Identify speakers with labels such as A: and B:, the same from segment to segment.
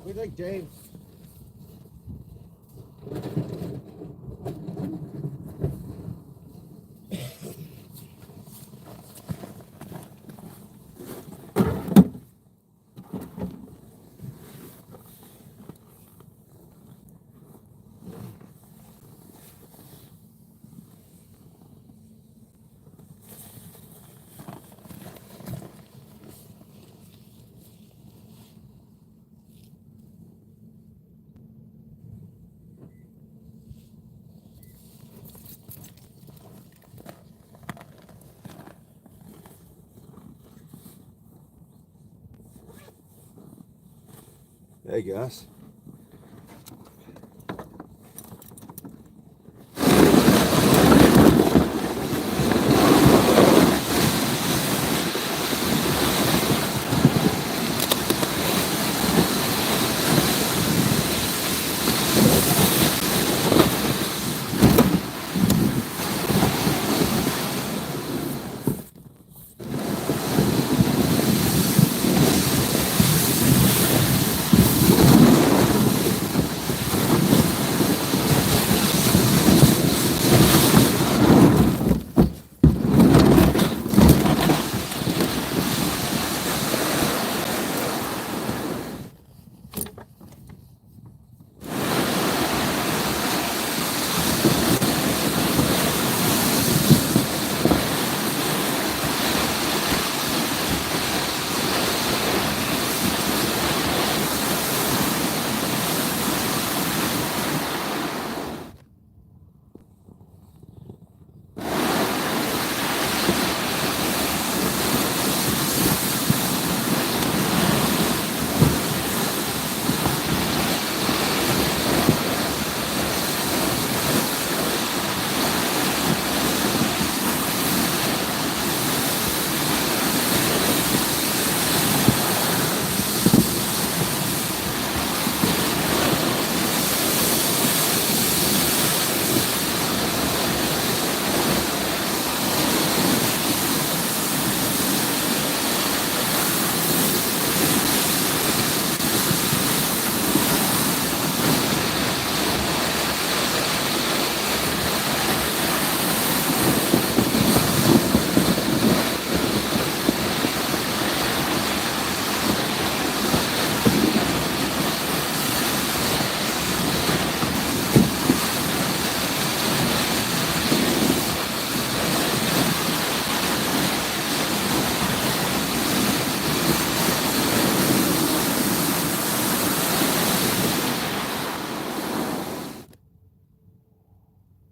A: We think James. Hey Gus.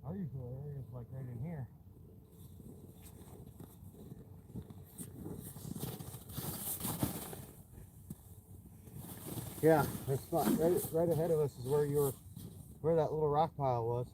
A: Our usual area is like right in here. Yeah, this spot right ahead of us is where that little rock pile was.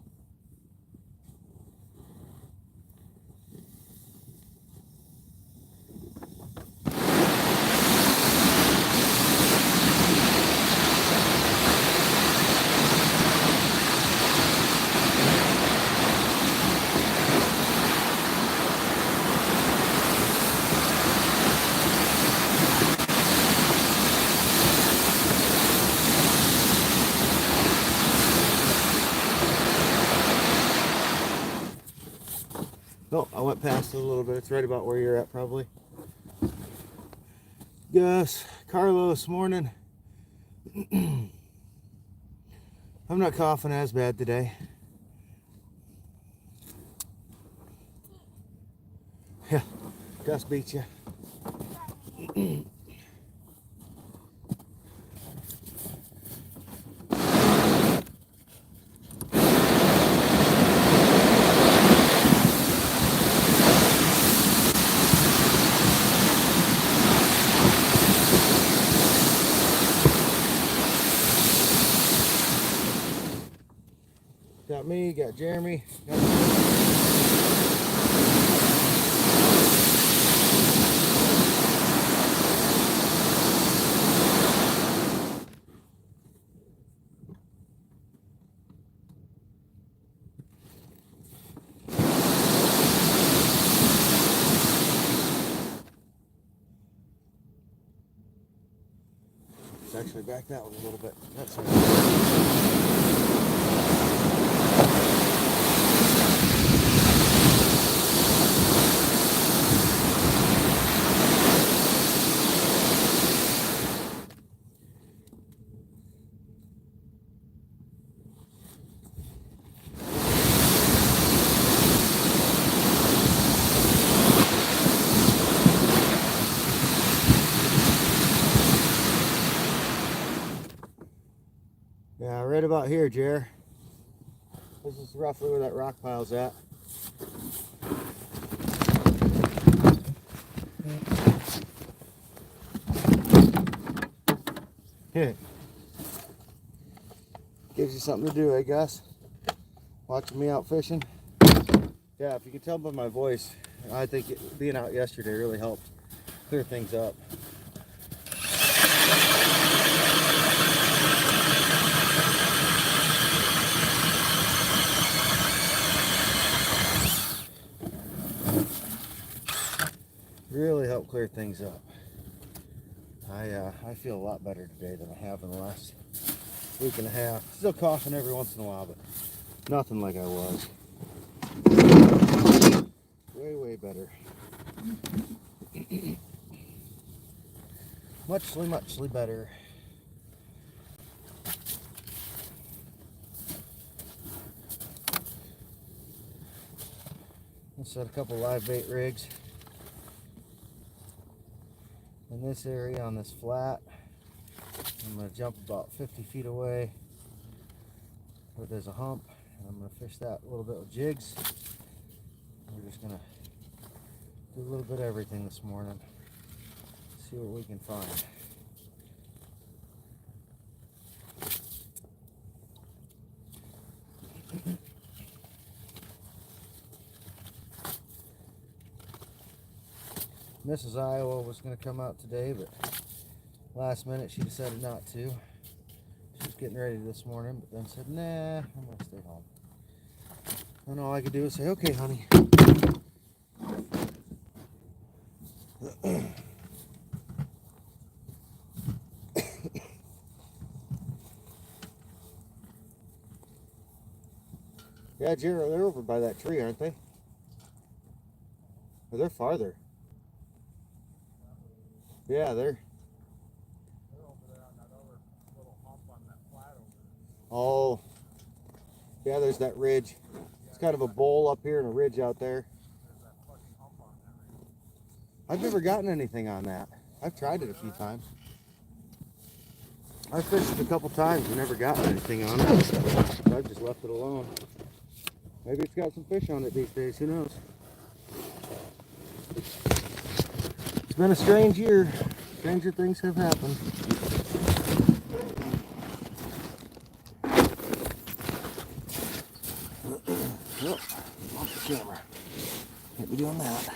A: Oh, I went past it a little bit. It's right about where you're at, probably. Gus, Carlos, morning. I'm not coughing as bad today. Yeah, Gus beat you. Got me, got Jeremy. Actually, back that one a little bit. That's right. Yeah, right about here, Jer. This is roughly where that rock pile's at. Yeah. Gives you something to do, I guess. Watching me out fishing. Yeah, if you can tell by my voice, I think being out yesterday really helped clear things up. Really helped clear things up. I feel a lot better today than I have in the last week and a half. Still coughing every once in a while, but nothing like I was. Way better. Muchly better. I set a couple live bait rigs in this area on this flat. I'm going to jump about 50 feet away where there's a hump, and I'm going to fish that a little bit with jigs. We're just going to do a little bit of everything this morning. See what we can find. Mrs. Iowa was going to come out today, but last minute she decided not to. She was getting ready this morning, but then said, nah, I'm going to stay home. And all I could do was say, okay, honey. Yeah, Jared, they're over by that tree, aren't they? Or they're farther. Yeah, they're
B: over there on that other little hump on that flat over there.
A: Oh, yeah, there's that ridge. It's kind of a bowl up here and a ridge out there.
B: There's that fucking hump on that ridge.
A: I've never gotten anything on that. I've tried it a few times. I've fished it a couple times and never gotten anything on it. So I've just left it alone. Maybe it's got some fish on it these days, who knows? It's been a strange year. Stranger things have happened. Oh, off the camera. Can't be doing that.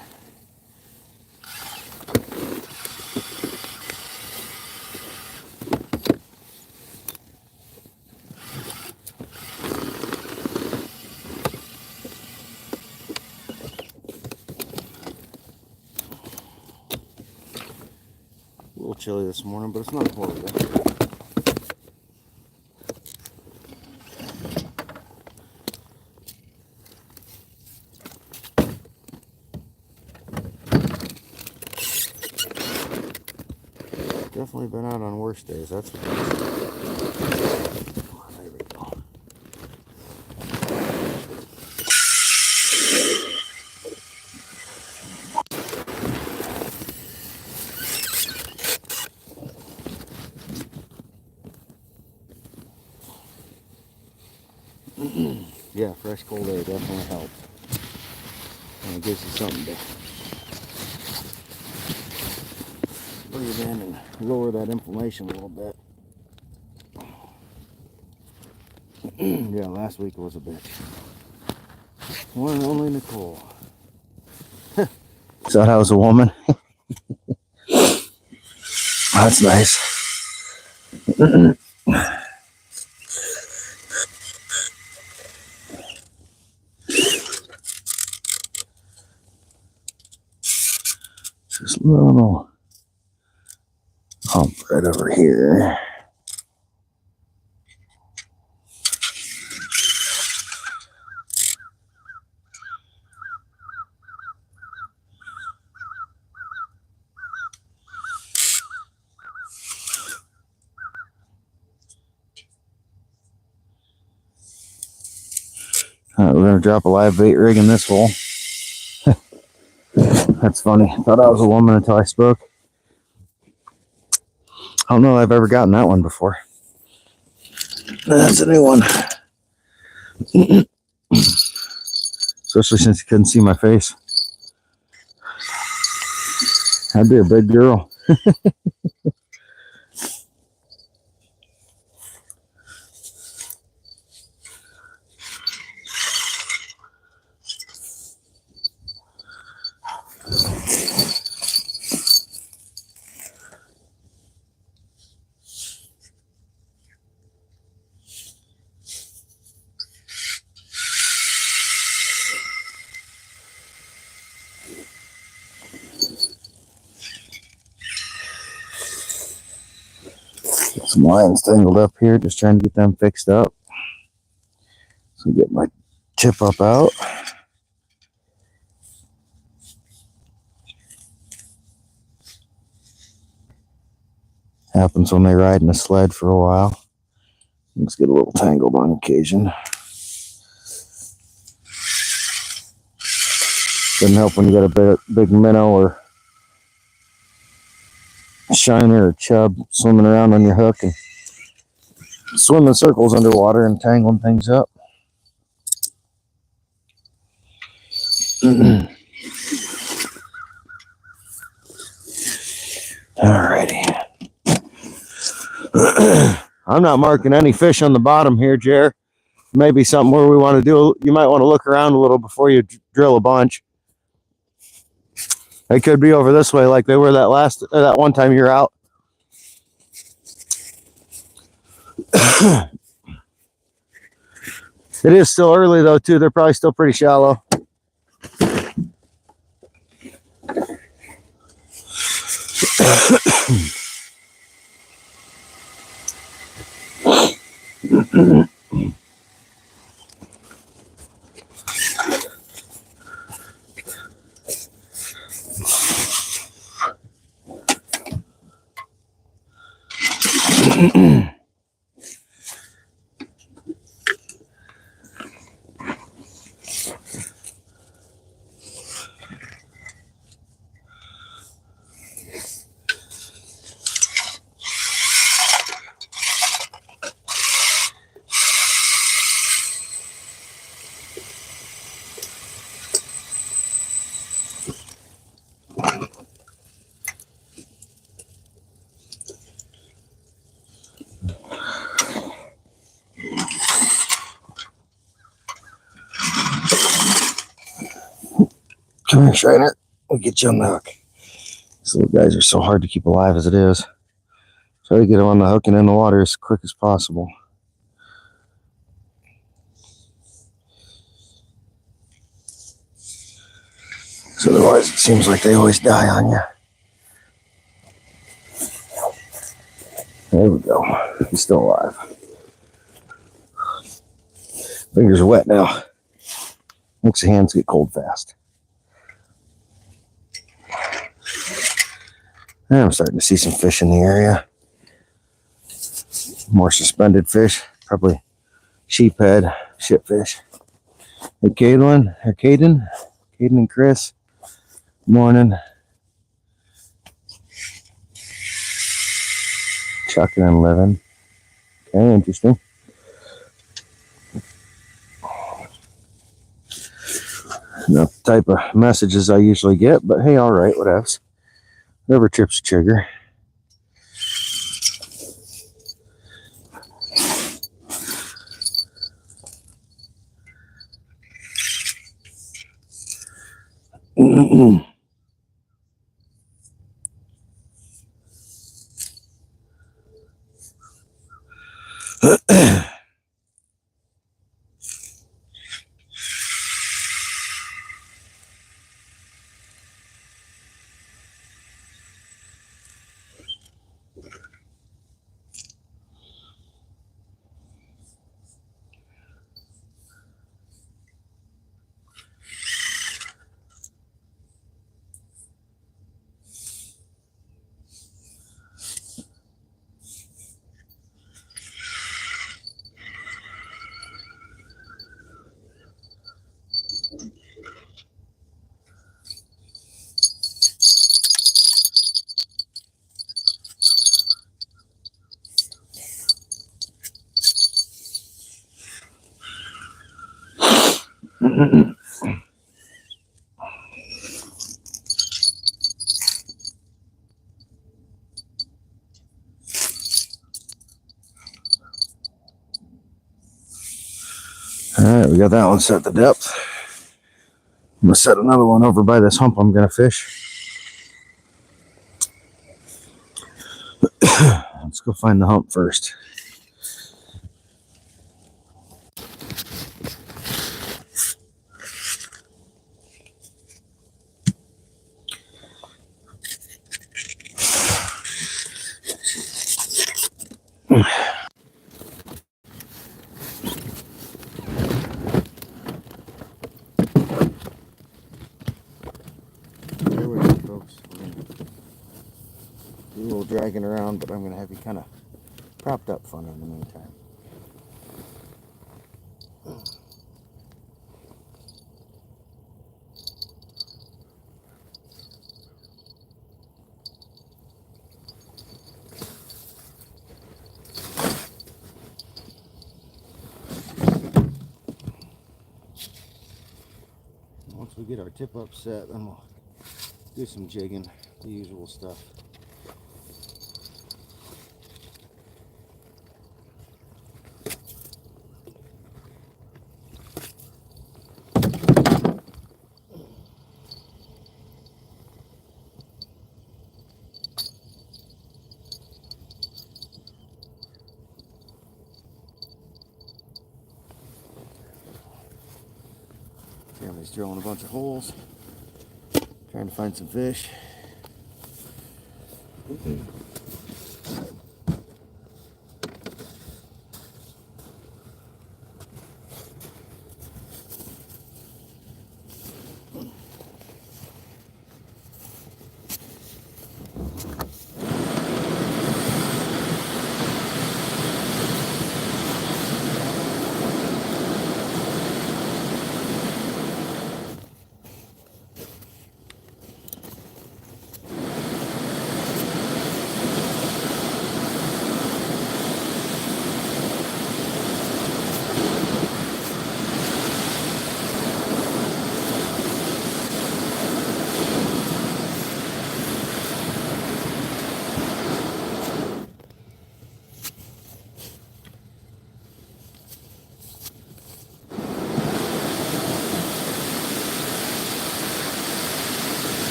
A: A little chilly this morning, but it's not horrible. Definitely been out on worse days, that's for sure. Come on, there we go. Yeah, fresh cold air definitely helps. And it gives you something to breathe in and lower that inflammation a little bit. Yeah, last week was a bitch. One and only Nicole. So that was a woman. That's nice. This little hump right over here. We're gonna drop a live bait rig in this hole. That's funny. Thought I was a woman until I spoke. I don't know if I've ever gotten that one before. That's a new one. Especially since you couldn't see my face. I'd be a big girl. Some lines tangled up here, just trying to get them fixed up. So get my tip up out. Happens when they ride in a sled for a while. Let's get a little tangled on occasion. Doesn't help when you got a big minnow or shiner or chub swimming around on your hook and swimming circles underwater and tangling things up. Alrighty. I'm not marking any fish on the bottom here, Jer. Maybe something where we want to do. You might want to look around a little before you drill a bunch. They could be over this way, like they were that one time you're out. It is still early though, too. They're probably still pretty shallow. Come here, Shiner. We'll get you on the hook. These little guys are so hard to keep alive as it is. Try to get them on the hook and in the water as quick as possible. So otherwise, it seems like they always die on you. There we go. He's still alive. Fingers are wet now. Makes the hands get cold fast. And I'm starting to see some fish in the area. More suspended fish. Probably sheephead, shipfish. Hey, Caden and Chris. Morning. Chucking and living. Okay, interesting. Not the type of messages I usually get, but hey, all right, what else? Whatever trips the trigger. Alright, we got that one set to depth. I'm gonna set another one over by this hump I'm gonna fish. Let's go find the hump first. There we go, folks. We're gonna do a little dragging around, but I'm gonna have you kind of propped up fun in the meantime. Once we get our tip up set, then we'll do some jigging, the usual stuff. Jeremy's drilling a bunch of holes, trying to find some fish.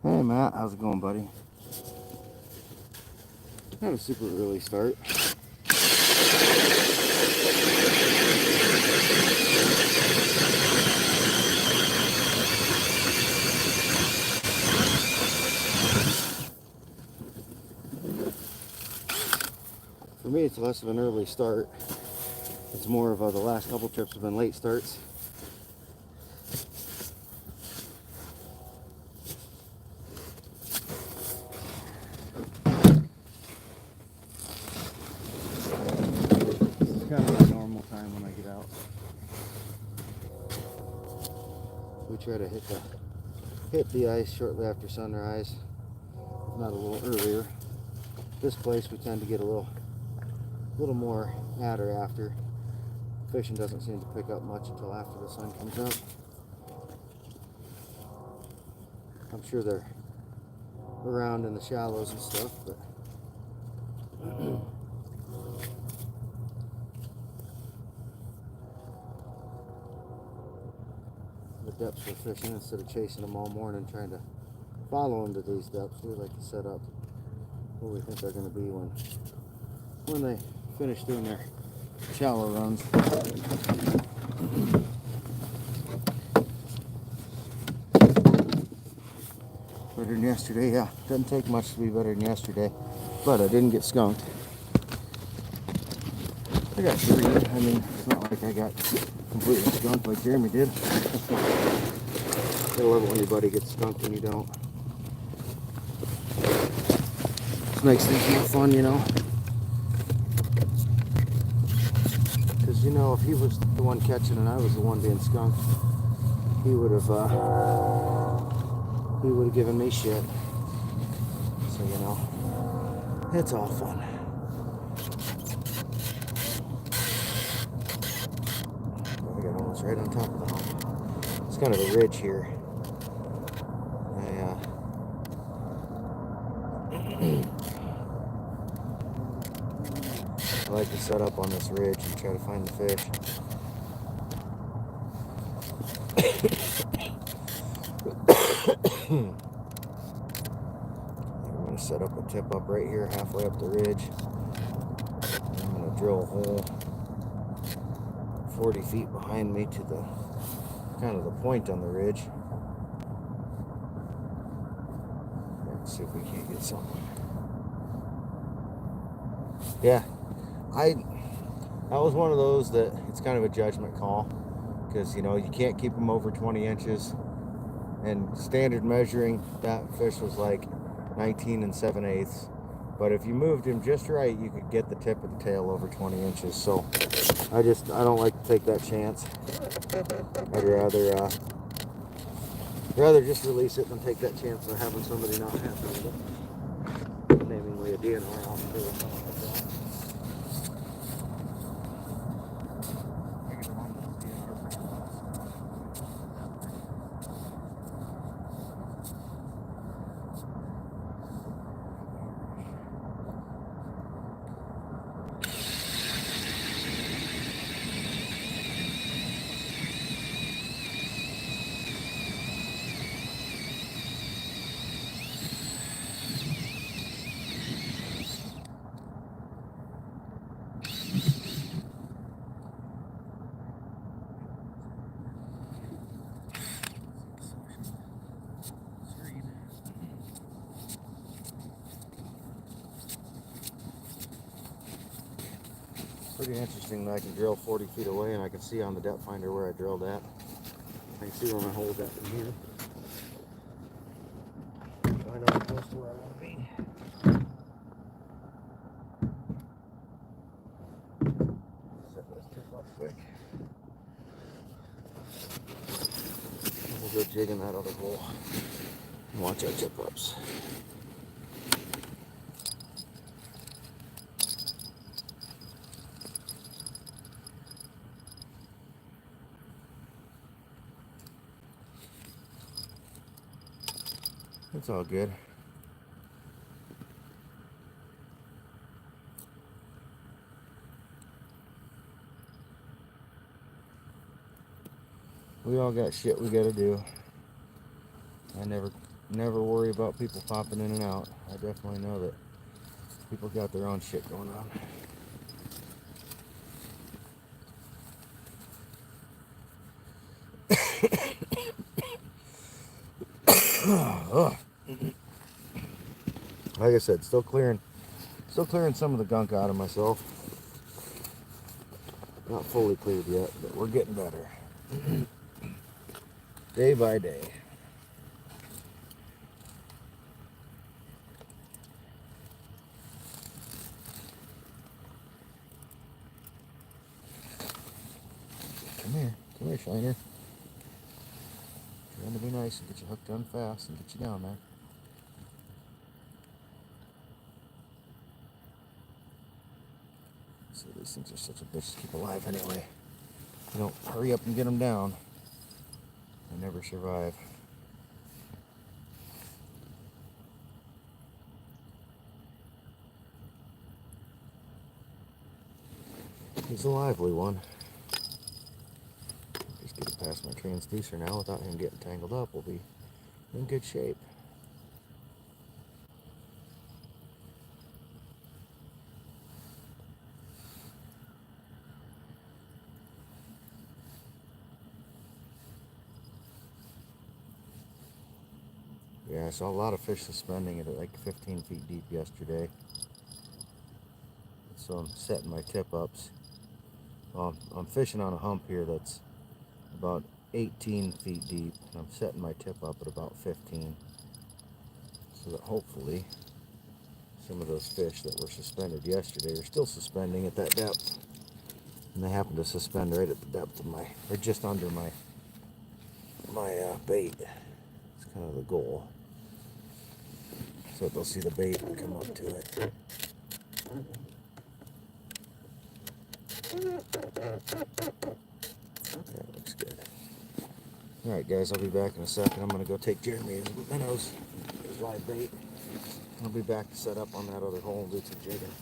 A: Hey Matt, how's it going, buddy? Not a super early start. For me, it's less of an early start. It's more of the last couple trips have been late starts. It's kind of a normal time when I get out. We try to hit the ice shortly after sunrise, if not a little earlier. This place we tend to get a little more at or after. Fishing doesn't seem to pick up much until after the sun comes up. I'm sure they're around in the shallows and stuff, but the depths we're fishing, instead of chasing them all morning trying to follow them to these depths, we like to set up where we think they're going to be when they finish doing their shallow runs. Better than yesterday, yeah. Doesn't take much to be better than yesterday, but I didn't get skunked. I got 3. I mean, it's not like I got completely skunked like Jeremy did. I love it when your buddy gets skunked and you don't. Just makes things more fun, you know. Because, you know, if he was the one catching and I was the one being skunked, he would have given me shit. So, you know, it's all fun. I got almost right on top of the hump. It's kind of a ridge here. I like to set up on this ridge and try to find the fish. I'm going to set up a tip up right here halfway up the ridge. I'm going to drill a hole 40 feet behind me to the kind of the point on the ridge. Let's see if we can't get something. Yeah, that was one of those that it's kind of a judgment call, because you know you can't keep them over 20 inches, and standard measuring that fish was like 19 7/8, but if you moved him just right you could get the tip of the tail over 20 inches. So I don't like to take that chance. I'd rather just release it than take that chance of having somebody not happy with it, namely a DNR officer or something like that. Pretty interesting that I can drill 40 feet away and I can see on the depth finder where I drilled at. I can see where my hole's at from here. So I know I'm close to where I want to be. Set this tip up quick. We'll go jigging that other hole and watch our tip ups. It's all good. We all got shit we gotta do. I never worry about people popping in and out. I definitely know that people got their own shit going on. Like I said, still clearing some of the gunk out of myself. Not fully cleared yet, but we're getting better. Day by day. Come here, Shiner. Trying to be nice and get you hooked on fast and get you down there. So these things are such a bitch to keep alive anyway. If you don't hurry up and get them down, they never survive. He's a lively one. Just get it past my transducer now without him getting tangled up. We'll be in good shape. Yeah, I saw a lot of fish suspending at like 15 feet deep yesterday. So I'm setting my tip ups. Well, I'm fishing on a hump here that's about 18 feet deep, and I'm setting my tip up at about 15, so that hopefully some of those fish that were suspended yesterday are still suspending at that depth, and they happen to suspend right at the depth of my, or just under my bait. It's kind of the goal. so they'll see the bait and come up to it. That looks good. Alright guys, I'll be back in a second. I'm going to go take Jeremy his minnows, his live bait. I'll be back to set up on that other hole and do some jigging.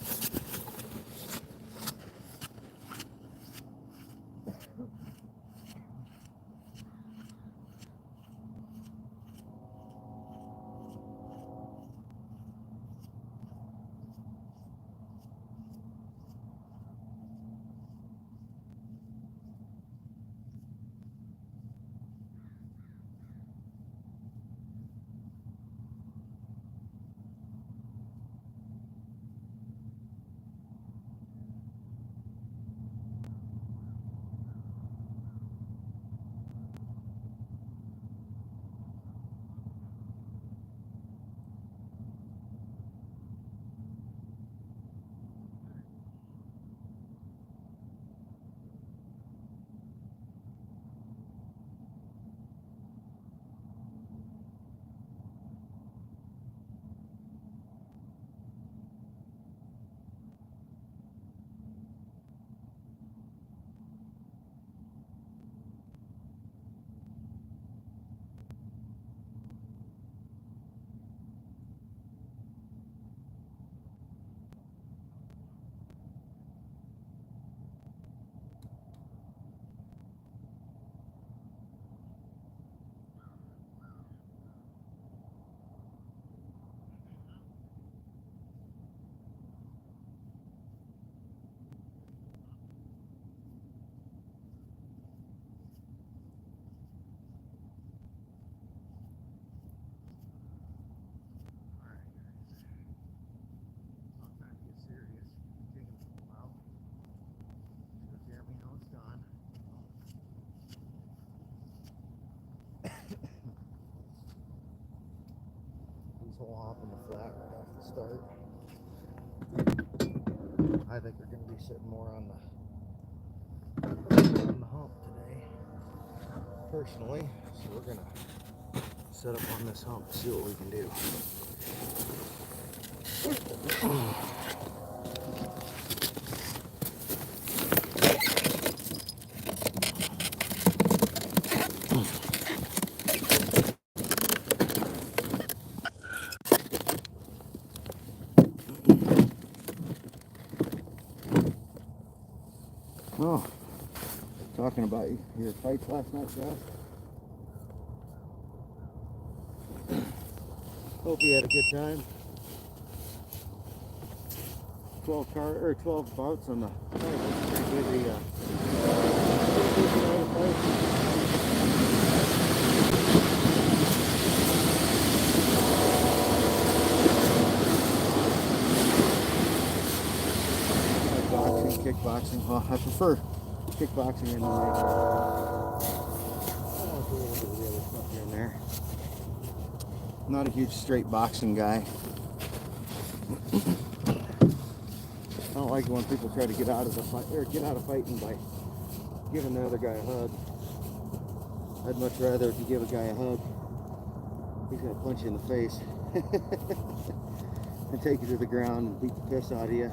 A: Hole hop in the flat right off the start. I think they're going to be sitting more on the hump today, personally. So we're going to set up on this hump, see what we can do. Oh, talking about your fights last night, Josh. Hope you had a good time. 12 bouts on the pretty busy. Kickboxing. Well, I prefer kickboxing and I'll do a little bit of the other stuff here and there. Not a huge straight boxing guy. I don't like when people try to get out of the fight or get out of fighting by giving the other guy a hug. I'd much rather if you give a guy a hug, he's gonna punch you in the face and take you to the ground and beat the piss out of you.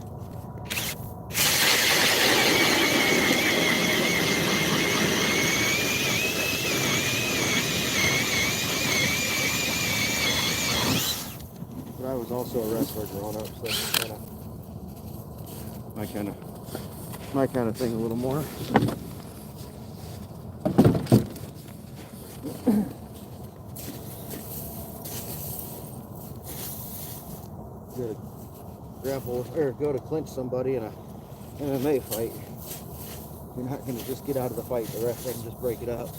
A: I was also a wrestler growing up, so that's kind of my kind of thing a little more. Go to grapple or go to clinch somebody in a MMA fight. You're not going to just get out of the fight. The ref doesn't just break it up.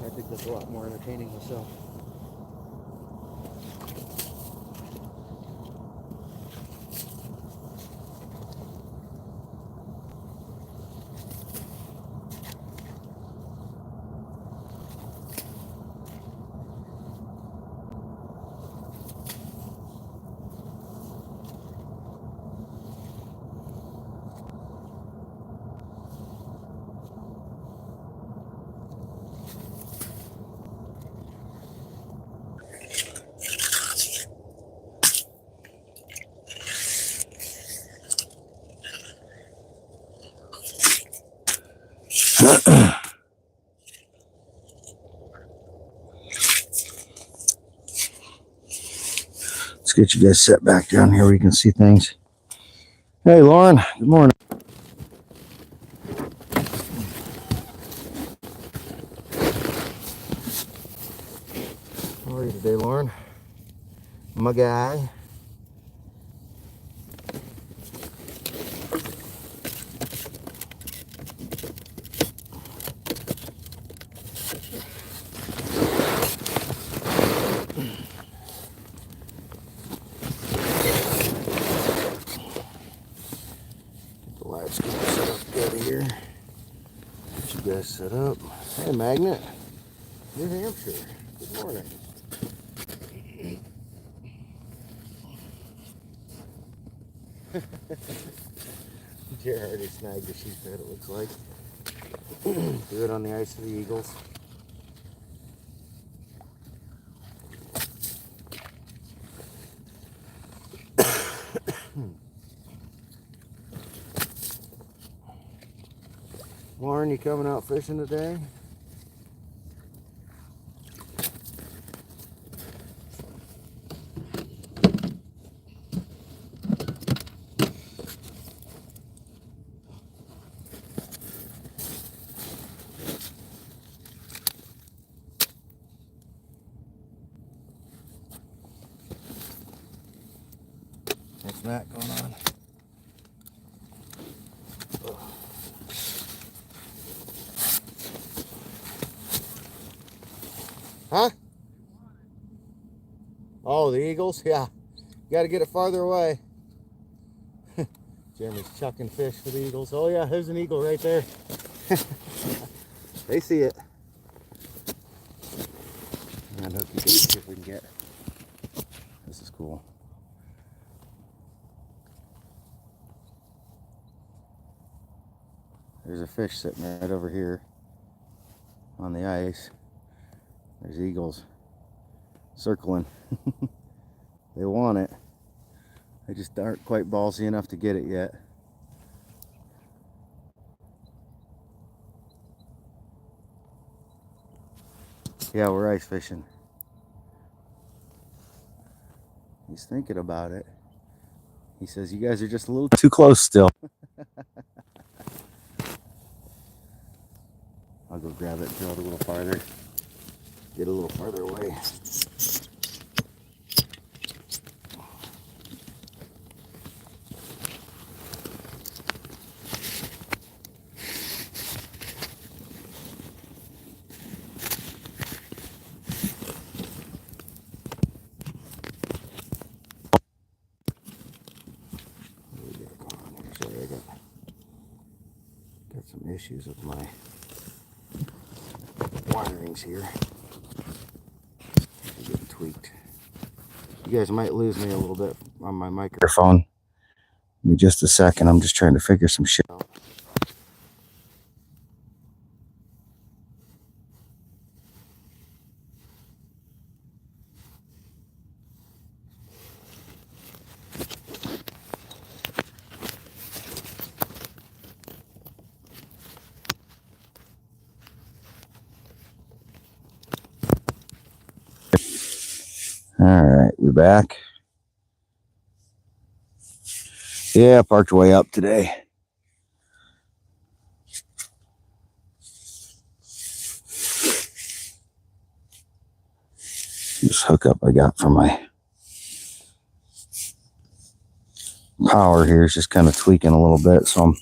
A: I think that's a lot more entertaining myself. Let's get you guys set back down here where you can see things. Hey, Lauren. Good morning. How are you today, Lauren? My guy. Get the live scoop set up good here. Get you guys set up. Hey, Magnet. New Hampshire. Good morning. Jared already snagged the sheephead, it looks like. Do it on the ice of the Eagles. Lauren, you coming out fishing today? What's that going on? Huh? Oh, the Eagles? Yeah. You got to get it farther away. Jeremy's chucking fish for the Eagles. Oh, yeah, there's an eagle right there. They see it. And hope you guys see if we can get. This is cool. There's a fish sitting right over here on the ice. There's eagles circling. They want it. They just aren't quite ballsy enough to get it yet. Yeah, we're ice fishing. He's thinking about it. He says, you guys are just a little too close still. I'll go grab it and throw it a little farther. Get a little farther away. Sorry, I got some issues with my wirings here. They're getting tweaked. You guys might lose me a little bit on my microphone. Give me just a second. I'm just trying to figure some shit out. All right, we're back. Yeah, parked way up today. This hookup I got for my power here is just kind of tweaking a little bit, so I'm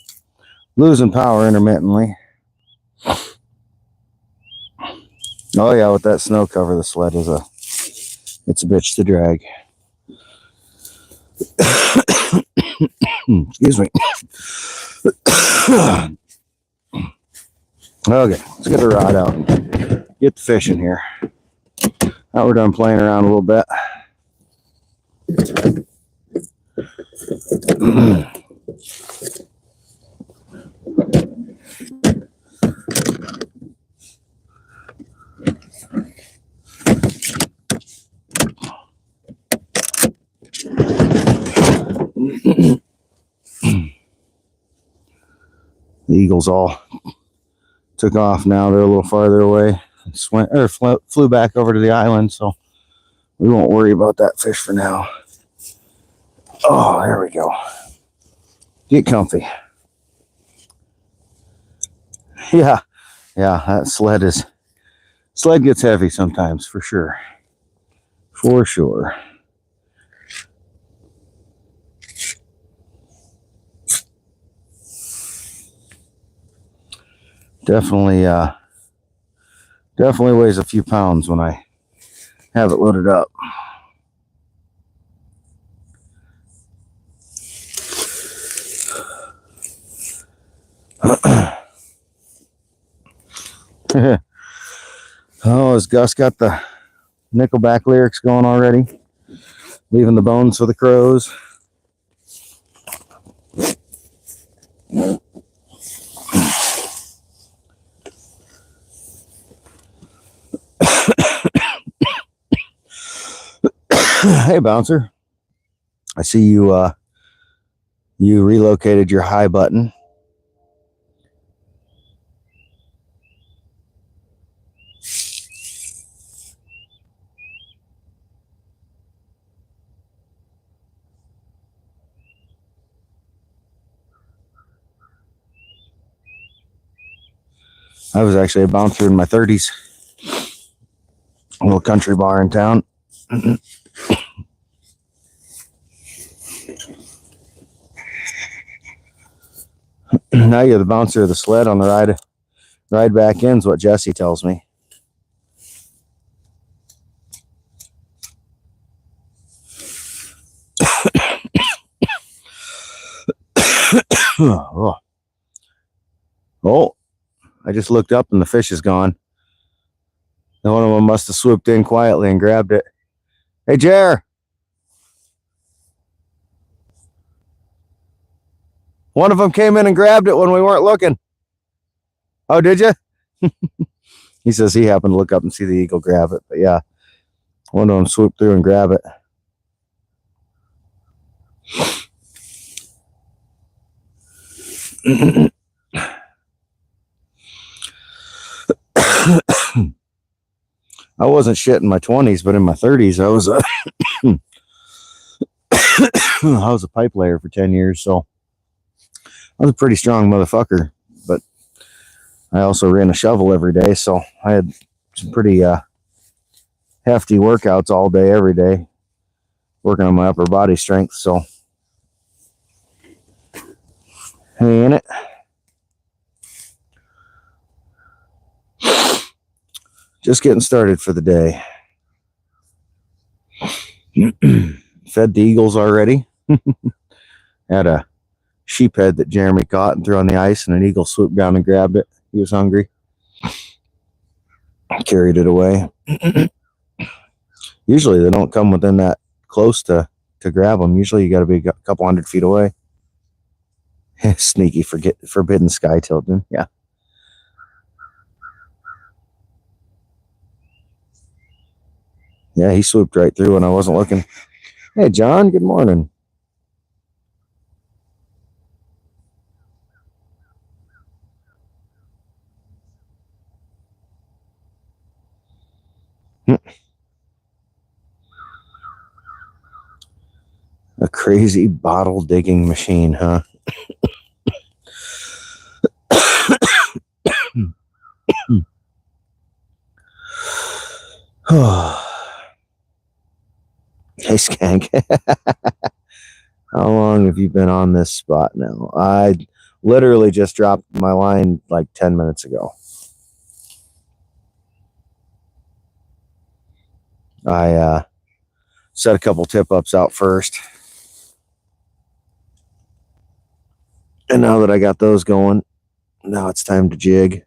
A: losing power intermittently. Oh yeah, with that snow cover, the sled is it's a bitch to drag. Excuse me. Okay, let's get the rod out and get the fish in here. Now we're done playing around a little bit. The eagles all took off now. They're a little farther away. Flew back over to the island, so we won't worry about that fish for now. Oh, there we go. Get comfy. Yeah, that sled gets heavy sometimes, for sure. For sure. Definitely weighs a few pounds when I have it loaded up. Oh, has Gus got the Nickelback lyrics going already? Leaving the bones for the crows. Hey, Bouncer. I see you you relocated your hi button. I was actually a bouncer in my 30s. A little country bar in town. Now you're the bouncer of the sled on the ride back in, is what Jesse tells me. Oh, I just looked up and the fish is gone. And one of them must have swooped in quietly and grabbed it. Hey, Jer. One of them came in and grabbed it when we weren't looking. Oh, did you? He says he happened to look up and see the eagle grab it. But yeah, one of them swooped through and grab it. I wasn't shit in my 20s, but in my 30s, I was I was a pipe layer for 10 years, so I was a pretty strong motherfucker. But I also ran a shovel every day, so I had some pretty hefty workouts all day, every day, working on my upper body strength. So, hey, ain't it? Just getting started for the day. Fed the eagles already. Had a sheephead that Jeremy caught and threw on the ice, and an eagle swooped down and grabbed it. He was hungry. Carried it away. Usually they don't come within that close to grab them. Usually you got to be a couple 100 feet away. Sneaky forbidden sky tilting. Yeah. Yeah, he swooped right through when I wasn't looking. Hey, John, good morning. A crazy bottle digging machine, huh? Hey, Skank. How long have you been on this spot now? I literally just dropped my line like 10 minutes ago. I set a couple tip-ups out first. And now that I got those going, now it's time to jig.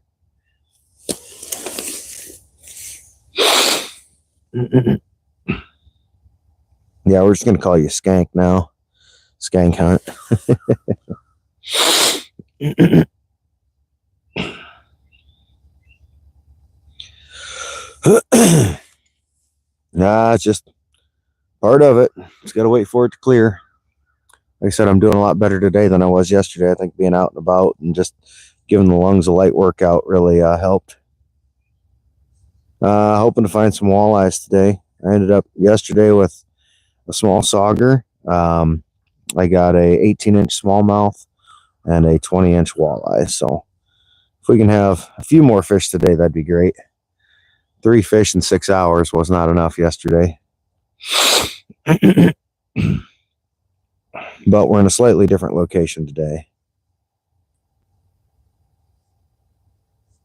A: Yeah, we're just going to call you Skank now. Skank Hunt. Nah, it's just part of it. Just got to wait for it to clear. Like I said, I'm doing a lot better today than I was yesterday. I think being out and about and just giving the lungs a light workout really helped. Hoping to find some walleyes today. I ended up yesterday with a small sagger. I got a 18-inch smallmouth and a 20-inch walleye. So if we can have a few more fish today, that'd be great. 3 fish in 6 hours was not enough yesterday. But we're in a slightly different location today.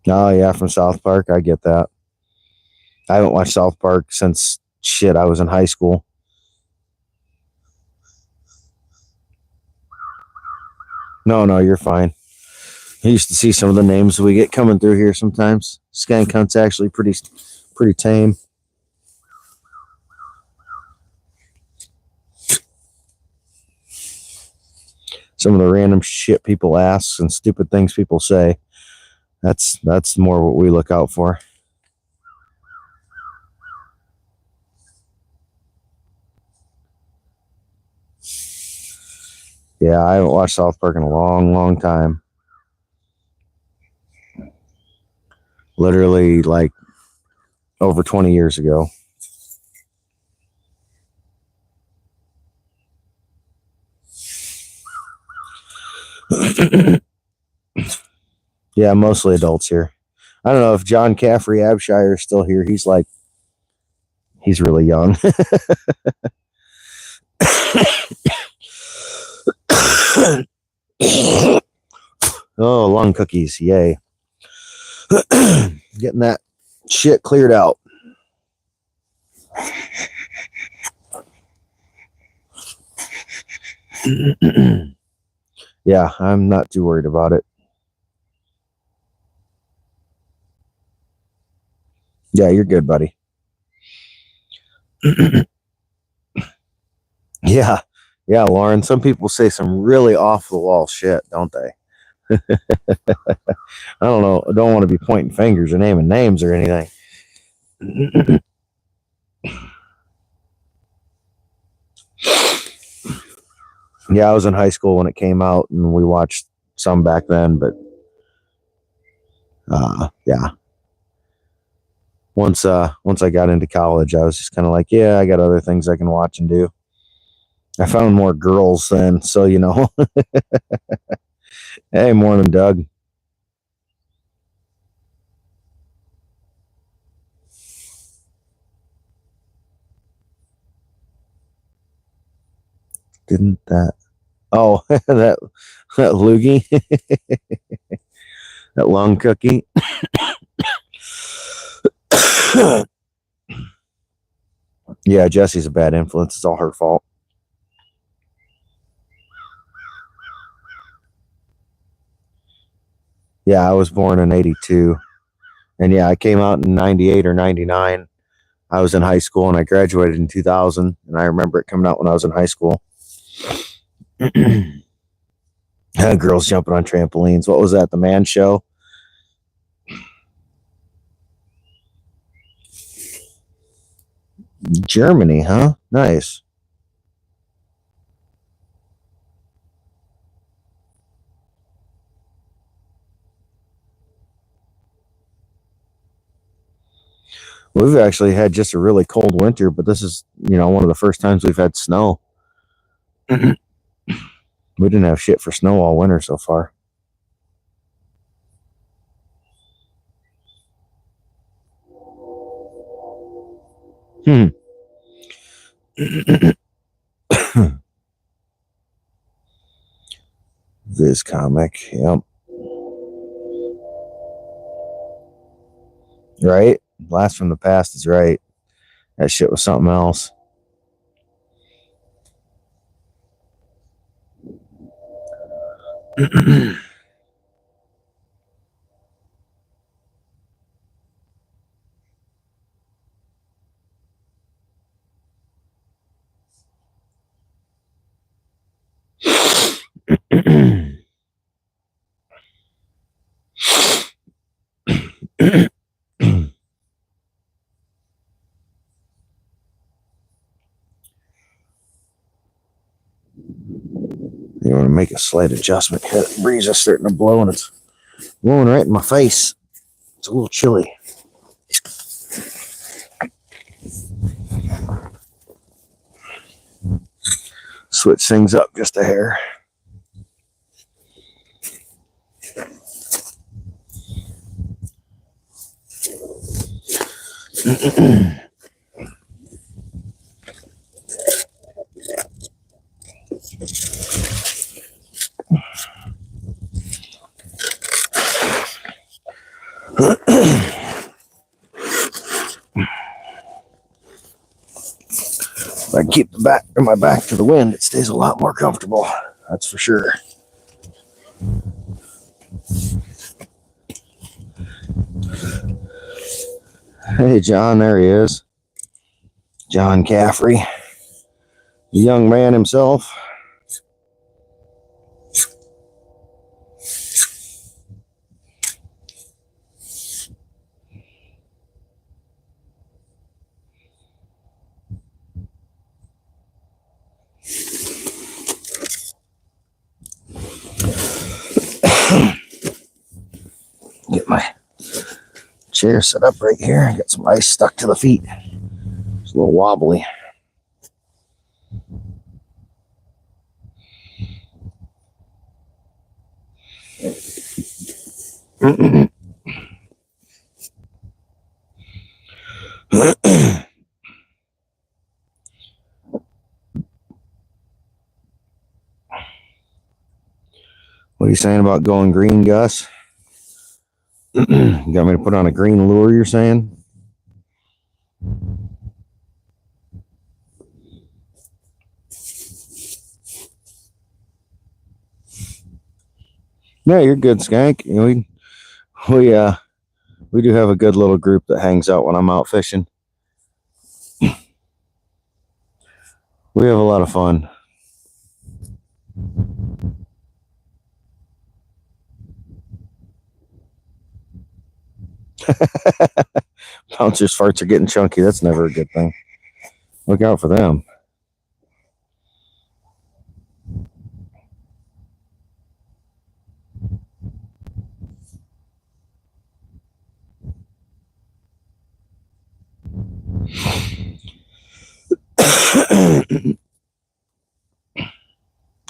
A: Oh, yeah, from South Park. I get that. I haven't watched South Park since, shit, I was in high school. No, you're fine. I used to see some of the names we get coming through here sometimes. Skank Hunt's actually pretty tame. Some of the random shit people ask and stupid things people say. That's more what we look out for. Yeah, I haven't watched South Park in a long time. Literally, like, over 20 years ago. Yeah, mostly adults here. I don't know if John Caffrey Abshire is still here. He's really young. Oh, lung cookies. Yay. Getting that shit cleared out. Yeah, I'm not too worried about it. Yeah, you're good, buddy. Yeah, Lauren. Some people say some really off the wall shit, don't they? I don't know. I don't want to be pointing fingers or naming names or anything. Yeah, I was in high school when it came out, and we watched some back then. But yeah, once I got into college, I was just kind of like, yeah, I got other things I can watch and do. I found more girls then, so you know. Hey, morning, Doug. Didn't that? Oh, that loogie, that lung cookie. Yeah, Jesse's a bad influence. It's all her fault. Yeah, I was born in 82. And yeah, I came out in 98 or 99. I was in high school and I graduated in 2000. And I remember it coming out when I was in high school. Girls jumping on trampolines. What was that? The Man Show? Germany, huh? Nice. We've actually had just a really cold winter, but this is, one of the first times we've had snow. We didn't have shit for snow all winter so far. Viz comic, yep. Right? Blast from the Past is right. That shit was something else. You want to make a slight adjustment here. The breeze is starting to blow and it's blowing right in my face. It's a little chilly. Switch things up just a hair. If I keep my back to the wind, it stays a lot more comfortable. That's for sure. Hey, John, there he is. John Caffrey, the young man himself. Get my chair set up right here. Got some ice stuck to the feet. It's a little wobbly. What are you saying about going green, Gus? You got me to put on a green lure, you're saying? Yeah, you're good, Skank. We do have a good little group that hangs out when I'm out fishing. We have a lot of fun. Bouncers' farts are getting chunky. That's never a good thing. Look out for them.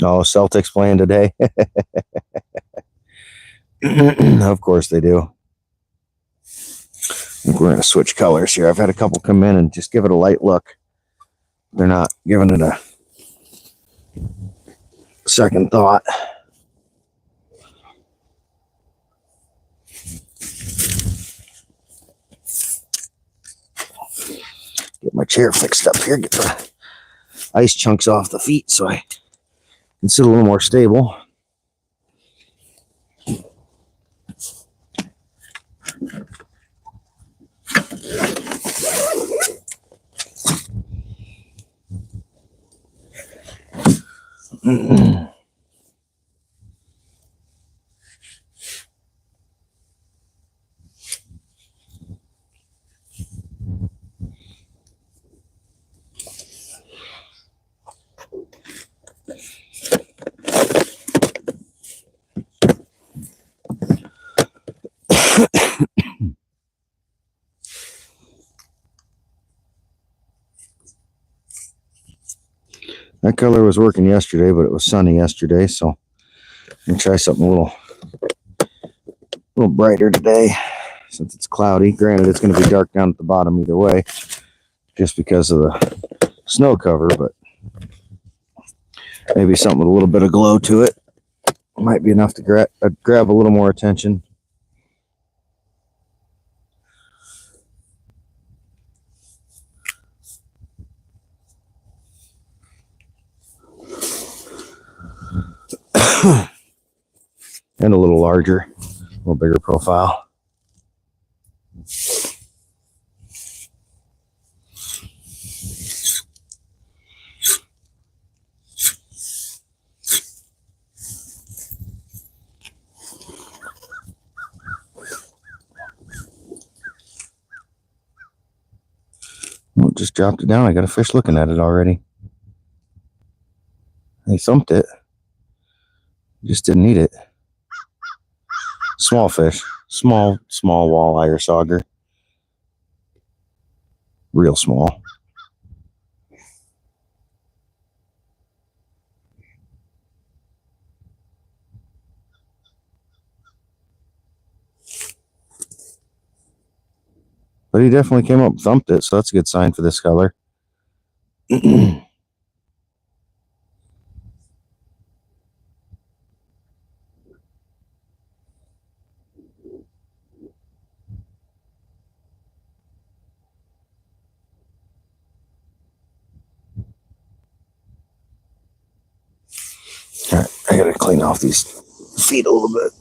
A: Oh, Celtics playing today? Of course they do. I think we're going to switch colors here. I've had a couple come in and just give it a light look. They're not giving it a second thought. Get my chair fixed up here. Get the ice chunks off the feet so I can sit a little more stable. That color was working yesterday, but it was sunny yesterday, so I'm gonna try something a little brighter today since it's cloudy. Granted, it's gonna be dark down at the bottom either way, just because of the snow cover, but maybe something with a little bit of glow to it might be enough to grab a little more attention. And a little larger, a little bigger profile. Well, just dropped it down. I got a fish looking at it already. He thumped it. Just didn't eat it. Small fish. Small walleye or sagger. Real small. But he definitely came up and thumped it, so that's a good sign for this color. All right, I gotta clean off these feet a little bit.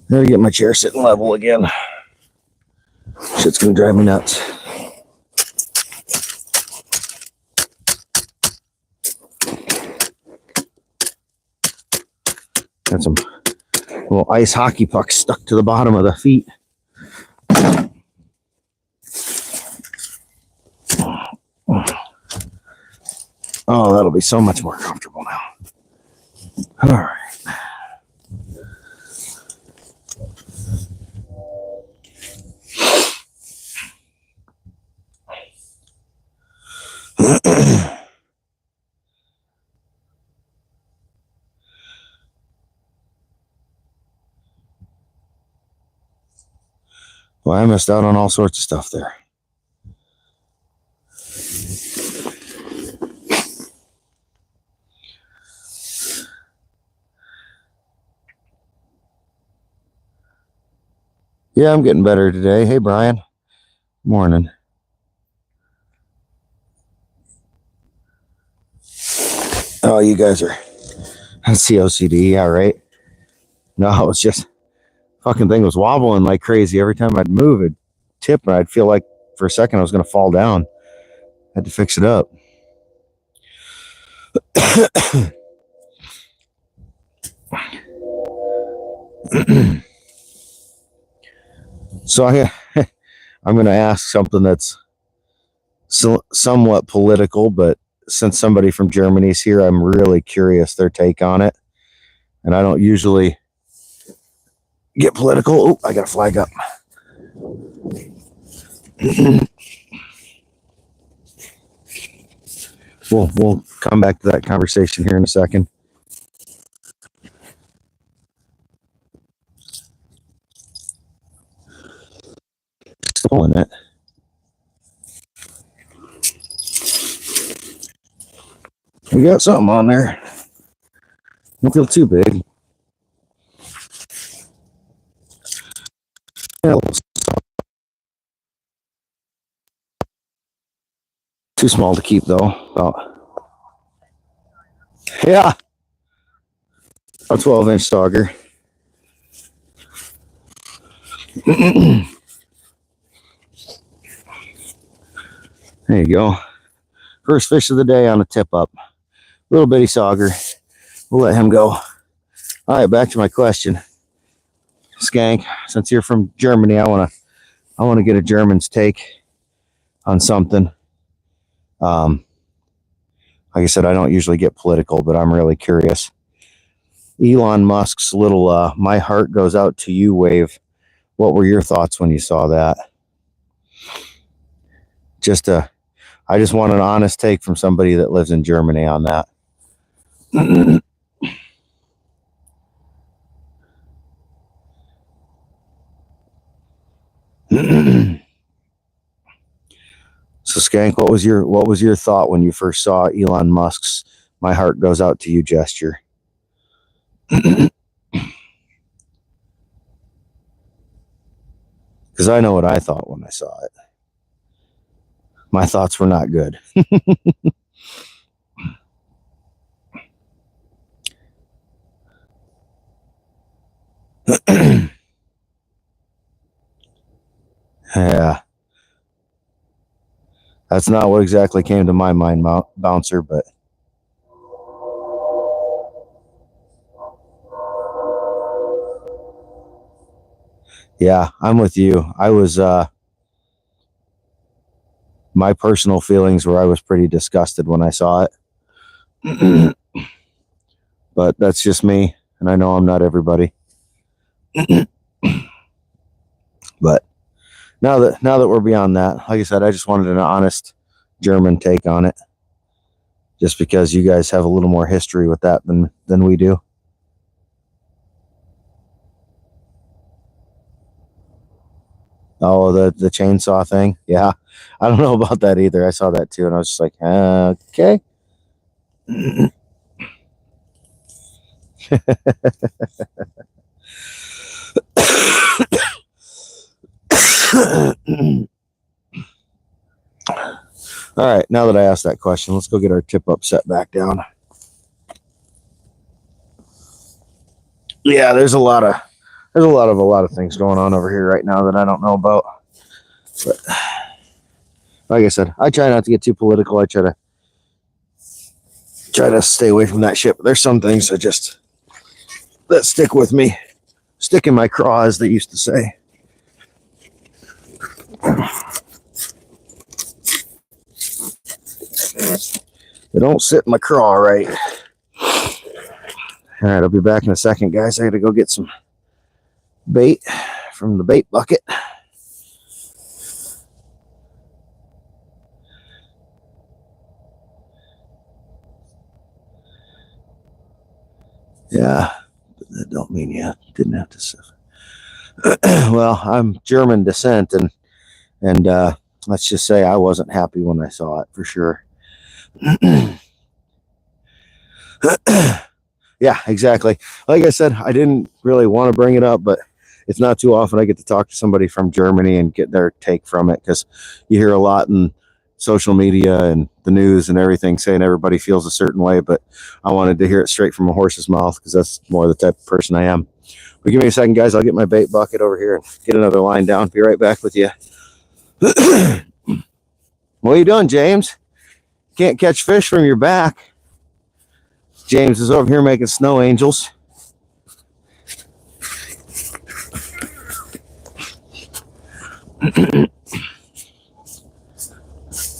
A: Gotta get my chair sitting level again. Shit's gonna drive me nuts. Got some little ice hockey pucks stuck to the bottom of the feet. Oh, that'll be so much more comfortable now. All right. Well, I missed out on all sorts of stuff there. Yeah, I'm getting better today. Hey, Brian. Morning. Oh, you guys are COCD, yeah, right? No, it's just fucking thing was wobbling like crazy. Every time I'd move, it'd tip, and I'd feel like for a second I was going to fall down. Had to fix it up. So I'm going to ask something that's somewhat political, but since somebody from Germany's here, I'm really curious their take on it. And I don't usually get political. Oh, I got a flag up. We'll come back to that conversation here in a second. Still in it. We got something on there. Don't feel too big. Too small to keep though. Yeah. A 12-inch sagger. There you go. First fish of the day on a tip up. Little bitty sagger. We'll let him go. All right, back to my question. Skank, since you're from Germany, I want to get a German's take on something. Like I said, I don't usually get political, but I'm really curious. Elon Musk's little "My heart goes out to you" wave. What were your thoughts when you saw that? I just want an honest take from somebody that lives in Germany on that. So Skank, what was your thought when you first saw Elon Musk's "My heart goes out to you" gesture? Because I know what I thought when I saw it. My thoughts were not good. Yeah. That's not what exactly came to my mind, Bouncer, but yeah, I'm with you. I was, my personal feelings were I was pretty disgusted when I saw it. But that's just me, and I know I'm not everybody. But now that we're beyond that, like I said, I just wanted an honest German take on it, just because you guys have a little more history with that than we do. Oh, the chainsaw thing. Yeah, I don't know about that either. I saw that too, and I was just like, okay. All right, now that I asked that question, let's go get our tip up set back down. Yeah, there's a lot of things going on over here right now that I don't know about. But like I said, I try not to get too political. I try to stay away from that shit. But there's some things that stick with me, stick in my craw, as they used to say. They don't sit in my craw right. All right, I'll be back in a second, guys. I got to go get some bait from the bait bucket. Yeah, but that don't mean you didn't have to suffer. Well, I'm German descent, and let's just say I wasn't happy when I saw it, for sure. Yeah, exactly. Like I said, I didn't really want to bring it up, but it's not too often I get to talk to somebody from Germany and get their take from it, because you hear a lot in social media and the news and everything saying everybody feels a certain way, but I wanted to hear it straight from a horse's mouth, because that's more the type of person I am. But give me a second, guys. I'll get my bait bucket over here and get another line down. Be right back with you. What are you doing, James? Can't catch fish from your back. James is over here making snow angels.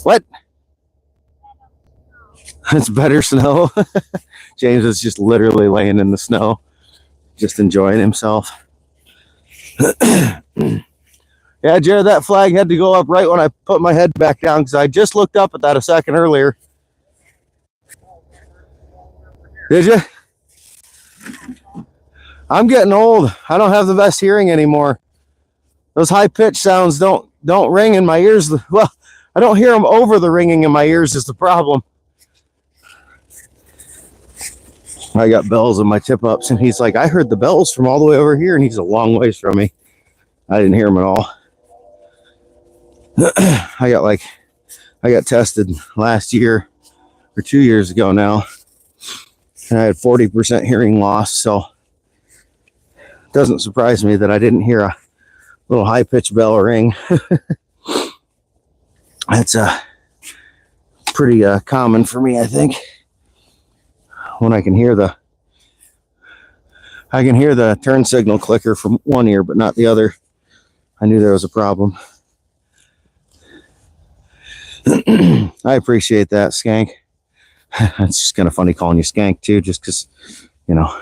A: What? It's better snow. James is just literally laying in the snow, just enjoying himself. Yeah, Jared, that flag had to go up right when I put my head back down, because I just looked up at that a second earlier. Did you? I'm getting old. I don't have the best hearing anymore. Those high-pitched sounds don't ring in my ears. Well, I don't hear them over the ringing in my ears is the problem. I got bells in my tip-ups, and he's like, I heard the bells from all the way over here, and he's a long ways from me. I didn't hear him at all. I got tested last year, or 2 years ago now, and I had 40% hearing loss, so it doesn't surprise me that I didn't hear a little high-pitched bell ring. That's pretty common for me, I think. When I can hear the turn signal clicker from one ear, but not the other, I knew there was a problem. I appreciate that, Skank. It's just kind of funny calling you Skank too, just because, you know,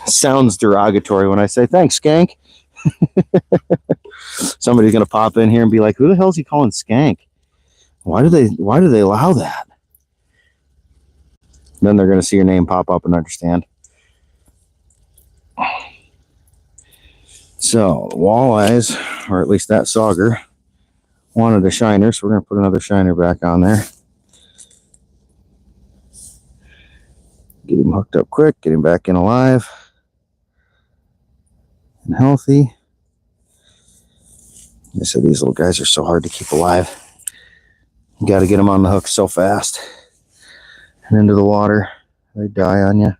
A: it sounds derogatory when I say thanks, Skank. Somebody's gonna pop in here and be like, "Who the hell is he calling Skank? Why do they allow that?" Then they're gonna see your name pop up and understand. So the walleyes, or at least that sauger, wanted a shiner, so we're gonna put another shiner back on there. Get him hooked up quick, get him back in alive and healthy. I said these little guys are so hard to keep alive. You got to get them on the hook so fast and into the water. They die on you.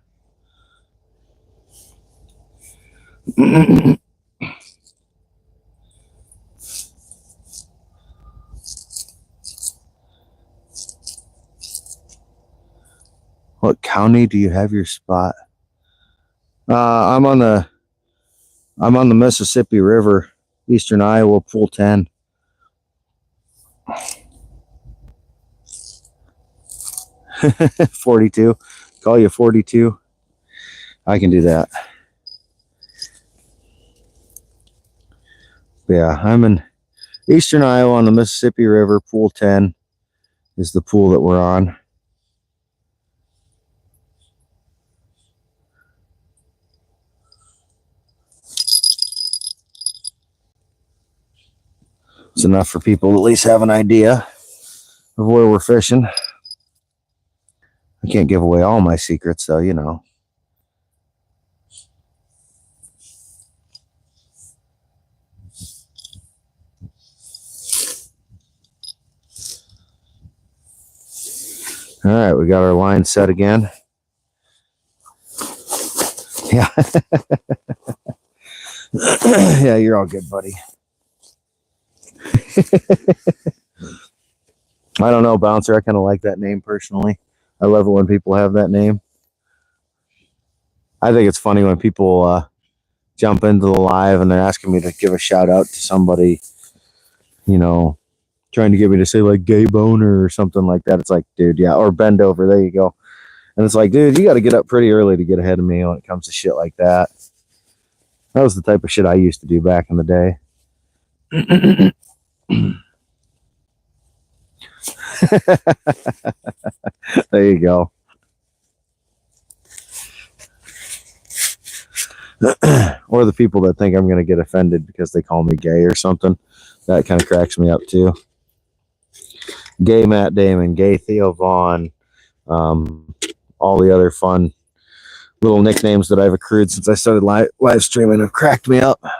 A: What county do you have your spot? I'm on the Mississippi River, Eastern Iowa, Pool 10. 42. Call you 42. I can do that. Yeah, I'm in eastern Iowa on the Mississippi River. Pool 10 is the pool that we're on. It's enough for people to at least have an idea of where we're fishing. I can't give away all my secrets, though, you know. All right, we got our line set again. Yeah. Yeah, you're all good, buddy. I don't know, Bouncer. I kind of like that name personally. I love it when people have that name. I think it's funny when people jump into the live and they're asking me to give a shout out to somebody, you know, trying to get me to say like gay boner or something like that. It's like, dude, yeah, or bend over. There you go. And it's like, dude, you got to get up pretty early to get ahead of me when it comes to shit like that. That was the type of shit I used to do back in the day. There you go. Or the people that think I'm going to get offended because they call me gay or something. That kind of cracks me up too. Gay Matt Damon, gay Theo Vaughn, all the other fun little nicknames that I've accrued since I started live streaming have cracked me up. All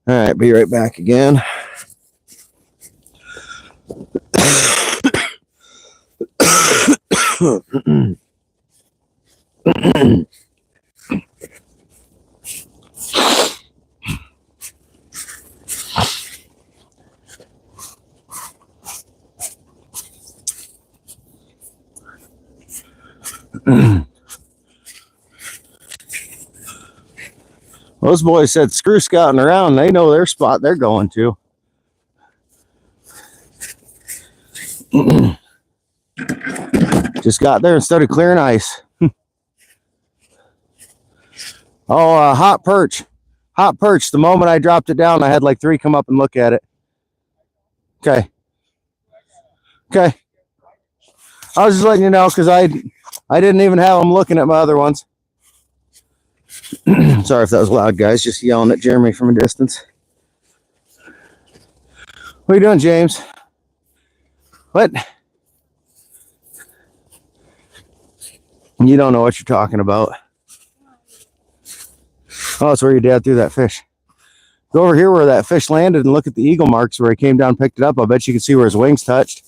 A: right, be right back again. Those boys said screw scouting around. They know their spot they're going to. Just got there and started clearing ice. Oh, hot perch. Hot perch. The moment I dropped it down, I had like 3 come up and look at it. Okay. Okay. I was just letting you know because I didn't even have them looking at my other ones. Sorry if that was loud, guys. Just yelling at Jeremy from a distance. What are you doing, James? What? You don't know what you're talking about. Oh, it's where your dad threw that fish. Go over here where that fish landed and look at the eagle marks where he came down and picked it up. I bet you can see where his wings touched.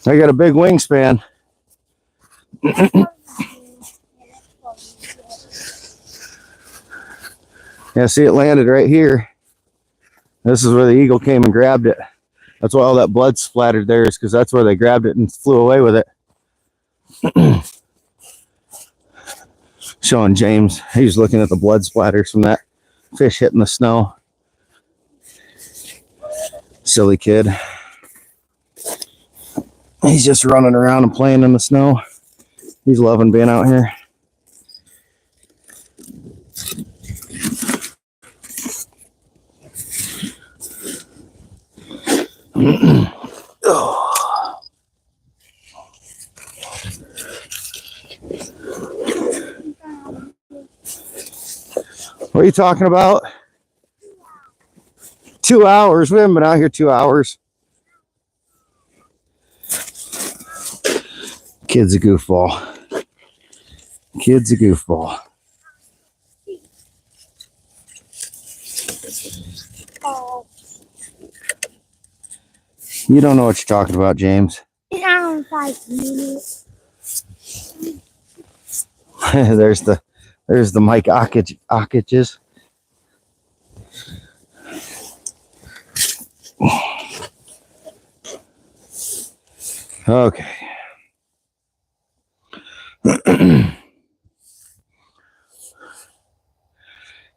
A: I got a big wingspan. Yeah, see, it landed right here. This is where the eagle came and grabbed it. That's why all that blood splattered there, is because that's where they grabbed it and flew away with it. Showing James, he's looking at the blood splatters from that fish hitting the snow. Silly kid. He's just running around and playing in the snow. He's loving being out here. What are you talking about? 2 hours. We haven't been out here 2 hours. Kid's a goofball. Kid's a goofball. You don't know what you're talking about, James.
C: 5 minutes.
A: There's the Mike Ockages. Okay.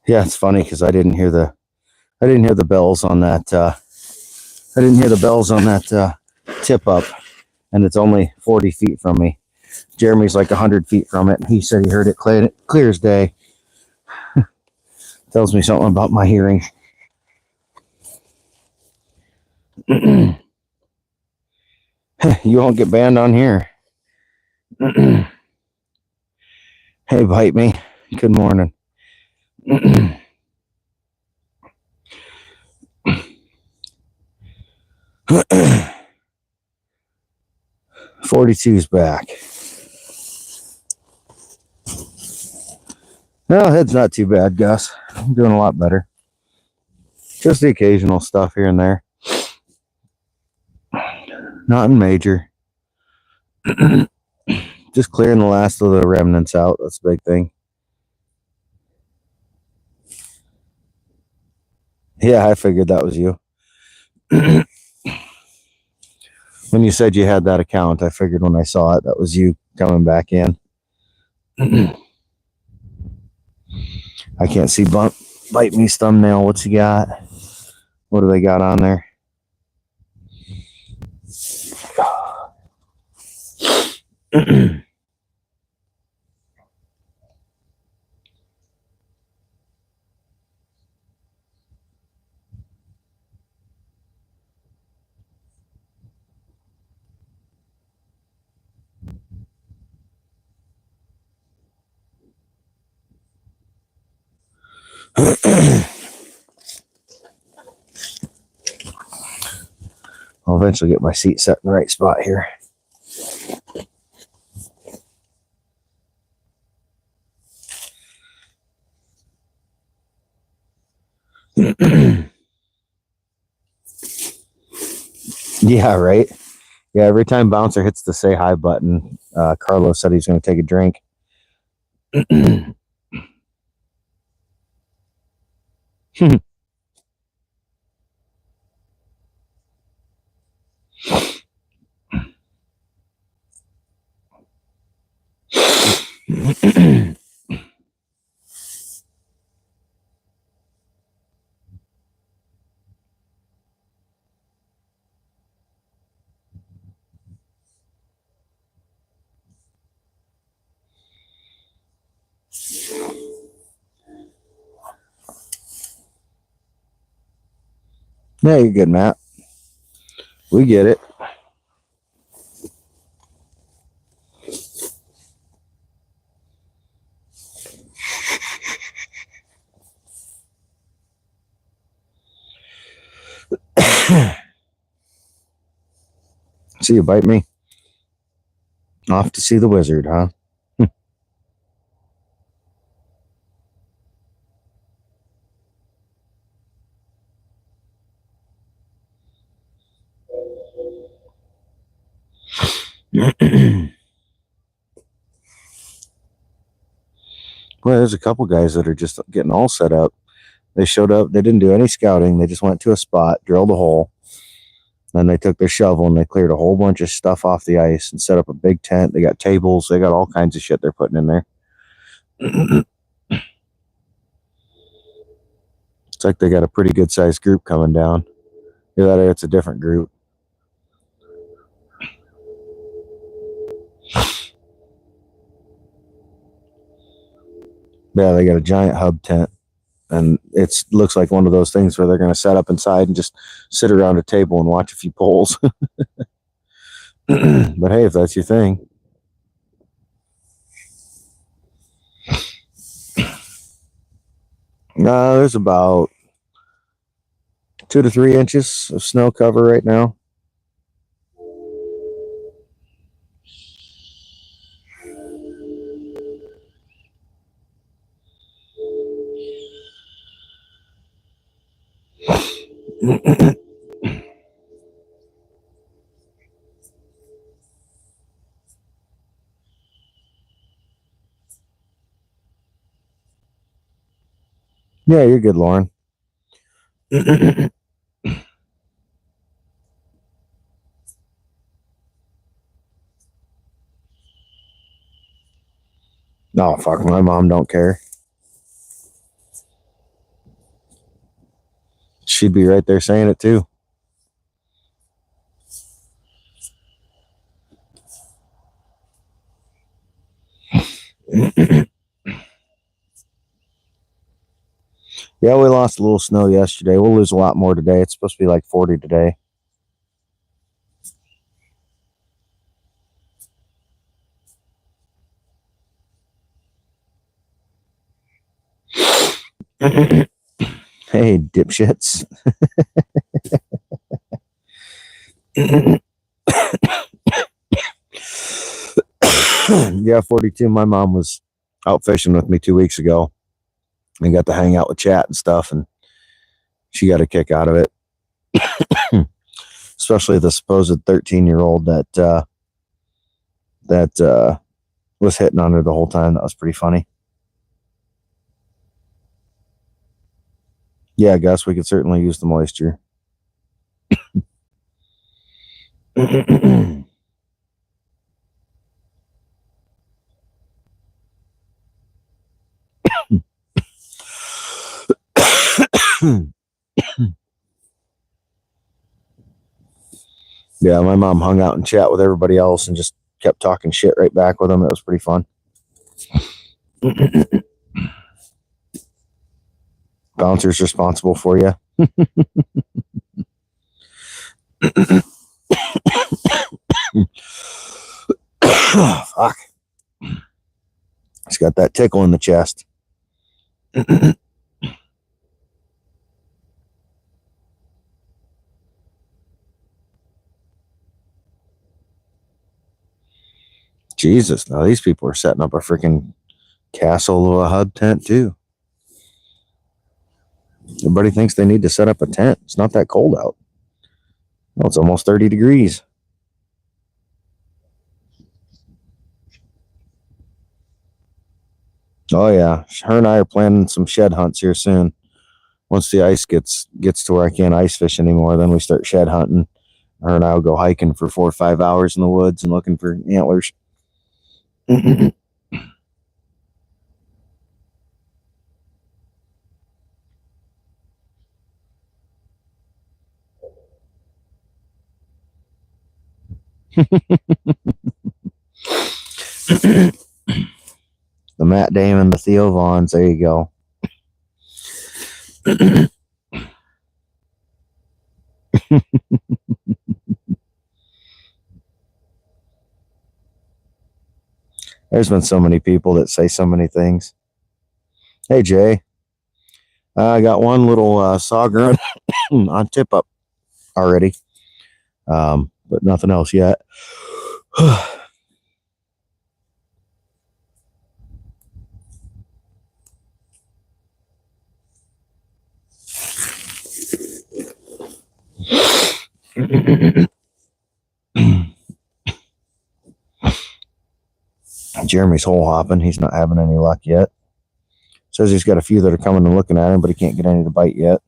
A: Yeah, it's funny because I didn't hear the bells on that. I didn't hear the bells on that tip up, and it's only 40 feet from me. Jeremy's like 100 feet from it. He said he heard it clear as day. Tells me something about my hearing. You won't get banned on here. Hey, bite me. Good morning. 42's back. No, head's not too bad, Gus. I'm doing a lot better. Just the occasional stuff here and there. Nothing major. Just clearing the last of the remnants out. That's a big thing. Yeah, I figured that was you. When you said you had that account, I figured when I saw it, that was you coming back in. I can't see Bite Me's thumbnail. What's he got? What do they got on there? I'll eventually get my seat set in the right spot here. Yeah, right. Yeah, every time Bouncer hits the say hi button, Carlos said he's going to take a drink. Yeah, you're good, Matt. We get it. See you, Bite Me. Off to see the wizard, huh? Well, there's a couple guys that are just getting all set up. They showed up. They didn't do any scouting. They just went to a spot, drilled a hole. Then they took their shovel and they cleared a whole bunch of stuff off the ice and set up a big tent. They got tables. They got all kinds of shit they're putting in there. It's like they got a pretty good sized group coming down. Either that or it's a different group. Yeah, they got a giant hub tent. And it looks like one of those things where they're going to set up inside and just sit around a table and watch a few polls. But hey, if that's your thing. There's about 2 to 3 inches of snow cover right now. Yeah, you're good, Lauren. No, fuck, my mom don't care. She'd be right there saying it too. Yeah, we lost a little snow yesterday. We'll lose a lot more today. It's supposed to be like 40 today. Hey, dipshits. Yeah, 42. My mom was out fishing with me 2 weeks ago and got to hang out with chat and stuff, and she got a kick out of it. Especially the supposed 13-year-old that was hitting on her the whole time. That was pretty funny. Yeah, Gus, we could certainly use the moisture. Yeah, my mom hung out and chat with everybody else and just kept talking shit right back with them. It was pretty fun. Bouncer's responsible for you. Fuck. He's got that tickle in the chest. Jesus, now these people are setting up a freaking castle or a hub tent too. Everybody thinks they need to set up a tent. It's not that cold out. Well, it's almost 30 degrees. Oh yeah, her and I are planning some shed hunts here soon. Once the ice gets to where I can't ice fish anymore, then we start shed hunting. Her and I will go hiking for 4 or 5 hours in the woods and looking for antlers. The Matt Damon, the Theo Vaughns. There you go. There's been so many people that say so many things. Hey, Jay. I got one little sagger on tip up already, but nothing else yet. Jeremy's hole hopping. He's not having any luck yet. Says he's got a few that are coming and looking at him, but he can't get any to bite yet.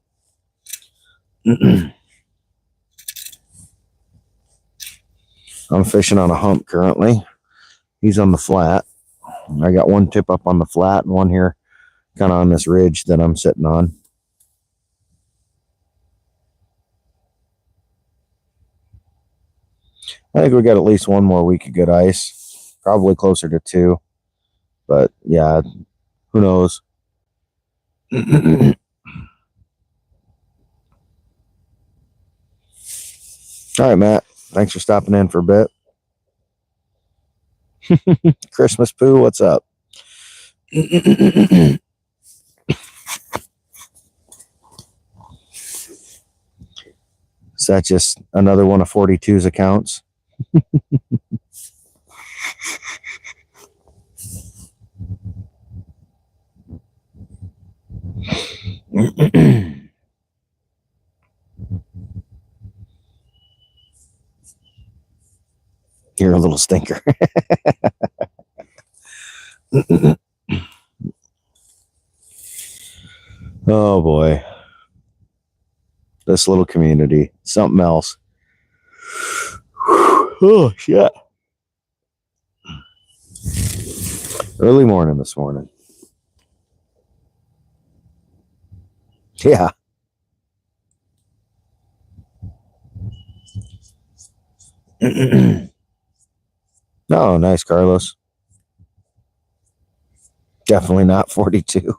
A: I'm fishing on a hump currently. He's on the flat. I got one tip up on the flat and one here kind of on this ridge that I'm sitting on. I think we got at least one more week of good ice. Probably closer to 2. But yeah, who knows? All right, Matt. Thanks for stopping in for a bit. Christmas Poo, what's up? Is that just another one of 42's accounts? You're a little stinker. Oh boy. This little community. Something else. Oh shit. Early morning this morning. Yeah. Oh, nice, Carlos. Definitely not 42.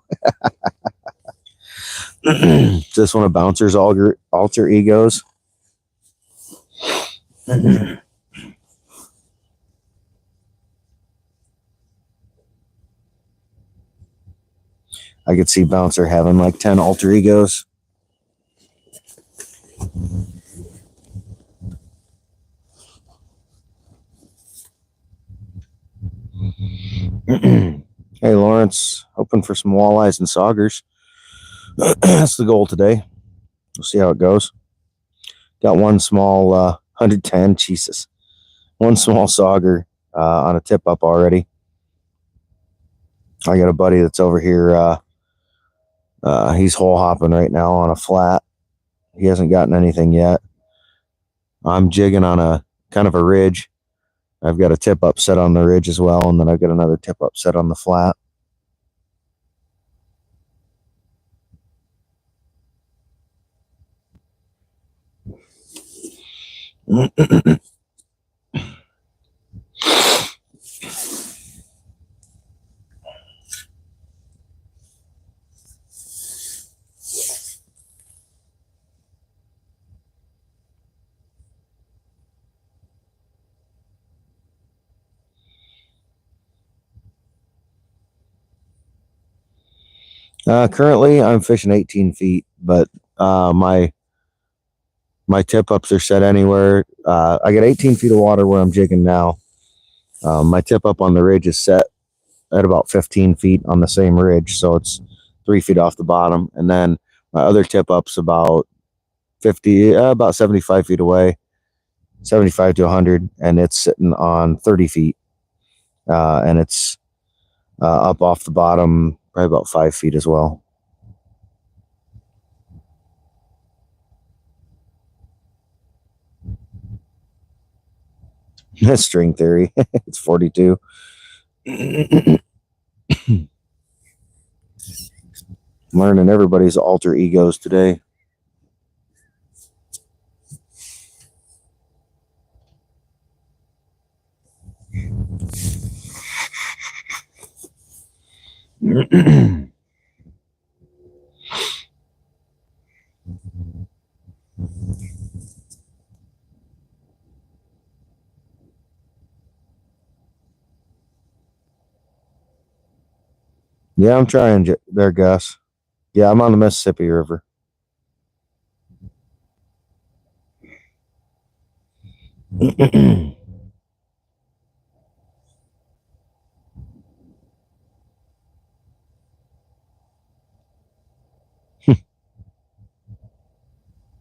A: Is this one of Bouncer's alter egos? I could see Bouncer having like 10 alter egos. Hey, Lawrence, hoping for some walleyes and saugers. That's the goal today. We'll see how it goes. Got one small 110, Jesus. One small sauger on a tip up already. I got a buddy that's over here. He's hole hopping right now on a flat. He hasn't gotten anything yet. I'm jigging on a kind of a ridge. I've got a tip up set on the ridge as well, and then I've got another tip up set on the flat. Currently, I'm fishing 18 feet, but my tip ups are set anywhere. I got 18 feet of water where I'm jigging now. My tip up on the ridge is set at about 15 feet on the same ridge, so it's 3 feet off the bottom. And then my other tip up's about 75 feet away, 75 to 100, and it's sitting on 30 feet. And it's up off the bottom, probably about 5 feet as well. That's string theory. It's 42. Learning everybody's alter egos today. Yeah, I'm trying there, Gus. Yeah, I'm on the Mississippi River.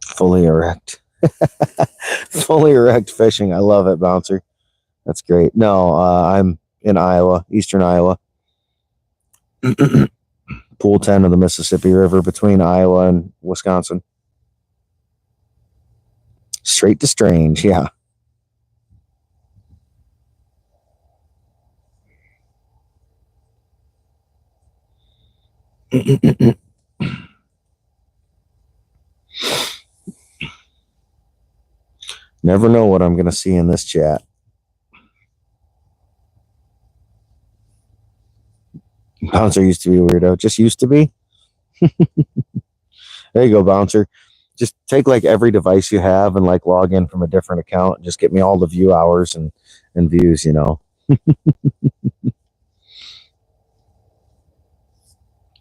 A: Fully erect. Fully erect fishing. I love it, Bouncer. That's great. No, I'm in Iowa, eastern Iowa. Pool 10 of the Mississippi River between Iowa and Wisconsin. Straight to Strange, yeah. Never know what I'm going to see in this chat. Bouncer used to be a weirdo. Just used to be. There you go, Bouncer. Just take like every device you have and like log in from a different account and just get me all the view hours and views, you know.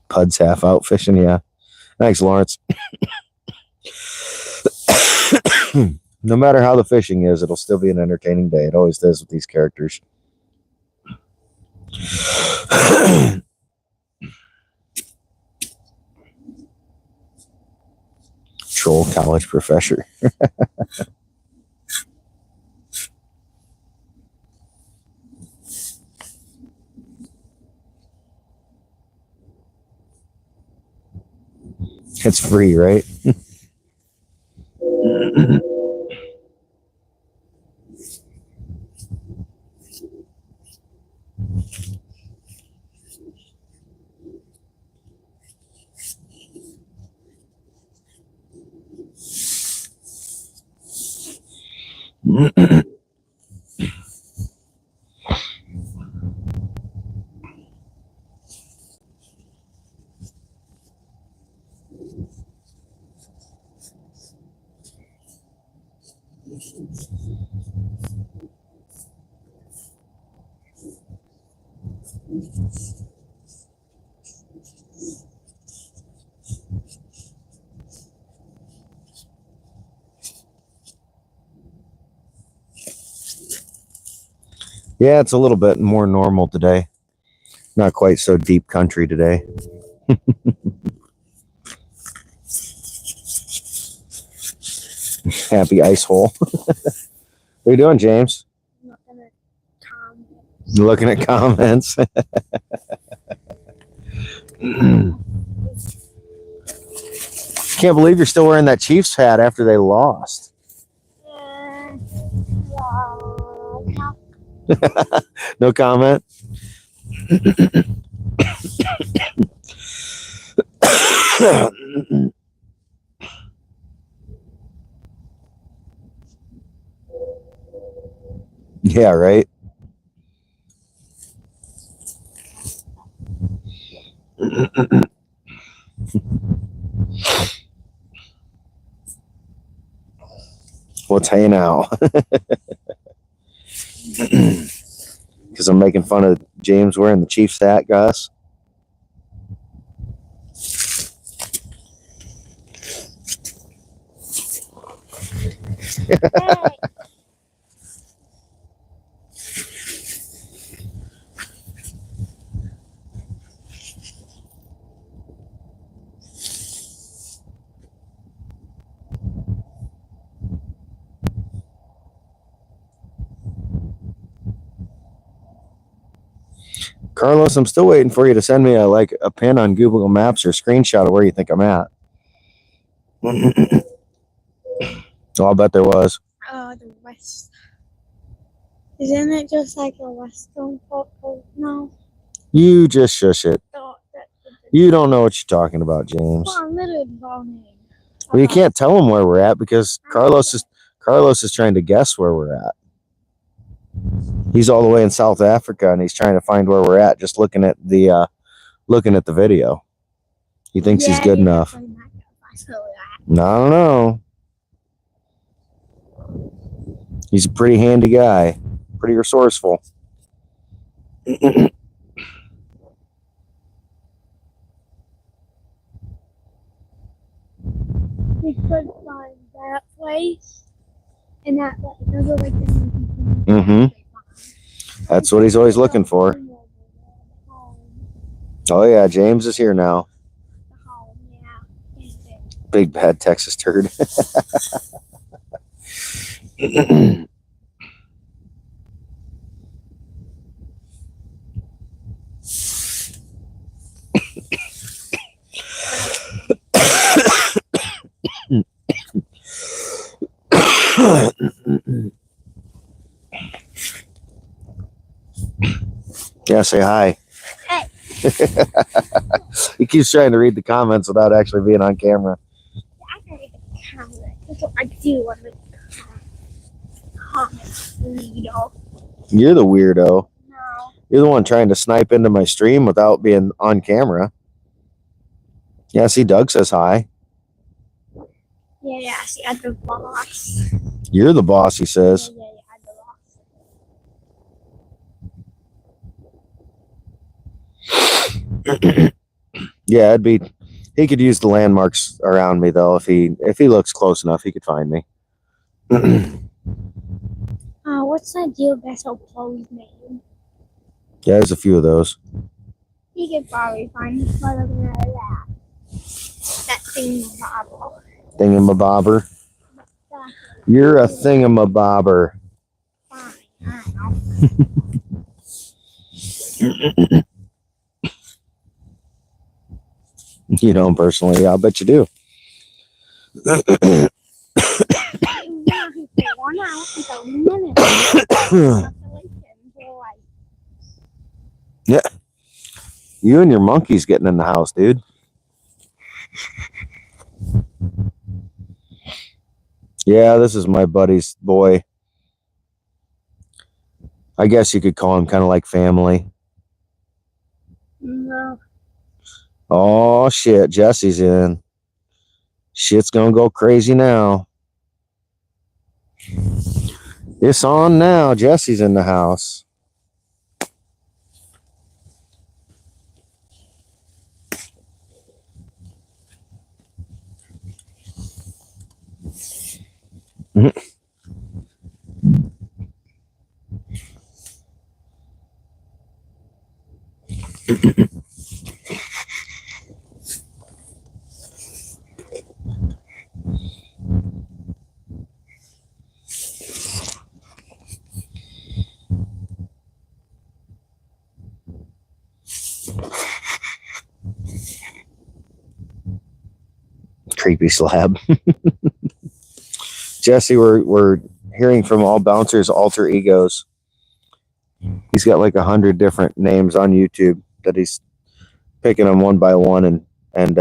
A: Pud's half out fishing, yeah. Thanks, Lawrence. No matter how the fishing is, it'll still be an entertaining day. It always does with these characters. Troll college professor. It's free, right? Yeah, it's a little bit more normal today. Not quite so deep country today. Happy ice hole. What are you doing, James?
C: I'm not gonna comment.
A: Looking at comments. Can't believe you're still wearing that Chiefs hat after they lost.
C: Well, no.
A: No comment. Yeah, right. What's hey now? Because I'm making fun of James wearing the Chiefs hat, Gus.
C: Hey.
A: Carlos, I'm still waiting for you to send me a pin on Google Maps or a screenshot of where you think I'm at. Oh, I'll bet there was.
C: The West. Isn't it just like a Western photo? No.
A: You just shush it. You don't know what you're talking about, James.
C: Well, I'm literally learning.
A: Well, you can't tell him where we're at because Carlos is trying to guess where we're at. He's all the way in South Africa and he's trying to find where we're at just looking at the video. He thinks he's good enough. No, I don't know. He's a pretty handy guy, pretty resourceful.
C: We could find that place and that place. Those are like the
A: Mm-hmm. That's what he's always looking for. Oh yeah, James is here now. Big bad Texas turd. Yeah, say hi.
C: Hey.
A: He keeps trying to read the comments without actually being on camera.
C: I can read the comment. That's what I do when the comments weirdo.
A: You're the weirdo.
C: No.
A: You're the one trying to snipe into my stream without being on camera. Yeah, see, Doug says hi.
C: Yeah, see, I'm the boss.
A: You're the boss, he says.
C: Yeah, I'm the boss.
A: Yeah, he could use the landmarks around me though. If he looks close enough, he could find me.
C: What's that deal vessel clothes name?
A: Yeah, there's a few of those.
C: He could probably find his brother like that. That thingamabobber.
A: Thingamabobber. You're a thingamabobber.
C: Fine, I don't know.
A: You don't personally, I'll bet you do. Yeah. You and your monkey's getting in the house, dude. Yeah, this is my buddy's boy. I guess you could call him kind of like family.
C: No.
A: Oh, shit. Jesse's in. Shit's gonna go crazy now. It's on now. Jesse's in the house. creepy slab. Jesse, we're hearing from all bouncers' alter egos. He's got like 100 different names on YouTube that he's picking them one by one and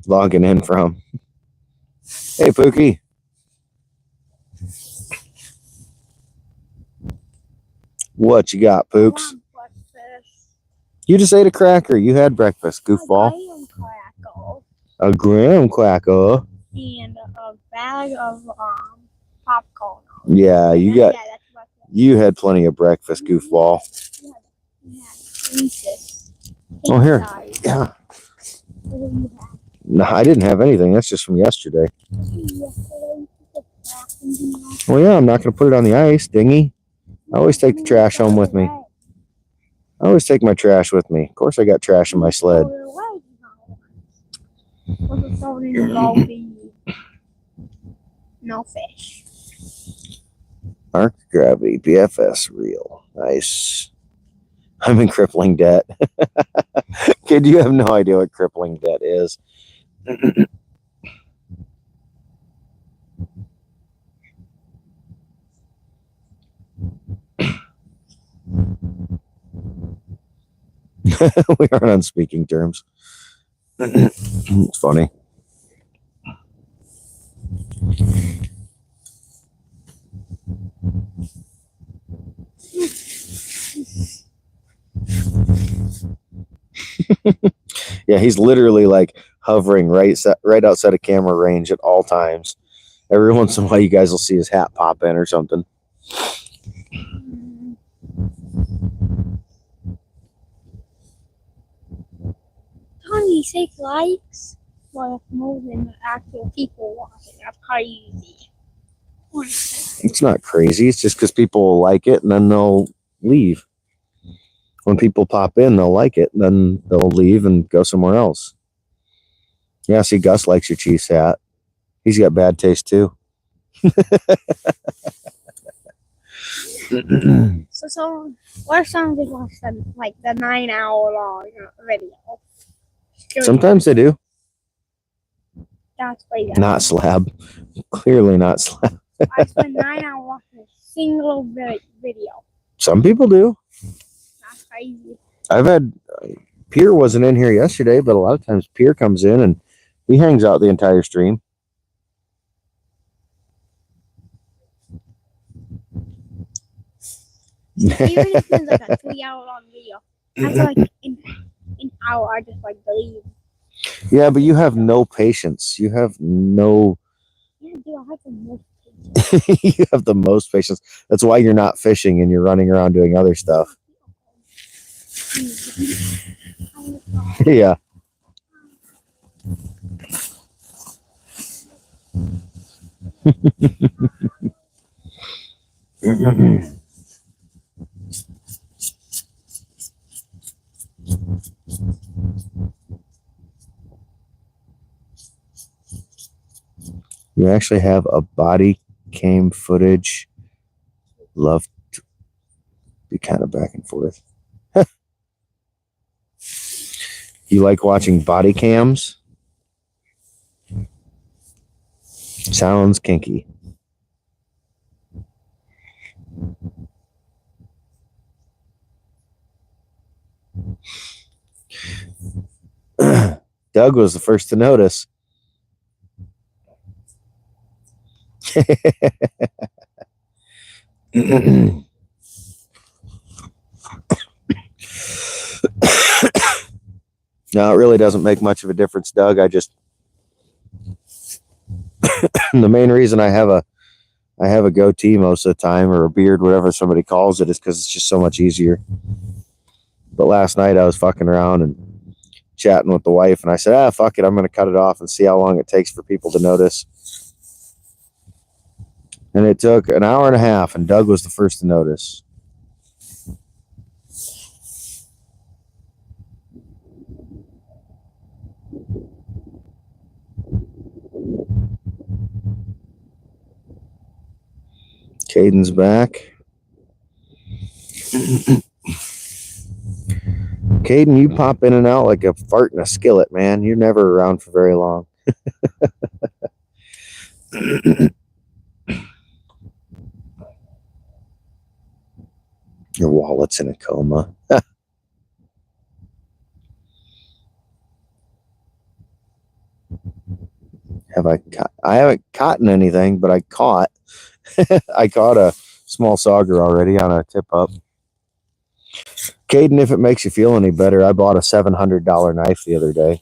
A: logging in from. Hey, Pookie. What you got, Pooks? You just ate a cracker. You had breakfast, goofball. A graham cracker.
C: And a bag of popcorn.
A: Yeah, you had plenty of breakfast, goofball. Oh, here. Yeah. No, I didn't have anything. That's just from yesterday. Well, yeah, I'm not going to put it on the ice, dingy. I always take the trash home with me. I always take my trash with me. Of course, I got trash in my sled.
C: No fish.
A: Arc gravity, BFS reel. Nice. I'm in crippling debt. Kid, you have no idea what crippling debt is. We aren't on speaking terms. It's funny. Yeah, he's literally like hovering right outside of camera range at all times. Every once in a while, you guys will see his hat pop in or something.
C: Tony, 6 likes. Well, more than the actual people watching. That's crazy.
A: It's not crazy. It's just because people will like it and then they'll leave. When people pop in, they'll like it, and then they'll leave and go somewhere else. Yeah, see, Gus likes your Chiefs hat. He's got bad taste too.
C: So what if someone just watched like the 9-hour long video?
A: Sometimes they do.
C: That's crazy.
A: Not slab. Clearly not slab.
C: I spent 9 hours watching a single video.
A: Some people do.
C: That's crazy.
A: I've had Pierre wasn't in here yesterday, but a lot of times Pierre comes in and he hangs out the entire stream.
C: Even if it's like a 3-hour long video, after like an hour, I just like believe.
A: Yeah, but you have no patience. You have no.
C: Yeah, dude, I have the most patience.
A: You have the most patience. That's why you're not fishing and you're running around doing other stuff. Yeah. You actually have a body cam footage. Love to be kind of back and forth. You like watching body cams? Sounds kinky. Doug was the first to notice. No, it really doesn't make much of a difference, Doug. I just the main reason I have a goatee most of the time, or a beard, whatever somebody calls it, is because it's just so much easier. But last night I was fucking around and chatting with the wife, and I said, fuck it, I'm going to cut it off and see how long it takes for people to notice. And it took an hour and a half, and Doug was the first to notice. Caden's back. Caden, you pop in and out like a fart in a skillet, man. You're never around for very long. Your wallet's in a coma. I haven't caught anything, but I caught a small sauger already on a tip up. Caden, if it makes you feel any better, I bought a $700 knife the other day.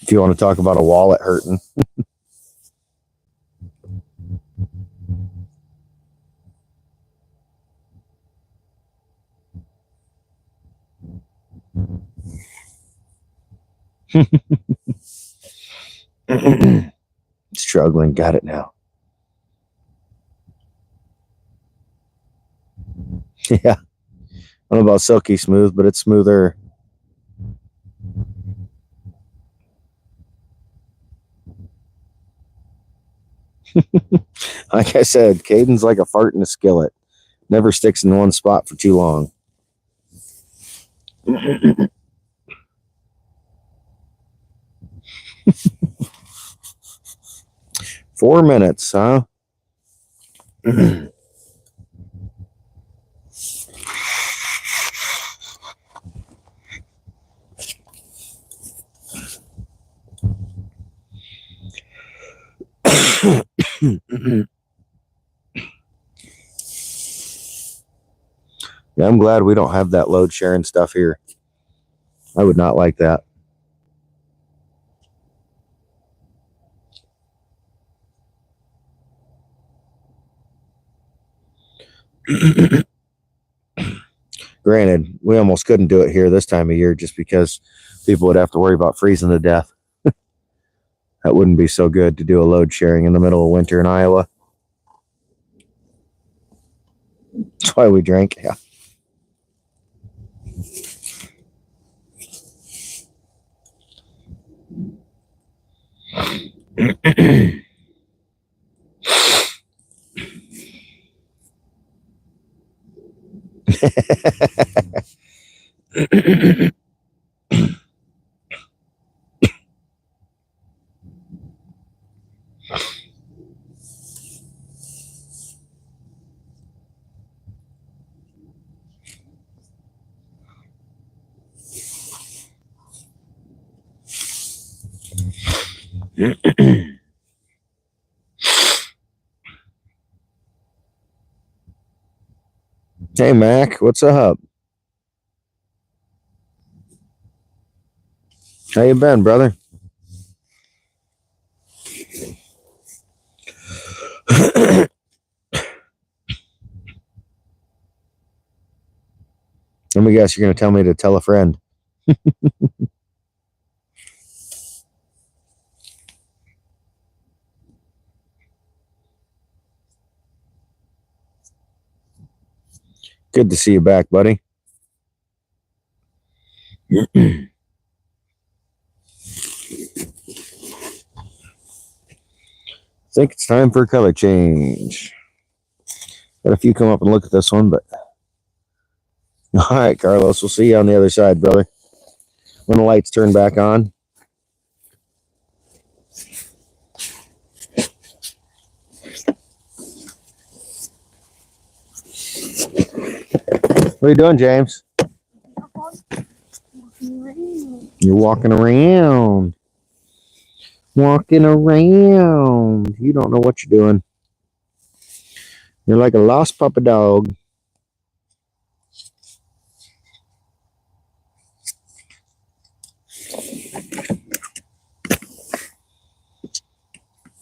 A: If you want to talk about a wallet hurting. Struggling, got it now. Yeah. I don't know about silky smooth, but it's smoother. Like I said, Caden's like a fart in a skillet. Never sticks in one spot for too long. 4 minutes, huh? Yeah, I'm glad we don't have that load sharing stuff here. I would not like that. Granted, we almost couldn't do it here this time of year just because people would have to worry about freezing to death. That wouldn't be so good to do a load sharing in the middle of winter in Iowa. That's why we drank. Yeah. Hey, Mac, what's up? How you been, brother? Let me guess, you're going to tell me to tell a friend. Good to see you back, buddy. I think it's time for a color change. Got a few come up and look at this one, but all right, Carlos, we'll see you on the other side, brother. When the lights turn back on. What are you doing, James? You're walking around. Walking around. You don't know what you're doing. You're like a lost puppy dog.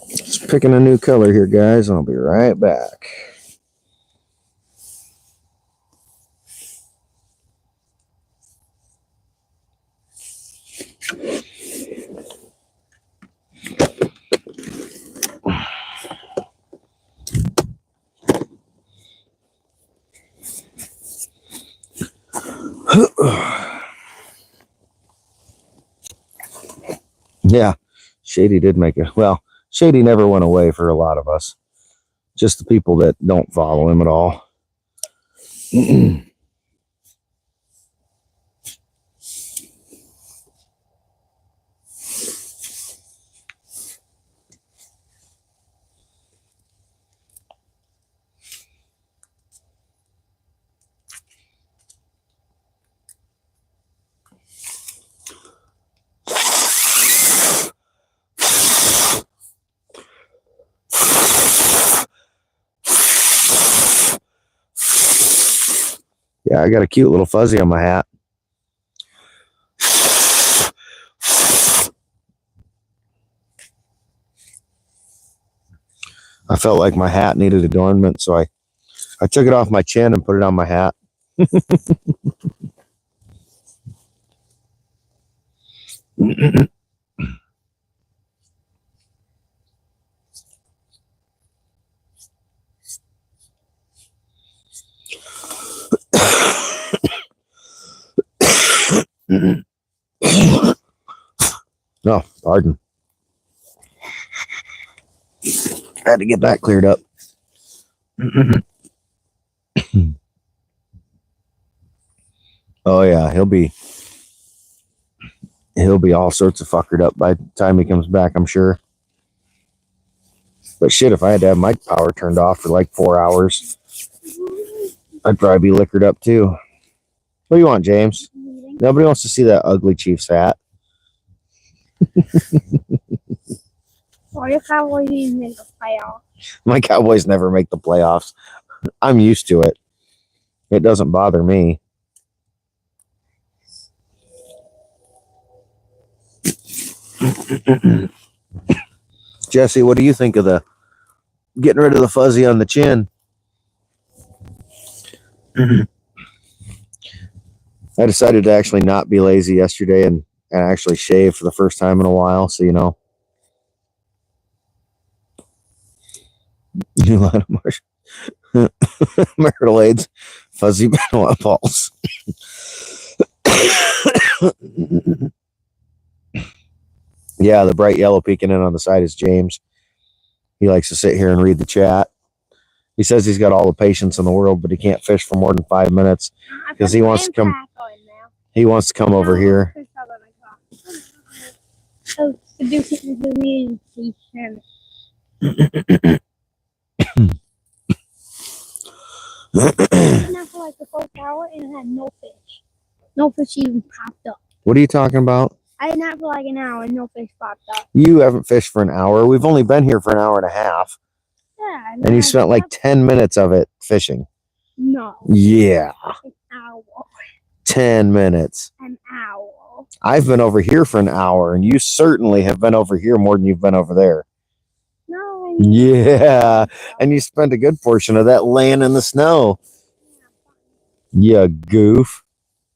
A: Just picking a new color here, guys. I'll be right back. Yeah, Shady did make it. Well, Shady never went away for a lot of us. Just the people that don't follow him at all. Yeah, I got a cute little fuzzy on my hat. I felt like my hat needed adornment, so I took it off my chin and put it on my hat. No, pardon. I had to get that cleared up. Oh yeah, he'll be all sorts of fuckered up by the time he comes back, I'm sure. But shit, if I had to have my power turned off for like 4 hours, I'd probably be liquored up too. What do you want, James? Nobody wants to see that ugly Chiefs hat.
C: Why your Cowboys didn't make the playoffs?
A: My Cowboys never make the playoffs. I'm used to it. It doesn't bother me. Jesse, what do you think of the getting rid of the fuzzy on the chin? I decided to actually not be lazy yesterday and actually shave for the first time in a while, so you know. New line of marsh. Marital aids, fuzzy Benoit balls. Yeah, the bright yellow peeking in on the side is James. He likes to sit here and read the chat. He says he's got all the patience in the world, but he can't fish for more than 5 minutes because he wants to come. He wants to come over here.
C: For like the first hour and I had no fish. No fish even popped up.
A: What are you talking about?
C: I did not for like an hour and no fish popped up.
A: You haven't fished for an hour. We've only been here for an hour and a half.
C: Yeah.
A: And you spent like 10 minutes of it fishing.
C: No.
A: Yeah.
C: An hour.
A: 10 minutes.
C: An hour.
A: I've been over here for an hour, and you certainly have been over here more than you've been over there.
C: No.
A: Yeah. And you spent a good portion of that laying in the snow. Yeah, goof.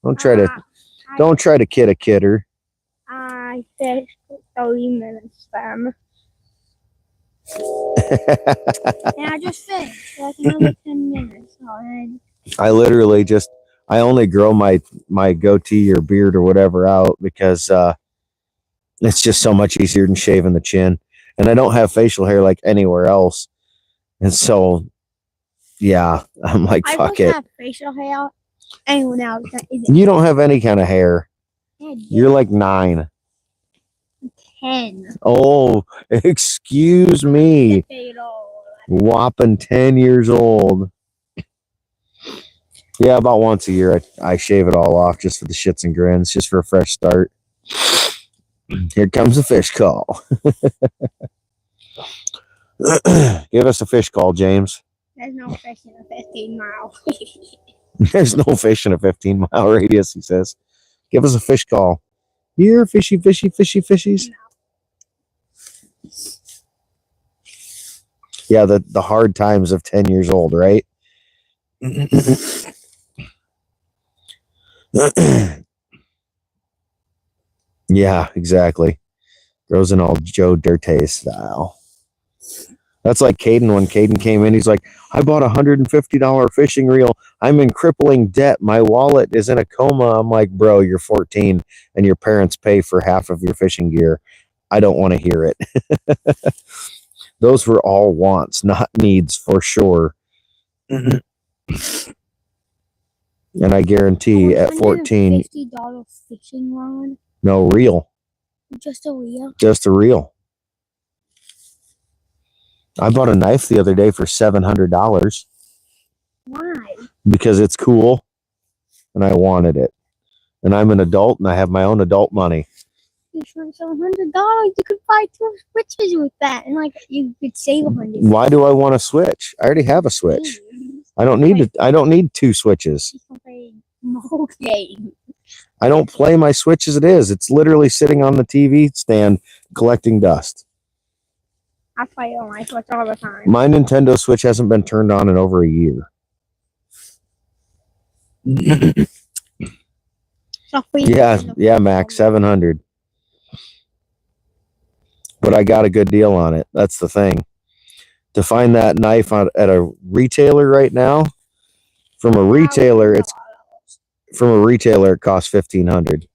A: Don't try to kid a kidder.
C: I fished for 30 minutes then. And I just fished for like another 10 minutes.
A: I literally I only grow my goatee or beard or whatever out because it's just so much easier than shaving the chin. And I don't have facial hair like anywhere else. And so, yeah, I'm like, fuck it. I don't
C: have facial hair. Anyone else?
A: You don't have any kind of hair. You're like 9.
C: 10.
A: Oh, excuse me. Whopping 10 years old. Yeah, about once a year I shave it all off just for the shits and grins, just for a fresh start. Here comes a fish call. Give us a fish call, James.
C: There's no fish in a 15-mile.
A: There's no fish in a 15-mile radius, he says. Give us a fish call. Here, fishy, fishy, fishy, fishies. No. Yeah, the hard times of 10 years old, right? Yeah, exactly. Grows in all Joe Dirte style. That's like Caden. When Caden came in, he's like, I bought a $150 fishing reel. I'm in crippling debt. My wallet is in a coma. I'm like, bro, you're 14 and your parents pay for half of your fishing gear. I don't want to hear it. Those were all wants, not needs, for sure. And I guarantee at 14...
C: $50 fishing rod?
A: No, reel.
C: Just a reel?
A: Just a reel. I bought a knife the other day for $700.
C: Why?
A: Because it's cool, and I wanted it. And I'm an adult, and I have my own adult money.
C: You spent $700. You could buy 2 switches with that, and like you could save $100.
A: Why do I want a switch? I already have a switch. I don't need 2 switches.
C: You can play Okay.
A: I don't play my Switch as it is. It's literally sitting on the TV stand collecting dust.
C: I play on my Switch all the time.
A: My Nintendo Switch hasn't been turned on in over a year. Yeah, Max, 700. But I got a good deal on it. That's the thing. To find that knife at a retailer right now, from a retailer, it costs $1,500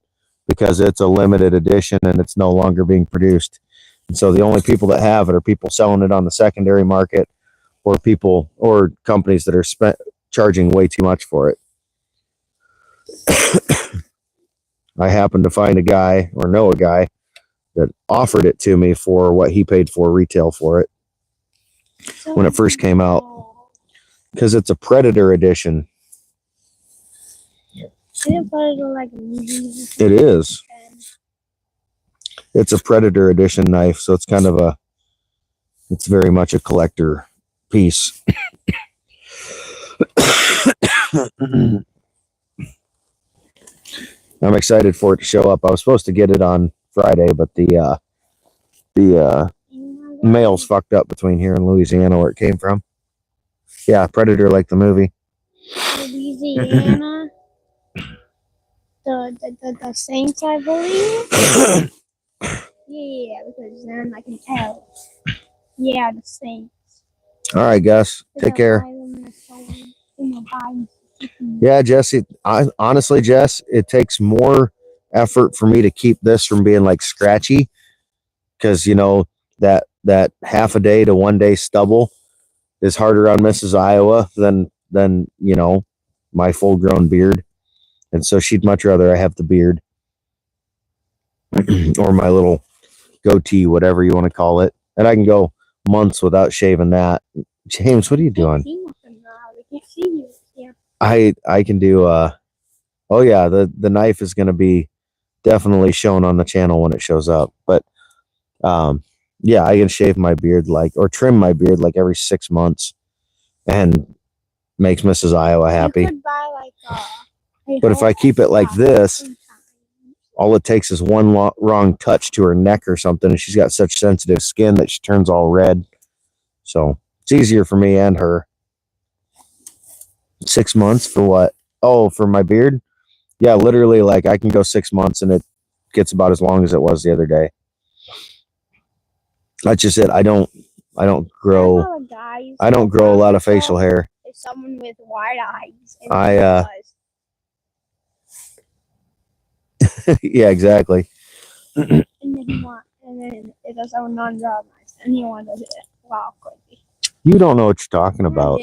A: because it's a limited edition and it's no longer being produced. And so the only people that have it are people selling it on the secondary market, or people or companies that are charging way too much for it. I happened to find a guy, or know a guy, that offered it to me for what he paid for retail for it when it first came out, because it's a Predator edition. It is. It's a Predator edition knife, so it's kind of it's very much a collector piece. I'm excited for it to show up. I was supposed to get it on Friday, but the mail's fucked up between here and Louisiana, where it came from. Yeah, Predator, like the movie.
C: Louisiana. The Saints, I believe. Yeah, because then I can tell. Yeah, the Saints.
A: All right, Gus. Take care. Yeah, Jesse. Honestly, Jess, it takes more effort for me to keep this from being like scratchy, because that half a day to 1 day stubble is harder on Mrs. Iowa than my full grown beard, and so she'd much rather I have the beard or my little goatee, whatever you want to call it, and I can go months without shaving that. James, what are you doing? I can do oh yeah, the knife is going to be definitely shown on the channel when it shows up, but yeah, I can shave my beard or trim my beard like every 6 months, and makes Mrs. Iowa happy.
C: You could buy
A: but if I keep it like this, all it takes is one wrong touch to her neck or something, and she's got such sensitive skin that she turns all red. So it's easier for me and her. 6 months for what? Oh, for my beard? Yeah, literally, like I can go 6 months and it gets about as long as it was the other day. That's just it. I don't grow a lot of facial hair.
C: There's someone with wide eyes.
A: Yeah, exactly.
C: And then it does someone non-job eyes, and he wants it. Wow, crazy.
A: You don't know what you're talking about.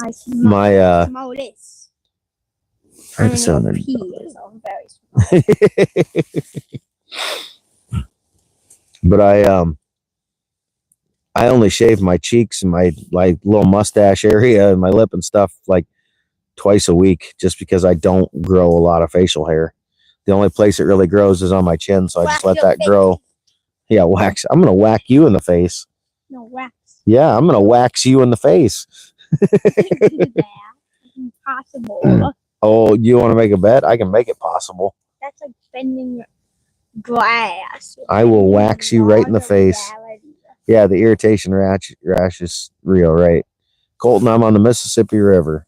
C: I smell this.
A: I'm sounding.
C: So very small.
A: But I only shave my cheeks and my little mustache area and my lip and stuff like twice a week, just because I don't grow a lot of facial hair. The only place it really grows is on my chin, so I just let that grow. Yeah, wax. I'm gonna whack you in the face.
C: No, wax.
A: Yeah, I'm gonna wax you in the face.
C: Impossible.
A: Oh, you want to make a bet? I can make it possible.
C: That's like bending glass.
A: I will wax you right in the face. Yeah, the irritation rash is real, right? Colton, I'm on the Mississippi River.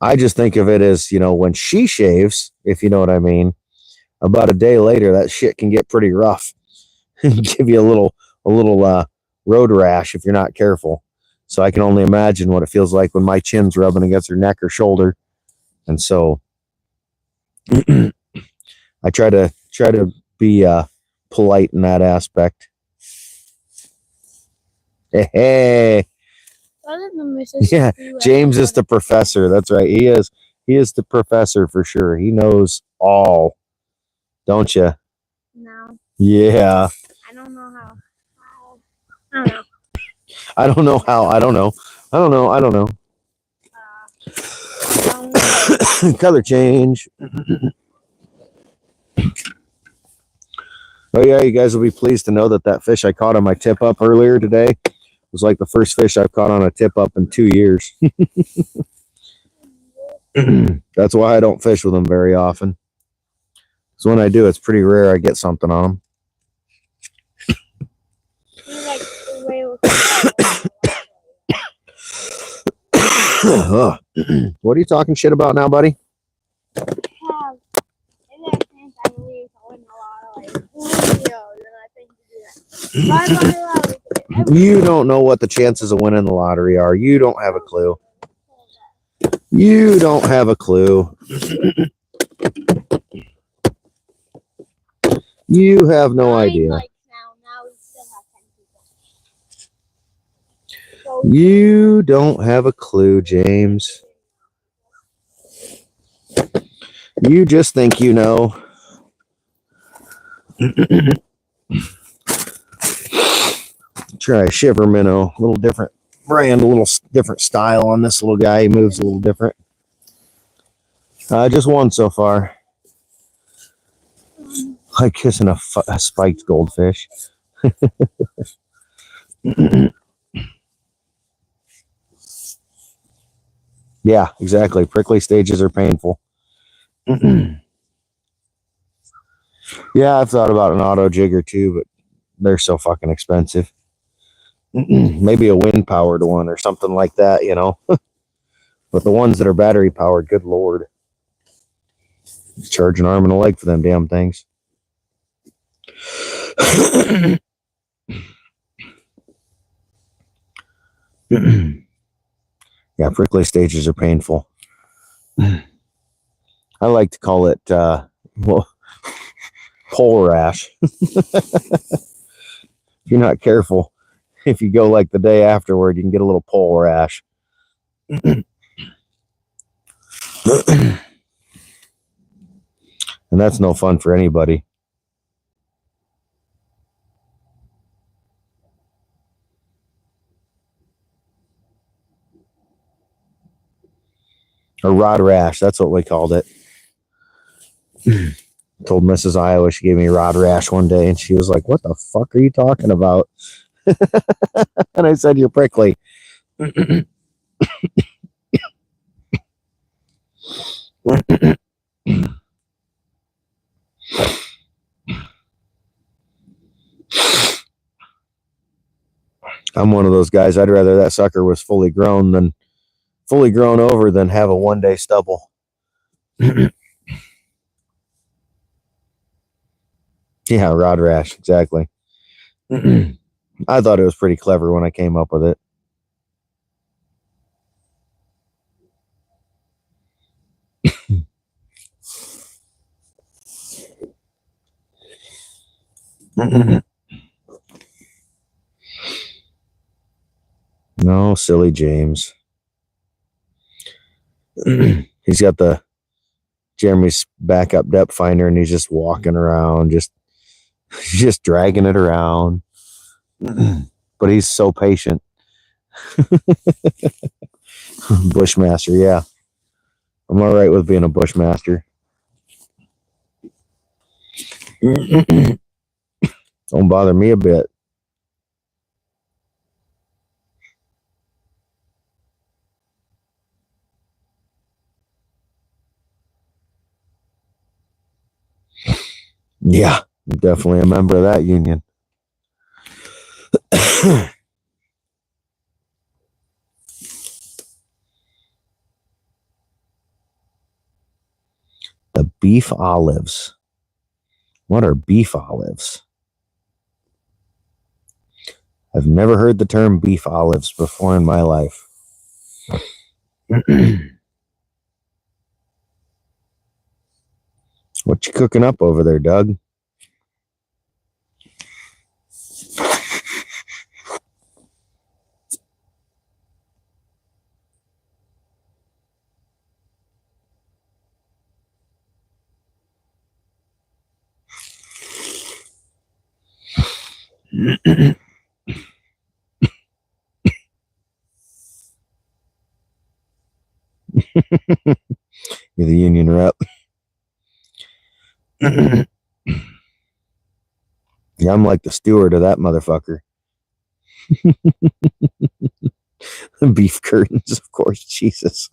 A: I just think of it as, when she shaves, if you know what I mean, about a day later, that shit can get pretty rough and give you a little road rash if you're not careful. So I can only imagine what it feels like when my chin's rubbing against her neck or shoulder. And so I try to be polite in that aspect. Hey. Yeah, James is the professor. That's right. He is the professor for sure. He knows all. Don't you?
C: No.
A: Yeah.
C: I don't know how.
A: I don't know how. I don't know. Color change. Oh yeah, you guys will be pleased to know that fish I caught on my tip up earlier today was like the first fish I've caught on a tip up in 2 years. That's why I don't fish with them very often. Because when I do, it's pretty rare I get something on them.
C: Like the whale.
A: What are you talking shit about now, buddy?
C: Have in that sense, I believe I win a lot of like videos, and I think to do that.
A: You don't know what the chances of winning the lottery are. You don't have a clue. You don't have a clue. You have no idea.
C: Like now we still have 10 people. So
A: You don't have a clue, James. You just think you know. Try a shiver minnow, a little different brand, a little different style on this little guy. He moves a little different. Just one so far. Like kissing a spiked goldfish. Yeah, exactly. Prickly stages are painful. Yeah, I've thought about an auto jigger too, but they're so fucking expensive. Maybe a wind powered one or something like that, you know. But the ones that are battery powered, good lord. Charge an arm and a leg for them damn things. Yeah, prickly stages are painful. I like to call it pole rash. If you're not careful, if you go like the day afterward, you can get a little pole rash. And that's no fun for anybody. Or rod rash, that's what we called it. Told Mrs. Iowa she gave me rod rash one day, and she was like, "What the fuck are you talking about?" And I said, "You're prickly." I'm one of those guys. I'd rather that sucker was fully grown over than have a 1-day stubble. Yeah, rod rash, exactly. I thought it was pretty clever when I came up with it. No, silly James. He's got the Jeremy's backup depth finder, and he's just walking around, just dragging it around. But he's so patient. Bushmaster, yeah. I'm all right with being a bushmaster. Don't bother me a bit. Yeah, I'm definitely a member of that union. The beef olives. What are beef olives? I've never heard the term beef olives before in my life. What you cooking up over there, Doug? You're the union rep. Yeah, I'm like the steward of that motherfucker. Beef curtains, of course. Jesus.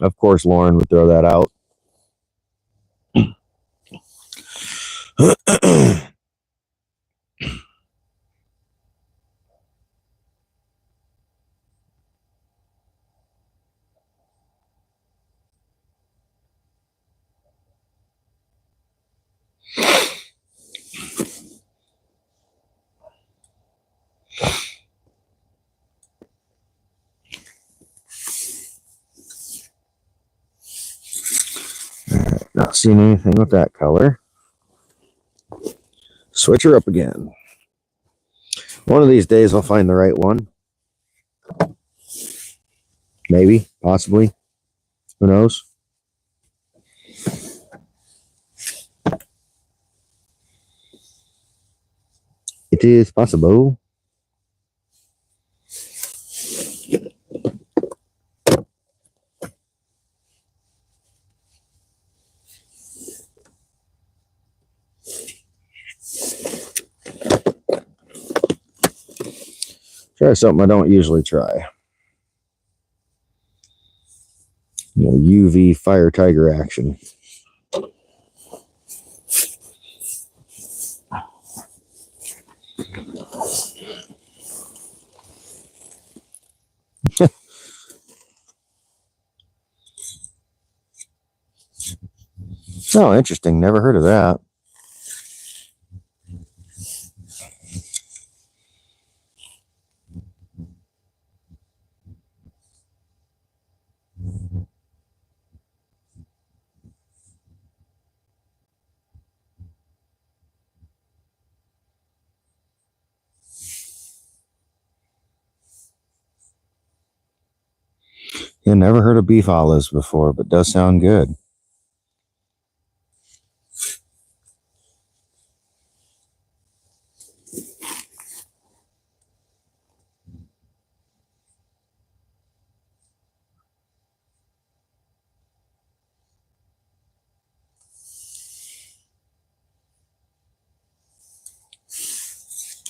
A: Of course, Lauren would throw that out. Not seeing anything with that color. Switch her up again. One of these days I'll find the right one. Maybe, possibly. Who knows? It is possible. Try something I don't usually try. UV fire tiger action. Oh, interesting. Never heard of that. Yeah, never heard of beef olives before, but does sound good.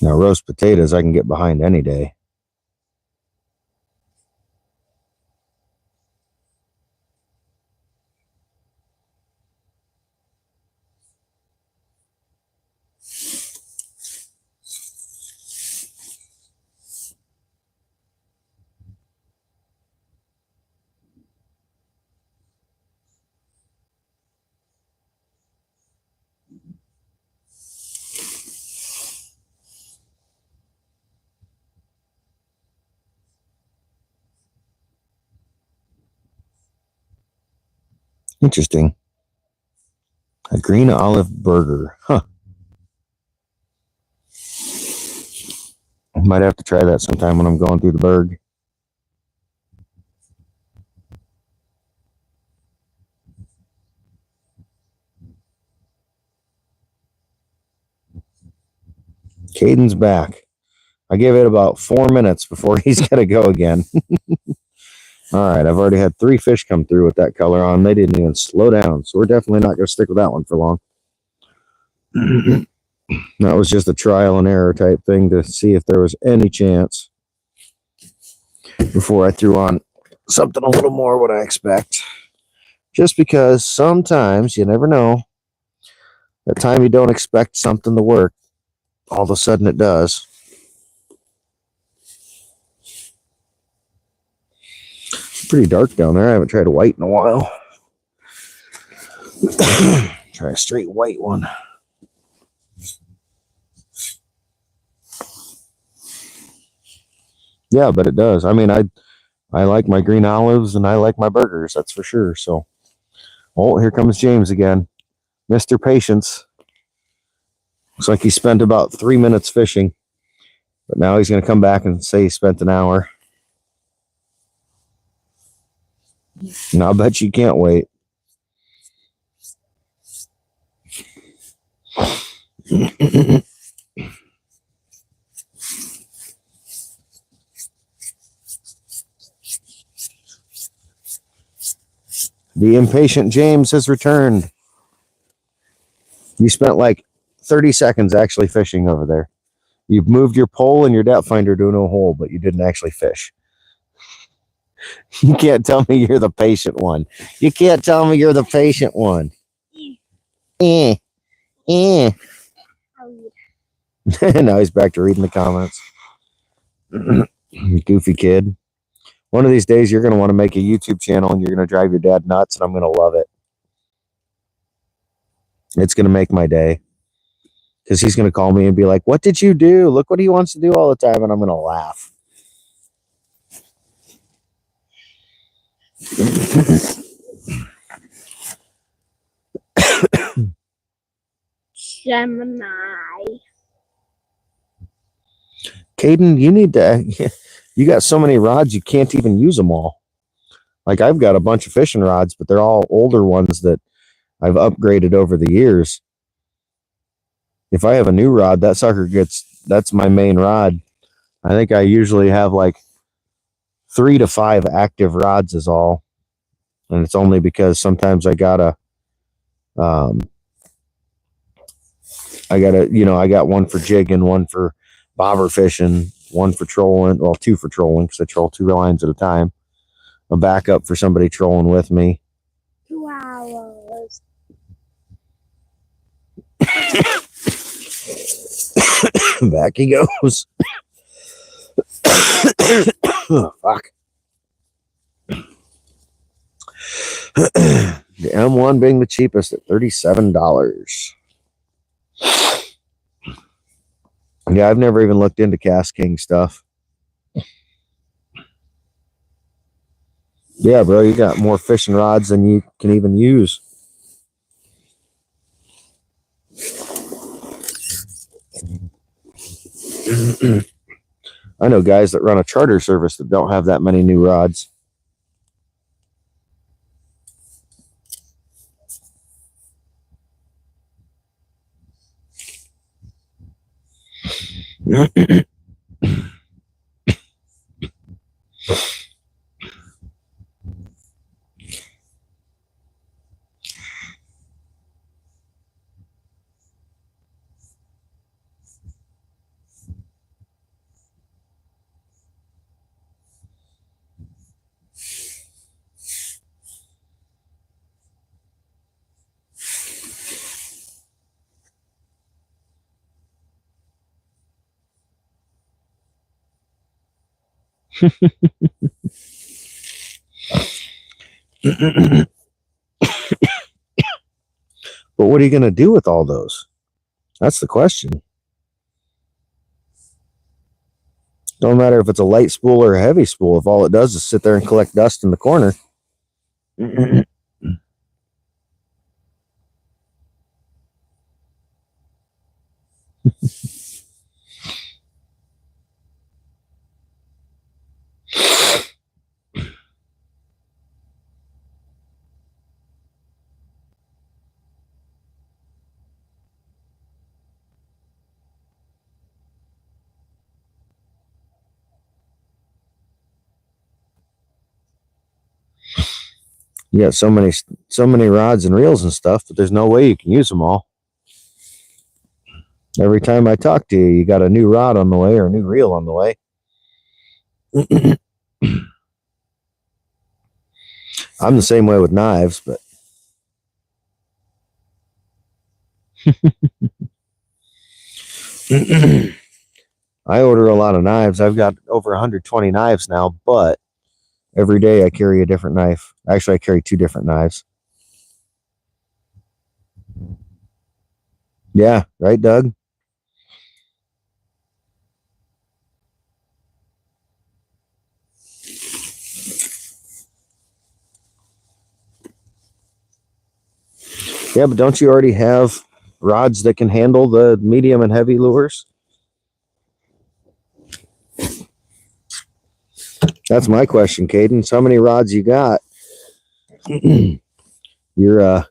A: Now, roast potatoes I can get behind any day. Interesting. A green olive burger. Huh. I might have to try that sometime when I'm going through the burg. Caden's back. I gave it about 4 minutes before he's got to go again. All right, I've already had 3 fish come through with that color on. They didn't even slow down, so we're definitely not going to stick with that one for long. That was just a trial and error type thing to see if there was any chance before I threw on something a little more what I expect. Just because sometimes you never know. That time you don't expect something to work, all of a sudden it does. It's pretty dark down there. I haven't tried a white in a while. Try a straight white one. Yeah, but it does. I mean, I like my green olives and I like my burgers, that's for sure. So, oh, here comes James again. Mr. Patience. Looks like he spent about 3 minutes fishing, but now he's going to come back and say he spent an hour. And I'll bet you can't wait. The impatient James has returned. You spent like 30 seconds actually fishing over there. You've moved your pole and your depth finder to no hole, but you didn't actually fish. You can't tell me you're the patient one. You can't tell me you're the patient one. Eh. Eh. Now he's back to reading the comments. Goofy kid. One of these days, you're going to want to make a YouTube channel and you're going to drive your dad nuts, and I'm going to love it. It's going to make my day. Because he's going to call me and be like, what did you do? Look what he wants to do all the time. And I'm going to laugh.
C: Gemini.
A: Caden, you need to, you got so many rods, you can't even use them all. Like I've got a bunch of fishing rods, but they're all older ones that I've upgraded over the years. If I have a new rod, that sucker that's my main rod. I think I usually have like 3 to 5 active rods is all. And it's only because sometimes I got one for jigging, one for bobber fishing, one for trolling, well, 2 for trolling because I troll 2 lines at a time. A backup for somebody trolling with me.
C: 2 hours.
A: Back he goes. Oh, fuck. The M1 being the cheapest at $37. Yeah, I've never even looked into Cast King stuff. Yeah, bro, you got more fishing rods than you can even use. I know guys that run a charter service that don't have that many new rods. But what are you going to do with all those? That's the question. Don't matter if it's a light spool or a heavy spool. If all it does is sit there and collect dust in the corner. You got so many rods and reels and stuff, but there's no way you can use them all. Every time I talk to you, you got a new rod on the way or a new reel on the way. I'm the same way with knives, but I order a lot of knives. I've got over 120 knives now, but every day I carry a different knife. Actually, I carry 2 different knives. Yeah, right, Doug? Yeah, but don't you already have rods that can handle the medium and heavy lures? That's my question, Caden. So how many rods you got? You're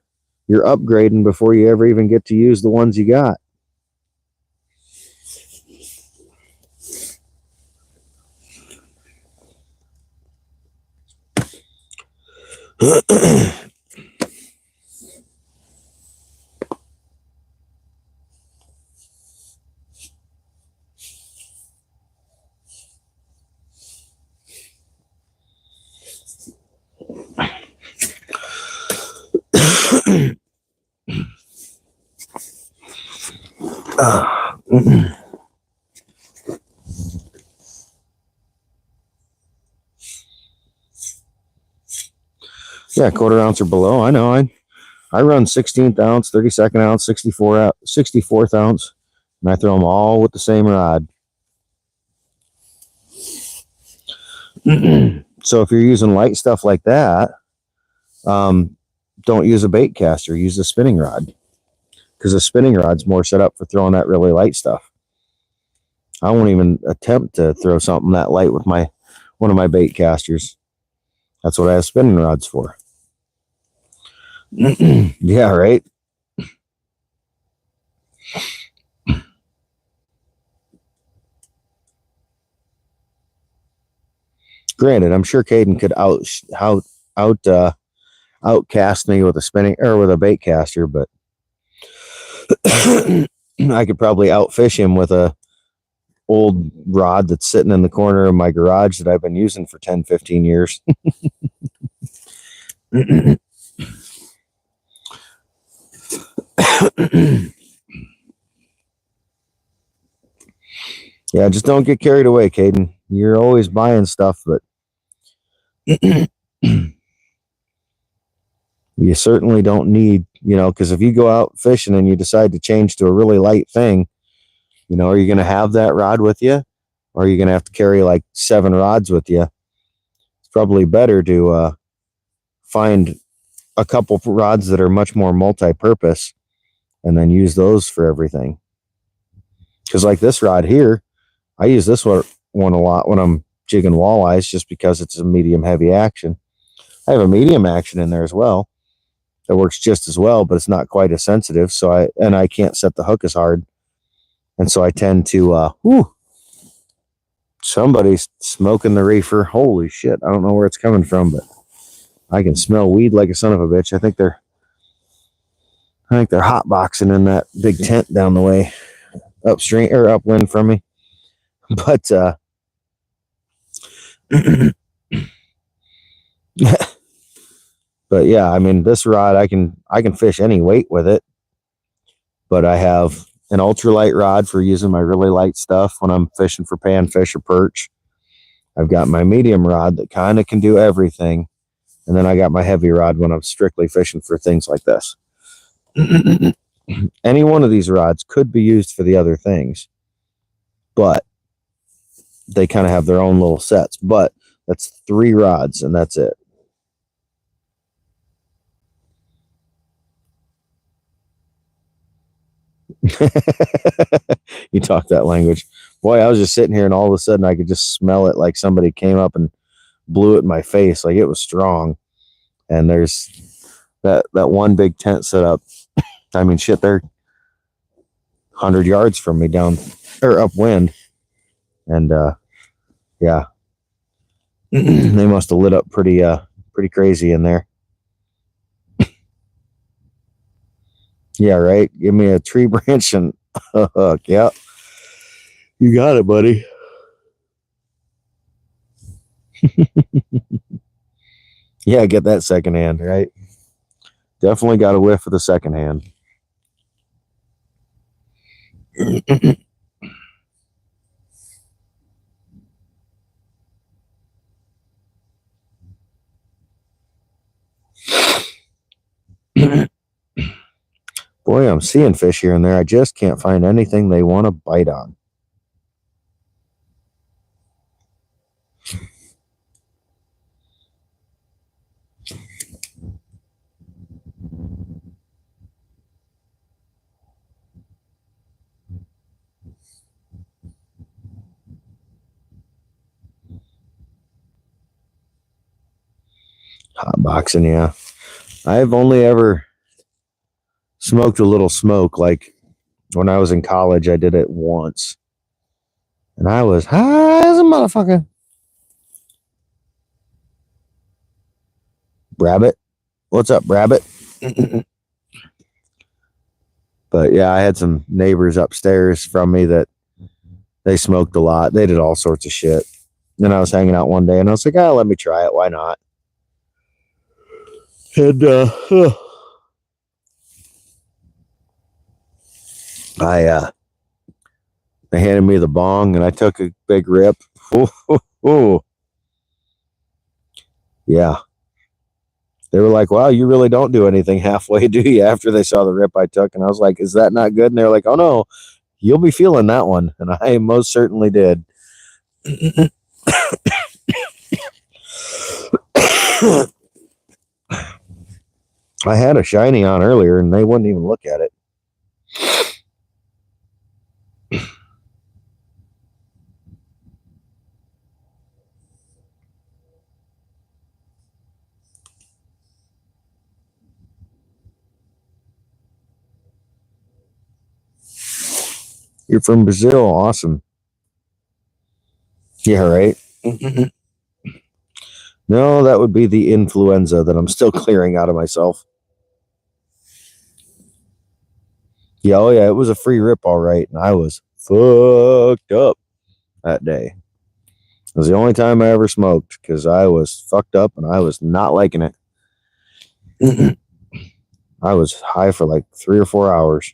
A: upgrading before you ever even get to use the ones you got. Yeah, quarter ounce or below. I know. I run 16th ounce, 32nd ounce, 64th ounce, and I throw them all with the same rod. So if you're using light stuff like that, don't use a bait caster. Use a spinning rod, because a spinning rod's more set up for throwing that really light stuff. I won't even attempt to throw something that light with one of my bait casters. That's what I have spinning rods for. Yeah, right. Granted, I'm sure Caden could outcast me with a spinning or with a bait caster, but I could probably outfish him with a old rod that's sitting in the corner of my garage that I've been using for 10, 15 years. Yeah, just don't get carried away, Caden. You're always buying stuff, but you certainly don't need, because if you go out fishing and you decide to change to a really light thing, are you going to have that rod with you? Or are you going to have to carry like 7 rods with you? It's probably better to find a couple rods that are much more multi-purpose and then use those for everything. Because like this rod here, I use this one a lot when I'm jigging walleyes, just because it's a medium heavy action. I have a medium action in there as well. It works just as well, but it's not quite as sensitive. So I can't set the hook as hard. And so I tend to, somebody's smoking the reefer. Holy shit. I don't know where it's coming from, but I can smell weed like a son of a bitch. I think they're hotboxing in that big tent down the way, upstream or upwind from me. But, but yeah, I mean, this rod, I can fish any weight with it, but I have an ultralight rod for using my really light stuff when I'm fishing for panfish or perch. I've got my medium rod that kind of can do everything. And then I got my heavy rod when I'm strictly fishing for things like this. Any one of these rods could be used for the other things, but they kind of have their own little sets. But that's 3 rods and that's it. You talk that language. Boy, I was just sitting here and all of a sudden I could just smell it, like somebody came up and blew it in my face. Like it was strong. And there's that one big tent set up. I mean, shit, they're 100 yards from me down or upwind. And yeah. They must have lit up pretty crazy in there. Yeah, right. Give me a tree branch and a hook. Yeah. You got it, buddy. Yeah, get that second hand, right? Definitely got a whiff of the second hand. Boy, I'm seeing fish here and there. I just can't find anything they want to bite on. Hot boxing, yeah. I've only ever smoked a little smoke. Like when I was in college, I did it once. And I was high as a motherfucker. Rabbit. What's up, Rabbit? But yeah, I had some neighbors upstairs from me that they smoked a lot. They did all sorts of shit. Then I was hanging out one day and I was like, let me try it. Why not? And They handed me the bong and I took a big rip. Ooh. Yeah. They were like, wow, you really don't do anything halfway, do you? After they saw the rip I took. And I was like, is that not good? And they're like, oh no, you'll be feeling that one. And I most certainly did. I had a shiny on earlier and they wouldn't even look at it. You're from Brazil. Awesome. Yeah, right. No, that would be the influenza that I'm still clearing out of myself. Yeah, oh yeah, it was a free rip, all right. And I was fucked up that day. It was the only time I ever smoked because I was fucked up and I was not liking it. I was high for like 3 or 4 hours.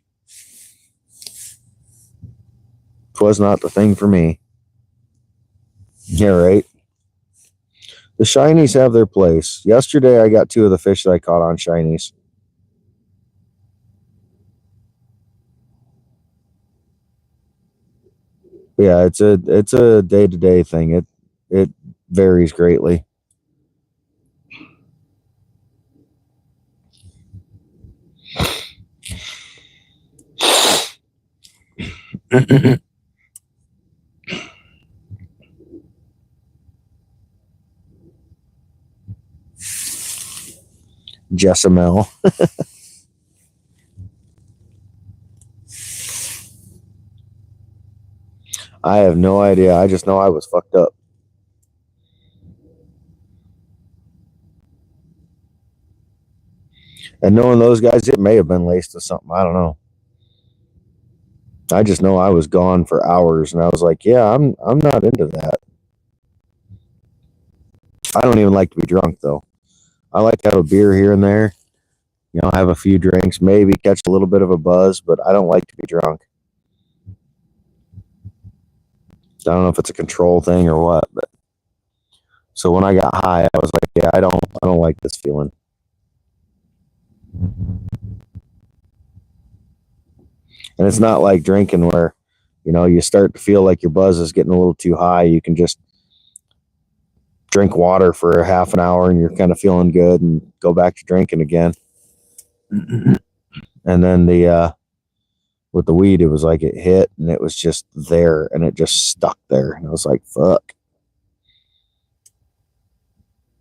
A: It was not the thing for me. Yeah, right. The shinies have their place. Yesterday, I got 2 of the fish that I caught on shinies. Yeah, it's a day-to-day thing. It varies greatly. Jessamel. I have no idea. I just know I was fucked up. And knowing those guys, it may have been laced with something. I don't know. I just know I was gone for hours, and I was like, "Yeah, I'm not into that." I don't even like to be drunk though. I like to have a beer here and there. You know, have a few drinks, maybe catch a little bit of a buzz, but I don't like to be drunk. I don't know if it's a control thing or what, but so when I got high, I was like, "Yeah, I don't like this feeling." And it's not like drinking where, you know, you start to feel like your buzz is getting a little too high. You can just drink water for half an hour and you're kind of feeling good and go back to drinking again. And then with the weed, it was like it hit and it was just there and it just stuck there. And I was like, fuck.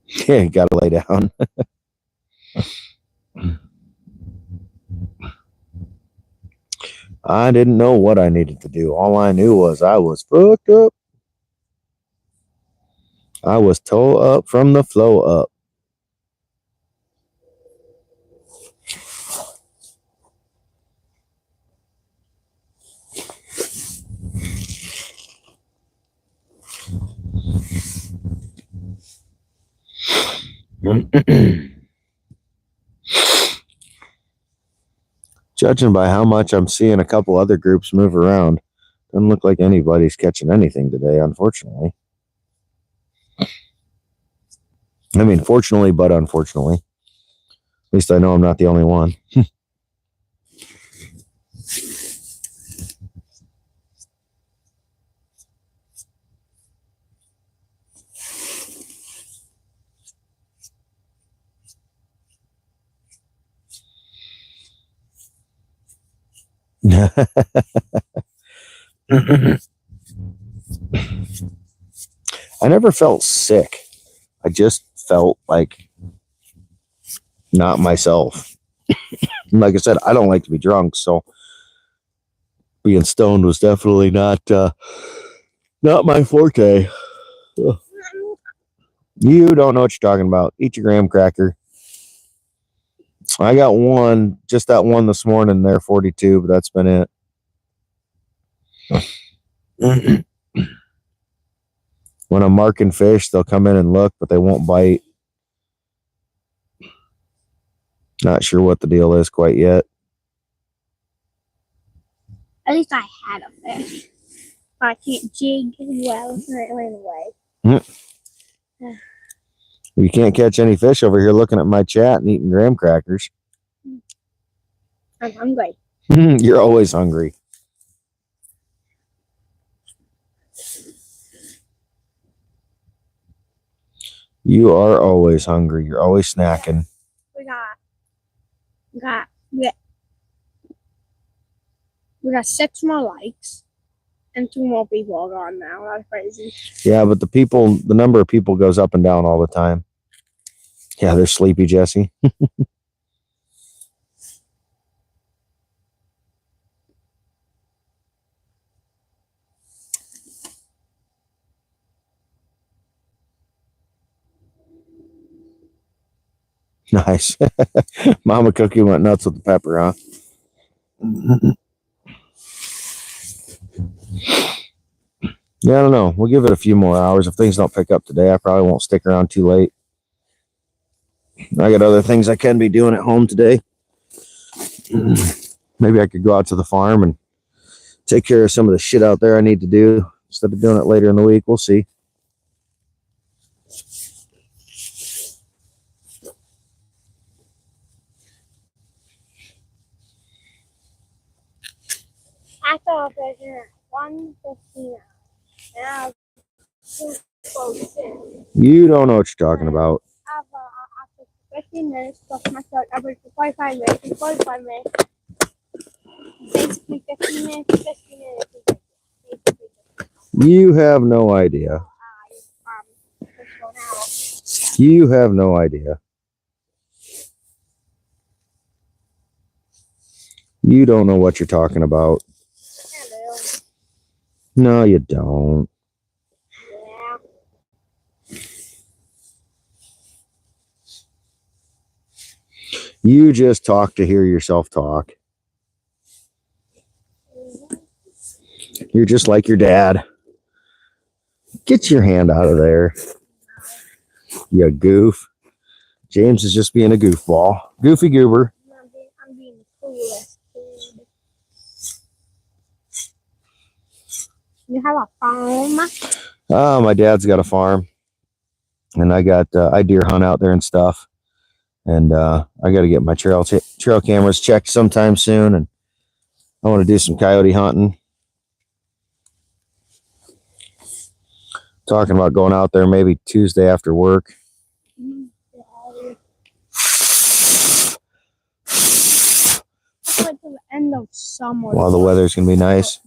A: Yeah, you got to lay down. I didn't know what I needed to do. All I knew was I was fucked up. I was toe up from the flow up. Judging by how much I'm seeing a couple other groups move around, doesn't look like anybody's catching anything today, unfortunately. I mean, fortunately, but unfortunately. At least I know I'm not the only one. I never felt sick. I just felt like not myself. Like I said, I don't like to be drunk, so being stoned was definitely not my forte. Ugh. You don't know what you're talking about. Eat your graham cracker. I got one, just that one this morning there, 42, but that's been it. When I'm marking fish, they'll come in and look, but they won't bite. Not sure what the deal is quite yet.
C: At least I had a fish. I can't jig as well, so it ran away.
A: You can't catch any fish over here looking at my chat and eating graham crackers.
C: I'm hungry.
A: You're always hungry. You are always hungry. You're always snacking.
C: We got 6 more likes and 2 more people are gone now. That's crazy.
A: Yeah, but the number of people goes up and down all the time. Yeah, they're sleepy, Jesse. Nice. Mama Cookie went nuts with the pepper, huh? Yeah, I don't know. We'll give it a few more hours. If things don't pick up today, I probably won't stick around too late. I got other things I can be doing at home today. Maybe I could go out to the farm and take care of some of the shit out there I need to do instead of doing it later in the week. We'll see.
C: I thought I was at 1:15. Now it's 2:06.
A: You don't know what you're talking about.
C: After 15 minutes, plus my start average for 45 minutes, and 45 minutes. Basically 15 minutes, 15 minutes. Basically.
A: You have no idea. You have no idea. You don't know what you're talking about. No, you don't.
C: Yeah.
A: You just talk to hear yourself talk. You're just like your dad. Get your hand out of there. You goof. James is just being a goofball. Goofy goober.
C: I'm being the coolest kid. You have a farm?
A: Oh, my dad's got a farm. And I deer hunt out there and stuff. And I got to get my trail cameras checked sometime soon. And I want to do some coyote hunting. Talking about going out there maybe Tuesday after work.
C: To the end of summer.
A: While the weather's going to be nice.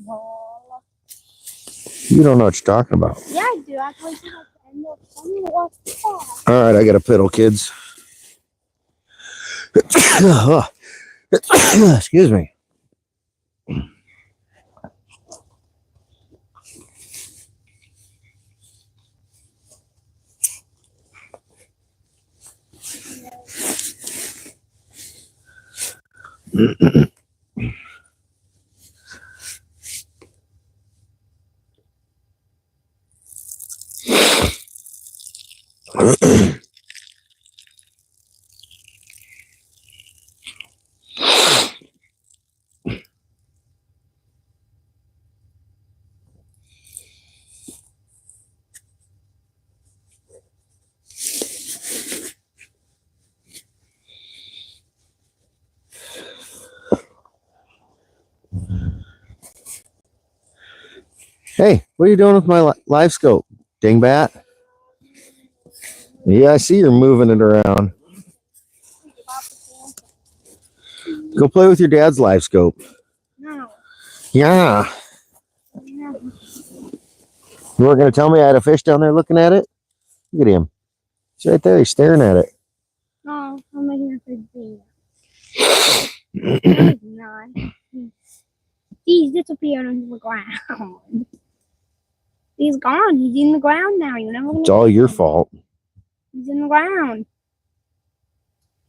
A: You don't know what you're talking about.
C: Yeah, I do. I play to the end of summer. What's that?
A: All right, I got a piddle, kids. Excuse me. Hey, what are you doing with my live scope, dingbat? Yeah, I see you're moving it around. Go play with your dad's live scope.
C: No.
A: Yeah.
C: No.
A: You weren't going to tell me I had a fish down there looking at it? Look at him. He's right there. He's staring at it.
C: No, I'm making a big deal. Not. He's disappeared into the ground. He's gone. He's in the ground now. You're never gonna.
A: It's all your fault.
C: He's in the ground.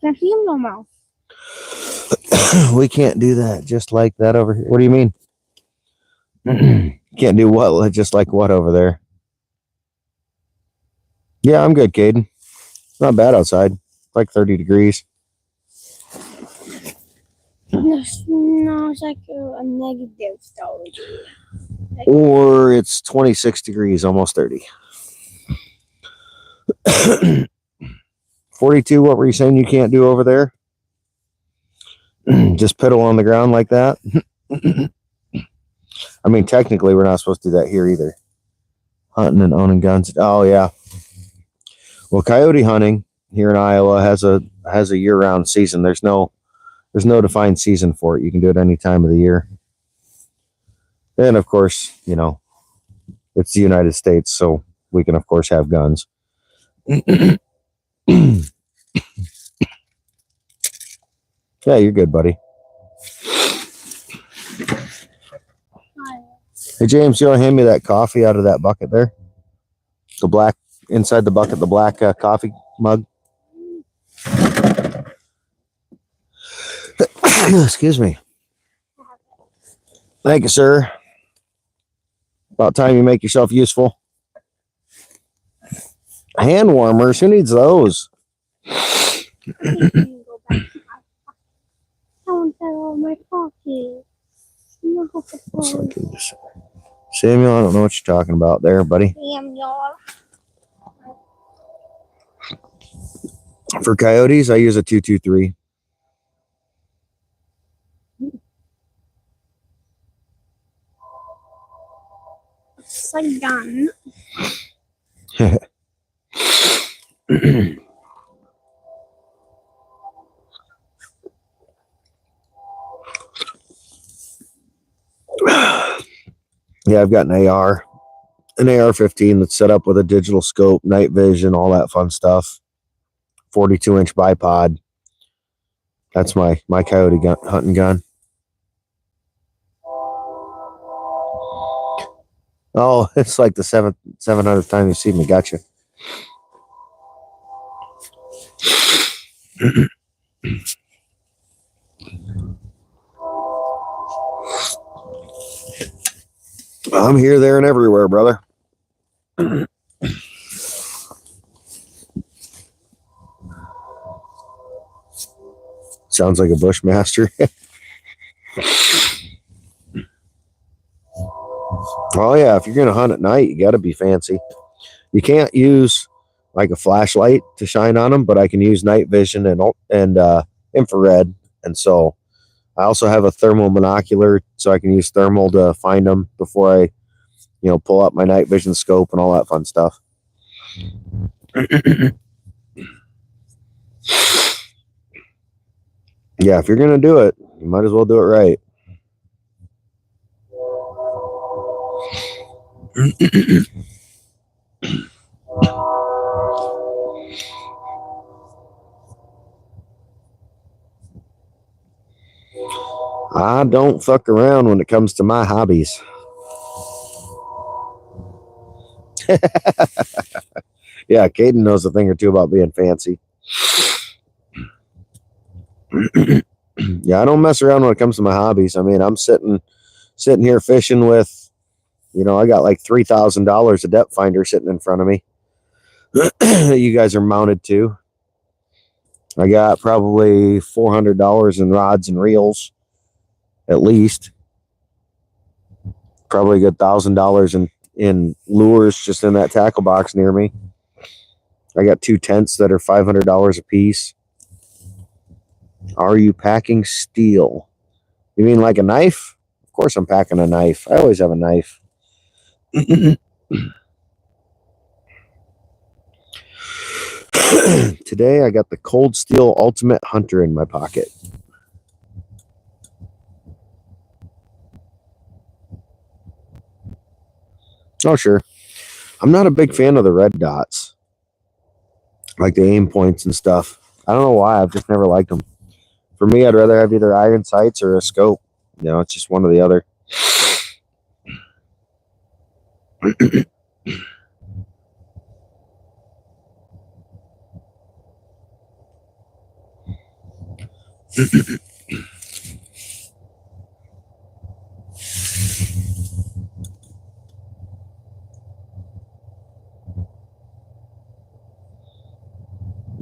C: Can't see him no more.
A: We can't do that just like that over here. What do you mean? Can't do what? Just like what over there? Yeah, I'm good, Caden. It's not bad outside. It's like 30 degrees.
C: It's No, it's like a negative story.
A: Or it's 26 degrees, almost 30. 42, what were you saying you can't do over there? Just piddle on the ground like that? I mean, technically, we're not supposed to do that here either. Hunting and owning guns. Oh, yeah. Well, coyote hunting here in Iowa has a year-round season. There's no defined season for it. You can do it any time of the year. And, of course, you know, it's the United States, so we can, of course, have guns. Yeah, you're good, buddy. Hey, James, you want to hand me that coffee out of that bucket there? The black, inside the bucket, the black coffee mug. Excuse me. Thank you, sir. About time you make yourself useful. Hand warmers, who needs those?
C: Someone fell on my coffee.
A: Samuel, I don't know what you're talking about there, buddy.
C: Samuel.
A: For coyotes, I use a 223.
C: It's a gun.
A: Yeah, I've got an AR-15 that's set up with a digital scope, night vision, all that fun stuff. 42-inch bipod. That's my coyote gun, hunting gun. Oh, it's like the 700th time you've seen me. Gotcha. I'm here, there, and everywhere, brother. Sounds like a bushmaster. Oh yeah, if you're gonna hunt at night, you got to be fancy. You can't use like a flashlight to shine on them, but I can use night vision and infrared, and so I also have a thermal monocular, so I can use thermal to find them before I, pull up my night vision scope and all that fun stuff. Yeah, if you're gonna do it, you might as well do it right. I don't fuck around when it comes to my hobbies. Yeah, Caden knows a thing or two about being fancy. Yeah, I don't mess around when it comes to my hobbies. I mean, I'm sitting here fishing with, I got like $3,000 of depth finder sitting in front of me. You guys are mounted to. I got probably $400 in rods and reels, at least. Probably a good $1,000 in lures just in that tackle box near me. I got 2 tents that are $500 a piece. Are you packing steel? You mean like a knife? Of course I'm packing a knife. I always have a knife. Today I got the Cold Steel Ultimate Hunter in my pocket. Oh, sure. I'm not a big fan of the red dots, like the aim points and stuff. I don't know why. I've just never liked them. For me, I'd rather have either iron sights or a scope. It's just one or the other.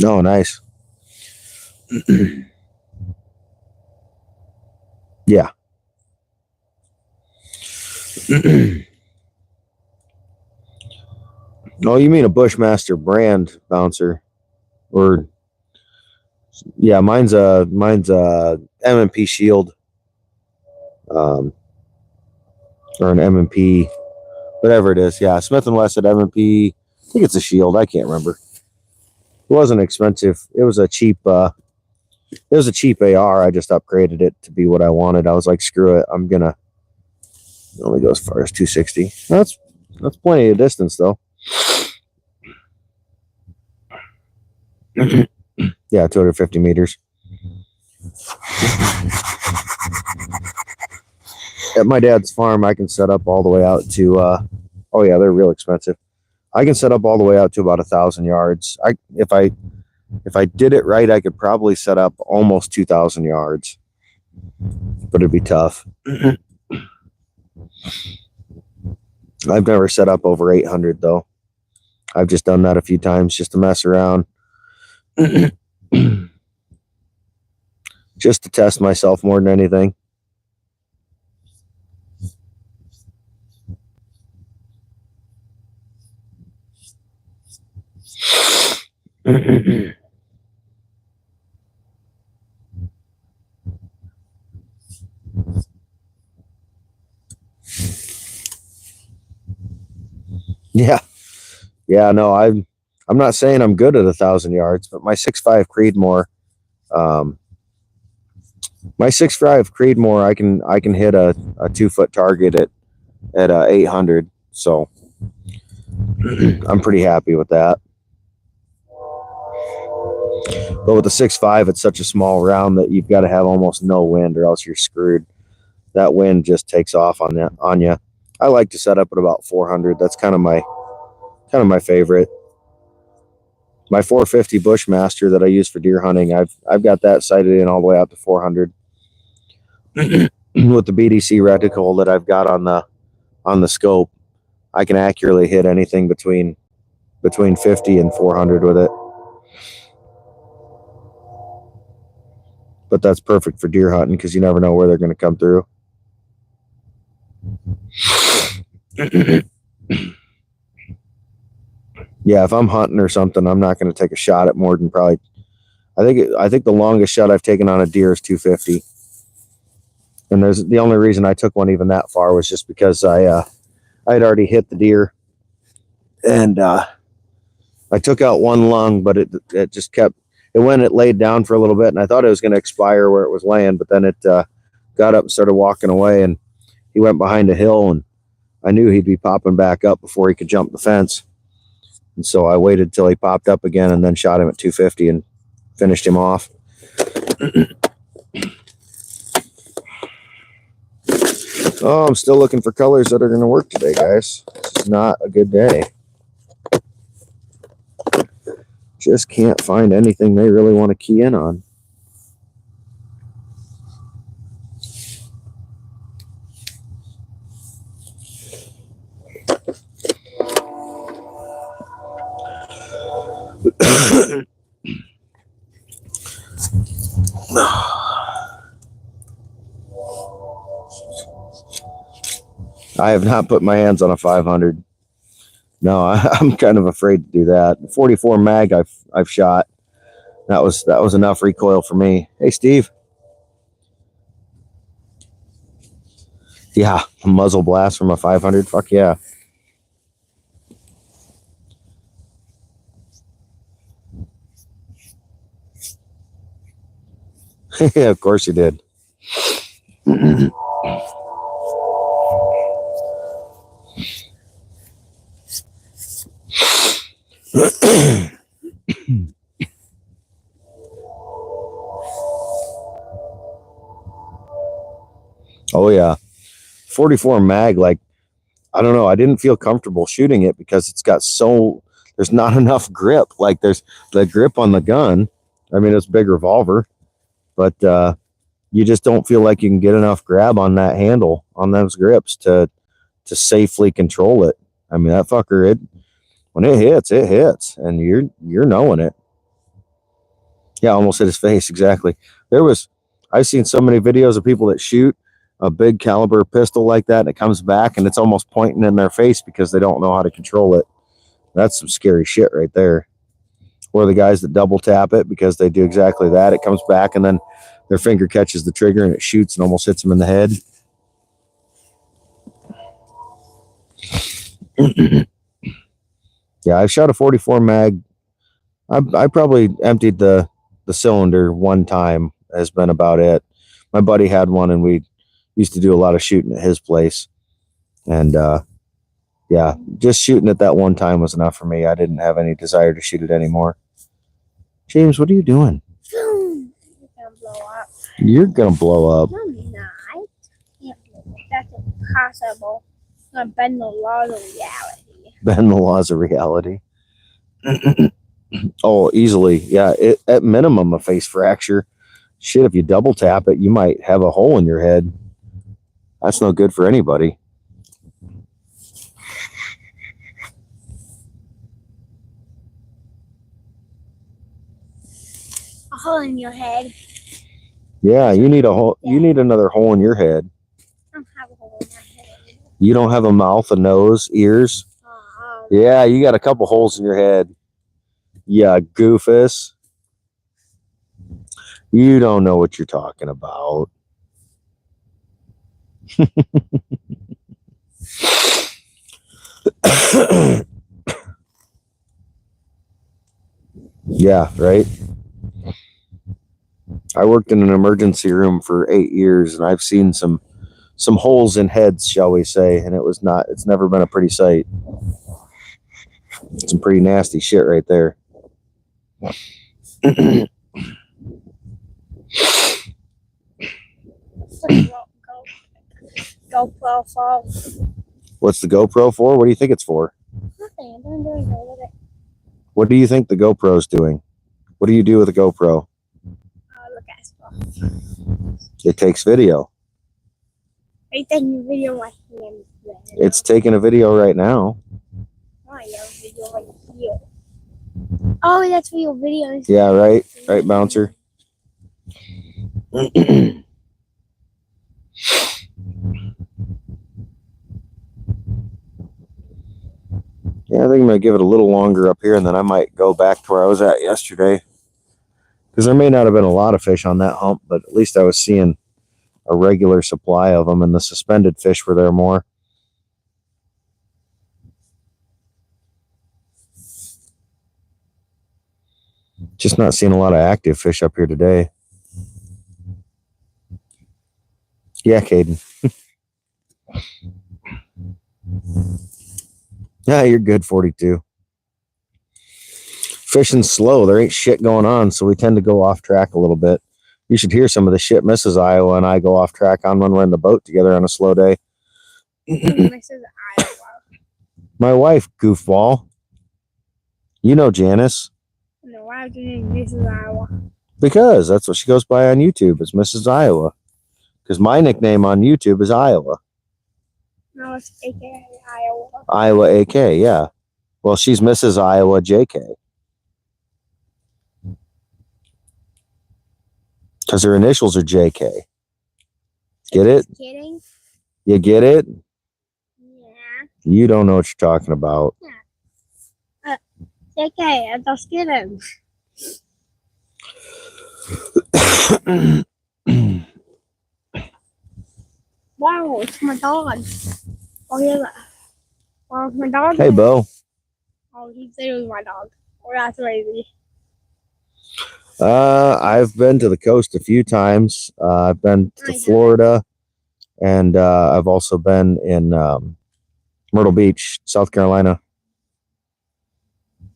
A: No, nice. Yeah. Oh, you mean a Bushmaster brand bouncer, or yeah, mine's a M&P Shield, or an M&P, whatever it is. Yeah, Smith and Wesson M&P. I think it's a Shield. I can't remember. It wasn't expensive. It was a cheap. It was a cheap AR. I just upgraded it to be what I wanted. I was like, screw it. I'm gonna. It only go as far as 260. That's plenty of distance though. Yeah, 250 meters. At my dad's farm, I can set up all the way out to. Oh yeah, they're real expensive. I can set up all the way out to about 1,000 yards. If I did it right, I could probably set up almost 2,000 yards, but it'd be tough. I've never set up over 800 though. I've just done that a few times just to mess around. Just to test myself more than anything. Yeah, no, I'm not saying I'm good at 1,000 yards, but my 6.5 Creedmoor, I can hit a 2-foot target at 800, so I'm pretty happy with that. But with the 6.5, it's such a small round that you've got to have almost no wind, or else you're screwed. That wind just takes off on you. I like to set up at about 400. That's kind of my favorite. My 450 Bushmaster that I use for deer hunting, I've got that sighted in all the way out to 400. With the BDC reticle that I've got on the scope, I can accurately hit anything between 50 and 400 with it. But that's perfect for deer hunting because you never know where they're going to come through. Yeah, if I'm hunting or something, I'm not going to take a shot at more than probably. I think the longest shot I've taken on a deer is 250. And there's the only reason I took one even that far was just because I had already hit the deer, and I took out one lung, but it just kept. It laid down for a little bit, and I thought it was going to expire where it was laying, but then it got up and started walking away, and he went behind a hill, and I knew he'd be popping back up before he could jump the fence. And so I waited till he popped up again and then shot him at 250 and finished him off. Oh, I'm still looking for colors that are going to work today, guys. This is not a good day. Just can't find anything they really want to key in on. I have not put my hands on a 500. No, I'm kind of afraid to do that. 44 mag I've shot. That was enough recoil for me. Hey, Steve. Yeah, a muzzle blast from a 500. Fuck yeah. Yeah, of course you did. Oh yeah, 44 mag. Like, I don't know. I didn't feel comfortable shooting it because there's not enough grip. Like, there's the grip on the gun. I mean, it's a big revolver, but you just don't feel like you can get enough grab on that handle, on those grips to safely control it. I mean, that fucker, when it hits, and you're knowing it. Yeah, almost hit his face. Exactly. I've seen so many videos of people that shoot a big caliber pistol like that, and it comes back and it's almost pointing in their face because they don't know how to control it. That's some scary shit right there. Or the guys that double tap it because they do exactly that. It comes back and then their finger catches the trigger and it shoots and almost hits them in the head. Yeah, I've shot a 44 mag. I probably emptied the cylinder one time, has been about it. My buddy had one and we used to do a lot of shooting at his place. And yeah, just shooting it that one time was enough for me. I didn't have any desire to shoot it anymore. James, what are you doing?
C: You're gonna blow up.
A: You're going to blow up.
C: No, I'm not. Can't blow up. That's impossible. I'm gonna bend the laws of reality.
A: Bend the laws of reality. Oh, easily. Yeah, at minimum a face fracture. Shit, if you double tap it, you might have a hole in your head. That's no good for anybody.
C: A hole in your head.
A: Yeah, you need a hole. You need another hole in your head.
C: I don't have a hole in my head.
A: You don't have a mouth, a nose, ears. Yeah, you got a couple holes in your head. Yeah, goofus. You don't know what you're talking about. Yeah, right. I worked in an emergency room for 8 years and I've seen some holes in heads, shall we say, and it's never been a pretty sight. Some pretty nasty shit right there.
C: GoPro for.
A: What's the GoPro for? What do you think it's for?
C: Nothing. I'm doing good with it.
A: What do you think the GoPro's doing? What do you do with a GoPro?
C: Look at stuff.
A: It takes video.
C: Are you taking a video right here?
A: It's taking a video right now.
C: Oh, yeah, video right here. Oh, that's real videos.
A: Yeah, right. Right, bouncer. Yeah, I think I'm going to give it a little longer up here, and then I might go back to where I was at yesterday. Because there may not have been a lot of fish on that hump, but at least I was seeing a regular supply of them, and the suspended fish were there more. Just not seeing a lot of active fish up here today. Yeah, Caden. Yeah, you're good, 42. Fishing's slow. There ain't shit going on, so we tend to go off track a little bit. You should hear some of the shit Mrs. Iowa and I go off track on when we're in the boat together on a slow day.
C: Mrs. Iowa.
A: My wife, goofball. You know Janice.
C: No, why is your name Mrs. Iowa?
A: Because that's what she goes by on YouTube, is Mrs. Iowa. Because my nickname on YouTube is Iowa.
C: No, it's AKA Iowa.
A: Iowa AK, yeah. Well, she's Mrs. Iowa JK. Because her initials are JK. Get it?
C: Just kidding?
A: You get it?
C: Yeah.
A: You don't know what you're talking about.
C: JK, I'm just kidding. Wow, it's my dog. Oh, yeah. Oh, it's my dog.
A: Hey, Bo.
C: Oh, he said it was my dog. Oh, that's crazy.
A: I've been to the coast a few times. I've been to Florida, and I've also been in Myrtle Beach, South Carolina.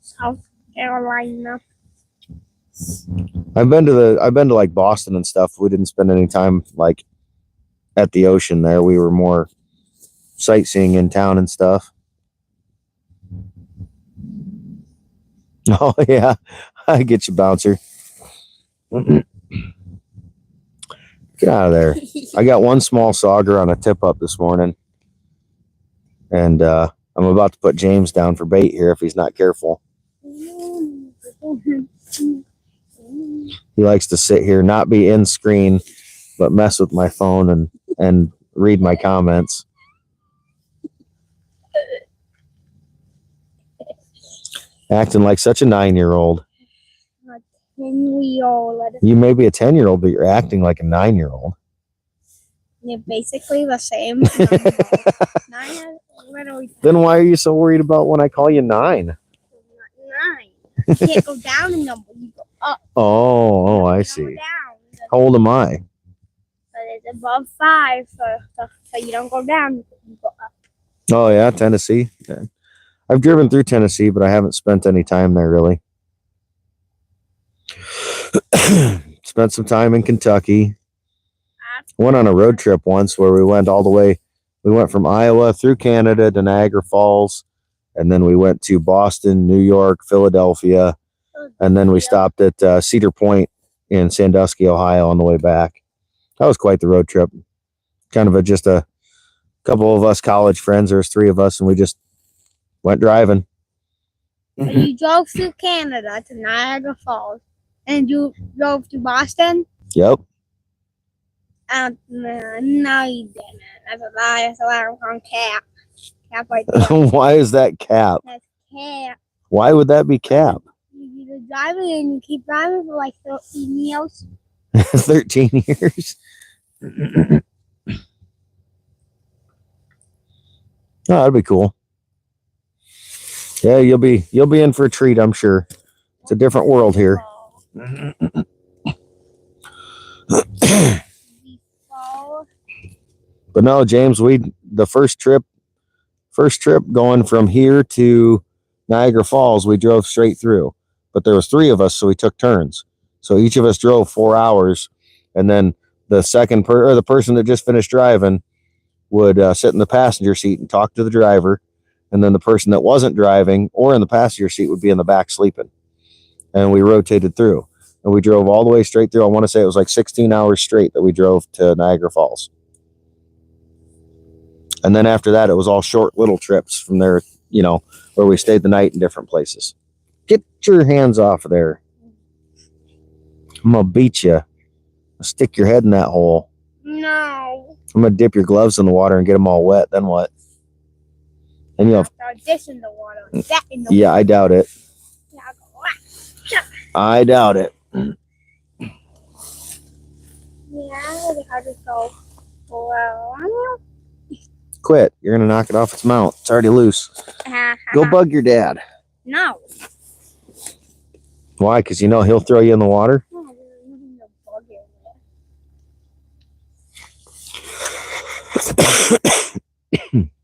C: South Carolina.
A: I've been to like Boston and stuff. We didn't spend any time like at the ocean there. We were more sightseeing in town and stuff. Oh yeah, I get you, bouncer. Get out of there. I got one small sauger on a tip up this morning, and I'm about to put James down for bait here if he's not careful. He likes to sit here, not be in screen, but mess with my phone and read my comments. Acting like such a 9-year-old.
C: 10-year-old.
A: You may be a 10-year-old, but you're acting like a 9-year-old.
C: They're basically the same number. 9 is literally 10.
A: Then why are you so worried about when I call you 9?
C: 9. You can't go down a number. You go up.
A: Oh, I
C: You
A: see.
C: don't go down.
A: How old am I?
C: But it's above 5, so you don't go down. You go up.
A: Oh, yeah, Tennessee. Yeah. I've driven through Tennessee, but I haven't spent any time there, really. Spent some time in Kentucky. Went on a road trip once where we went all the way. We went from Iowa through Canada to Niagara Falls, and then we went to Boston, New York, Philadelphia, and then we stopped at Cedar Point in Sandusky, Ohio on the way back. That was quite the road trip. Kind of just a couple of us college friends. There was 3 of us, and we just went driving.
C: So you drove through Canada to Niagara Falls, and you drove to Boston?
A: Yep.
C: No, you didn't. That's a lie. That's a lie. I'm calling Cap. Cap right there.
A: Why is that Cap?
C: That's Cap.
A: Why would that be Cap?
C: You're driving and you keep driving for like 13 years.
A: 13 years. Oh, that'd be cool. Yeah, you'll be in for a treat, I'm sure. It's a different world here. But no, James, the first trip going from here to Niagara Falls, we drove straight through. But there was 3 of us, so we took turns. So each of us drove 4 hours, and then the the person that just finished driving would sit in the passenger seat and talk to the driver, and then the person that wasn't driving or in the passenger seat would be in the back sleeping. And we rotated through, and we drove all the way straight through. I want to say it was like 16 hours straight that we drove to Niagara Falls. And then after that, it was all short little trips from there, where we stayed the night in different places. Get your hands off of there. I'm going to beat you. I'll stick your head in that hole.
C: No.
A: I'm going to dip your gloves in the water and get them all wet. Then what? And you'll
C: have this in the water and that in the
A: water. Yeah, I doubt it.
C: Yeah, I'll go,
A: I doubt it.
C: Yeah, I just go, well,
A: Quit. You're going to knock it off its mount. It's already loose. Go bug your dad.
C: No.
A: Why? Because he'll throw you in the water?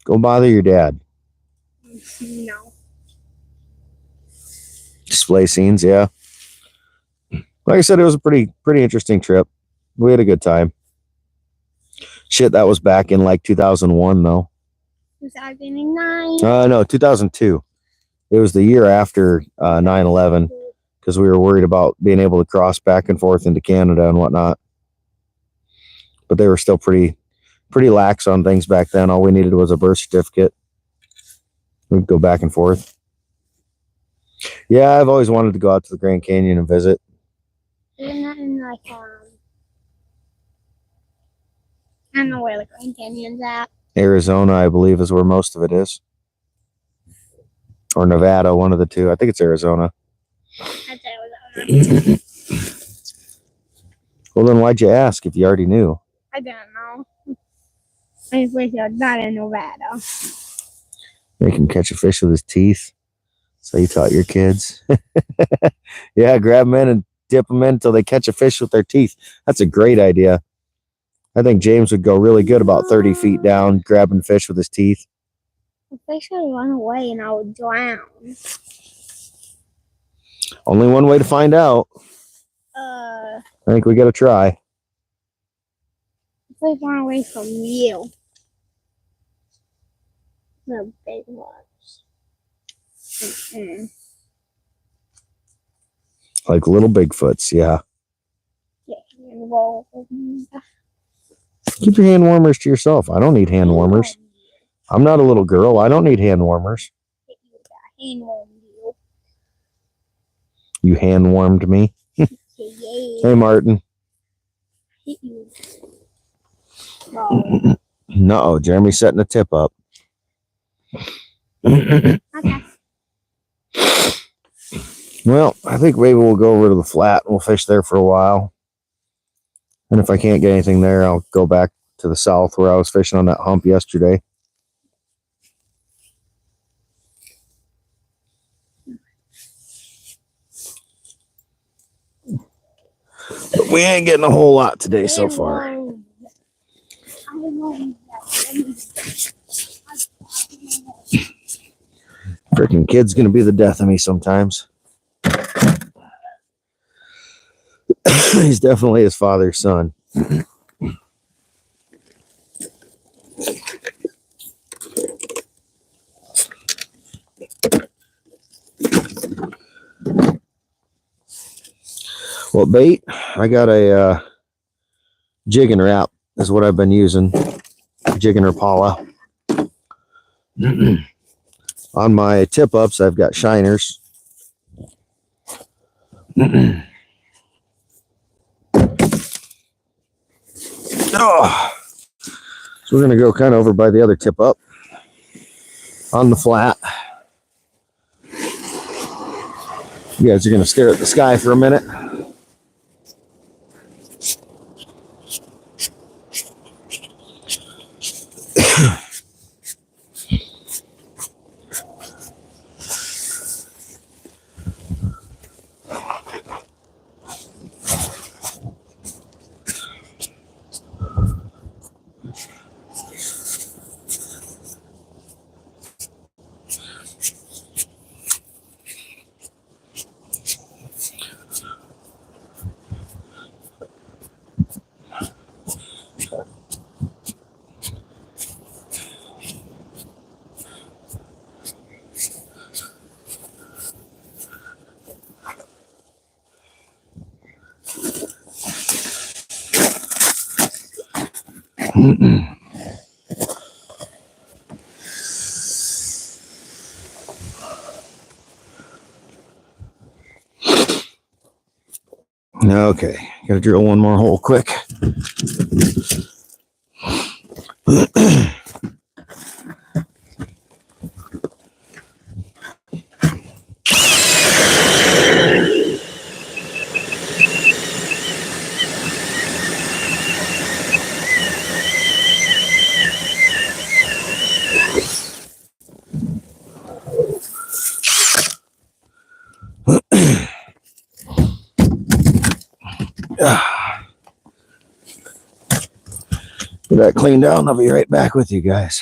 A: Go bother your dad.
C: No.
A: Display scenes, yeah. Like I said, it was a pretty interesting trip. We had a good time. Shit, that was back in like 2001, though.
C: 2009?
A: No, 2002. It was the year after 9/11, because we were worried about being able to cross back and forth into Canada and whatnot. But they were still pretty lax on things back then. All we needed was a birth certificate. We'd go back and forth. Yeah, I've always wanted to go out to the Grand Canyon and visit.
C: Isn't that in like I don't know where the Grand Canyon's at.
A: Arizona, I believe, is where most of it is. Or Nevada, one of the two. I think it's Arizona.
C: That's Arizona.
A: Well, then why'd you ask if you already knew?
C: I don't know. I just wish I was not in Nevada.
A: Make him catch a fish with his teeth. So you taught your kids. Yeah, grab them in and dip them in until they catch a fish with their teeth. That's a great idea. I think James would go really good about 30 feet down, grabbing fish with his teeth.
C: The fish would run away and I would drown.
A: Only one way to find out.
C: I
A: I think we got to try.
C: The fish run away from you. The big ones.
A: Like little Bigfoots, yeah.
C: Yeah, and roll.
A: Keep your hand warmers to yourself. I don't need hand warmers. I'm not a little girl. I don't need hand warmers. You hand warmed me. Hey, Martin.
C: hit you. No.
A: No, Jeremy's setting the tip up.
C: Okay.
A: Well, I think maybe we'll go over to the flat and we'll fish there for a while. And if I can't get anything there, I'll go back to the south where I was fishing on that hump yesterday. But we ain't getting a whole lot today so far. Freaking kid's gonna be the death of me sometimes. He's definitely his father's son. Well, bait, I got a jigging wrap is what I've been using. Jigging or Paula. On my tip ups, I've got shiners. Oh. So we're going to go kind of over by the other tip up on the flat. You guys are going to stare at the sky for a minute. Okay, gotta drill one more hole quick. Get that cleaned out and I'll be right back with you guys.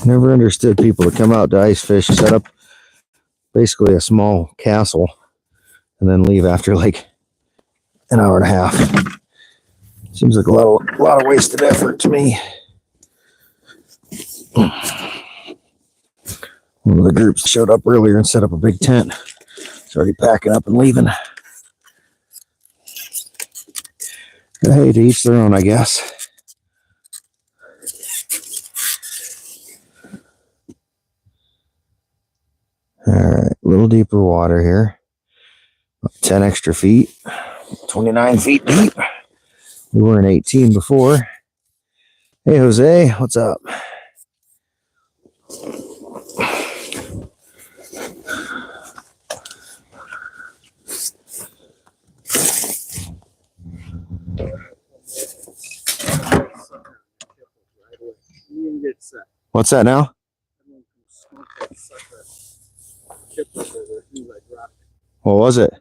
A: Never understood people that come out to ice fish, set up basically a small castle, and then leave after like an hour and a half. Seems like a lot of wasted effort to me. One of the groups showed up earlier and set up a big tent. It's already packing up and leaving. But hey, to each their own, I guess. All right, a little deeper water here. 10 extra feet. 29 feet deep. We were in 18 before. Hey, Jose, what's up?
B: You can get set.
A: What's that now?
B: Everyone can smoke that sucker. Chip over there. He like dropped it.
A: What was it?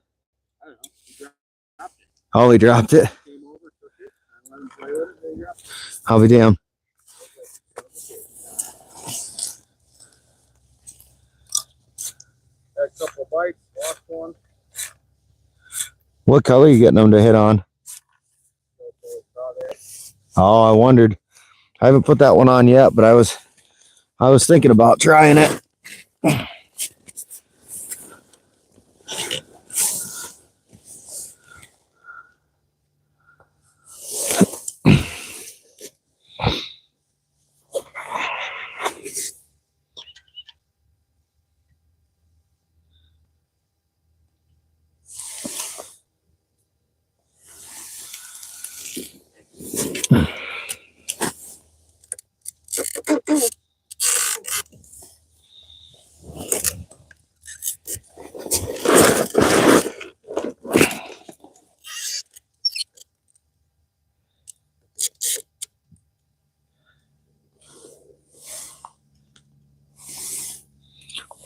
B: I don't know. He dropped it.
A: Oh, he dropped it.
B: Came over, took it, and let him play with it. They dropped it.
A: I'll be damned.
B: Had a couple of bites, lost one.
A: What color are you getting them to hit on? Oh, I wondered. I haven't put that one on yet, but I was thinking about trying it.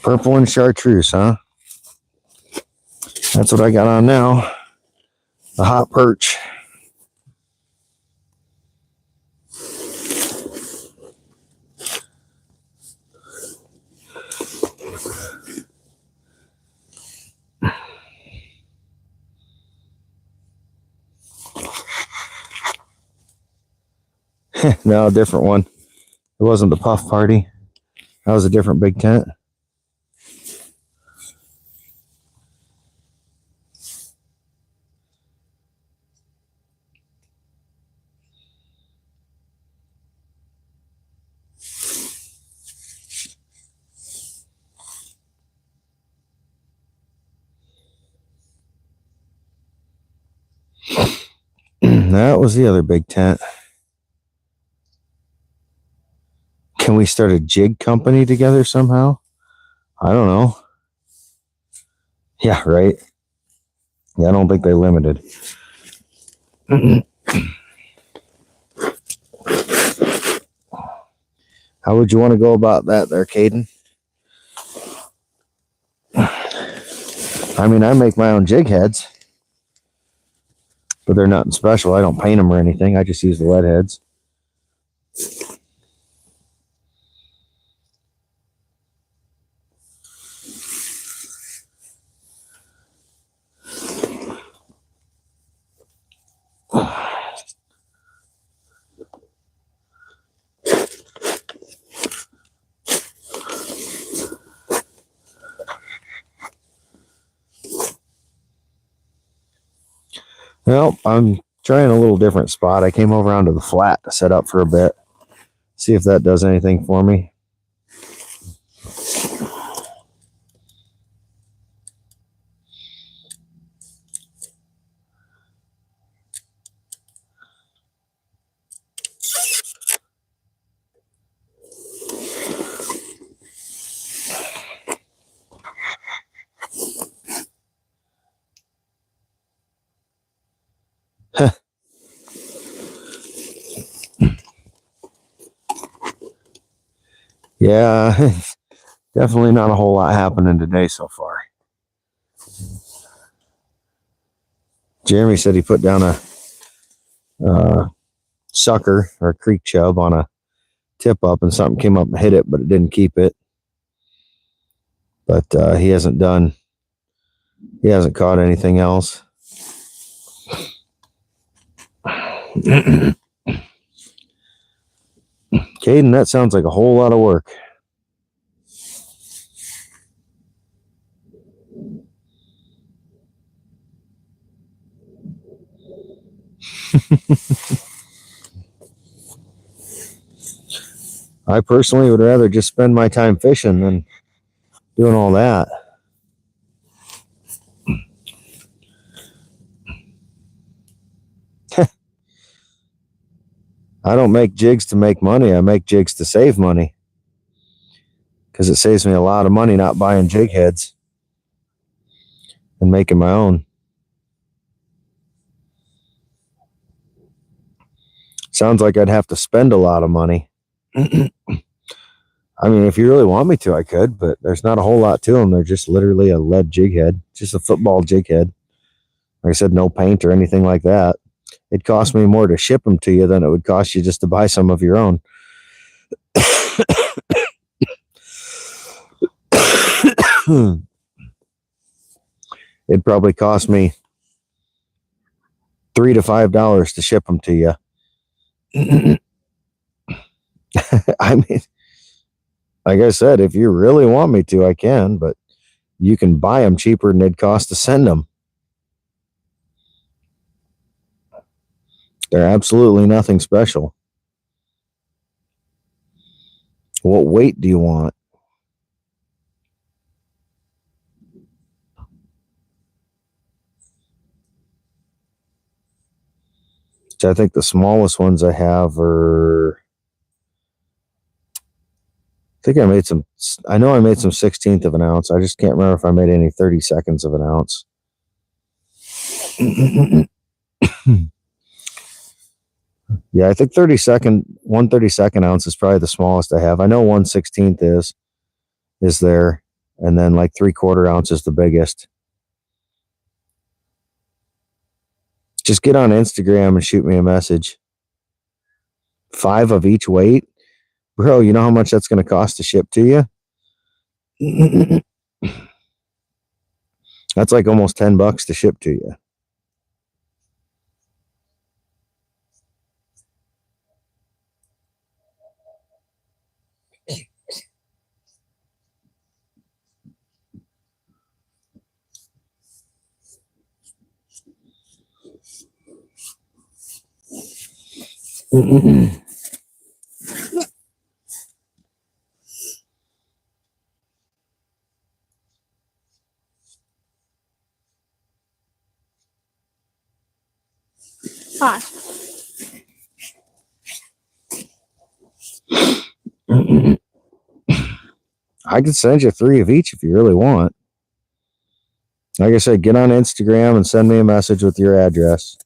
A: Purple and chartreuse, huh? That's what I got on now. The hot perch. No, a different one. It wasn't the puff party. That was a different big tent. That was the other big tent. Can we start a jig company together somehow? I don't know. Yeah, right. Yeah, I don't think they're limited. How would you want to go about that there, Caden? I mean, I make my own jig heads, but they're nothing special. I don't paint them or anything. I just use the lead heads. Well, I'm trying a little different spot. I came over onto the flat to set up for a bit. See if that does anything for me. Yeah, definitely not a whole lot happening today so far. Jeremy said he put down a sucker or a creek chub on a tip up and something came up and hit it, but it didn't keep it. But he hasn't caught anything else. Caden, that sounds like a whole lot of work. I personally would rather just spend my time fishing than doing all that. I don't make jigs to make money. I make jigs to save money. Because it saves me a lot of money not buying jig heads and making my own. Sounds like I'd have to spend a lot of money. I mean, if you really want me to, I could, but there's not a whole lot to them. They're just literally a lead jig head, just a football jig head. Like I said, no paint or anything like that. It'd cost me more to ship them to you than it would cost you just to buy some of your own. It'd probably cost me $3 to $5 to ship them to you. I mean, like I said, if you really want me to, I can, but you can buy them cheaper than it'd cost to send them. They're absolutely nothing special. What weight do you want? Which I think the smallest ones I have are, I know I made some 1/16 of an ounce. I just can't remember if I made any 32nds of an ounce. Yeah, I think 1/32 ounce is probably the smallest I have. I know 1/16 is there, and then like 3/4 ounce is the biggest. Just get on Instagram and shoot me a message. 5 of each weight? Bro, you know how much that's going to cost to ship to you? That's like almost $10 to ship to you.
C: Hi.
A: I could send you 3 of each if you really want. Like I said, get on Instagram and send me a message with your address.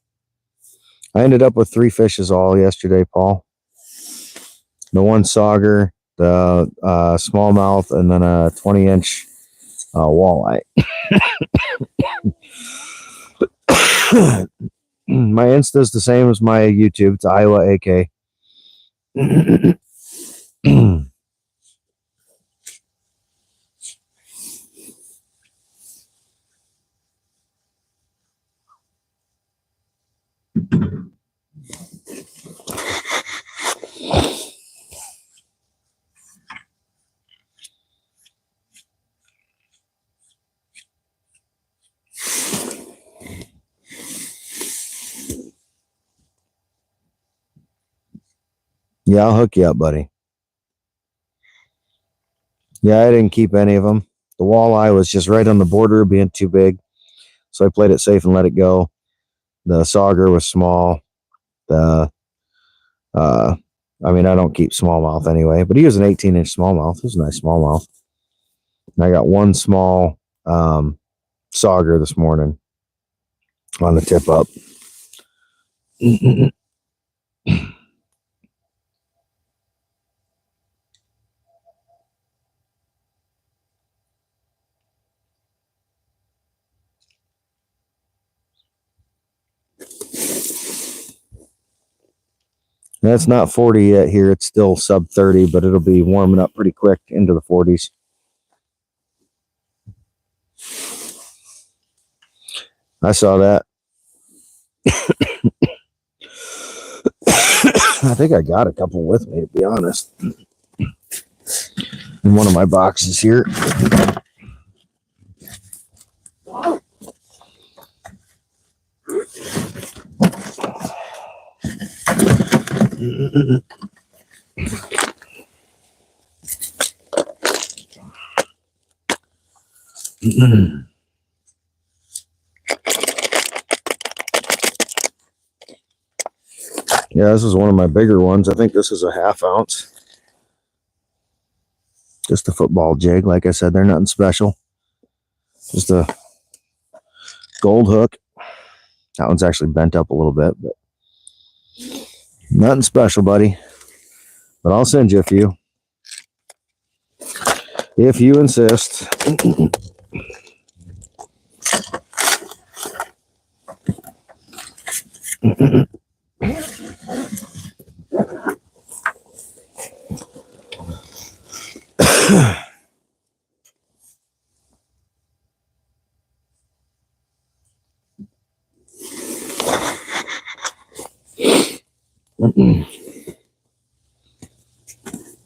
A: I ended up with 3 fishes all yesterday, Paul. The 1 sagger, the smallmouth, and then a 20-inch walleye. My Insta's the same as my YouTube. It's Iowa AK. Yeah, I'll hook you up, buddy. Yeah, I didn't keep any of them. The walleye was just right on the border of being too big, so I played it safe and let it go. The sagger was small. I mean, I don't keep smallmouth anyway, but he was an 18-inch smallmouth. It was a nice smallmouth. And I got 1 small sagger this morning on the tip up. It's not 40 yet here. It's still sub 30, but it'll be warming up pretty quick into the 40s. I saw that. I think I got a couple with me, to be honest. In one of my boxes here. Yeah, this is one of my bigger ones. I think this is a 1/2 ounce. Just a football jig. Like I said, they're nothing special. Just a gold hook. That one's actually bent up a little bit, but nothing special, buddy. But I'll send you a few. If you insist.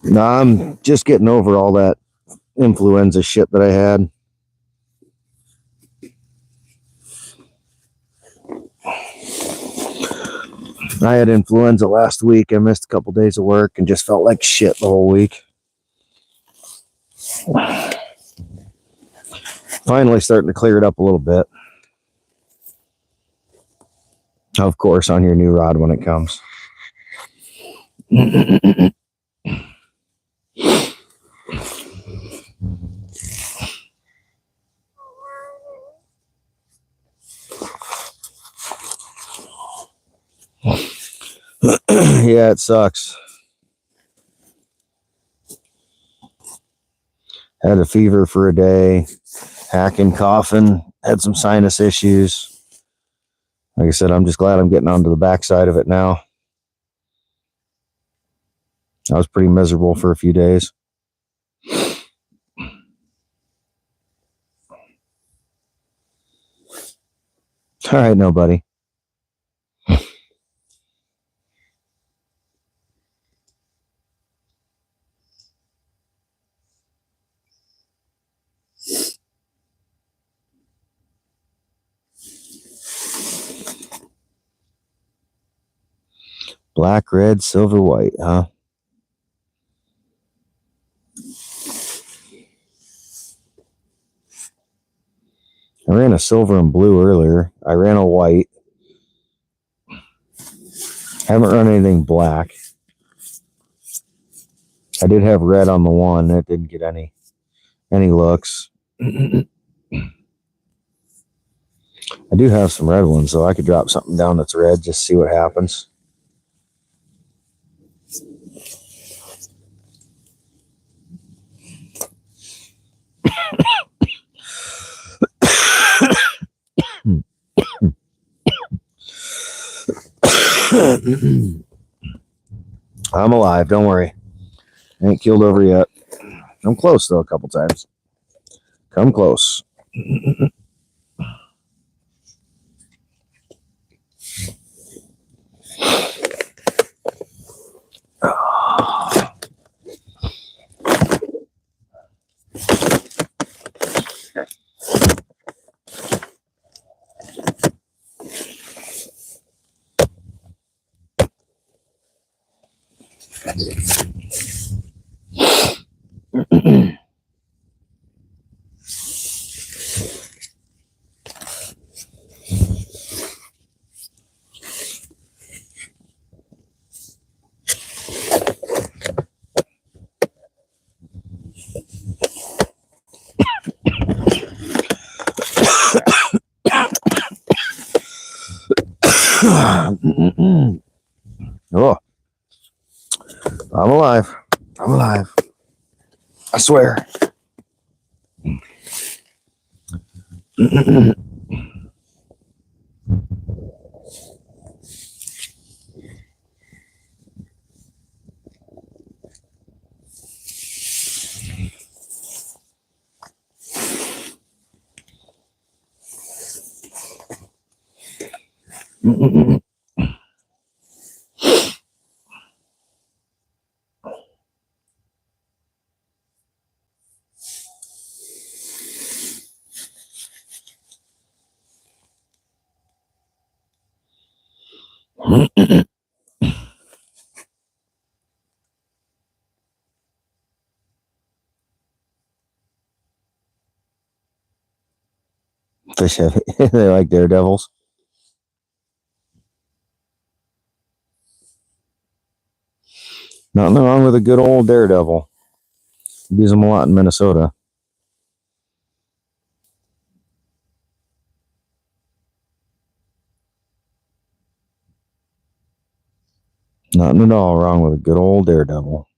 A: No, I'm just getting over all that influenza shit that I had. I had influenza last week. I missed a couple days of work and just felt like shit the whole week. Finally starting to clear it up a little bit. Of course, on your new rod when it comes. Yeah, it sucks. Had a fever for a day, hacking, coughing, had some sinus issues. Like I said, I'm just glad I'm getting onto the backside of it now. I was pretty miserable for a few days. All right, nobody. Black, red, silver, white, huh? I ran a silver and blue earlier. I ran a white. Haven't run anything black. I did have red on the one. That didn't get any looks. I do have some red ones, so I could drop something down that's red, just see what happens. I'm alive, don't worry. I ain't keeled over yet. I'm close, though, a couple times. Come close. Oh, I'm alive. I'm alive. I swear. Fish heavy. They like daredevils. Nothing wrong with a good old daredevil. Use them a lot in Minnesota. Nothing at all wrong with a good old daredevil.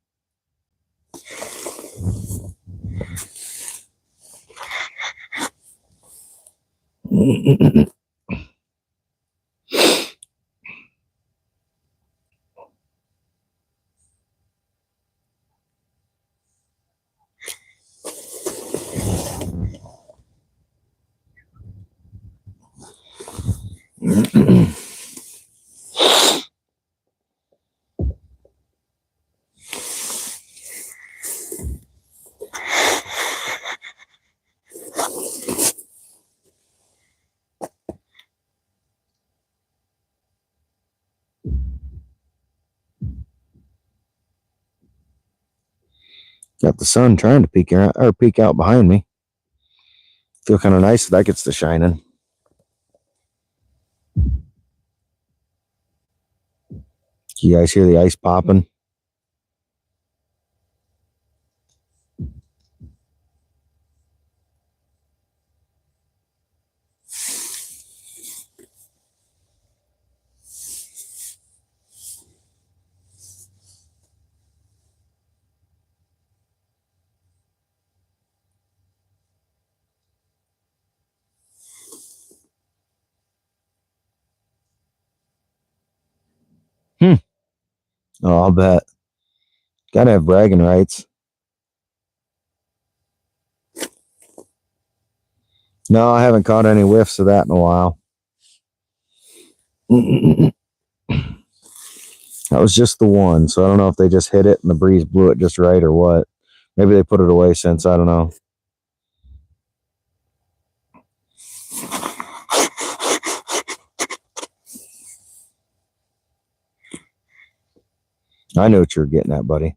A: Got the sun trying to peek out behind me. Feel kind of nice if that gets to shining. You guys hear the ice popping? Oh, I'll bet. Gotta have bragging rights. No, I haven't caught any whiffs of that in a while. That was just the one, so I don't know if they just hit it and the breeze blew it just right or what. Maybe they put it away since, I don't know. I know what you're getting at, buddy.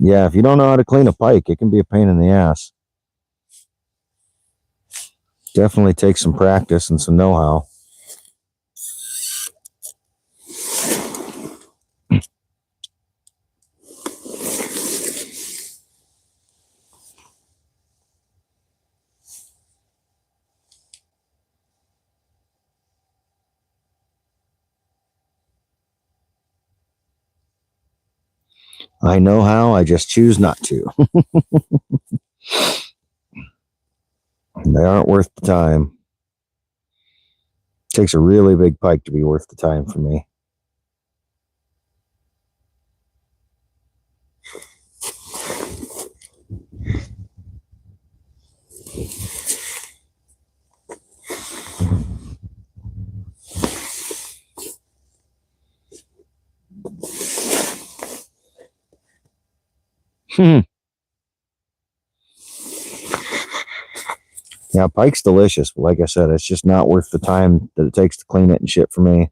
A: Yeah, if you don't know how to clean a pike, it can be a pain in the ass. Definitely takes some practice and some know-how. I know how, I just choose not to. They aren't worth the time. It takes a really big pike to be worth the time for me. Yeah, pike's delicious, but like I said, it's just not worth the time that it takes to clean it and shit for me.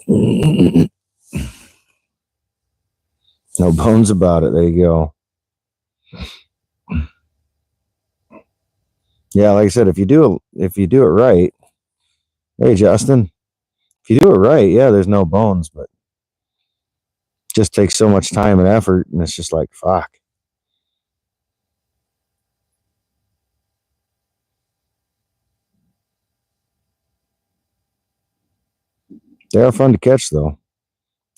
A: No bones about it. There you go. Yeah, like I said, if you do it right, hey Justin, if you do it right, yeah, there's no bones, but it just takes so much time and effort, and it's just like fuck. They are fun to catch though.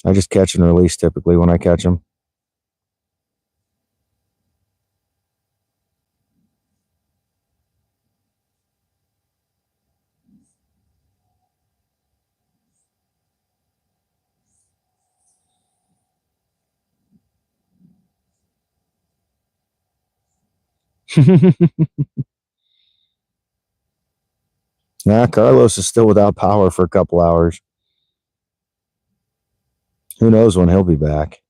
A: I just catch and release typically when I catch them. Nah, Carlos is still without power for a couple hours. Who knows when he'll be back?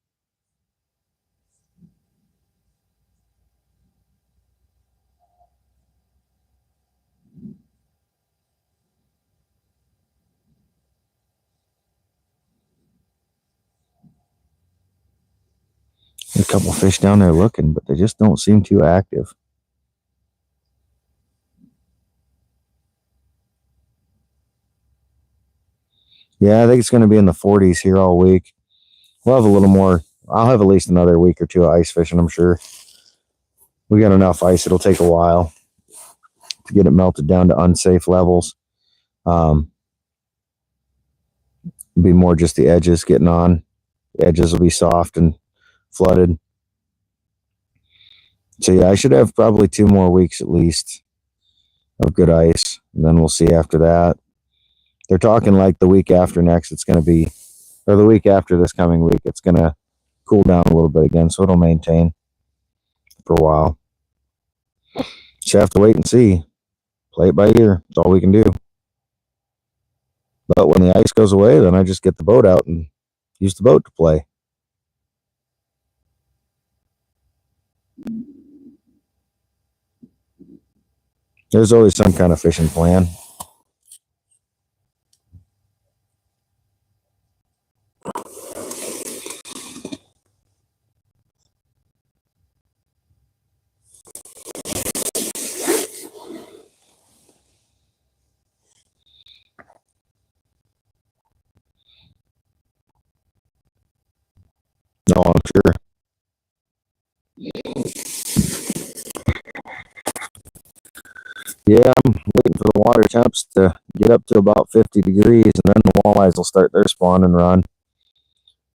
A: A couple fish down there looking, but they just don't seem too active. Yeah, I think it's going to be in the 40s here all week. We'll have a little more. I'll have at least another week or two of ice fishing, I'm sure. We got enough ice. It'll take a while to get it melted down to unsafe levels. Be more just the edges getting on. The edges will be soft and flooded. So yeah, I should have probably 2 more weeks at least of good ice, and then we'll see after that. They're talking like the week after next, it's going to be, or the week after this coming week, it's going to cool down a little bit again, so it'll maintain for a while. Just have to wait and see. Play it by ear. That's all we can do. But when the ice goes away, then I just get the boat out and use the boat to play. There's always some kind of fishing plan. No, I'm sure. Yeah, I'm waiting for the water temps to get up to about 50 degrees, and then the walleyes will start their spawn and run.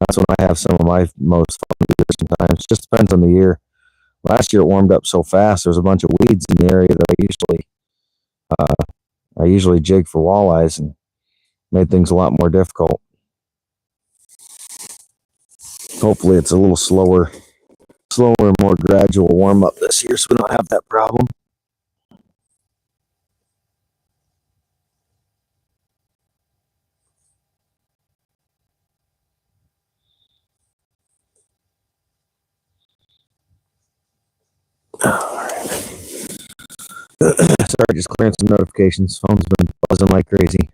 A: That's when I have some of my most fun years sometimes. Just depends on the year. Last year it warmed up so fast, there was a bunch of weeds in the area that I usually jig for walleyes, and made things a lot more difficult. Hopefully it's a little slower, more gradual warm up this year, so we don't have that problem. Sorry, just clearing some notifications. Phone's been buzzing like crazy.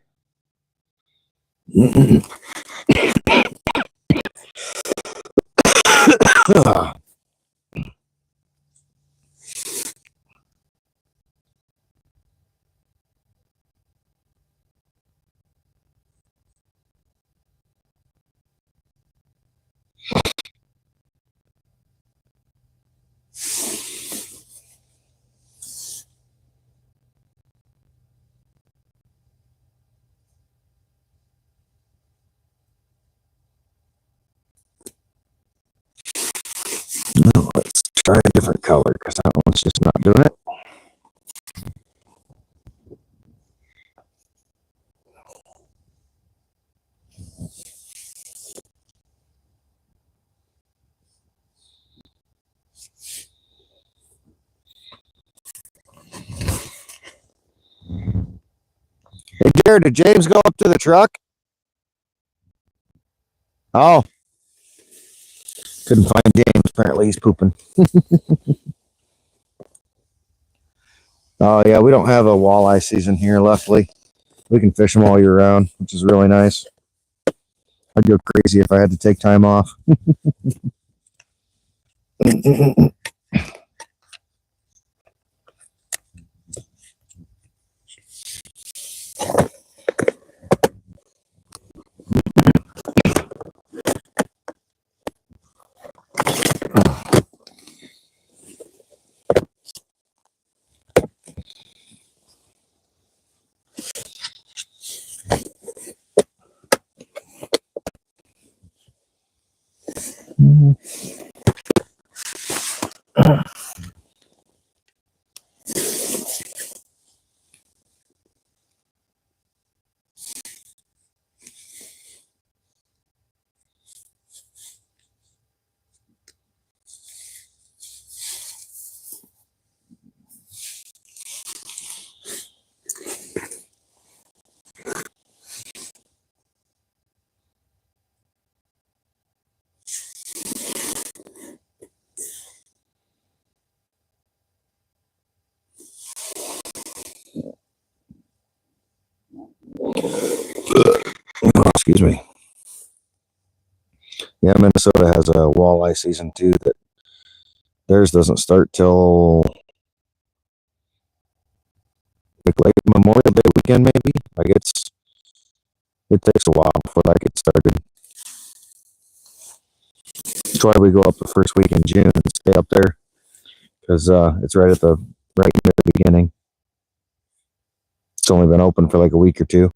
A: No, let's try a different color because that one's just not doing it. Hey, Jared, did James go up to the truck? Oh, couldn't find James. Apparently he's pooping. Oh, yeah, we don't have a walleye season here, luckily. We can fish them all year round, which is really nice. I'd go crazy if I had to take time off. Oh, excuse me. Yeah, Minnesota has a walleye season too. That theirs doesn't start till like late Memorial Day weekend, maybe. Like it takes a while before that gets started. That's why we go up the first week in June and stay up there because it's right at the beginning. It's only been open for like a week or two.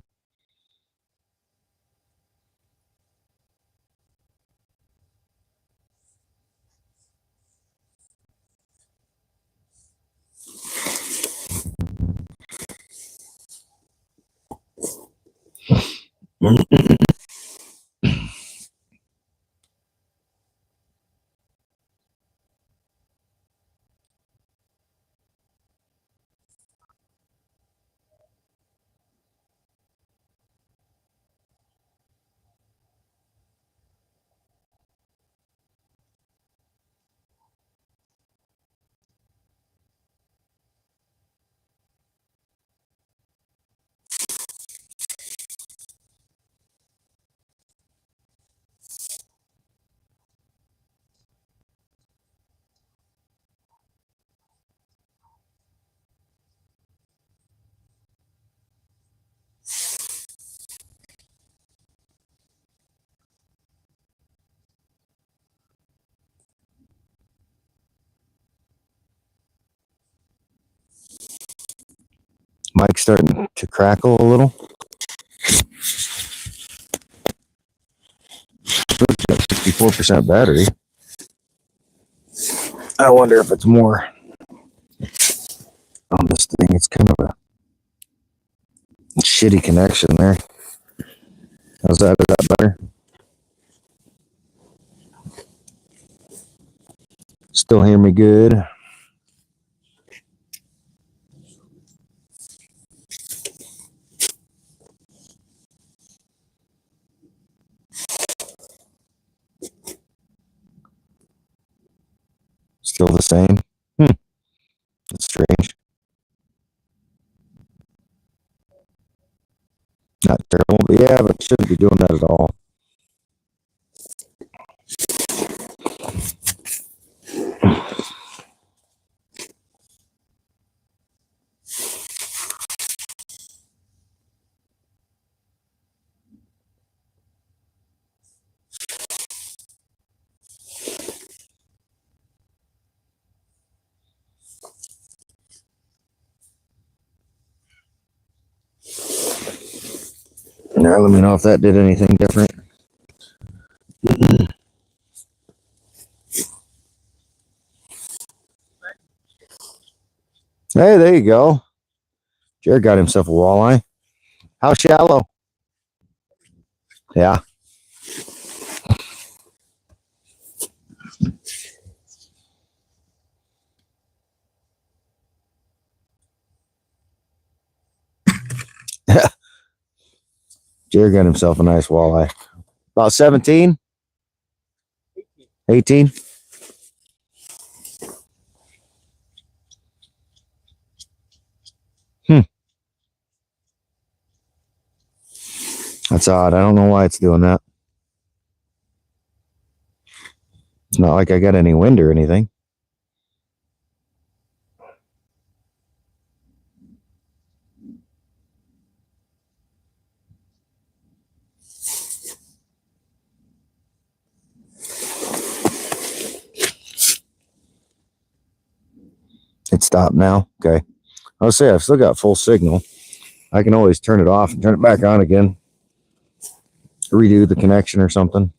A: Mike's starting to crackle a little. It's got 64% battery. I wonder if it's more on this thing. It's kind of a shitty connection there. How's that? Is that better? Still hear me good? Still the same? That's strange. Not terrible, but yeah, but it shouldn't be doing that at all. Now let me know if that did anything different. Hey, there you go. Jared got himself a walleye. How shallow? Yeah. Jared got himself a nice walleye. About 17? 18? That's odd. I don't know why it's doing that. It's not like I got any wind or anything. It stopped now. Okay. I was saying I've still got full signal. I can always turn it off and turn it back on again. Redo the connection or something.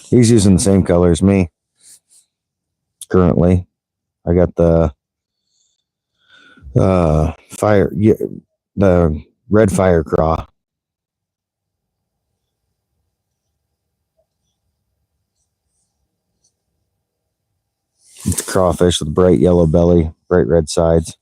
A: He's using the same color as me currently. I got the fire, yeah, the red fire craw. It's a crawfish with bright yellow belly, bright red sides.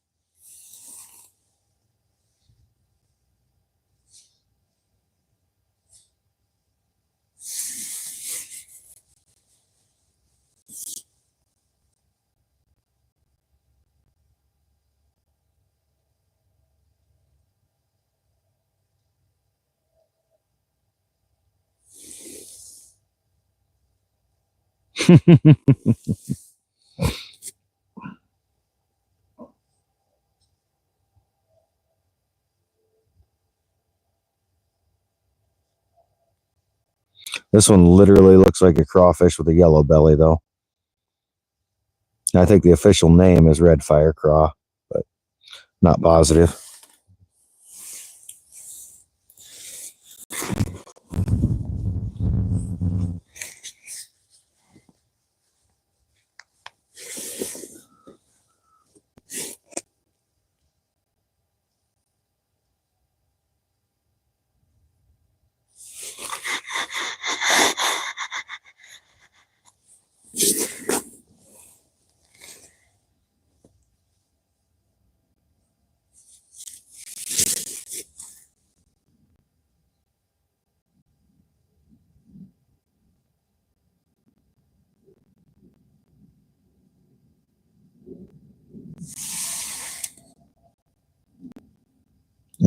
A: This one literally looks like a crawfish with a yellow belly, though. I think the official name is red fire craw, but not positive.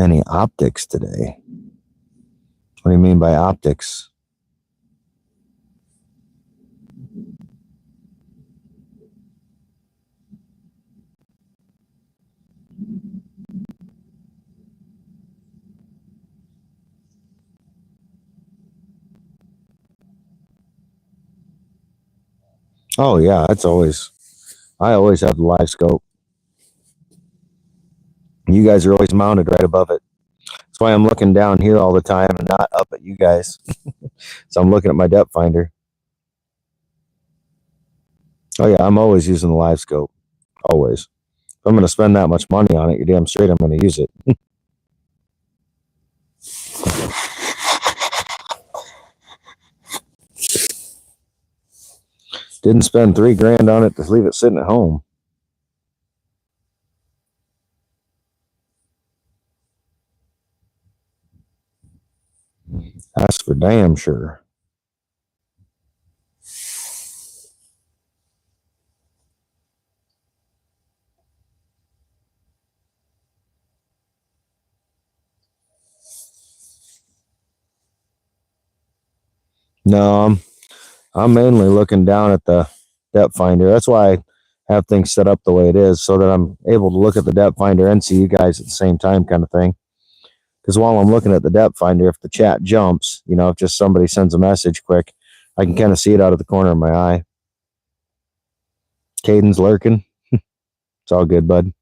A: Any optics today? What do you mean by optics? Oh yeah, I always have the live scope. You guys are always mounted right above it. That's why I'm looking down here all the time and not up at you guys. So I'm looking at my depth finder. Oh yeah, I'm always using the live scope. Always. If I'm going to spend that much money on it, you're damn straight I'm going to use it. Didn't spend $3,000 on it to leave it sitting at home. That's for damn sure. No, I'm mainly looking down at the depth finder. That's why I have things set up the way it is, so that I'm able to look at the depth finder and see you guys at the same time, kind of thing. Because while I'm looking at the depth finder, if the chat jumps, if just somebody sends a message quick, I can kind of see it out of the corner of my eye. Caden's lurking. It's all good, bud.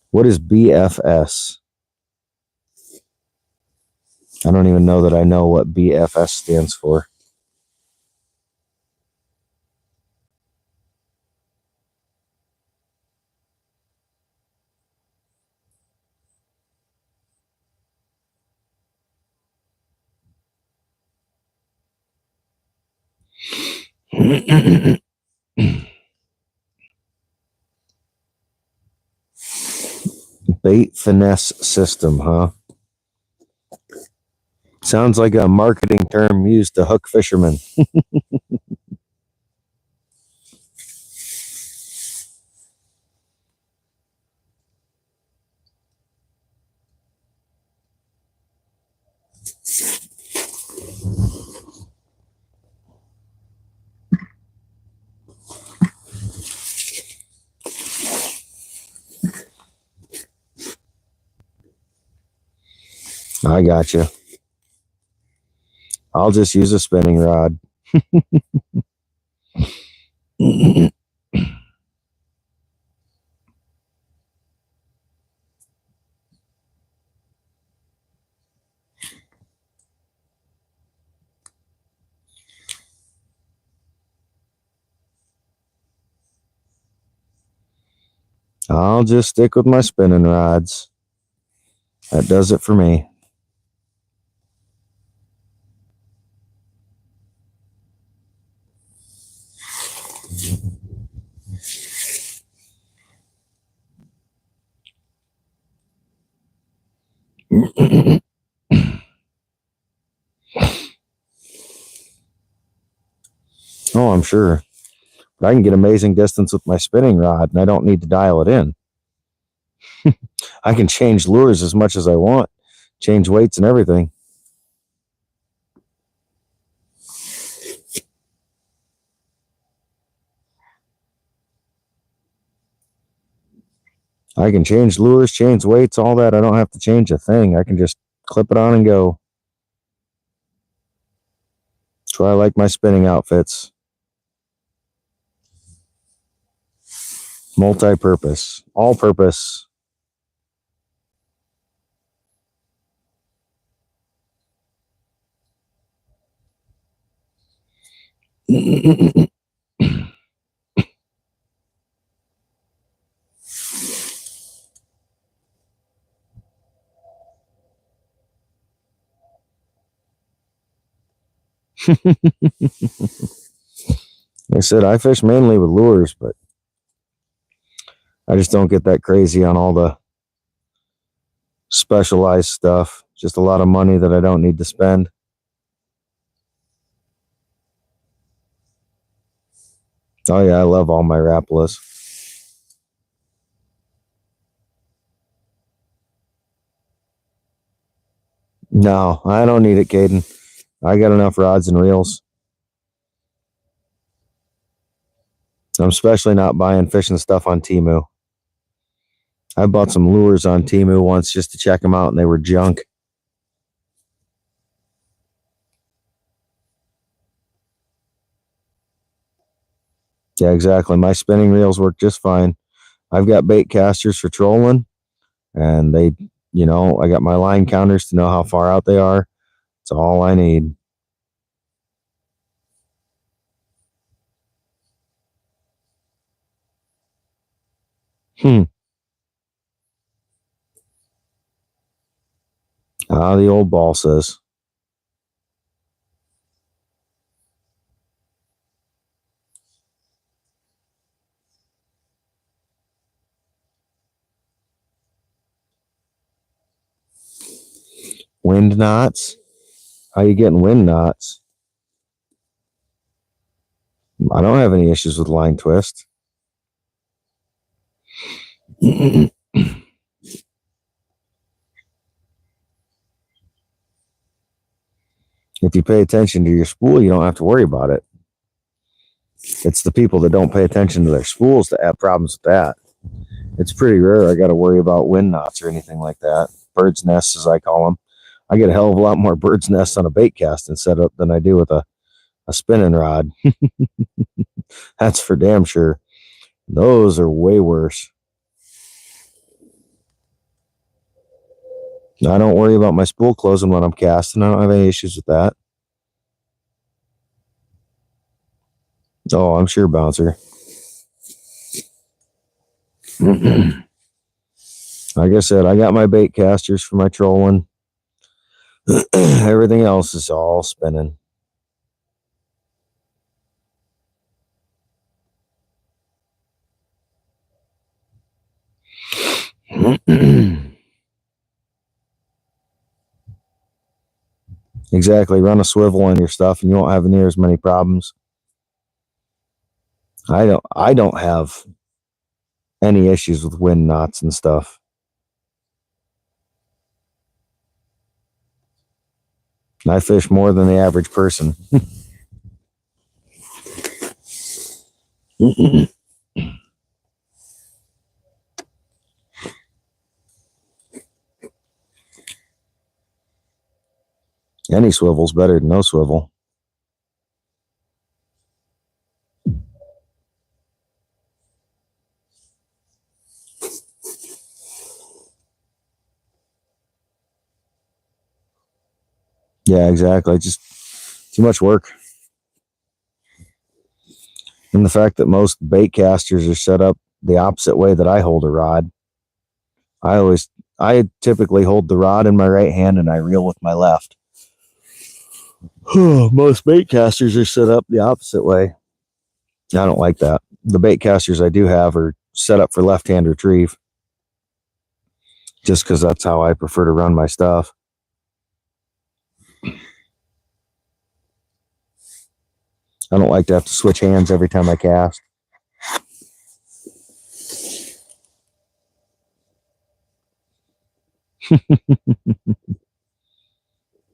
A: What is BFS? I don't even know that I know what BFS stands for. Bait finesse system, huh? Sounds like a marketing term used to hook fishermen. I gotcha. I'll just use a spinning rod. I'll just stick with my spinning rods. That does it for me. Oh, I'm sure. But I can get amazing distance with my spinning rod, and I don't need to dial it in. I can change lures as much as I want, change weights and everything. I can change lures, change weights, all that. I don't have to change a thing. I can just clip it on and go. That's why I like my spinning outfits. Multi-purpose, all-purpose. Like I said, I fish mainly with lures, but I just don't get that crazy on all the specialized stuff. Just a lot of money that I don't need to spend. Oh yeah, I love all my Rapalas. No, I don't need it, Caden. I got enough rods and reels. I'm especially not buying fishing stuff on Temu. I bought some lures on Temu once just to check them out, and they were junk. Yeah, exactly. My spinning reels work just fine. I've got bait casters for trolling, and they, I got my line counters to know how far out they are. That's all I need. The old ball says. Wind knots? How you getting wind knots? I don't have any issues with line twist. If you pay attention to your spool, you don't have to worry about it. It's the people that don't pay attention to their spools that have problems with that. It's pretty rare I got to worry about wind knots or anything like that. Bird's nests, as I call them. I get a hell of a lot more bird's nests on a bait casting setup than I do with a spinning rod. That's for damn sure. Those are way worse. I don't worry about my spool closing when I'm casting. I don't have any issues with that. Oh, I'm sure, Bouncer. Like I said, I got my bait casters for my trolling. Everything else is all spinning. Exactly. Run a swivel on your stuff, and you won't have near as many problems. I don't have any issues with wind knots and stuff. I fish more than the average person. Any swivel's better than no swivel. Yeah, exactly. Just too much work. And the fact that most bait casters are set up the opposite way that I hold a rod. I typically hold the rod in my right hand and I reel with my left. Most bait casters are set up the opposite way. I don't like that. The bait casters I do have are set up for left-hand retrieve, just because that's how I prefer to run my stuff. I don't like to have to switch hands every time I cast.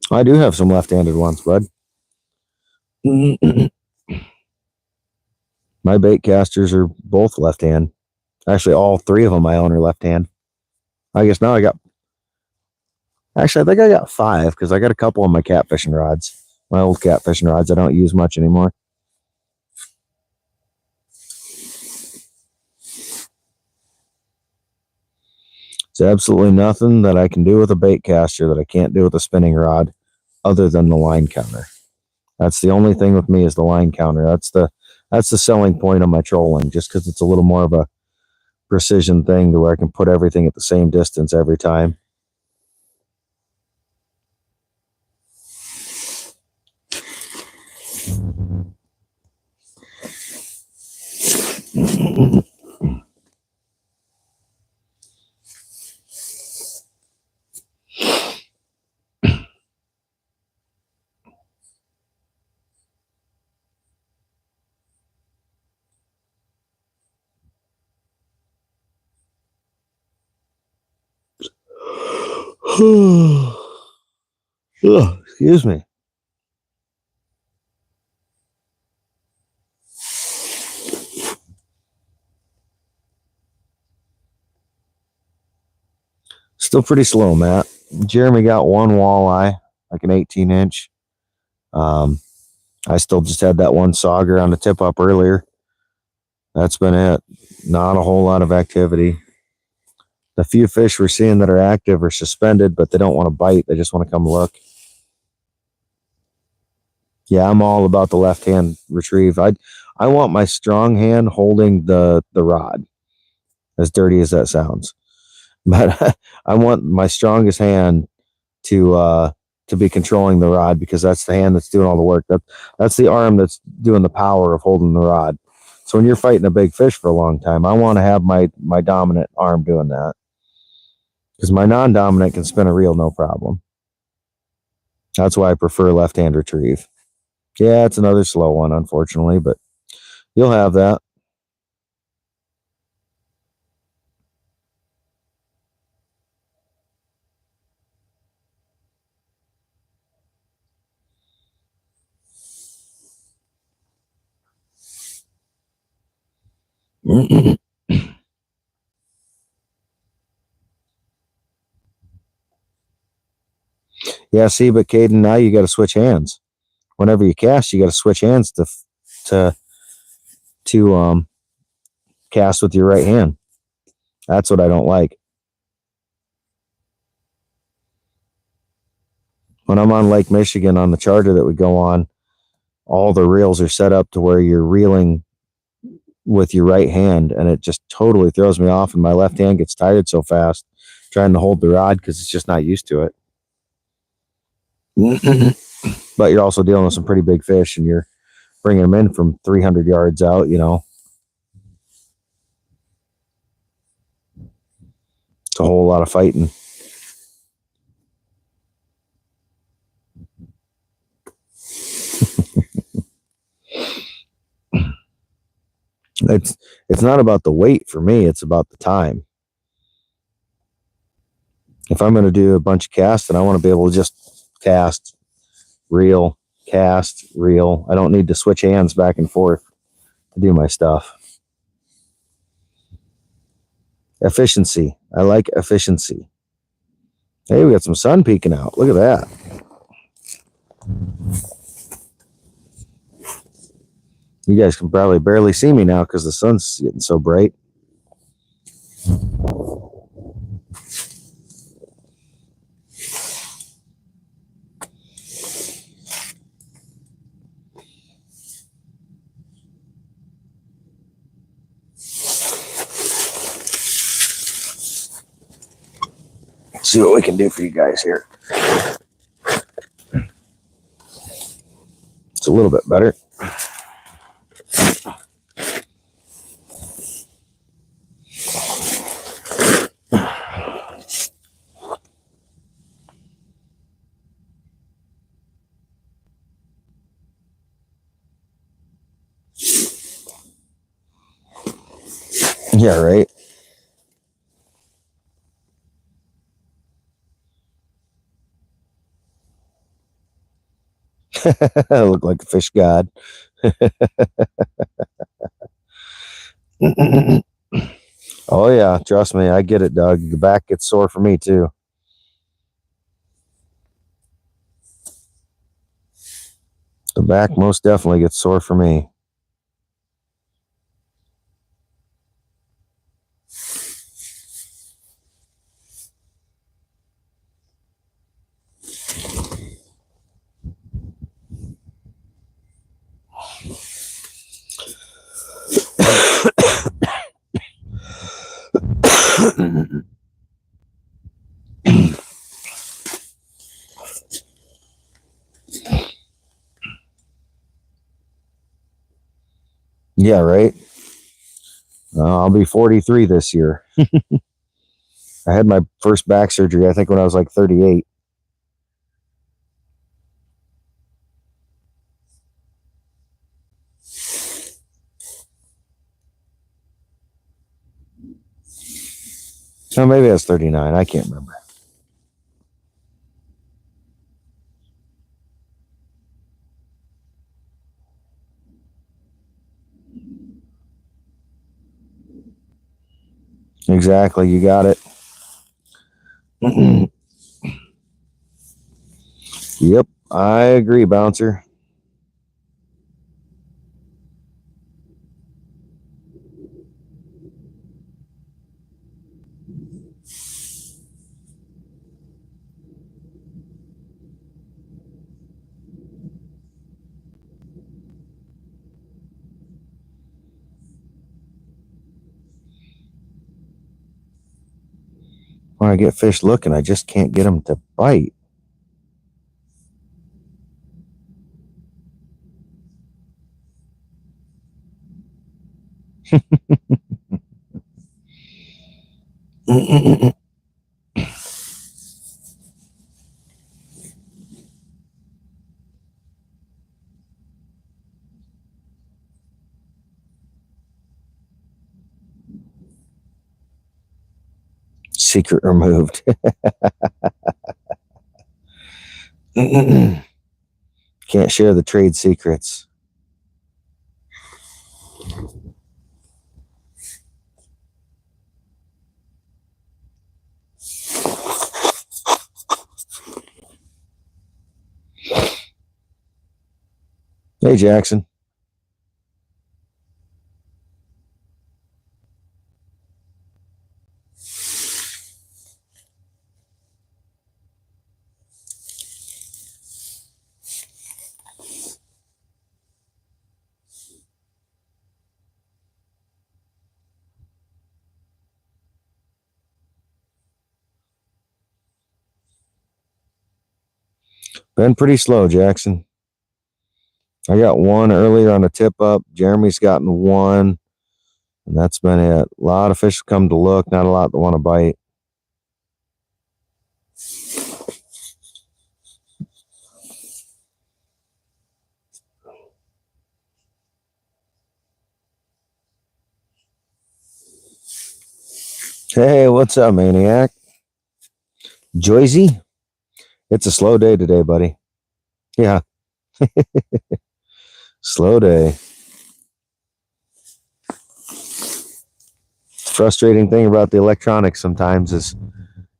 A: I do have some left-handed ones, bud. My bait casters are both left-hand. Actually, all three of them I own are left-hand. I guess now I got... Actually, I think I got 5, because I got a couple of my catfishing rods. My old catfishing rods I don't use much anymore. There's absolutely nothing that I can do with a bait caster that I can't do with a spinning rod other than the line counter. That's the only thing with me is the line counter. That's the selling point of my trolling, just because it's a little more of a precision thing to where I can put everything at the same distance every time. Excuse me. Still pretty slow, Matt. Jeremy got one walleye, like an 18-inch. I still just had that one sagger on the tip up earlier. That's been it. Not a whole lot of activity. The few fish we're seeing that are active are suspended, but they don't want to bite. They just want to come look. Yeah, I'm all about the left hand retrieve. I want my strong hand holding the rod, as dirty as that sounds. But I want my strongest hand to be controlling the rod, because that's the hand that's doing all the work. That's the arm that's doing the power of holding the rod. So when you're fighting a big fish for a long time, I want to have my dominant arm doing that, because my non-dominant can spin a reel no problem. That's why I prefer left-hand retrieve. Yeah, it's another slow one, unfortunately, but you'll have that. Yeah, see, but Caden, now you got to switch hands. Whenever you cast, you got to switch hands to cast with your right hand. That's what I don't like. When I'm on Lake Michigan on the charter that we go on, all the reels are set up to where you're reeling with your right hand, and it just totally throws me off, and my left hand gets tired so fast trying to hold the rod because it's just not used to it. But you're also dealing with some pretty big fish, and you're bringing them in from 300 yards out, you know. It's a whole lot of fighting. It's not about the weight for me, it's about the time. If I'm going to do a bunch of casts, then I want to be able to just cast, reel, cast, reel. I don't need to switch hands back and forth to do my stuff. Efficiency. I like efficiency. Hey, we got some sun peeking out. Look at that. You guys can probably barely see me now because the sun's getting so bright. Let's see what we can do for you guys here. It's a little bit better. Yeah, right. I look like a fish god. Oh yeah, trust me, I get it, Doug. The back gets sore for me too. The back most definitely gets sore for me. Yeah, right. I'll be 43 this year. I had my first back surgery, I think, when I was like 38. Oh, maybe I was 39. I can't remember. Exactly. You got it. Yep. I agree, Bouncer. When I get fish looking, I just can't get them to bite. Secret removed. Can't share the trade secrets. Hey, Jackson. Been pretty slow, Jackson. I got one earlier on a tip up. Jeremy's gotten one, and that's been it. A lot of fish come to look, not a lot that want to bite. Hey, what's up, maniac? Joyzy? It's a slow day today, buddy. Yeah, slow day. Frustrating thing about the electronics sometimes is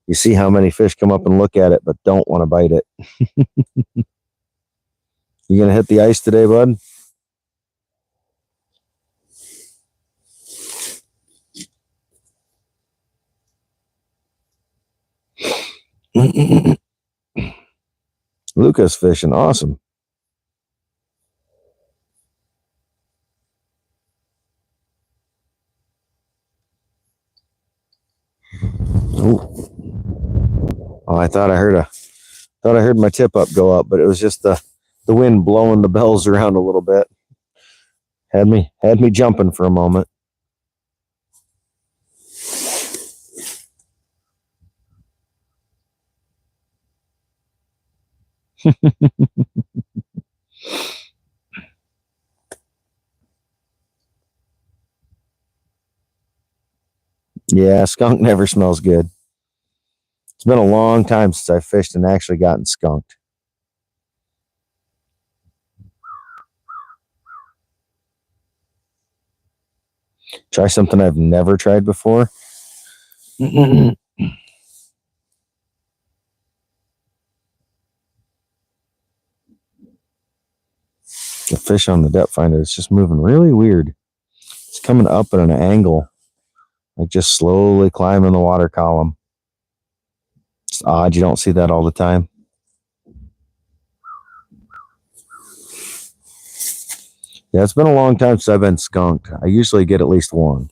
A: you see how many fish come up and look at it, but don't want to bite it. You gonna hit the ice today, bud? Lucas fishing, awesome. Ooh. Oh, I thought I heard my tip up go up, but it was just the wind blowing the bells around a little bit. Had me jumping for a moment. Yeah, skunk never smells good. It's been a long time since I fished and actually gotten skunked. Try something I've never tried before. The fish on the depth finder is just moving really weird. It's coming up at an angle, like just slowly climbing the water column. It's odd you don't see that all the time. Yeah, it's been a long time since I've been skunked. I usually get at least one.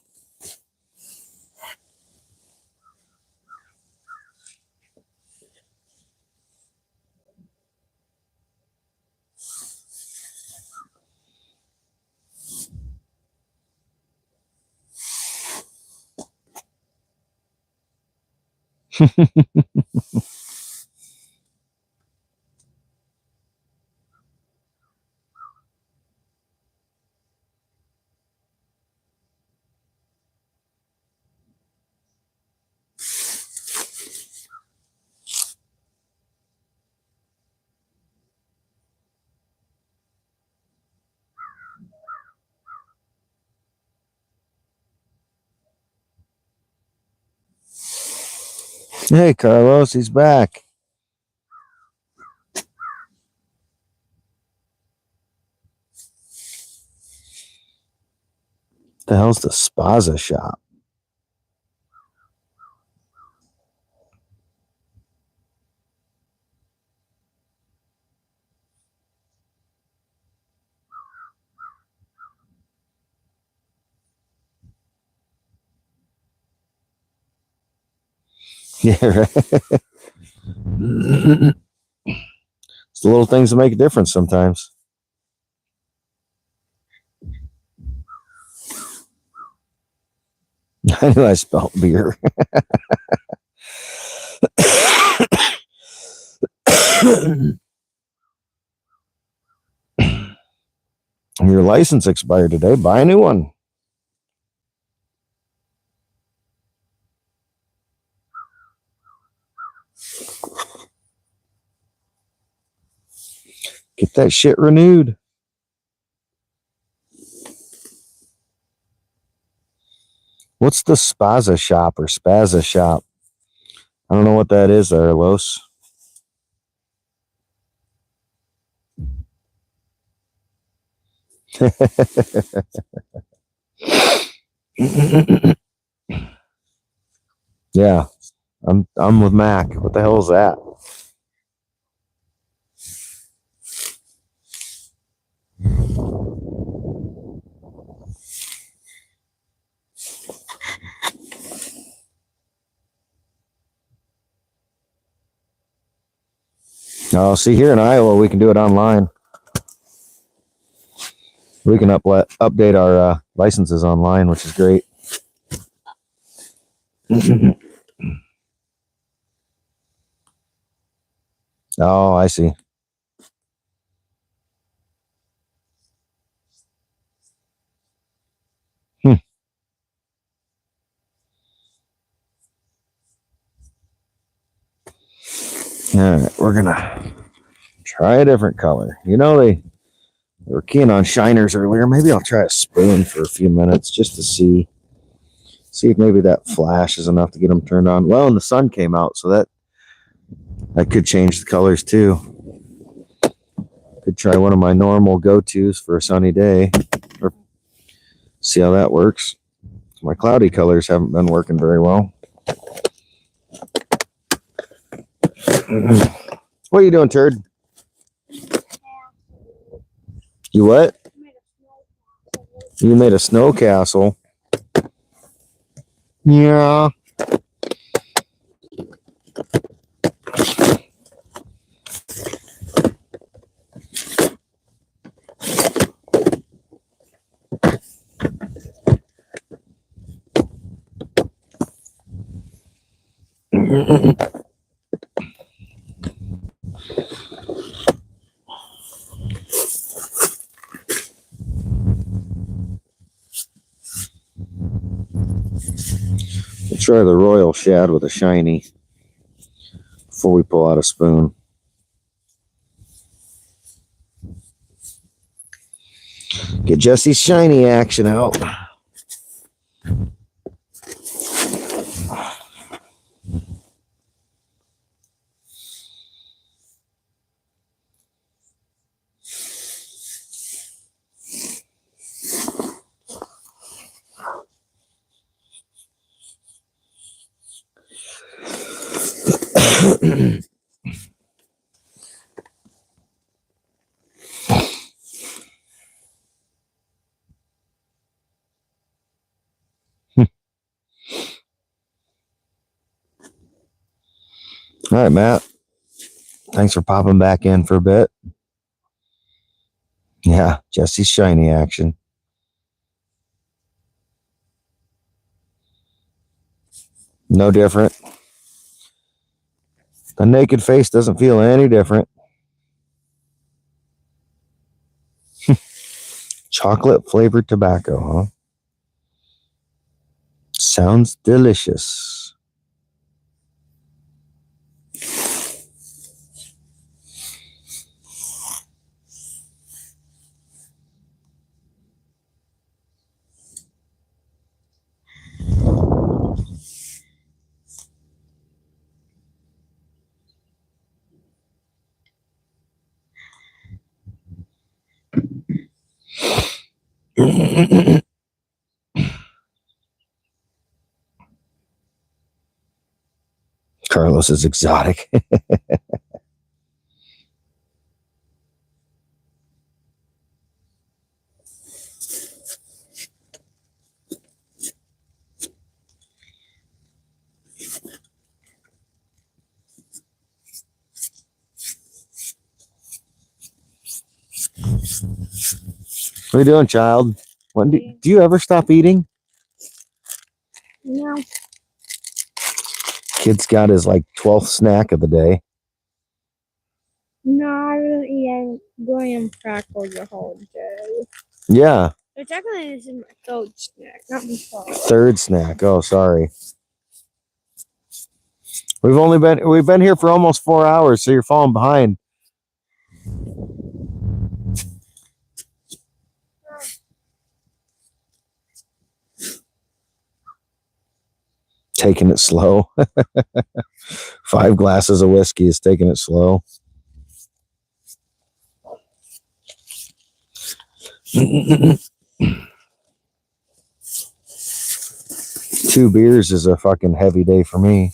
A: Hey, Carlos, he's back. The hell's the Spaza shop? Yeah, right. It's the little things that make a difference sometimes. I knew I spelled beer. Your license expired today. Buy a new one. Get that shit renewed. What's the Spaza shop or Spaza shop? I don't know what that is there, Los. Yeah, I'm with Mac. What the hell is that? Oh, see, here in Iowa, we can do it online. We can update our licenses online, which is great. Oh, I see. Hmm. Alright, we're gonna try a different color. You know, they were keen on shiners earlier. Maybe I'll try a spoon for a few minutes just to see if maybe that flash is enough to get them turned on. Well, and the sun came out, so that could change the colors too. Could try one of my normal go-tos for a sunny day, or see how that works. My cloudy colors haven't been working very well. What are you doing, turd? You what? You made a snow castle. Yeah. We'll try the royal shad with a shiny before we pull out a spoon. Get Jesse's shiny action out. All right, Matt. Thanks for popping back in for a bit. Yeah, Jesse's shiny action. No different. The naked face doesn't feel any different. Chocolate flavored tobacco, huh? Sounds delicious. Carlos is exotic. What are you doing, child? When do you ever stop eating?
C: No.
A: Kid's got his like 12th snack of the day.
C: No, I really eat graham crackers the whole day.
A: Yeah.
C: But technically, this is my third snack, not my fourth.
A: Third snack. Oh, sorry. We've been here for almost 4 hours, so you're falling behind. Taking it slow. 5 glasses of whiskey is taking it slow. 2 beers is a fucking heavy day for me.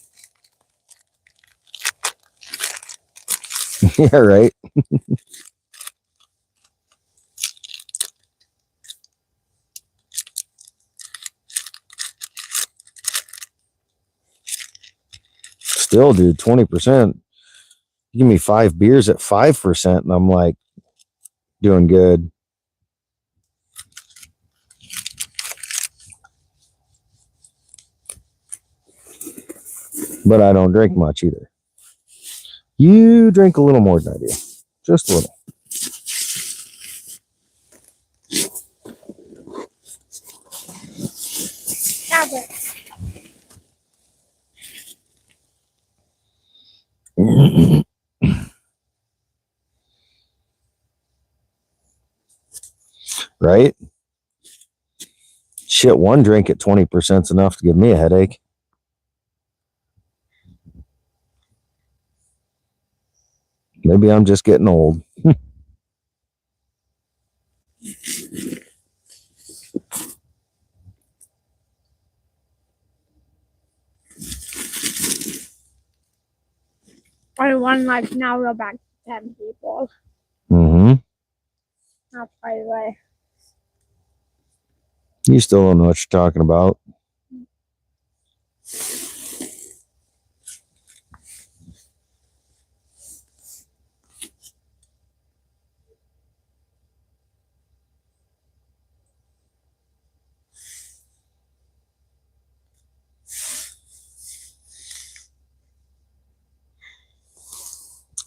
A: Yeah, right. Still, dude, 20%. Give me 5 beers at 5%, and I'm like doing good. But I don't drink much either. You drink a little more than I do. Just a little.
C: Stop it.
A: Right? Shit, one drink at 20% is enough to give me a headache. Maybe I'm just getting old.
C: I won like now we're back to 10 people.
A: Mm-hmm.
C: That's by the way.
A: You still don't know what you're talking about.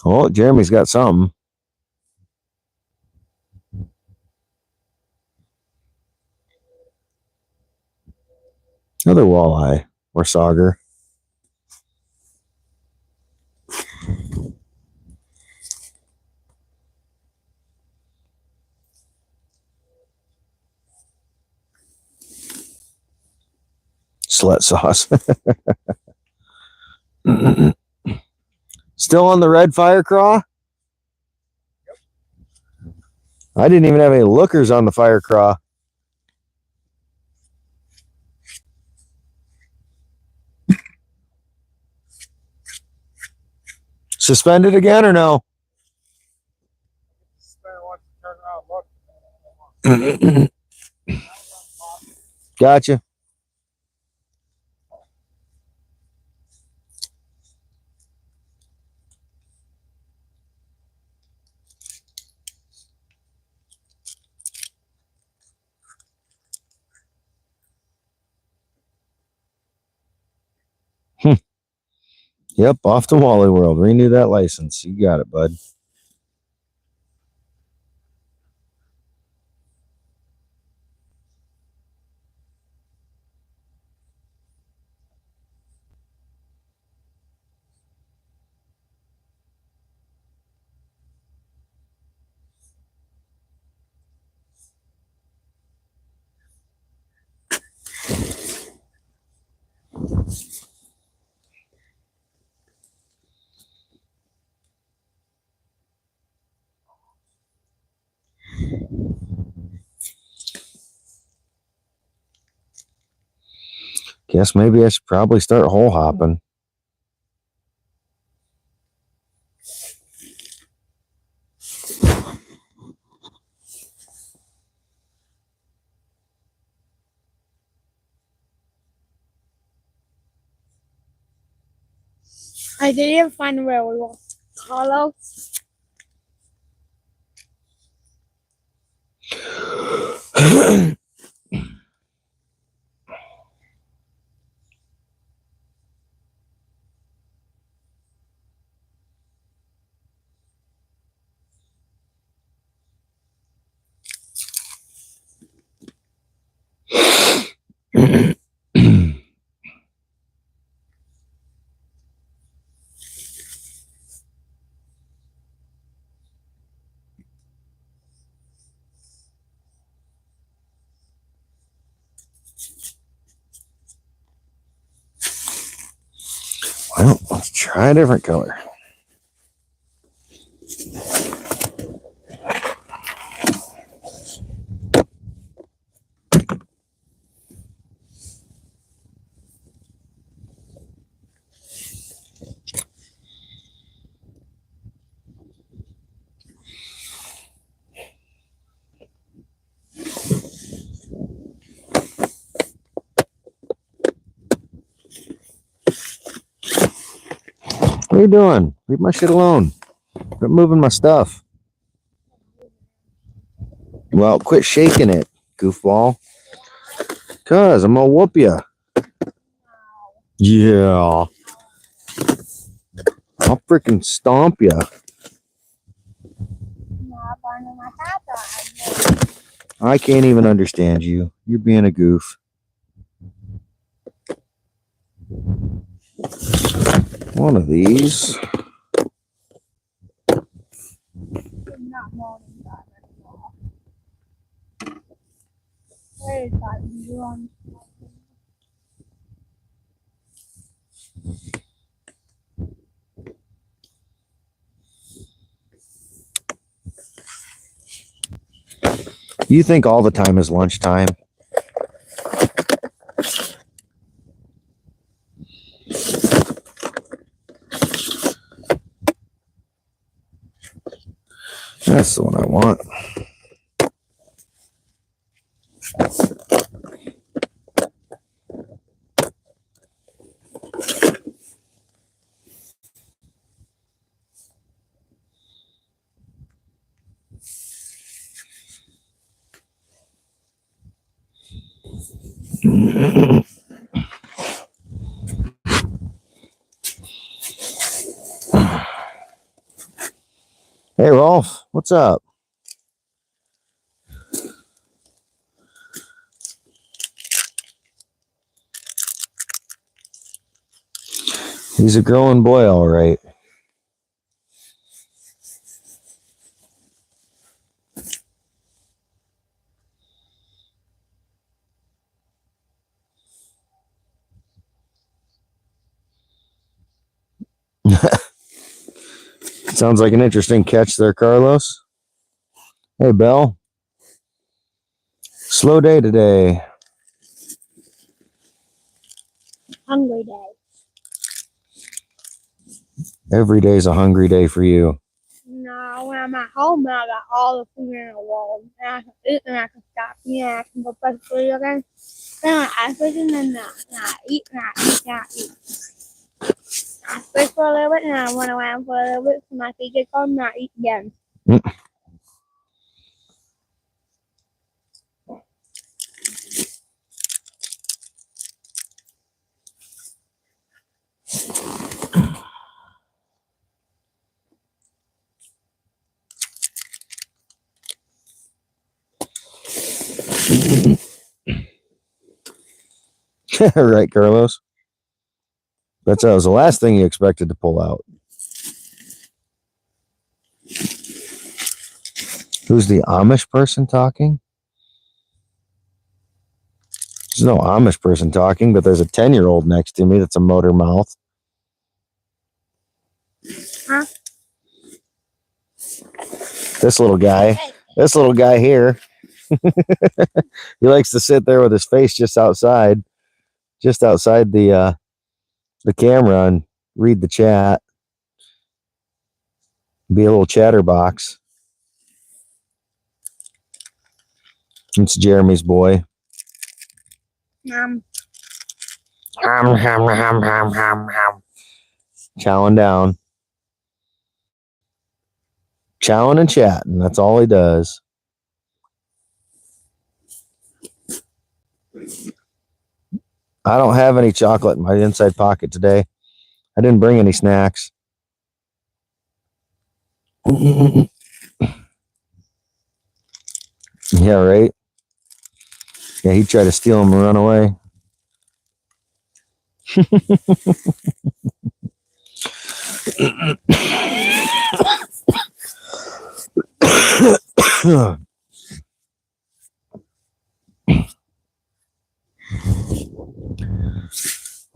A: Oh, Jeremy's got something. Another walleye or sagger. Slut sauce. Still on the red fire craw? I didn't even have any lookers on the fire craw. Suspended again or no? Gotcha. Yep, off to Wally World. Renew that license. You got it, bud. Guess maybe I should probably start hole hopping.
C: I didn't even find where we lost Carlo.
A: Well, let's try a different color. What are you doing? Leave my shit alone. Quit moving my stuff. Well, quit shaking it, goofball. Cuz I'm gonna whoop you. Yeah. I'll freaking stomp you. I can't even understand you. You're being a goof. One of these.
C: Run.
A: You think all the time is lunchtime? That's the one I want. Hey, Rolf, what's up? He's a growing boy, all right. Sounds like an interesting catch there, Carlos. Hey, Belle. Slow day today.
C: Hungry day.
A: Every day's a hungry day for you.
C: No, when I'm at home, I got all the food in the world. And I can eat and I can stop eating and I can go play video games. Then I fish and then I eat and I eat and I eat. I fish for a little bit and I run around for a little bit so my feet get cold and I eat again.
A: Right, Carlos? That was the last thing you expected to pull out. Who's the Amish person talking? There's no Amish person talking, but there's a 10-year-old next to me that's a motor mouth.
C: Huh?
A: This little guy here. He likes to sit there with his face just outside the camera and read the chat. Be a little chatterbox. It's Jeremy's boy. Chowing down. Chowing and chatting. That's all he does. I don't have any chocolate in my inside pocket today. I didn't bring any snacks. Yeah, right? Yeah, he tried to steal them and run away.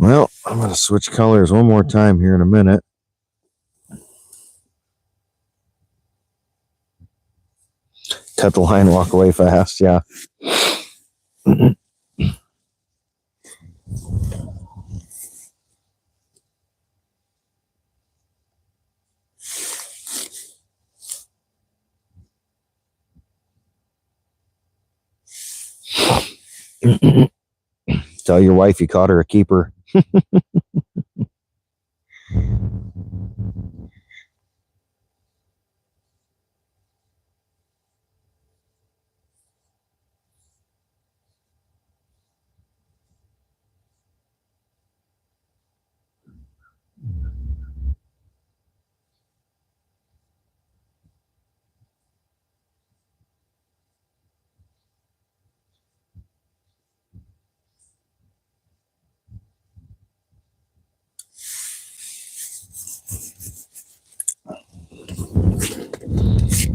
A: Well, I'm going to switch colors one more time here in a minute. Cut the line, walk away fast, yeah. Tell your wife you caught her a keeper.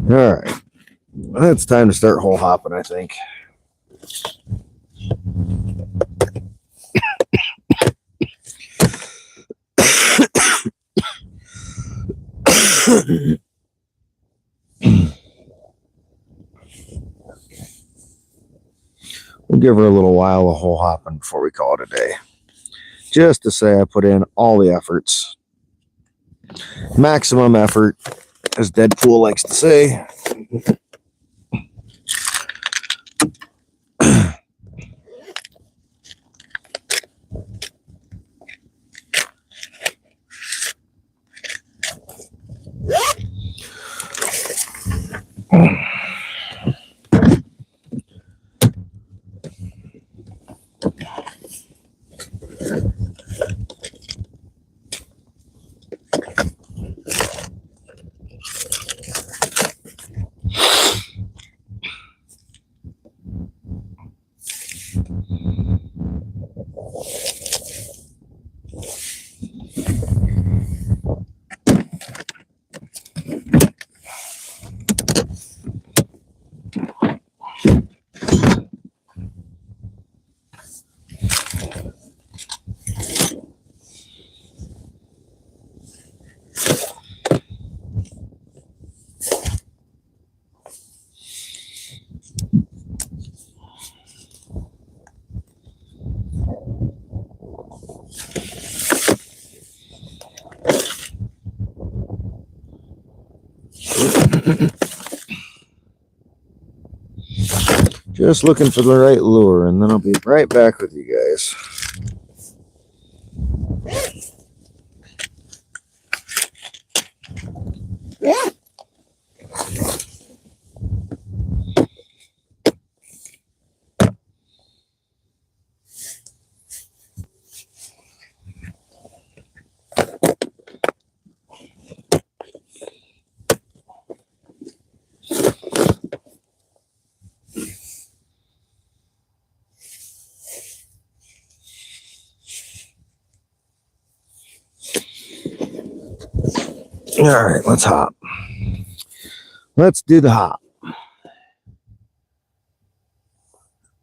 A: All right. It's time to start hole hopping, I think. We'll give her a little while of hole hopping before we call it a day. Just to say I put in all the efforts. Maximum effort, as Deadpool likes to say. Just looking for the right lure, and then I'll be right back with you guys. All right, let's hop. Let's do the hop.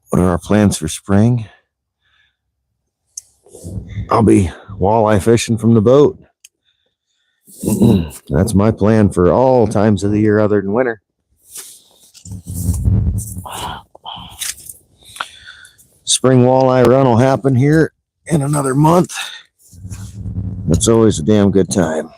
A: What are our plans for spring? I'll be walleye fishing from the boat. That's my plan for all times of the year other than winter. Spring walleye run will happen here in another month. It's always a damn good time.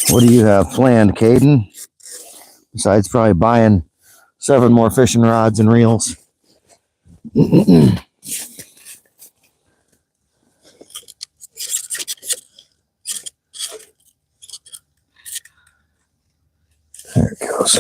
A: What do you have planned, Caden? Besides probably buying 7 more fishing rods and reels. There it goes.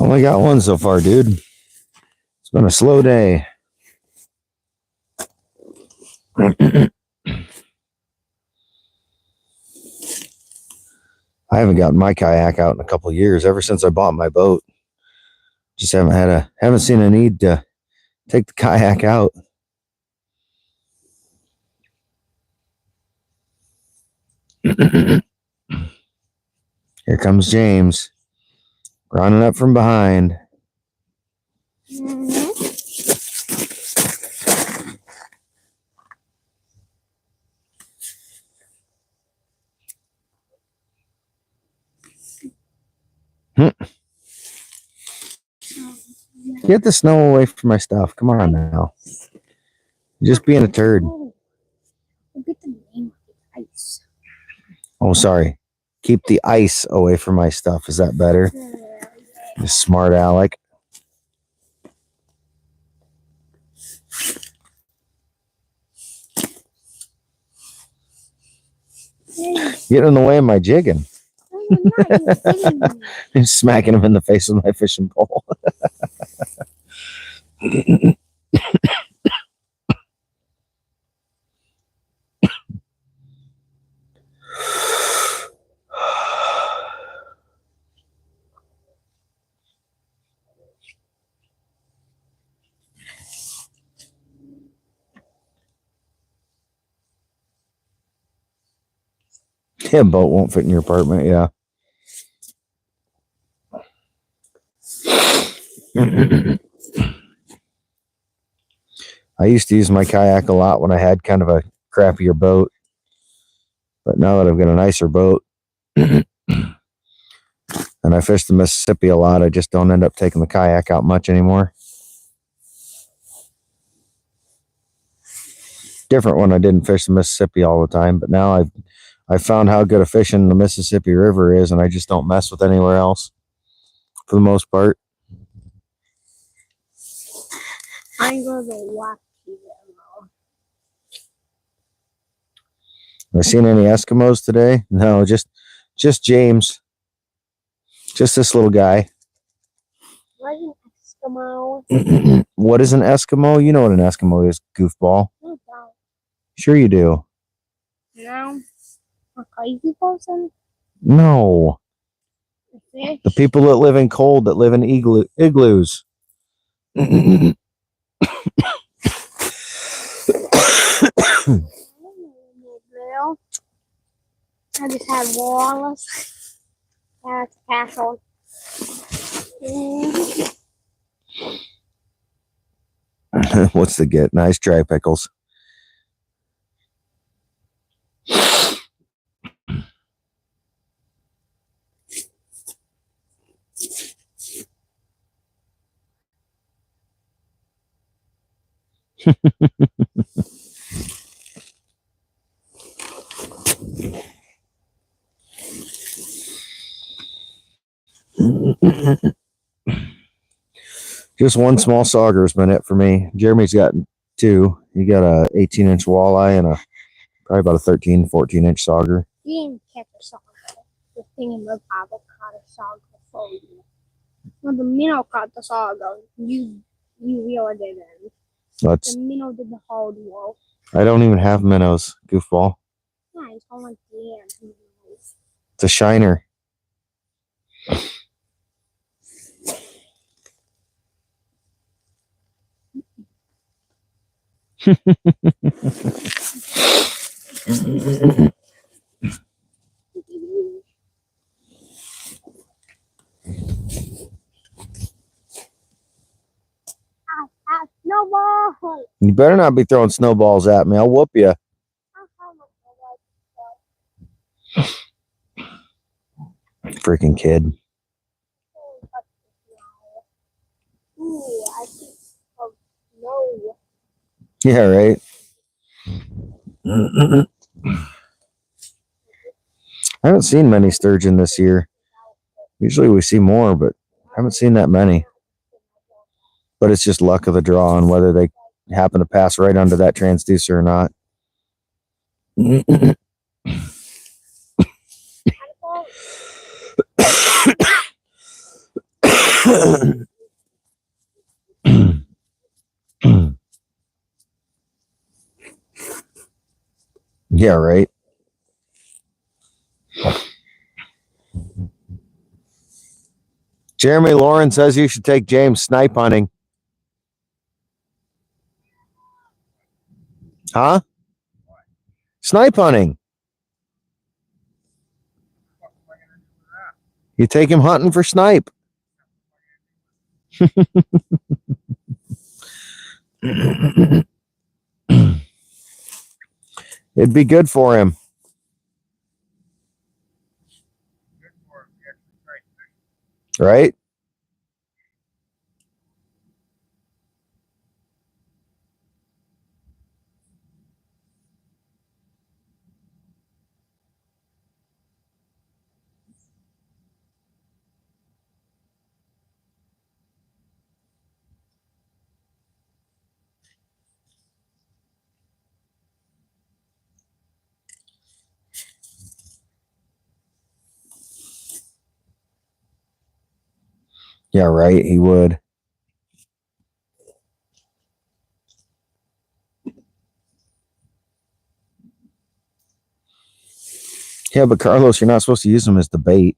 A: Only got one so far, dude. It's been a slow day. I haven't gotten my kayak out in a couple of years, ever since I bought my boat. Just haven't seen a need to take the kayak out. Here comes James. Running up from behind.
C: Mm-hmm.
A: Get the snow away from my stuff. Come on now. You're just being a turd.
C: Look at the name of the ice.
A: Oh, sorry. Keep the ice away from my stuff. Is that better? You smart aleck. Getting in the way of my jigging. Smacking him in the face with my fishing pole. Yeah, boat won't fit in your apartment. Yeah. I used to use my kayak a lot when I had kind of a crappier boat. But now that I've got a nicer boat and I fish the Mississippi a lot, I just don't end up taking the kayak out much anymore. Different when I didn't fish the Mississippi all the time, but now I've found how good a fishing the Mississippi River is, and I just don't mess with anywhere else for the most part.
C: I go to watch you.
A: Have I seen any Eskimos today? No, just James. Just this little guy.
C: What is an Eskimo?
A: What is an Eskimo? You know what an Eskimo is, goofball.
C: No.
A: Sure you do.
C: No. A crazy person?
A: No.
C: A fish?
A: The people that live in cold, that live in igloos.
C: I just had Wallace. That's castle.
A: What's the get? Nice try, Pickles. Just one small sauger has been it for me. Jeremy's got two. He got a 18-inch walleye and probably about a 13, 14-inch sauger.
C: You didn't catch a sauger. The thing in the Bible caught a sauger for you. Well, the minnow caught the sauger. You really didn't. The minnow did the hard work.
A: I don't even have minnows, goofball.
C: Yeah, he's only damn.
A: It's a shiner.
C: Snowball!
A: You better not be throwing snowballs at me. I'll whoop you. Freaking kid.
C: Ooh, I see snow.
A: Yeah, right. I haven't seen many sturgeon this year. Usually we see more, but I haven't seen that many. But it's just luck of the draw on whether they happen to pass right under that transducer or not. Yeah, right. Jeremy Lauren says you should take James snipe hunting. Huh? Snipe hunting. You take him hunting for snipe. It'd be good for him.
B: Good for him. He actually tried fishing.
A: Right? Yeah, right. He would. Yeah, but Carlos, you're not supposed to use him as the bait.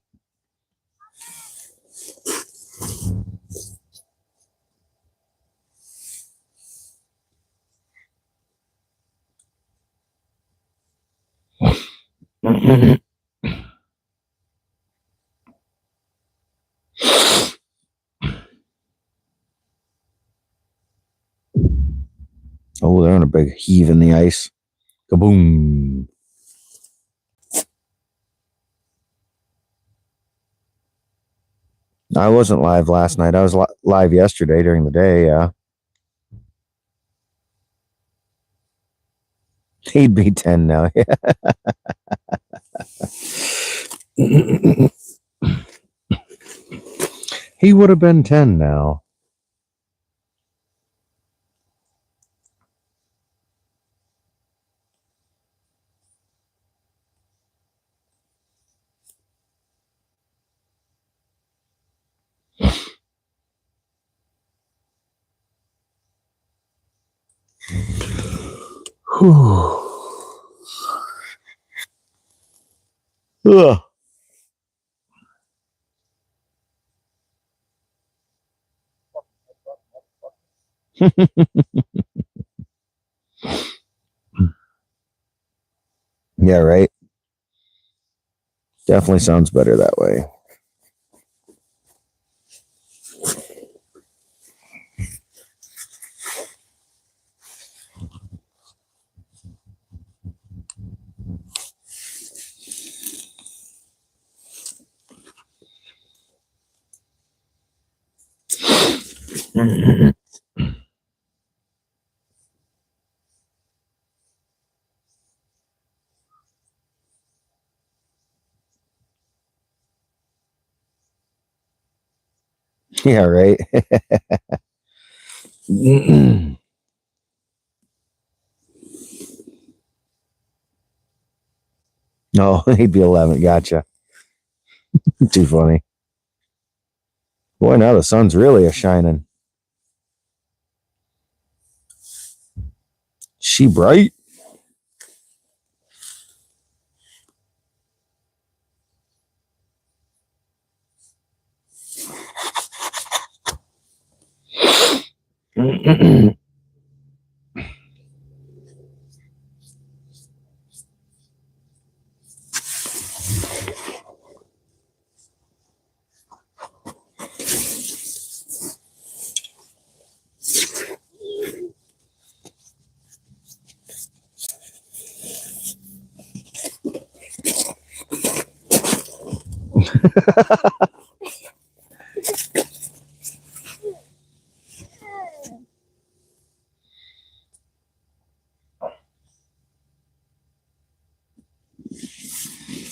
A: Oh, they're on a big heave in the ice. Kaboom. I wasn't live last night. I was live yesterday during the day. Yeah. He'd be 10 now. He would have been 10 now. Whew. Ugh. Yeah, right. Definitely sounds better that way. Yeah, right. No, he'd be 11. Gotcha. Too funny. Boy, now the sun's really a shining. She bright?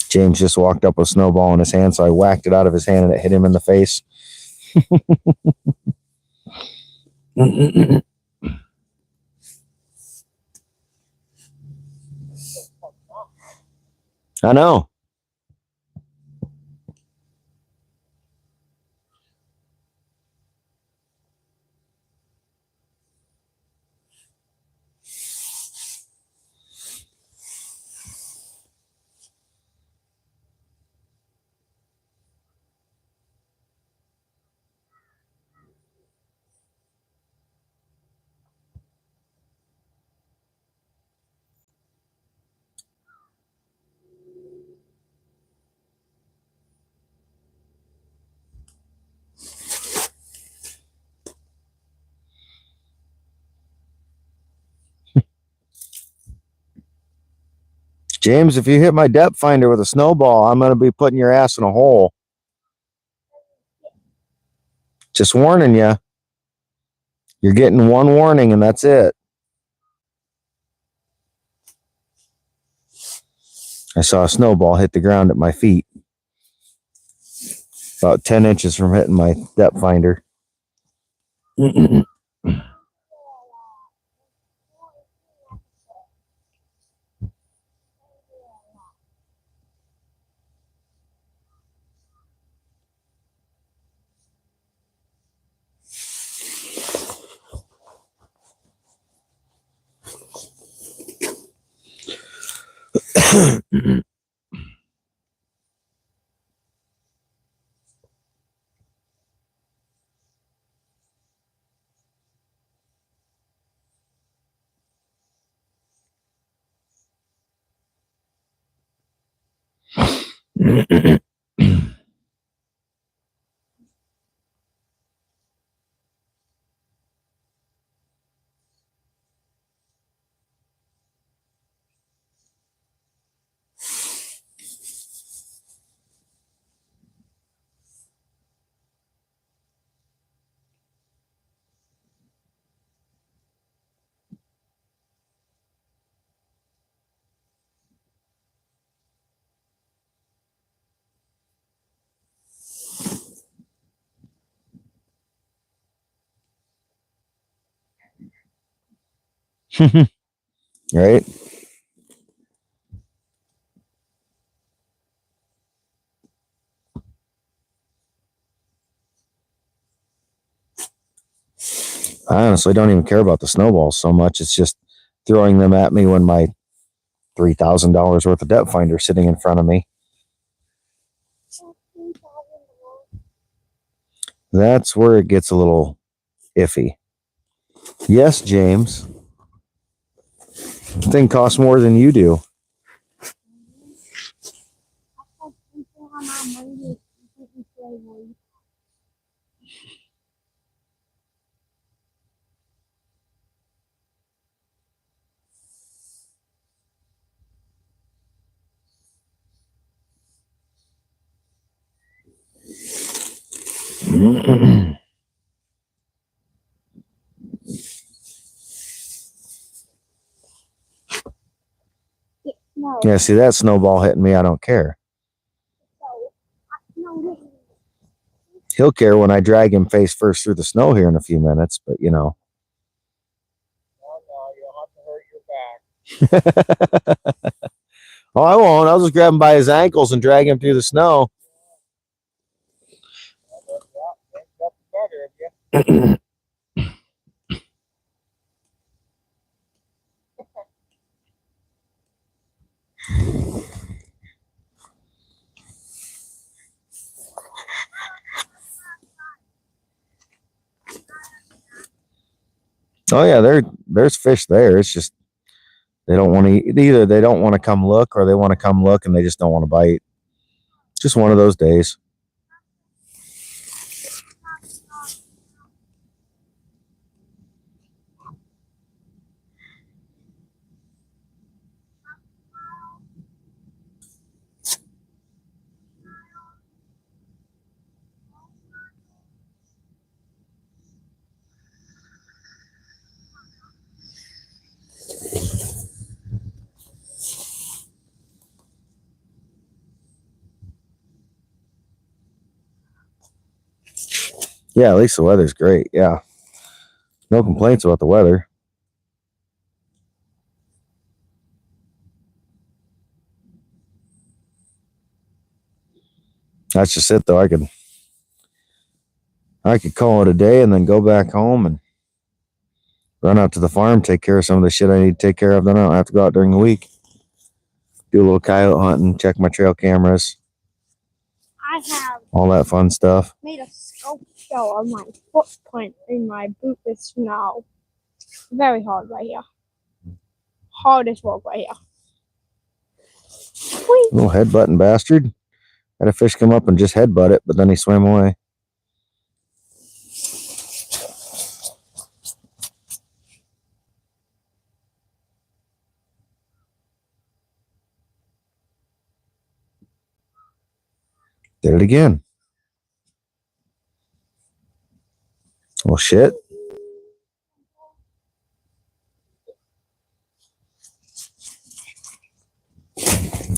A: James just walked up with a snowball in his hand, so I whacked it out of his hand and it hit him in the face. I know. James, if you hit my depth finder with a snowball, I'm going to be putting your ass in a hole. Just warning you. You're getting one warning and that's it. I saw a snowball hit the ground at my feet. About 10 inches from hitting my depth finder. Right? I honestly don't even care about the snowballs so much. It's just throwing them at me when my $3,000 worth of depth finder is sitting in front of me. That's where it gets a little iffy. Yes, James. The thing costs more than you do.
C: No.
A: Yeah, see that snowball hitting me, I don't care. He'll care when I drag him face first through the snow here in a few minutes, but you know.
B: Oh no, you'll have to hurt your back.
A: Oh, I won't. I'll just grab him by his ankles and drag him through the snow.
B: That's better of you.
A: Oh yeah, there's fish there. It's just they don't want to eat. Either they don't want to come look or they want to come look and they just don't want to bite. Just one of those days. Yeah, at least the weather's great. Yeah. No complaints about the weather. That's just it though. I could call it a day and then go back home and run out to the farm, take care of some of the shit I need to take care of. Then I don't have to go out during the week. Do a little coyote hunting, check my trail cameras,
C: I have
A: all that fun stuff.
C: made a sculpture of my footprint in my boot with snow. Very hard right here. Hardest work right here. Whee!
A: Little headbutting bastard. Had a fish come up and just headbutt it, but then he swam away. Did it again. Well, shit.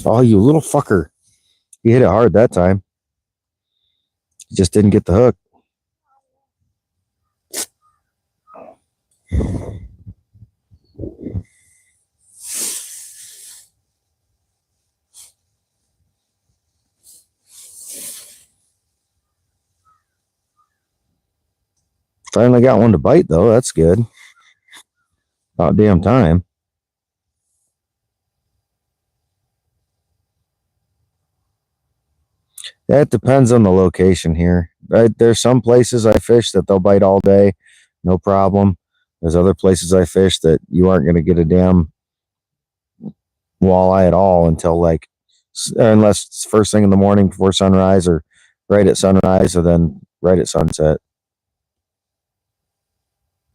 A: Oh, you little fucker. You hit it hard that time. You just didn't get the hook. Finally got one to bite, though. That's good. About damn time. That depends on the location here. Right? There's some places I fish that they'll bite all day, no problem. There's other places I fish that you aren't going to get a damn walleye at all until like, unless it's first thing in the morning before sunrise or right at sunrise or then right at sunset.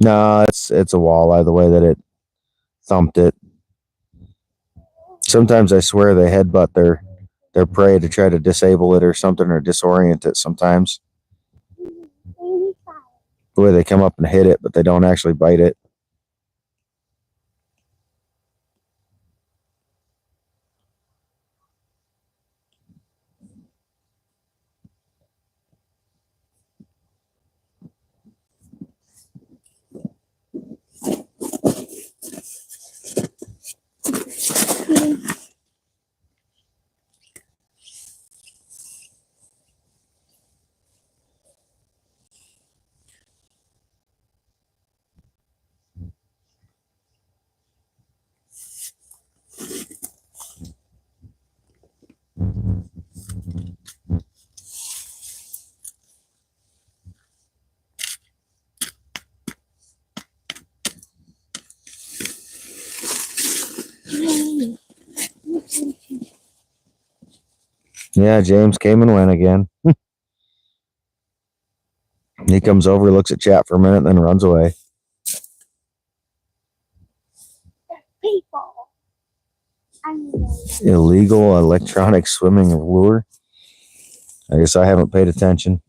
A: No, it's a walleye the way that it thumped it. Sometimes I swear they headbutt their prey to try to disable it or something or disorient it sometimes. The way they come up and hit it, but they don't actually bite it. Yeah, James came and went again. He comes over, looks at chat for a minute, then runs away.
C: People.
A: Illegal electronic swimming lure. I guess I haven't paid attention.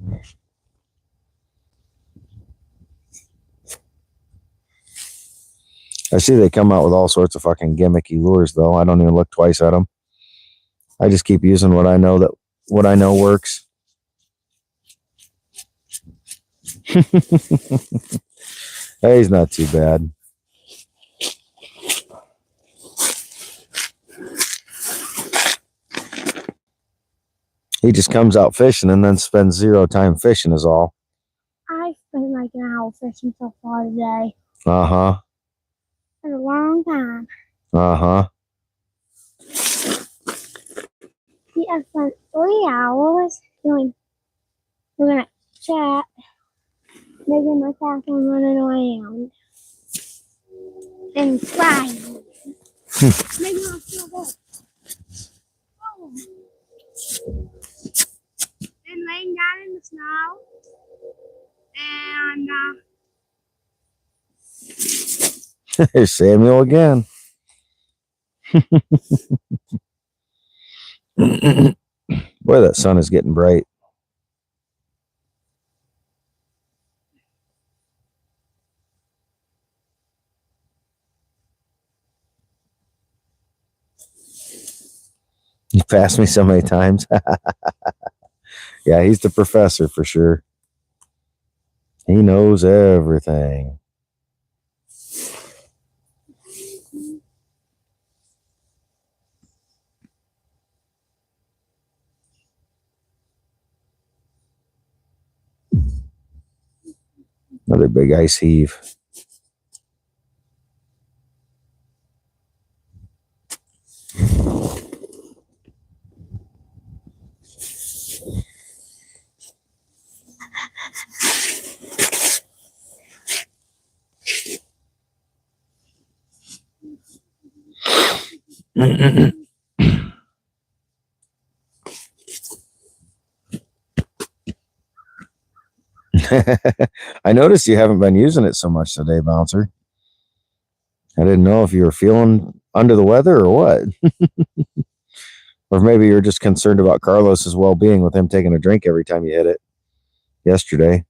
A: I see they come out with all sorts of fucking gimmicky lures, though. I don't even look twice at them. I just keep using what I know works. Hey, he's not too bad. He just comes out fishing and then spends 0 time fishing is all.
C: I spent like an hour fishing so far today.
A: Uh-huh.
C: That's a long time.
A: Uh-huh.
C: See, I spent 3 hours doing. We're gonna chat, making my tackle and running around and flying. Making us feel good. Oh. And laying down in the snow. And
A: Here's Samuel again. Boy, that sun is getting bright. You passed me so many times. Yeah, he's the professor for sure. He knows everything. Another big ice heave. I noticed you haven't been using it so much today, Bouncer. I didn't know if you were feeling under the weather or what. Or maybe you're just concerned about Carlos's well-being with him taking a drink every time you hit it yesterday.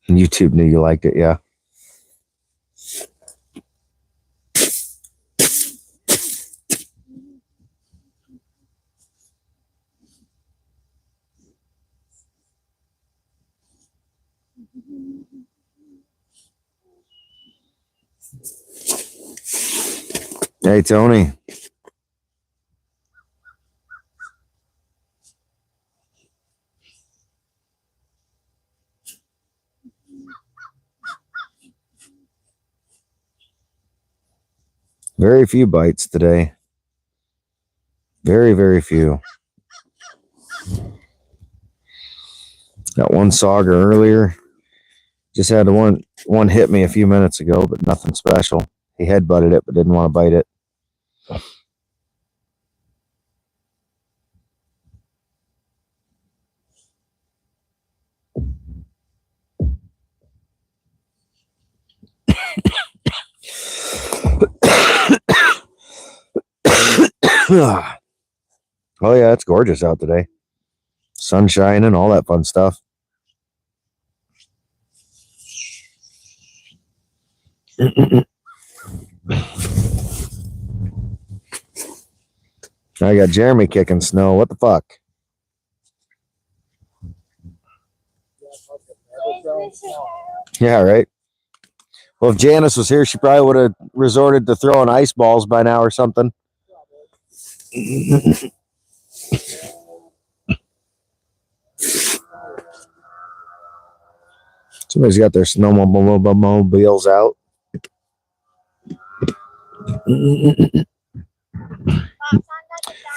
A: YouTube knew you liked it, yeah. Hey, Tony. Very few bites today. Very, very few. Got one sagger earlier. Just had one hit me a few minutes ago, but nothing special. He headbutted it, but didn't want to bite it. Oh yeah, it's gorgeous out today. Sun shining, all that fun stuff. I got Jeremy kicking snow. What the fuck? Yeah, right. Well, if Janice was here, she probably would have resorted to throwing ice balls by now or something. Somebody's got their snowmobiles out.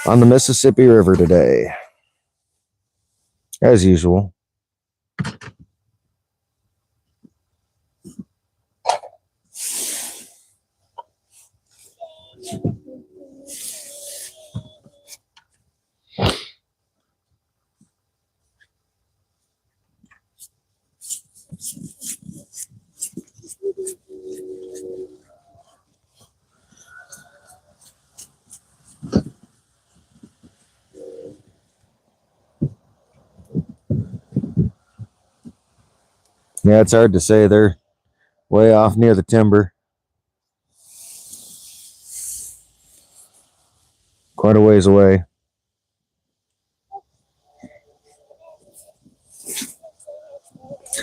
A: On the Mississippi River today. As usual. Yeah, it's hard to say. They're way off near the timber. Quite a ways away.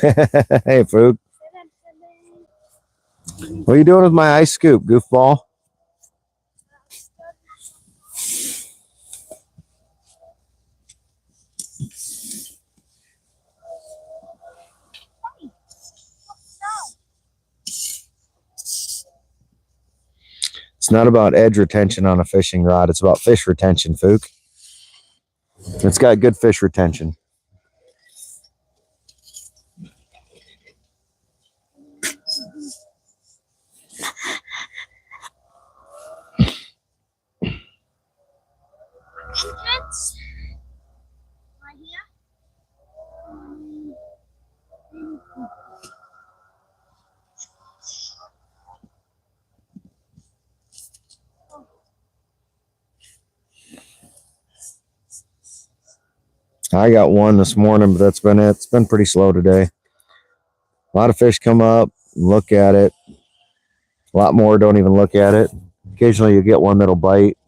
A: Hey, Fook. What are you doing with my ice scoop, goofball? It's not about edge retention on a fishing rod. It's about fish retention, Fook. It's got good fish retention.
C: Entrance right here.
A: I got one this morning, but that's been it. It's been pretty slow today. A lot of fish come up, look at it. A lot more don't even look at it. Occasionally you get one that'll bite.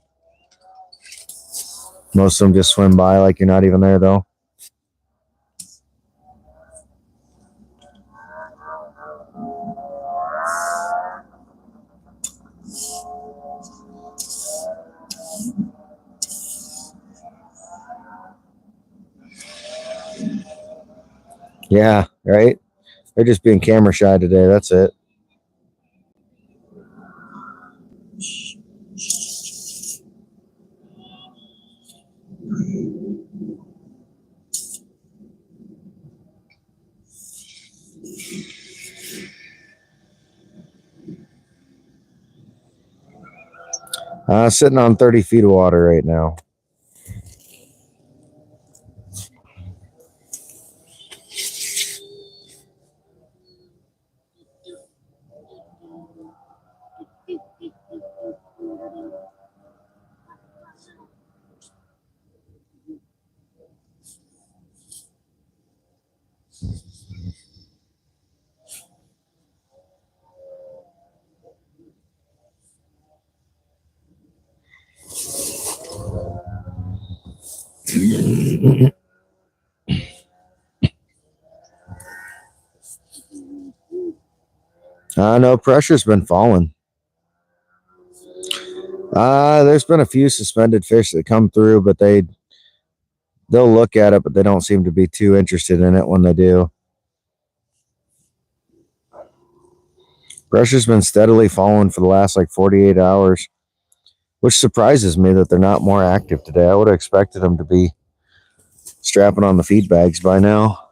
A: Most of them just swim by like you're not even there, though. Yeah, right? They're just being camera shy today. That's it. Sitting on 30 feet of water right now. No, pressure's been falling. There's been a few suspended fish that come through, but they'll look at it, but they don't seem to be too interested in it when they do. Pressure's been steadily falling for the last like 48 hours, which surprises me that they're not more active today. I would have expected them to be strapping on the feed bags by now.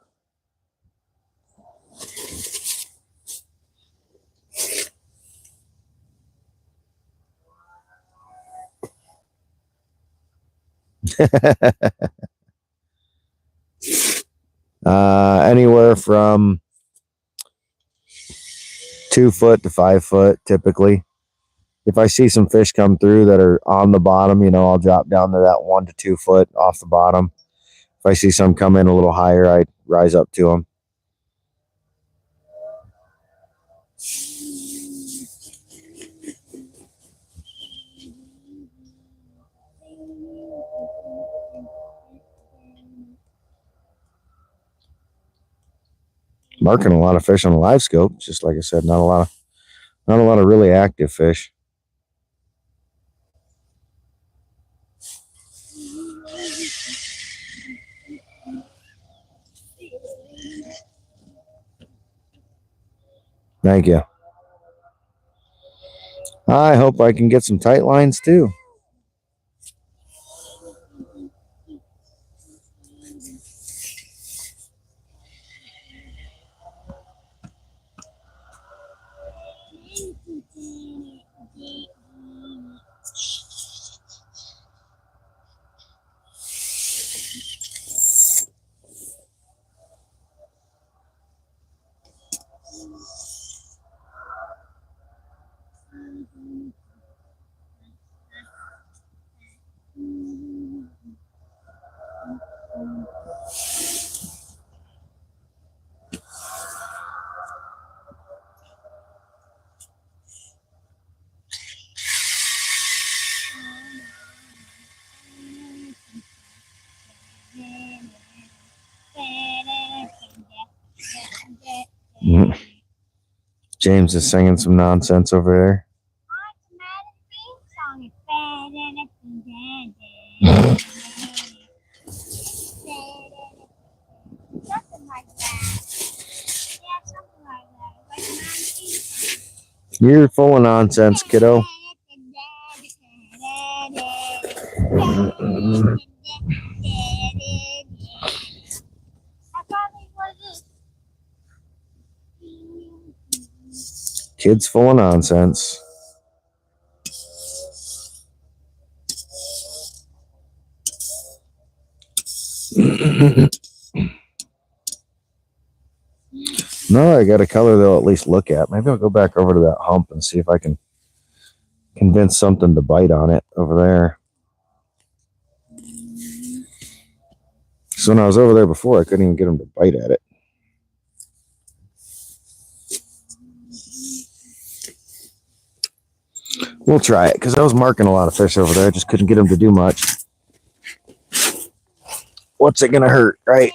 A: Anywhere from 2 foot to 5 foot typically. If I see some fish come through that are on the bottom, I'll drop down to that 1 to 2 foot off the bottom. If I see some come in a little higher, I rise up to them. Marking a lot of fish on the live scope. Just like I said, not a lot of really active fish. Thank you. I hope I can get some tight lines too. James is singing some nonsense over there. You're full of nonsense, kiddo. Kid's full of nonsense. No, I got a color they'll at least look at. Maybe I'll go back over to that hump and see if I can convince something to bite on it over there. So when I was over there before, I couldn't even get them to bite at it. We'll try it, because I was marking a lot of fish over there. I just couldn't get them to do much. What's it going to hurt, right?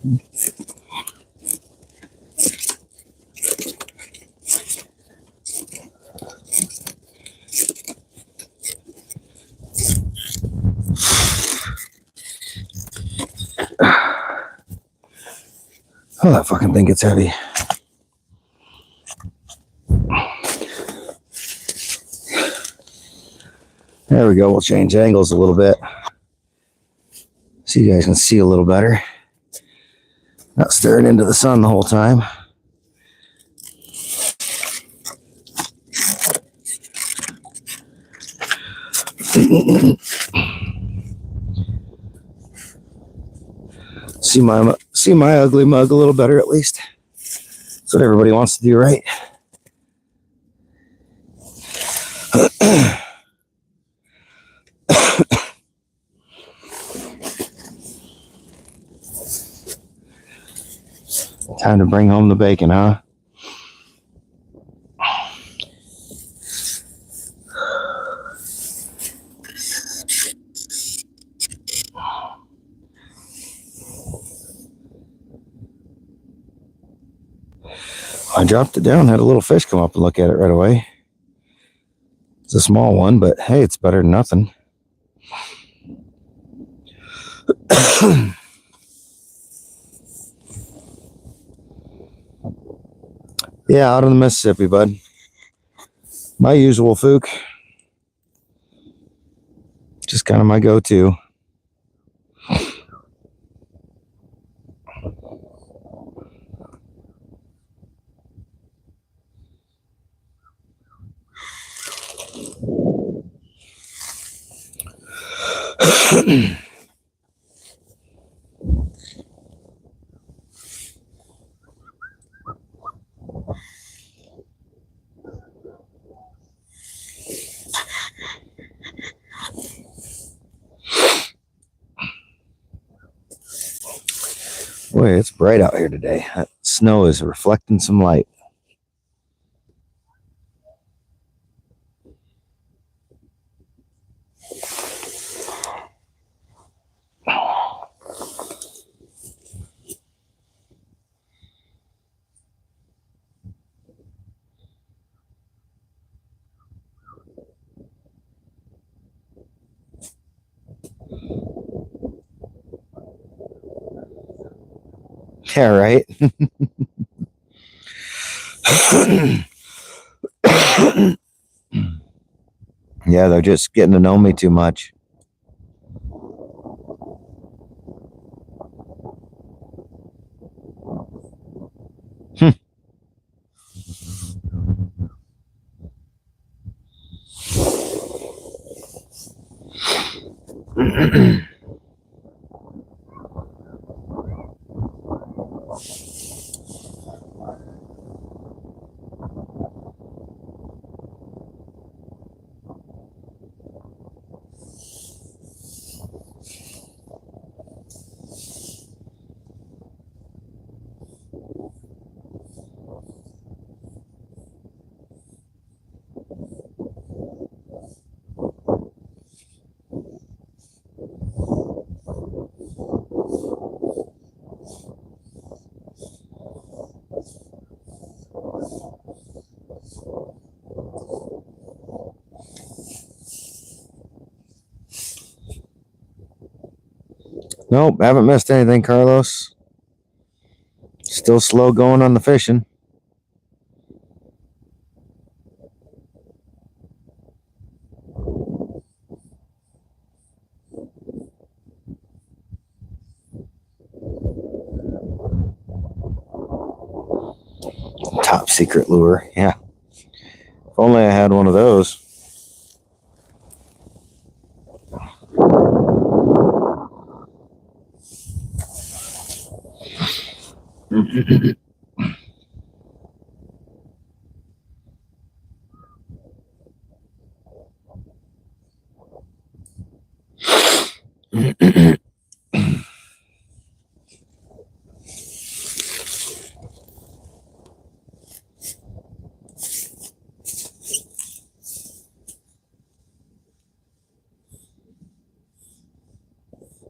A: Oh, that fucking thing gets heavy. There we go. We'll change angles a little bit so you guys can see a little better. Not staring into the sun the whole time. See my ugly mug a little better at least. That's what everybody wants to do, right? Time to bring home the bacon, huh? I dropped it down, had a little fish come up and look at it right away. It's a small one, but hey, it's better than nothing. Yeah, out on the Mississippi, bud. My usual fook. Just kind of my go-to. Boy, it's bright out here today. That snow is reflecting some light. Yeah, right? Yeah, they're just getting to know me too much. Nope, haven't missed anything, Carlos. Still slow going on the fishing. Top secret lure, yeah. If only I had one of those.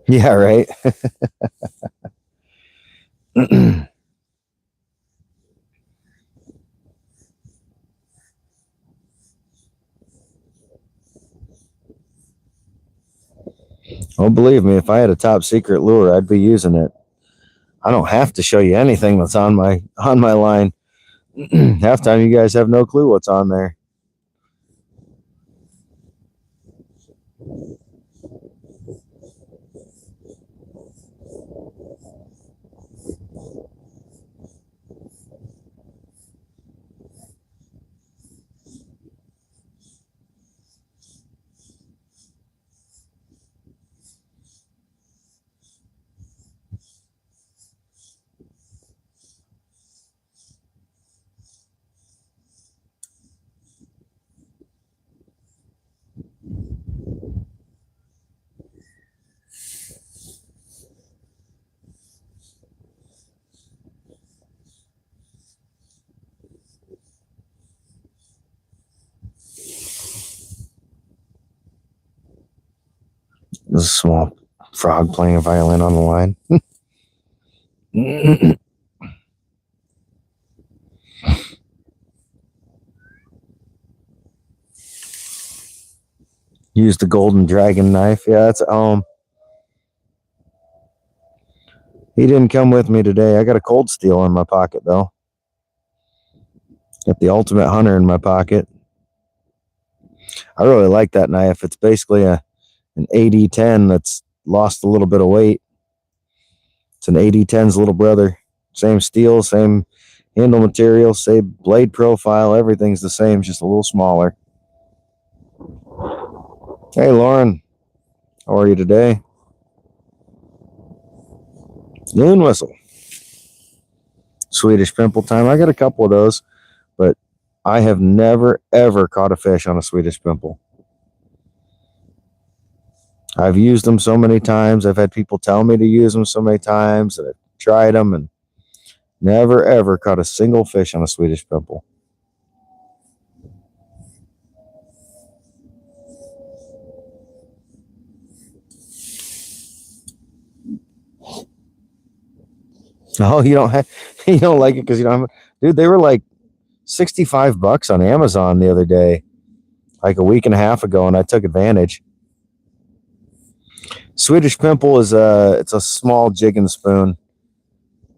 A: Yeah, right. Oh, believe me, if I had a top secret lure, I'd be using it. I don't have to show you anything that's on my line. Half time you guys have no clue what's on there. There's a small frog playing a violin on the line. Use the golden dragon knife. Yeah, that's he didn't come with me today. I got a cold steel in my pocket though. Got the ultimate hunter in my pocket. I really like that knife. It's basically an AD-10 that's lost a little bit of weight. It's an AD-10's little brother. Same steel, same handle material, same blade profile. Everything's the same, just a little smaller. Hey, Lauren. How are you today? Noon whistle. Swedish pimple time. I got a couple of those, but I have never, ever caught a fish on a Swedish pimple. I've used them so many times. I've had people tell me to use them so many times, and I've tried them and never, ever caught a single fish on a Swedish pimple. Oh, you don't like it because you don't have, dude, they were like $65 on Amazon the other day, like a week and a half ago, and I took advantage. Swedish pimple is it's a small jigging spoon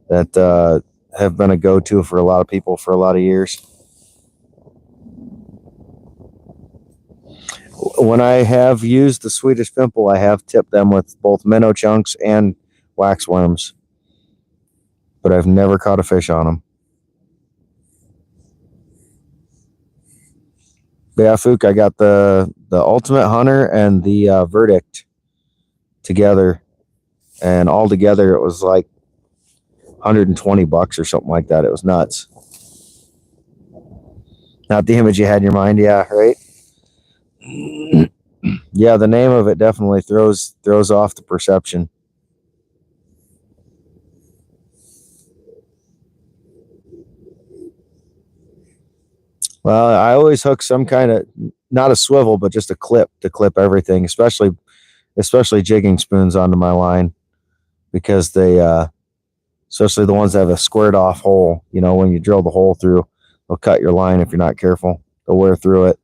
A: that have been a go-to for a lot of people for a lot of years. When I have used the Swedish pimple, I have tipped them with both minnow chunks and wax worms, but I've never caught a fish on them. Yeah, Fook, I got the Ultimate Hunter and the Verdict together, and all together it was like $120 or something like that. It was nuts. Not the image you had in your mind, yeah, right? Yeah, the name of it definitely throws off the perception. Well, I always hook some kind of, not a swivel, but just a clip to clip everything, especially jigging spoons onto my line, because they, especially the ones that have a squared off hole, you know, when you drill the hole through, they'll cut your line if you're not careful. They'll wear through it.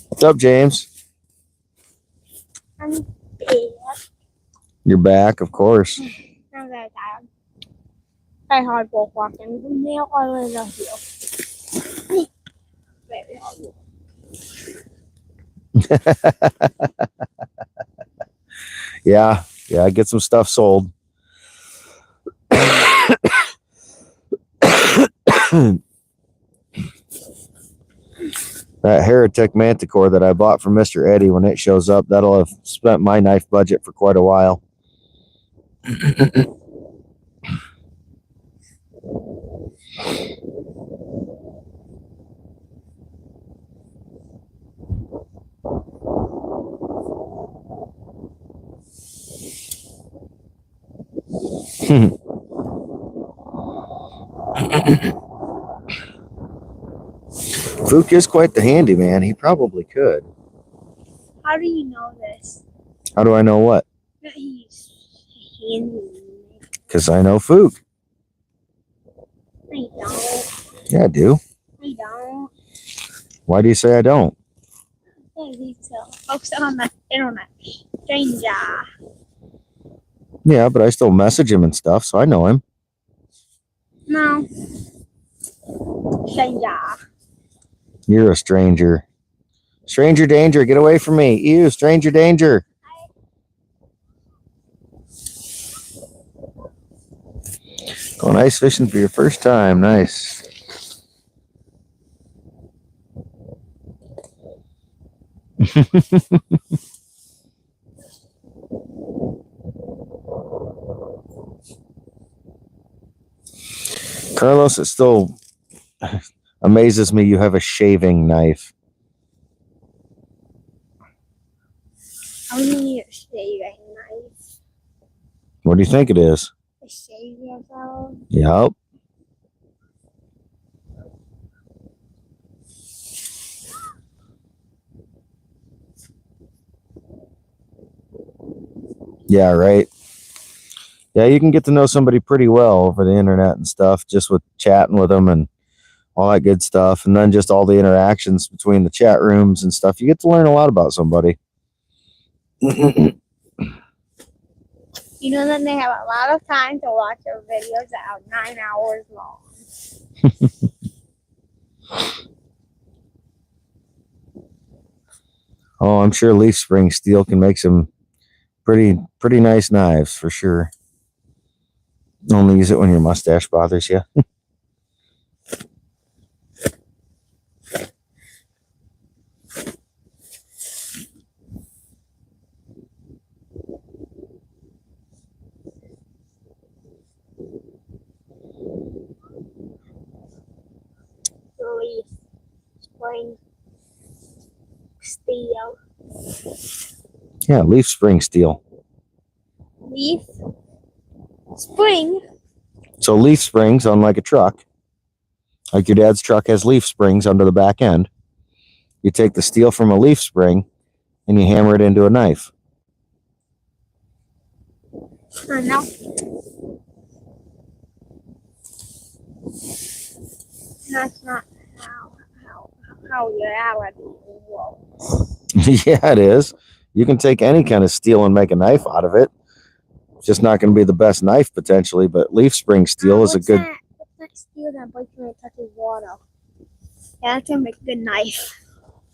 A: What's up, James?
C: I'm back.
A: You're back, of course.
C: I'm very tired. Very hard wolf walking from here all the way down here. Very hard.
A: Yeah, get some stuff sold. That Heretic Manticore that I bought from Mr. Eddie, when it shows up, that'll have spent my knife budget for quite a while. Fook is quite the handyman. He probably could.
C: How do you know this?
A: How do I know what?
C: That he
A: Because I know food.
C: I don't.
A: Yeah, I do.
C: I don't.
A: Why do you say I don't?
C: I need to focus on the internet. Stranger.
A: Yeah, but I still message him and stuff, so I know him.
C: No. Stranger.
A: You're a stranger. Stranger danger, get away from me. Ew, stranger danger. Going ice fishing for your first time. Nice. Carlos, it still amazes me you have a shaving knife.
C: I need a shaving knife.
A: What do you think it is?
C: To shave yourself.
A: Yep. Yeah, right. Yeah, you can get to know somebody pretty well over the internet and stuff, just with chatting with them and all that good stuff. And then just all the interactions between the chat rooms and stuff. You get to learn a lot about somebody.
C: You know that they have a lot of time to watch their videos that are 9 hours long.
A: Oh, I'm sure leaf spring steel can make some pretty nice knives for sure. Only use it when your mustache bothers you.
C: Leaf spring steel.
A: Yeah, leaf spring steel.
C: Leaf spring.
A: So leaf springs on like a truck. Like your dad's truck has leaf springs under the back end. You take the steel from a leaf spring and you hammer it into a knife.
C: No. That's not how reality works.
A: Yeah, it is. You can take any kind of steel and make a knife out of it. It's just not going to be the best knife potentially, but leaf spring steel is a good.
C: What's that steel that breaks when it touches water? Yeah, that can make a good knife.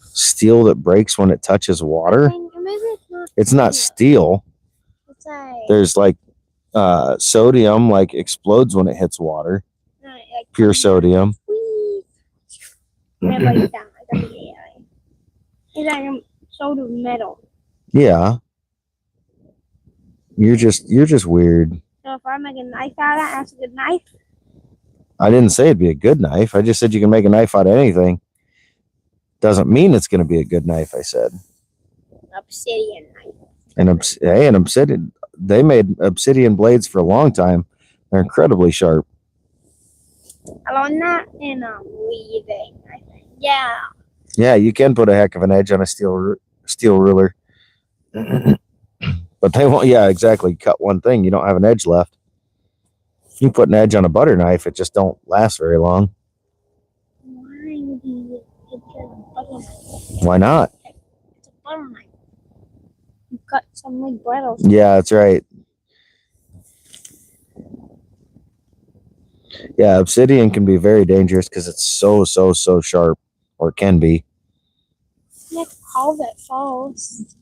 A: Steel that breaks when it touches water?
C: Maybe
A: it's not steel.
C: It's like,
A: There's like sodium, like explodes when it hits water.
C: like
A: Pure sodium.
C: And it breaks down like immediately. It's like a soda metal.
A: Yeah. You're just weird.
C: So if I make a knife out of it, that's a good knife.
A: I didn't say it'd be a good knife. I just said you can make a knife out of anything. Doesn't mean it's going to be a good knife, I said.
C: Obsidian knife.
A: And an obsidian. They made obsidian blades for a long time. They're incredibly sharp.
C: I'm not in weaving, I think. Yeah.
A: Yeah, you can put a heck of an edge on a steel ruler. But they won't, yeah, exactly. Cut one thing, you don't have an edge left. You put an edge on a butter knife, it just don't last very long.
C: Why would you get a butter knife?
A: Why not?
C: It's a butter knife. You cut some like bread or
A: something. Yeah, that's right. Yeah, obsidian can be very dangerous because it's so sharp, or it can be.
C: Let's carve it first.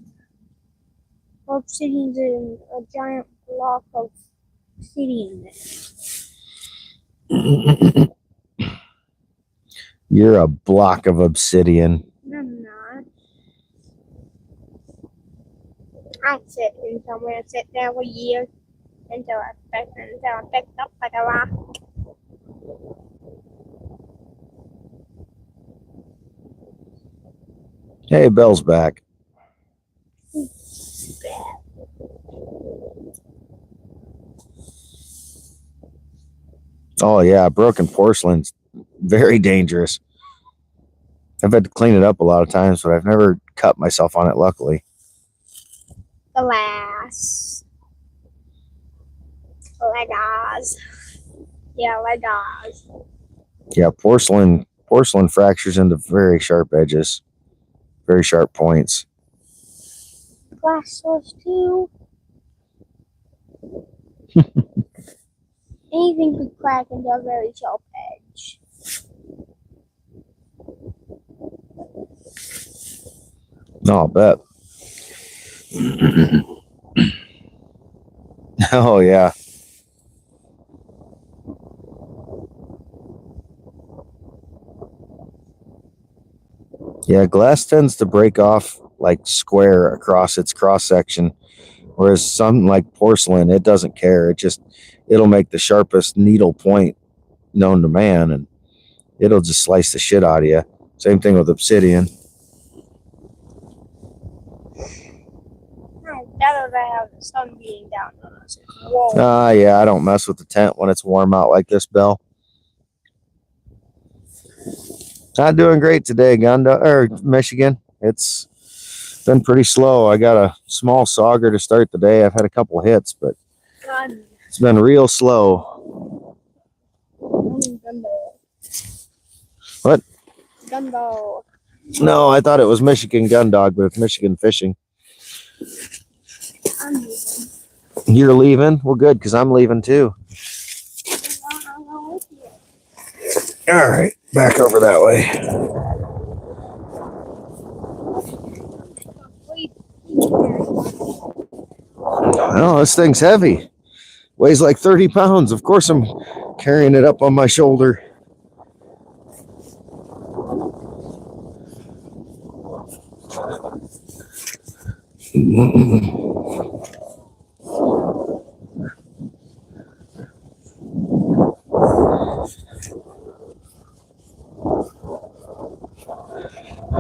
C: Obsidian's in a giant block of obsidian.
A: You're a block of obsidian.
C: No, I'm not. I'll sit in somewhere and sit there for years until I picked up like a rock.
A: Hey, Belle's back. Oh yeah, broken porcelain's very dangerous. I've had to clean it up a lot of times, but I've never cut myself on it, luckily.
C: Glass. Legos. Yeah, Legos.
A: Yeah, porcelain fractures into very sharp edges, very sharp points.
C: Glass source too. Anything could crack into a very sharp edge.
A: No, I'll bet. Oh yeah. Yeah, glass tends to break off like square across its cross section, whereas some like porcelain, it doesn't care. It'll make the sharpest needle point known to man, and it'll just slice the shit out of you. Same thing with obsidian.
C: Better to have the sun beating down on us. Whoa.
A: Yeah, I don't mess with the tent when it's warm out like this, Bill. Not doing great today, Michigan. It's been pretty slow. I got a small sauger to start the day. I've had a couple hits, but it's been real slow. What?
C: Gumbo.
A: No, I thought it was Michigan gun dog, but it's Michigan fishing.
C: I'm leaving.
A: You're leaving? Well, good, because I'm leaving too. All right, back over that way. Oh, this thing's heavy. Weighs like 30 pounds. Of course, I'm carrying it up on my shoulder.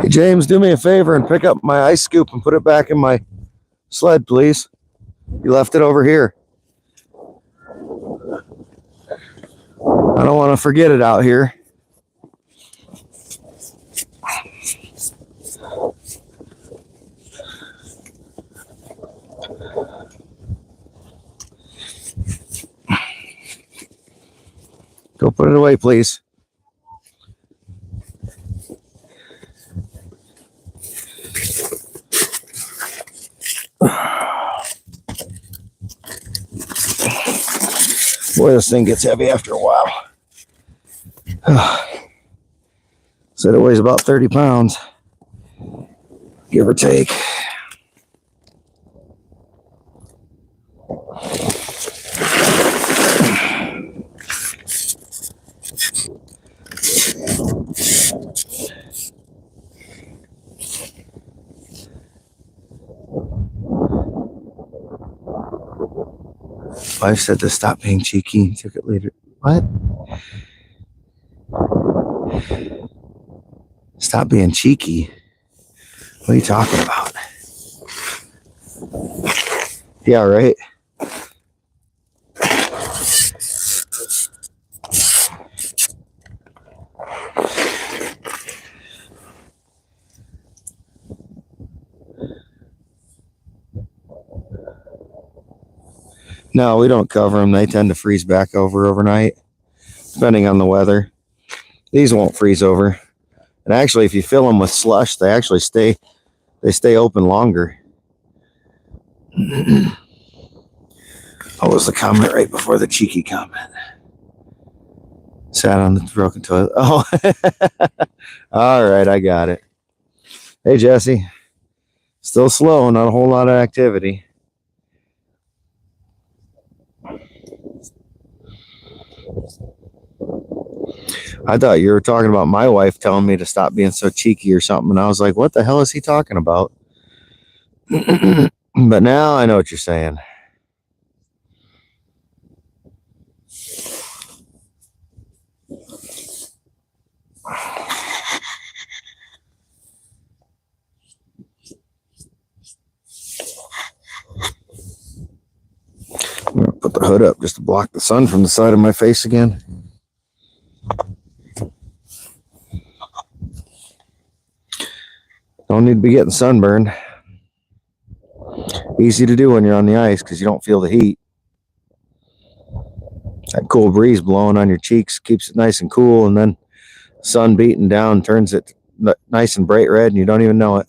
A: Hey, James, do me a favor and pick up my ice scoop and put it back in my sled, please. You left it over here. I don't want to forget it out here. Go put it away, please. Boy, this thing gets heavy after a while. Said it weighs about 30 pounds, give or take. Wife said to stop being cheeky. Took it later. What? Stop being cheeky. What are you talking about? Yeah, right. No, we don't cover them. They tend to freeze back over overnight, depending on the weather. These won't freeze over. And actually, if you fill them with slush, they actually stay open longer. What was the comment right before the cheeky comment? Sat on the broken toilet. Oh, all right, I got it. Hey, Jesse. Still slow, not a whole lot of activity. I thought you were talking about my wife telling me to stop being so cheeky or something. And I was like, what the hell is he talking about? But now I know what you're saying. I'm going to put the hood up just to block the sun from the side of my face again. Don't need to be getting sunburned. Easy to do when you're on the ice because you don't feel the heat. That cool breeze blowing on your cheeks keeps it nice and cool, and then sun beating down turns it nice and bright red, and you don't even know it.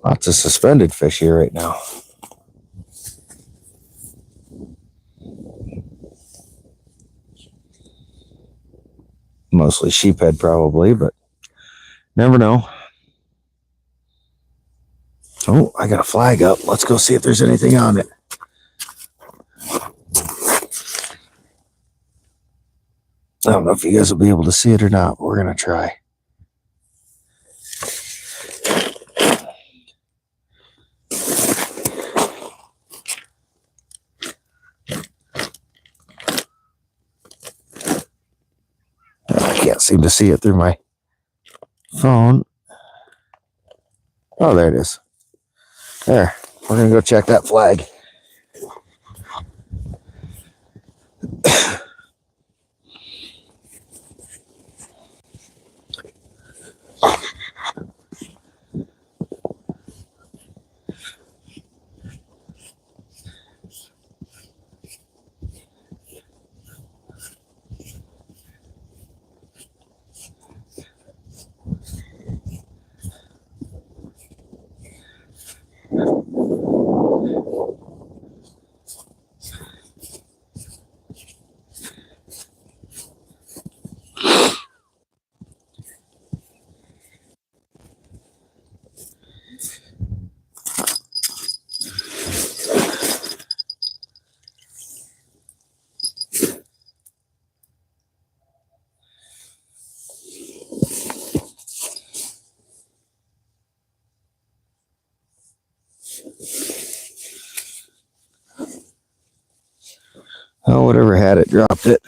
A: Lots of suspended fish here right now. Mostly sheephead probably, but never know. Oh, I got a flag up. Let's go see if there's anything on it. I don't know if you guys will be able to see it or not, but we're going to try. I can't seem to see it through my phone. Oh, there it is. There. We're going to go check that flag. Oh, whatever had it dropped it.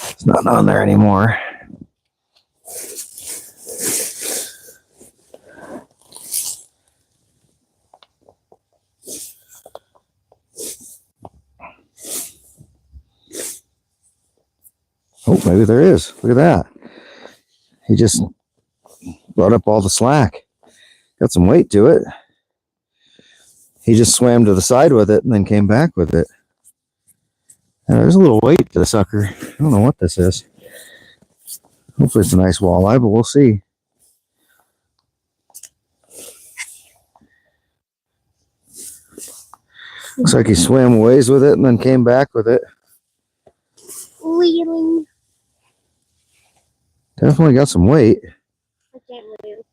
A: It's not on there anymore. Oh, maybe there is. Look at that. He just brought up all the slack. Got some weight to it. He just swam to the side with it and then came back with it. Now, there's a little weight to the sucker. I don't know what this is. Hopefully it's a nice walleye, but we'll see. Looks like he swam a ways with it and then came back with it.
C: Wheeling.
A: Definitely got some weight.
C: I can't move.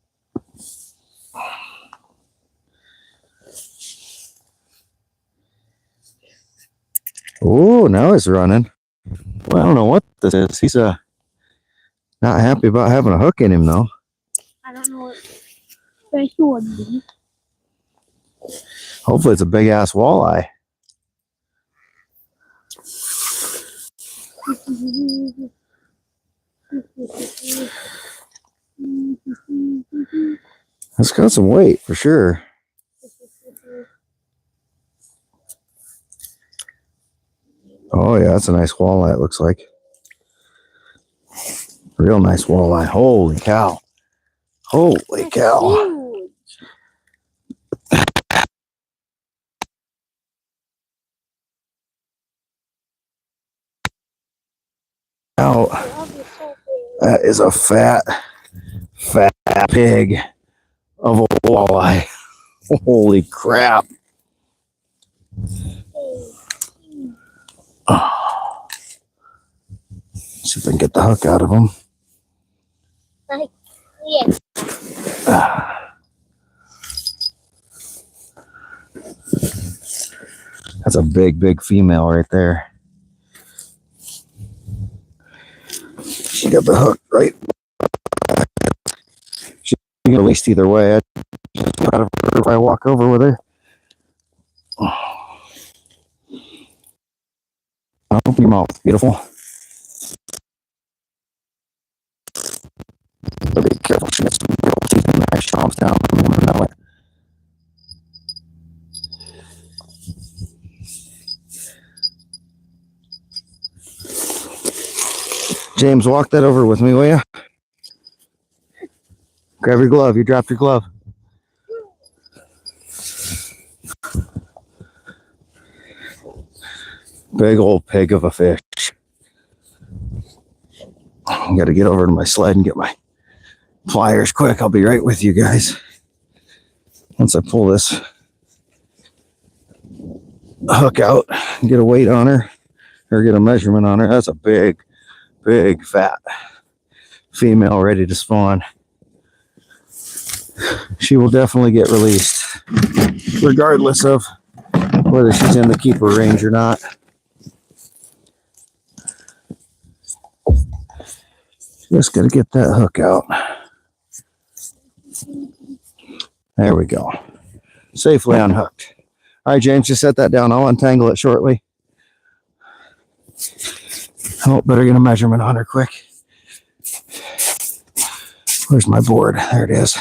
A: Oh, now he's running. Well, I don't know what this is. He's not happy about having a hook in him, though.
C: I don't know what fish would be.
A: Hopefully it's a big-ass walleye. It's got some weight, for sure. Oh, yeah, that's a nice walleye, it looks like. Real nice walleye. Holy cow. Holy cow. Ow. That is a fat pig of a walleye. Holy crap. Oh. See if and get the hook out of them.
C: Yes.
A: That's a big female right there. She got the hook right. She's gonna release either way. I if I walk over with her. Open your mouth, beautiful. But be careful, she gets some real teeth in there. She chomps down. I'm gonna know it. James, walk that over with me, will you? Grab your glove. You dropped your glove. Big old pig of a fish. I got to get over to my sled and get my pliers quick. I'll be right with you guys. Once I pull this hook out and get a weight on her or get a measurement on her, that's a big fat female ready to spawn. She will definitely get released regardless of whether she's in the keeper range or not. Just gotta get that hook out. There we go. Safely unhooked. All right, James, just set that down. I'll untangle it shortly. Oh, better get a measurement on her quick. Where's my board? There it is.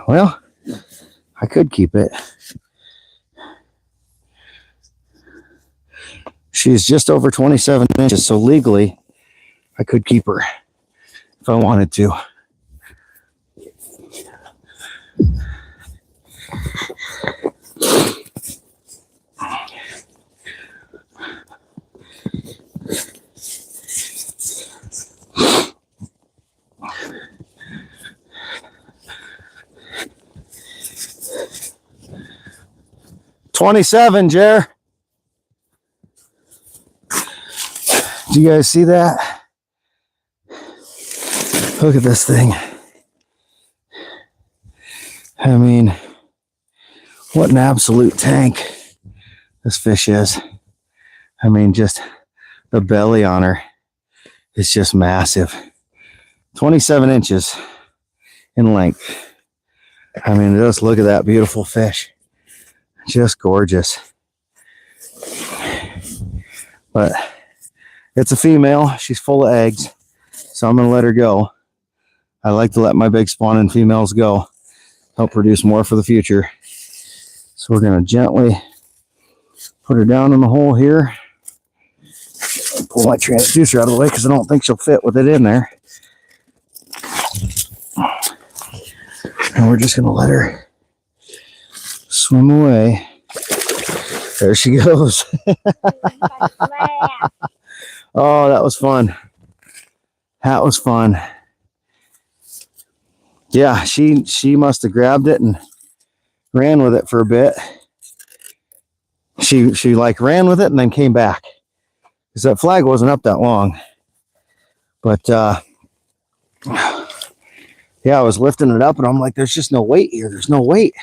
A: Well, I could keep it. She's just over 27 inches, so legally I could keep her if I wanted to. $27, Jer. Do you guys see that? Look at this thing. I mean, what an absolute tank this fish is. I mean, just the belly on her is just massive. 27 inches in length. I mean, just look at that beautiful fish. Just gorgeous. But it's a female. She's full of eggs. So I'm going to let her go. I like to let my big spawning females go. Help produce more for the future. So we're going to gently put her down in the hole here. Pull my transducer out of the way because I don't think she'll fit with it in there. And we're just going to let her swim away. There she goes. Oh, that was fun. That was fun. Yeah, she must have grabbed it and ran with it for a bit. She like ran with it and then came back. Because that flag wasn't up that long. But yeah, I was lifting it up and I'm like, there's just no weight here. There's no weight.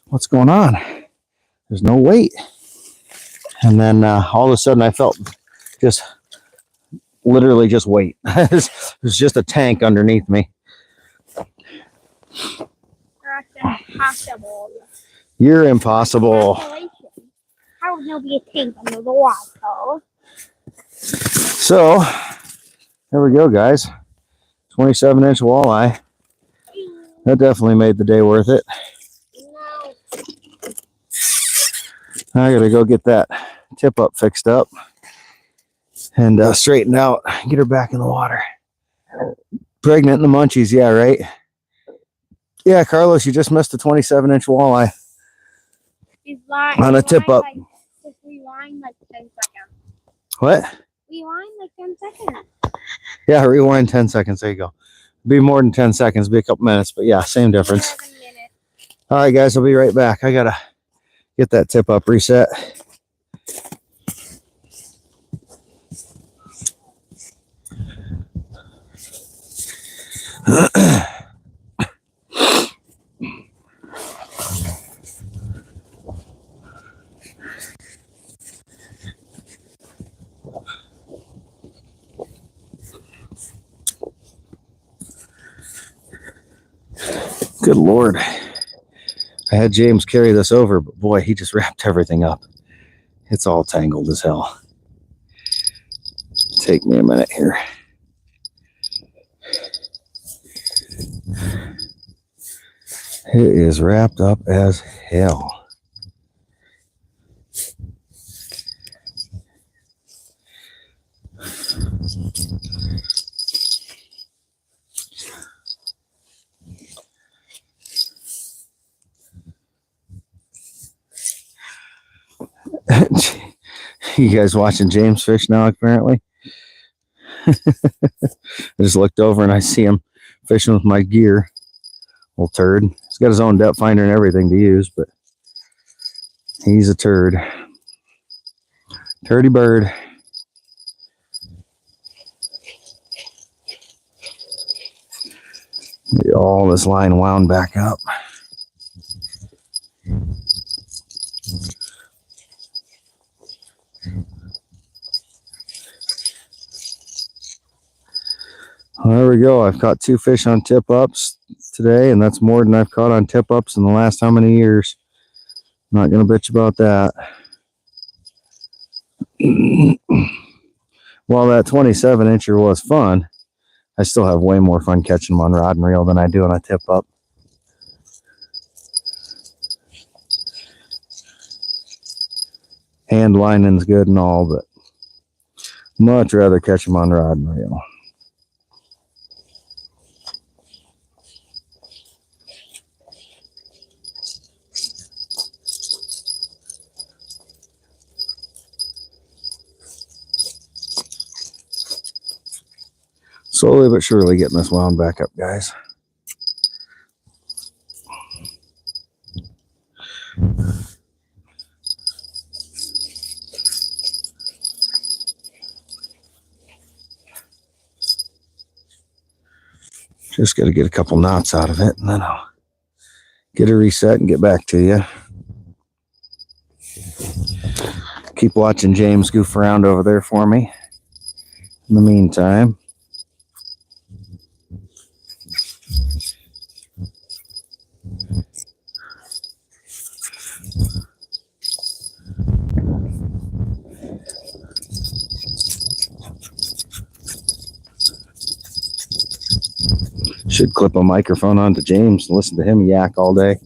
A: What's going on? There's no weight. And then all of a sudden I felt just literally just weight. There's just a tank underneath me.
C: That's impossible.
A: You're impossible.
C: How would there be a tank under the water?
A: So, there we go, guys. 27-inch walleye. That definitely made the day worth it.
C: No.
A: I gotta go get that tip up fixed up and straightened out. Get her back in the water. Pregnant in the munchies, yeah, right? Yeah, Carlos, you just missed a 27-inch walleye on a tip up.
C: Just rewind like 10 seconds.
A: What?
C: Rewind like 10 seconds.
A: Yeah, rewind 10 seconds. There you go. Be more than 10 seconds, be a couple minutes, but yeah, same difference.
C: 11 minutes.
A: All right, guys, I'll be right back. I gotta get that tip up reset. Good Lord. I had James carry this over, but boy, he just wrapped everything up. It's all tangled as hell. Take me a minute here. It is wrapped up as hell. You guys watching James fish now, apparently? I just looked over and I see him fishing with my gear. Little turd. He's got his own depth finder and everything to use, but he's a turd. Turdy bird. Get all this line wound back up. Well, there we go. I've caught 2 fish on tip ups today, and that's more than I've caught on tip ups in the last how many years. Not gonna bitch about that. While that 27-incher was fun, I still have way more fun catching them on rod and reel than I do on a tip up. Hand lining's good and all, but much rather catch them on rod and reel. Slowly but surely getting this wound back up, guys. Just got to get a couple knots out of it, and then I'll get a reset and get back to you. Keep watching James goof around over there for me. In the meantime, should clip a microphone onto James and listen to him yak all day.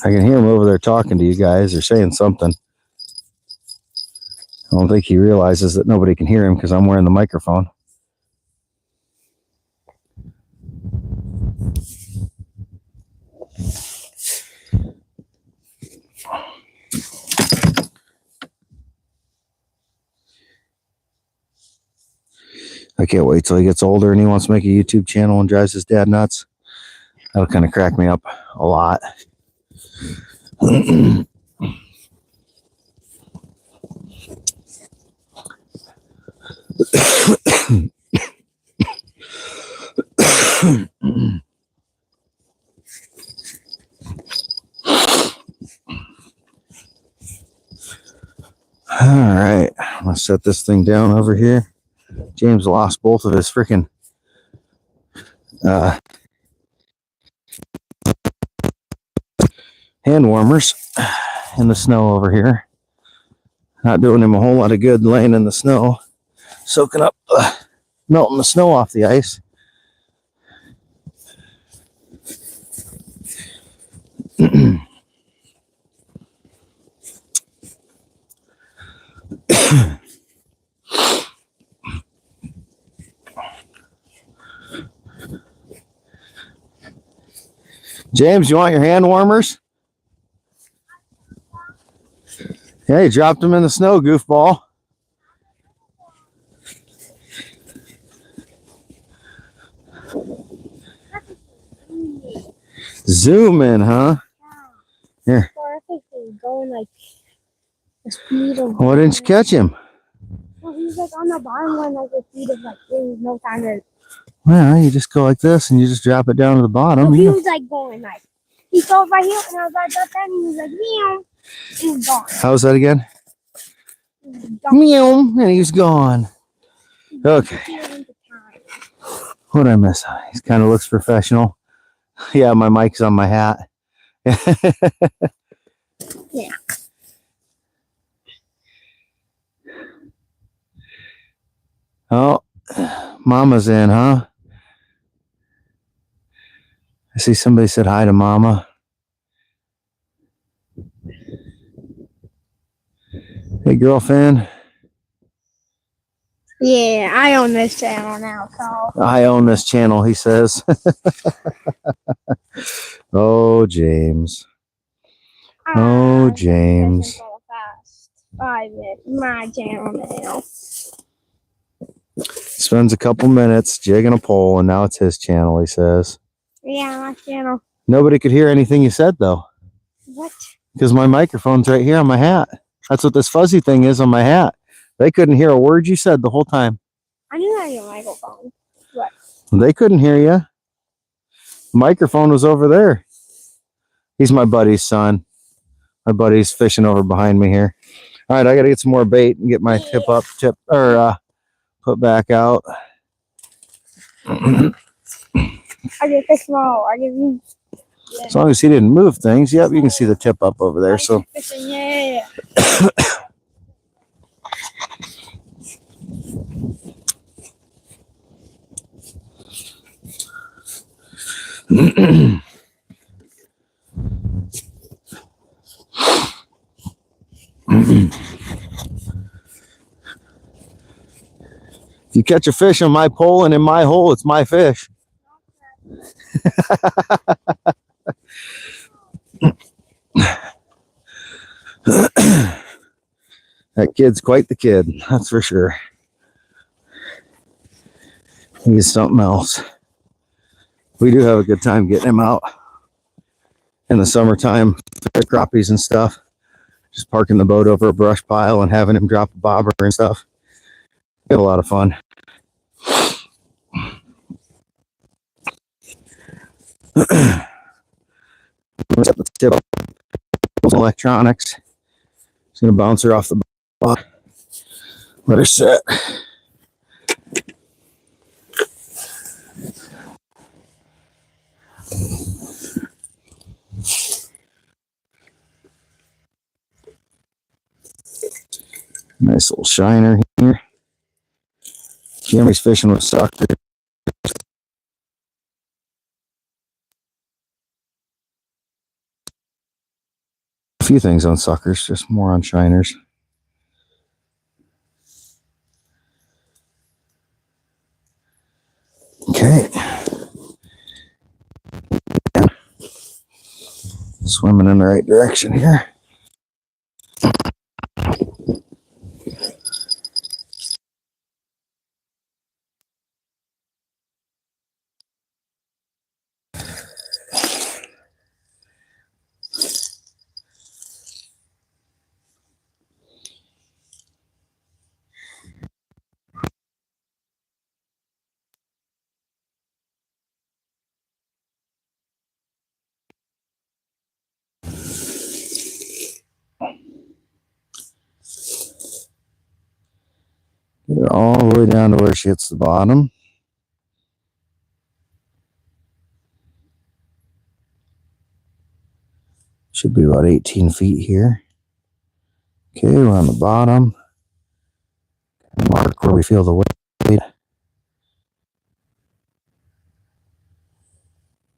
A: I can hear him over there talking to you guys or saying something. I don't think he realizes that nobody can hear him because I'm wearing the microphone. I can't wait till he gets older and he wants to make a YouTube channel and drives his dad nuts. That'll kind of crack me up a lot. All right, I'm gonna set this thing down over here. James lost both of his freaking hand warmers in the snow over here. Not doing him a whole lot of good laying in the snow, soaking up, melting the snow off the ice. James, you want your hand warmers? Yeah, you dropped them in the snow, goofball. Zoom in, huh? Here.
C: Going like the speed of.
A: Why didn't you catch him?
C: Well, he's like on the bottom one, like the speed of like there was no time to.
A: Well, you just go like this and you just drop it down to the bottom.
C: So he was like going like he goes right here, and I was like that, and he was like meow, he was gone.
A: How was that again? Meow, and he's gone. Okay. What did I miss? He kind of looks professional. Yeah, my mic's on my hat.
C: Yeah.
A: Oh, Mama's in, huh? I see somebody said hi to Mama. Hey, girlfriend.
C: Yeah, I own this channel now, so.
A: I own this channel, he says. Oh, James. Oh, James.
C: 5 minutes. My channel now.
A: Spends a couple minutes jigging a pole, and now it's his channel, he says.
C: Yeah, my channel.
A: Nobody could hear anything you said, though.
C: What?
A: Because my microphone's right here on my hat. That's what this fuzzy thing is on my hat. They couldn't hear a word you said the whole time.
C: I knew I had a microphone. What?
A: They couldn't hear you. The microphone was over there. He's my buddy's son. My buddy's fishing over behind me here. All right, I got to get some more bait and get my put back out.
C: I get fish small. I give you. Yeah.
A: As long as he didn't move things. Yep, you can see the tip up over there. So.
C: Fishing, yeah.
A: If you catch a fish on my pole and in my hole, it's my fish. That kid's quite the kid, that's for sure. He's something else. We do have a good time getting him out in the summertime, crappies and stuff. Just parking the boat over a brush pile and having him drop a bobber and stuff. We have a lot of fun. Set the tip up. Electronics. Just gonna bounce her off the bottom. Let her sit. Nice little shiner here. Jimmy's fishing with sucker. A few things on suckers, just more on shiners. Okay. Swimming in the right direction here. Get her all the way down to where she hits the bottom. Should be about 18 feet here. Okay, we're on the bottom. Mark where we feel the weight.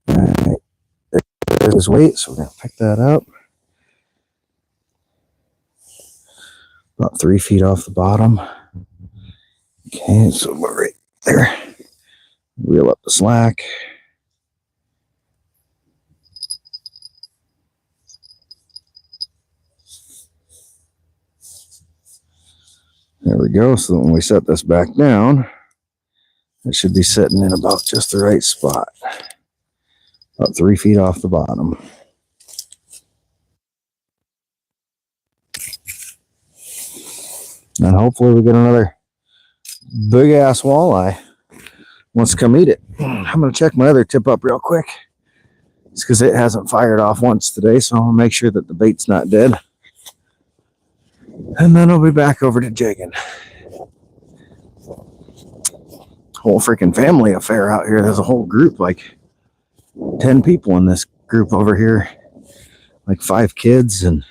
A: All right. There's his weight, so we're going to pick that up. About 3 feet off the bottom. Okay, so we're right there. Reel up the slack. There we go. So when we set this back down, it should be sitting in about just the right spot. About 3 feet off the bottom. And hopefully we get another big ass walleye. Wants to come eat it. I'm going to check my other tip up real quick. It's because it hasn't fired off once today, so I'll make sure that the bait's not dead. And then I'll be back over to jigging. Whole freaking family affair out here. There's a whole group, like 10 people in this group over here. Like 5 kids and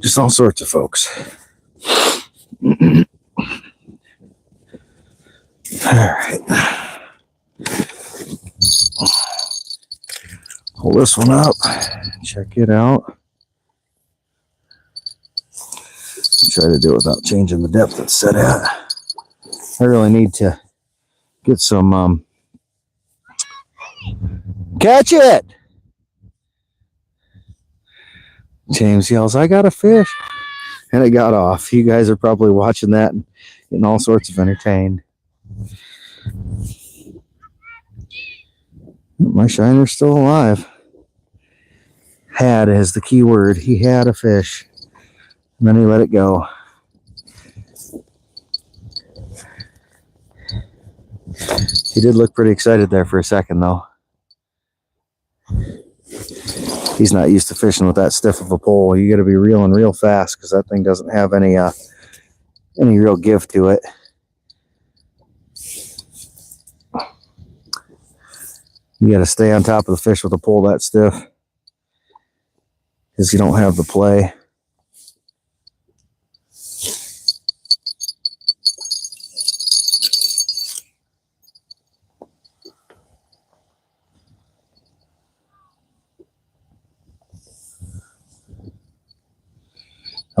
A: just all sorts of folks. All right. Pull this one up. Check it out. Try to do it without changing the depth it's set at. I really need to get some catch it. James yells, I got a fish. And it got off. You guys are probably watching that and getting all sorts of entertained. My shiner's still alive. Had is the key word. He had a fish. And then he let it go. He did look pretty excited there for a second, though. He's not used to fishing with that stiff of a pole. You got to be reeling real fast because that thing doesn't have any real give to it. You got to stay on top of the fish with a pole that stiff because you don't have the play.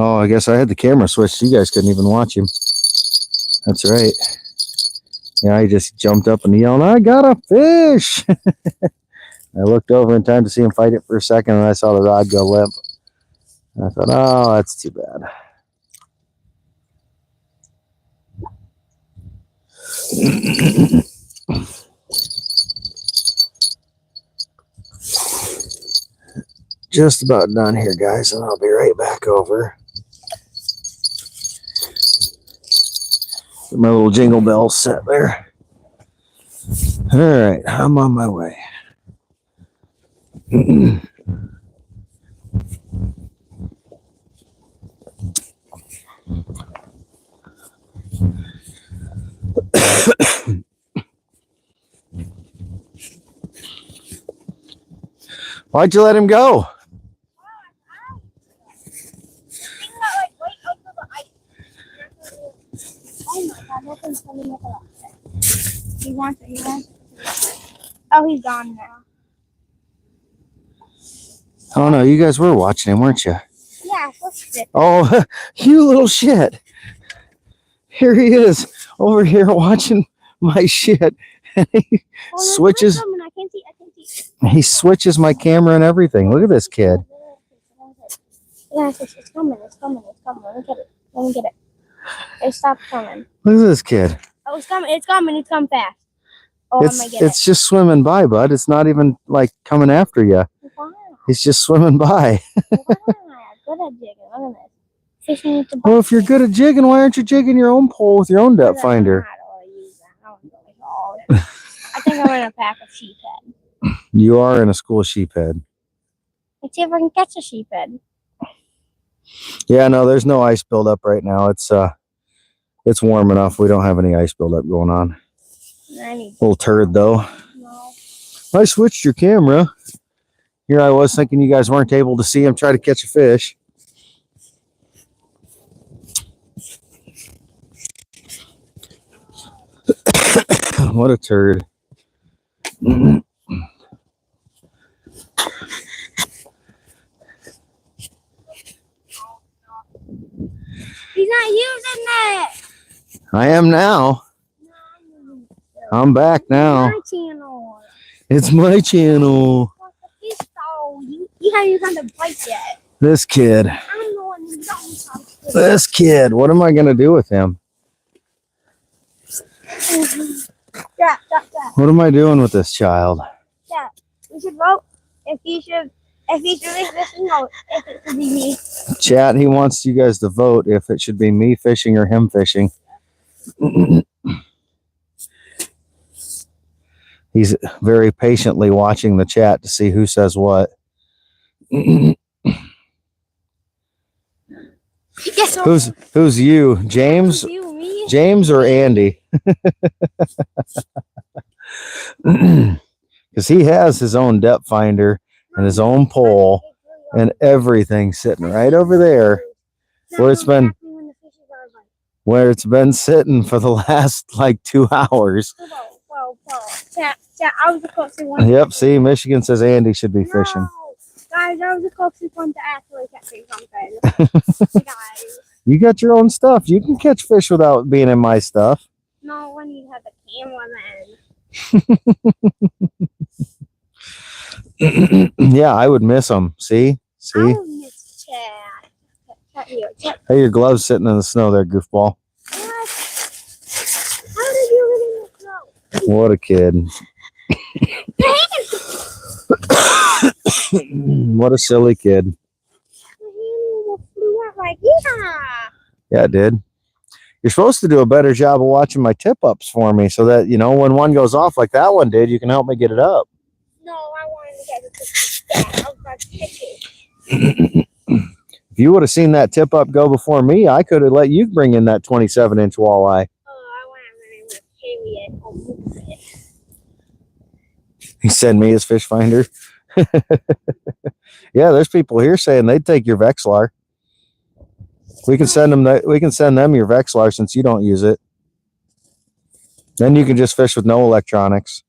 A: Oh, I guess I had the camera switched. You guys couldn't even watch him. That's right. Yeah, he just jumped up and yelled, I got a fish! I looked over in time to see him fight it for a second, and I saw the rod go limp. And I thought, oh, that's too bad. Just about done here, guys, and I'll be right back over. Get my little jingle bells set there. All right, I'm on my way. Why'd you let him go?
C: He wants it. He wants it. Oh, he's gone now.
A: Oh no, you guys were watching him, weren't you?
C: Yeah, what's it?
A: Oh, you little shit. Here he is over here watching my shit. And he switches.
C: I can't see.
A: He switches my camera and everything. Look at this kid.
C: Yeah, it's coming. Let me get it. It stopped coming.
A: Look at this kid.
C: Oh, it's coming. It's coming fast. Oh, I'm gonna get
A: It's just swimming by, bud. It's not even like coming after you.
C: Wow.
A: He's just swimming by.
C: Good at jigging. Look at this. Fish needs to
A: Well, if you're good at jigging, why aren't you jigging your own pole with your own depth finder?
C: I think I'm gonna pack a sheephead.
A: You are in a school sheephead.
C: Let's see if I can catch a sheephead.
A: Yeah, no, there's no ice buildup right now. It's warm enough. We don't have any ice buildup going on. Little turd though.
C: No.
A: I switched your camera. Here I was thinking you guys weren't able to see him try to catch a fish. What a turd.
C: He's not using it.
A: I am now. I'm back now.
C: My channel.
A: It's my channel.
C: You haven't even done the bite yet.
A: This kid.
C: I'm the one who don't.
A: This kid. What am I going to do with him?
C: Yeah.
A: What am I doing with this child?
C: Yeah. We should vote if he should leave this note, if it should be me.
A: Chat, he wants you guys to vote if it should be me fishing or him fishing. He's very patiently watching the chat to see who says what.
C: Yes,
A: Who's you? James?
C: you, me?
A: James or Andy? Because he has his own depth finder and his own pole and everything sitting right over there where it's been sitting for the last like 2 hours.
C: Chat, I was the closest one.
A: Yep, see, Michigan says Andy should be fishing.
C: No. Guys, I was the closest one to actually catching something. Guys.
A: You got your own stuff. You can catch fish without being in my stuff.
C: No, when you have the camera, then.
A: Yeah, I would miss them. See?
C: I would miss Chat here.
A: Hey, your glove's sitting in the snow there, goofball.
C: What? How did you get in the snow?
A: What a kid. What a silly kid. Yeah, it did. You're supposed to do a better job of watching my tip-ups for me so that, you know, when one goes off like that one did, you can help me get it up.
C: No, I wanted to get it. I was about to catch it.
A: If you would have seen that tip-up go before me, I could have let you bring in that 27-inch walleye.
C: Oh, I wanted to carry it.
A: He sent me his fish finder. Yeah, there's people here saying they'd take your Vexlar. We can send them your Vexlar since you don't use it. Then you can just fish with no electronics.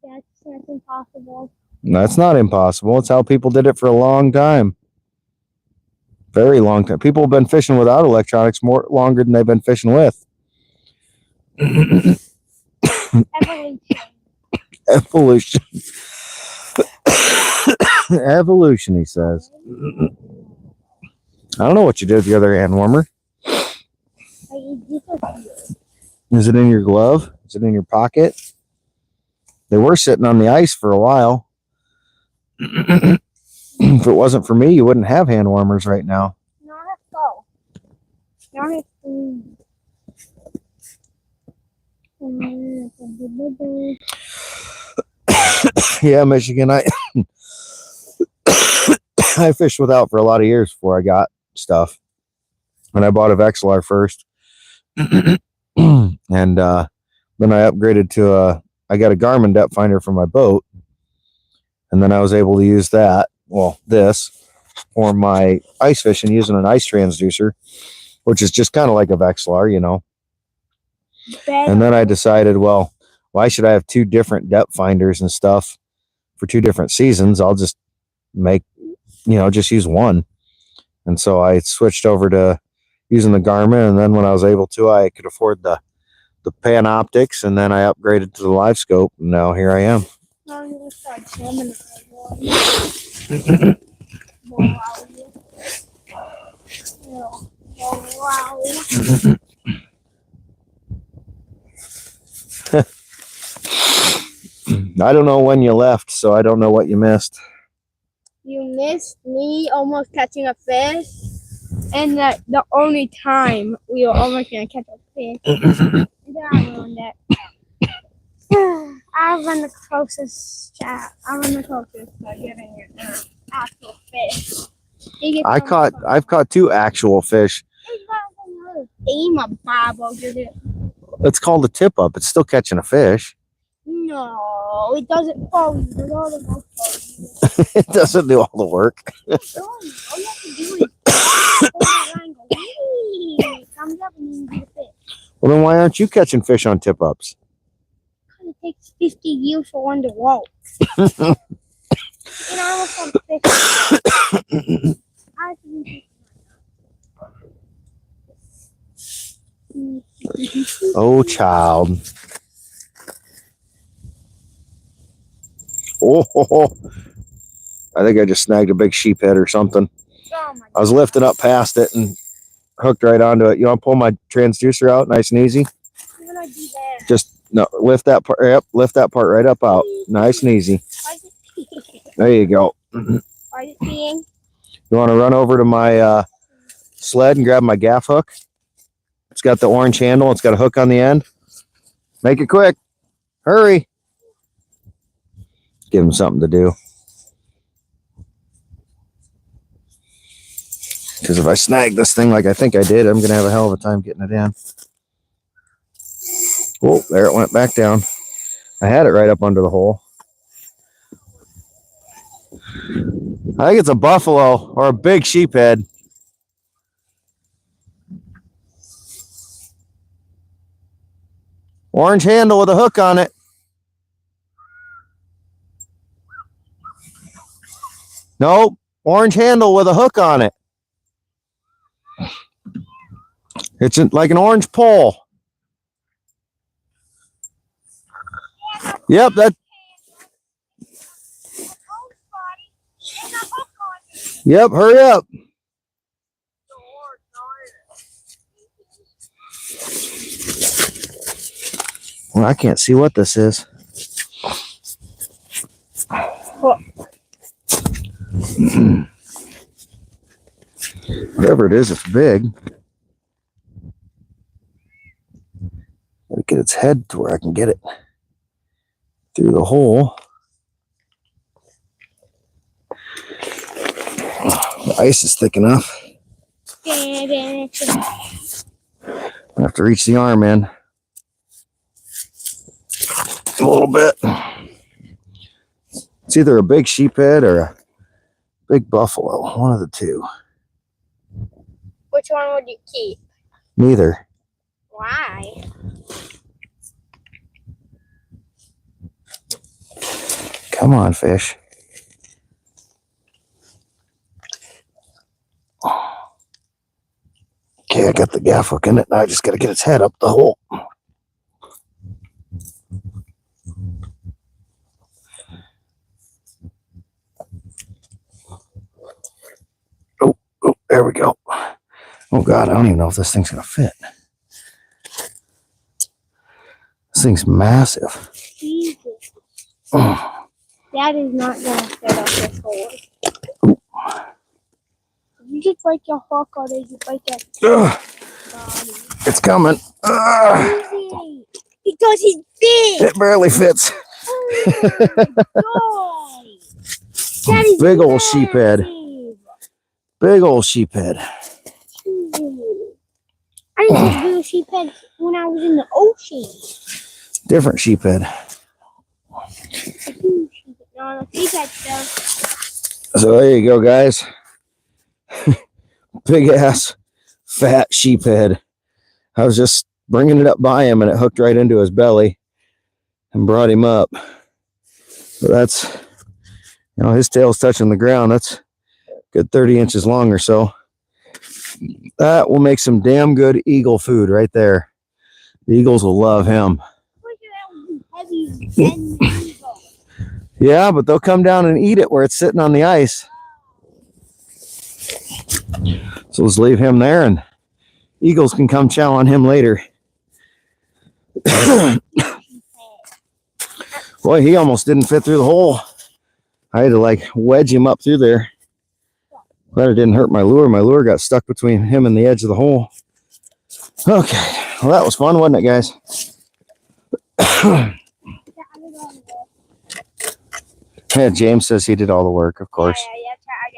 C: That's impossible.
A: That's not impossible. It's how people did it for a long time. Very long time. People have been fishing without electronics longer than they've been fishing with. Evolution. Evolution, he says. I don't know what you did with the other hand warmer. Is it in your glove? Is it in your pocket? They were sitting on the ice for a while. If it wasn't for me, you wouldn't have hand warmers right now.
C: No, let's go.
A: Yeah, Michigan, I fished without for a lot of years before I got stuff. And I bought a Vexlar first. And then I upgraded to I got a Garmin depth finder for my boat. And then I was able to use that, this, for my ice fishing using an ice transducer, which is just kind of like a Vexlar, you know. And then I decided, well, why should I have two different depth finders and stuff for two different seasons? I'll just just use one. And so I switched over to using the Garmin, and then when I was able to, I could afford the Panoptics, and then I upgraded to the Live Scope, and now here I am. I don't know when you left, so I don't know what you missed.
C: You missed me almost catching a fish, and the only time we were almost going to catch a fish. Yeah, I ruined it. I've been the closest, chat. I've been the closest to getting an actual fish.
A: I've caught two actual fish. It's called a tip up. It's still catching a fish.
C: No, it doesn't fall.
A: It doesn't do all the work.
C: All you have to do is comes up and you get a fish.
A: Well, then why aren't you catching fish on tip ups?
C: takes 50 years for one to walk. And I almost had fish. I
A: Oh, child. Oh, I think I just snagged a big sheephead or something.
C: Oh my
A: I was lifting up past it and hooked right onto it. You want to pull my transducer out nice and easy?
C: I'm gonna do that.
A: Just no, lift that part. Yep, lift that part right up out, nice and easy.
C: Why is it peeing?
A: There you go.
C: Why is it peeing?
A: You want to run over to my sled and grab my gaff hook? It's got the orange handle. It's got a hook on the end. Make it quick. Hurry. Give him something to do. Because if I snag this thing like I think I did, I'm going to have a hell of a time getting it in. Oh, there it went back down. I had it right up under the hole. I think it's a buffalo or a big sheephead. Orange handle with a hook on it. Nope, orange handle with a hook on it. It's like an orange pole. Yep, that. Yep, hurry up. Well, I can't see what this is. Whatever it is, it's big. Gotta get its head to where I can get it through the hole. The ice is thick enough. I have to reach the arm in a little bit. It's either a big sheephead or a big buffalo. One of the two.
C: Which one would you keep?
A: Neither.
C: Why?
A: Come on, fish. Okay, I got the gaff hook in it. Now I just got to get its head up the hole. Oh, there we go. Oh, God, I don't even know if this thing's going to fit. This thing's massive.
C: Jesus.
A: Oh.
C: That is not going to fit up this hole. Did you just break your hook or did you break your body?
A: It's coming.
C: Easy. It doesn't fit.
A: It barely fits.
C: Oh, that is
A: Big old
C: massive.
A: sheephead. Big old sheephead.
C: I didn't see a big sheephead when I was in the ocean.
A: Different sheephead.
C: No, the sheephead stuff.
A: So there you go, guys. Big ass, fat sheephead. I was just bringing it up by him and it hooked right into his belly and brought him up. So that's, you know, his tail's touching the ground. That's a good 30 inches long or so. That will make some damn good eagle food right there. The eagles will love him. Yeah, but they'll come down and eat it where it's sitting on the ice. So let's leave him there and eagles can come chow on him later. Boy, he almost didn't fit through the hole. I had to like wedge him up through there. Glad it didn't hurt my lure. My lure got stuck between him and the edge of the hole. Okay, well that was fun, wasn't it, guys? Yeah, James says he did all the work, of course.
C: Yeah, I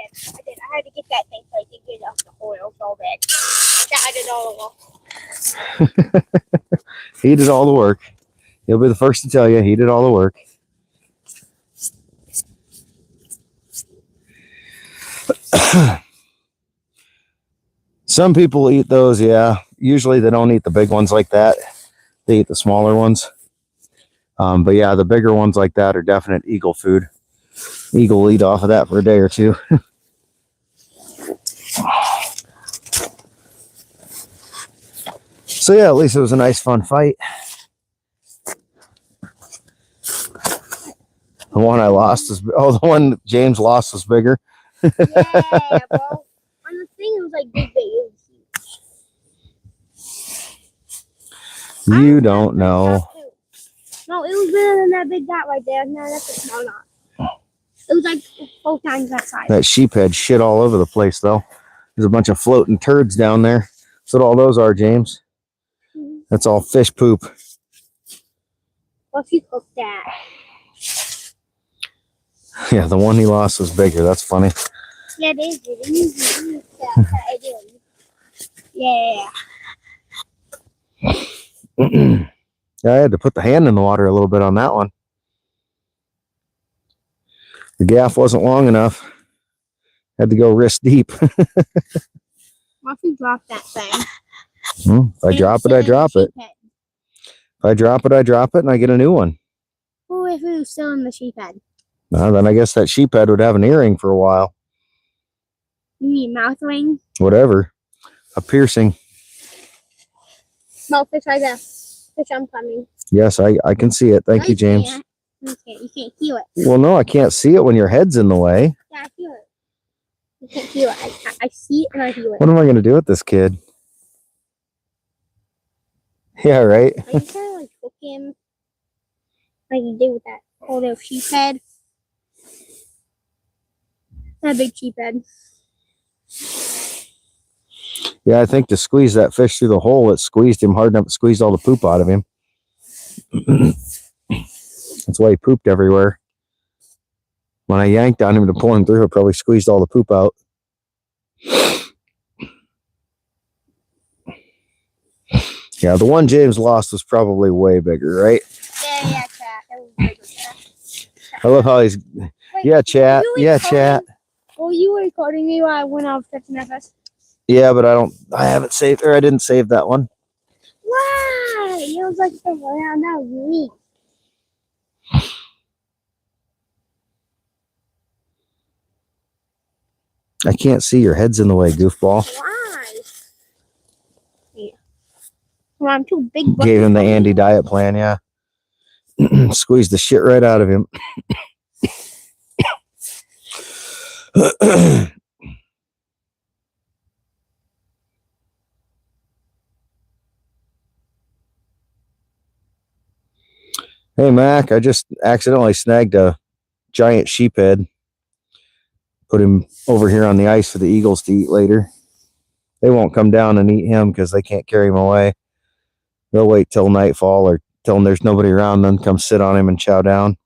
C: did. I had to get that thing so I could get off the oil so bad. I did all the work.
A: He did all the work. He'll be the first to tell you he did all the work. Some people eat those, yeah. Usually they don't eat the big ones like that. They eat the smaller ones. But yeah, the bigger ones like that are definite eagle food. Eagle will eat off of that for a day or two. So yeah, at least it was a nice fun fight. The one I lost is, oh, the one James lost was bigger.
C: Yeah, bro. On the thing, it was like big. It was huge.
A: You don't know.
C: No, it was bigger than that big dot right there. No, that's a small dot. It was like 4 times that size.
A: That sheephead shit all over the place, though. There's a bunch of floating turds down there. That's what all those are, James. That's all fish poop.
C: What if you cook that?
A: Yeah, the one he lost was bigger. That's funny.
C: Yeah, they did. Yeah.
A: Yeah, I had to put the hand in the water a little bit on that one. The gaff wasn't long enough. Had to go wrist deep.
C: What if you drop that thing?
A: If I drop it, I drop it. If I drop it, I drop it, and I get a new one.
C: What if it was still in the sheep head?
A: Then I guess that sheephead would have an earring for a while.
C: You mean mouth ring?
A: Whatever. A piercing.
C: No, fish right there. Fish, I'm coming.
A: Yes, I can see it. Thank you, James.
C: You can't feel it.
A: Well, no, I can't see it when your head's in the way.
C: Yeah, I feel it. You can't feel it. I see it and I feel it.
A: What am I going to do with this kid? Yeah, right.
C: Are you trying to like hook him? Like you did with that whole little sheep head? That big sheep head.
A: Yeah, I think to squeeze that fish through the hole, it squeezed him hard enough to squeeze all the poop out of him. That's why he pooped everywhere. When I yanked on him to pull him through, it probably squeezed all the poop out. Yeah, the one James lost was probably way bigger, right?
C: Yeah, chat. That was bigger, chat.
A: I love how he's...
C: Wait,
A: Yeah, chat. Yeah, chat.
C: Well, you were recording me when I was catching that fish.
A: Yeah, but I haven't saved, or I didn't save that one.
C: Why? It was like around that week.
A: I can't see, your head's in the way, goofball.
C: Why? Yeah. Well, I'm too big.
A: Gave him the Andy diet plan, yeah. Squeezed the shit right out of him. Hey, Mac, I just accidentally snagged a giant sheephead. Put him over here on the ice for the eagles to eat later. They won't come down and eat him because they can't carry him away. They'll wait till nightfall or till there's nobody around, then come sit on him and chow down.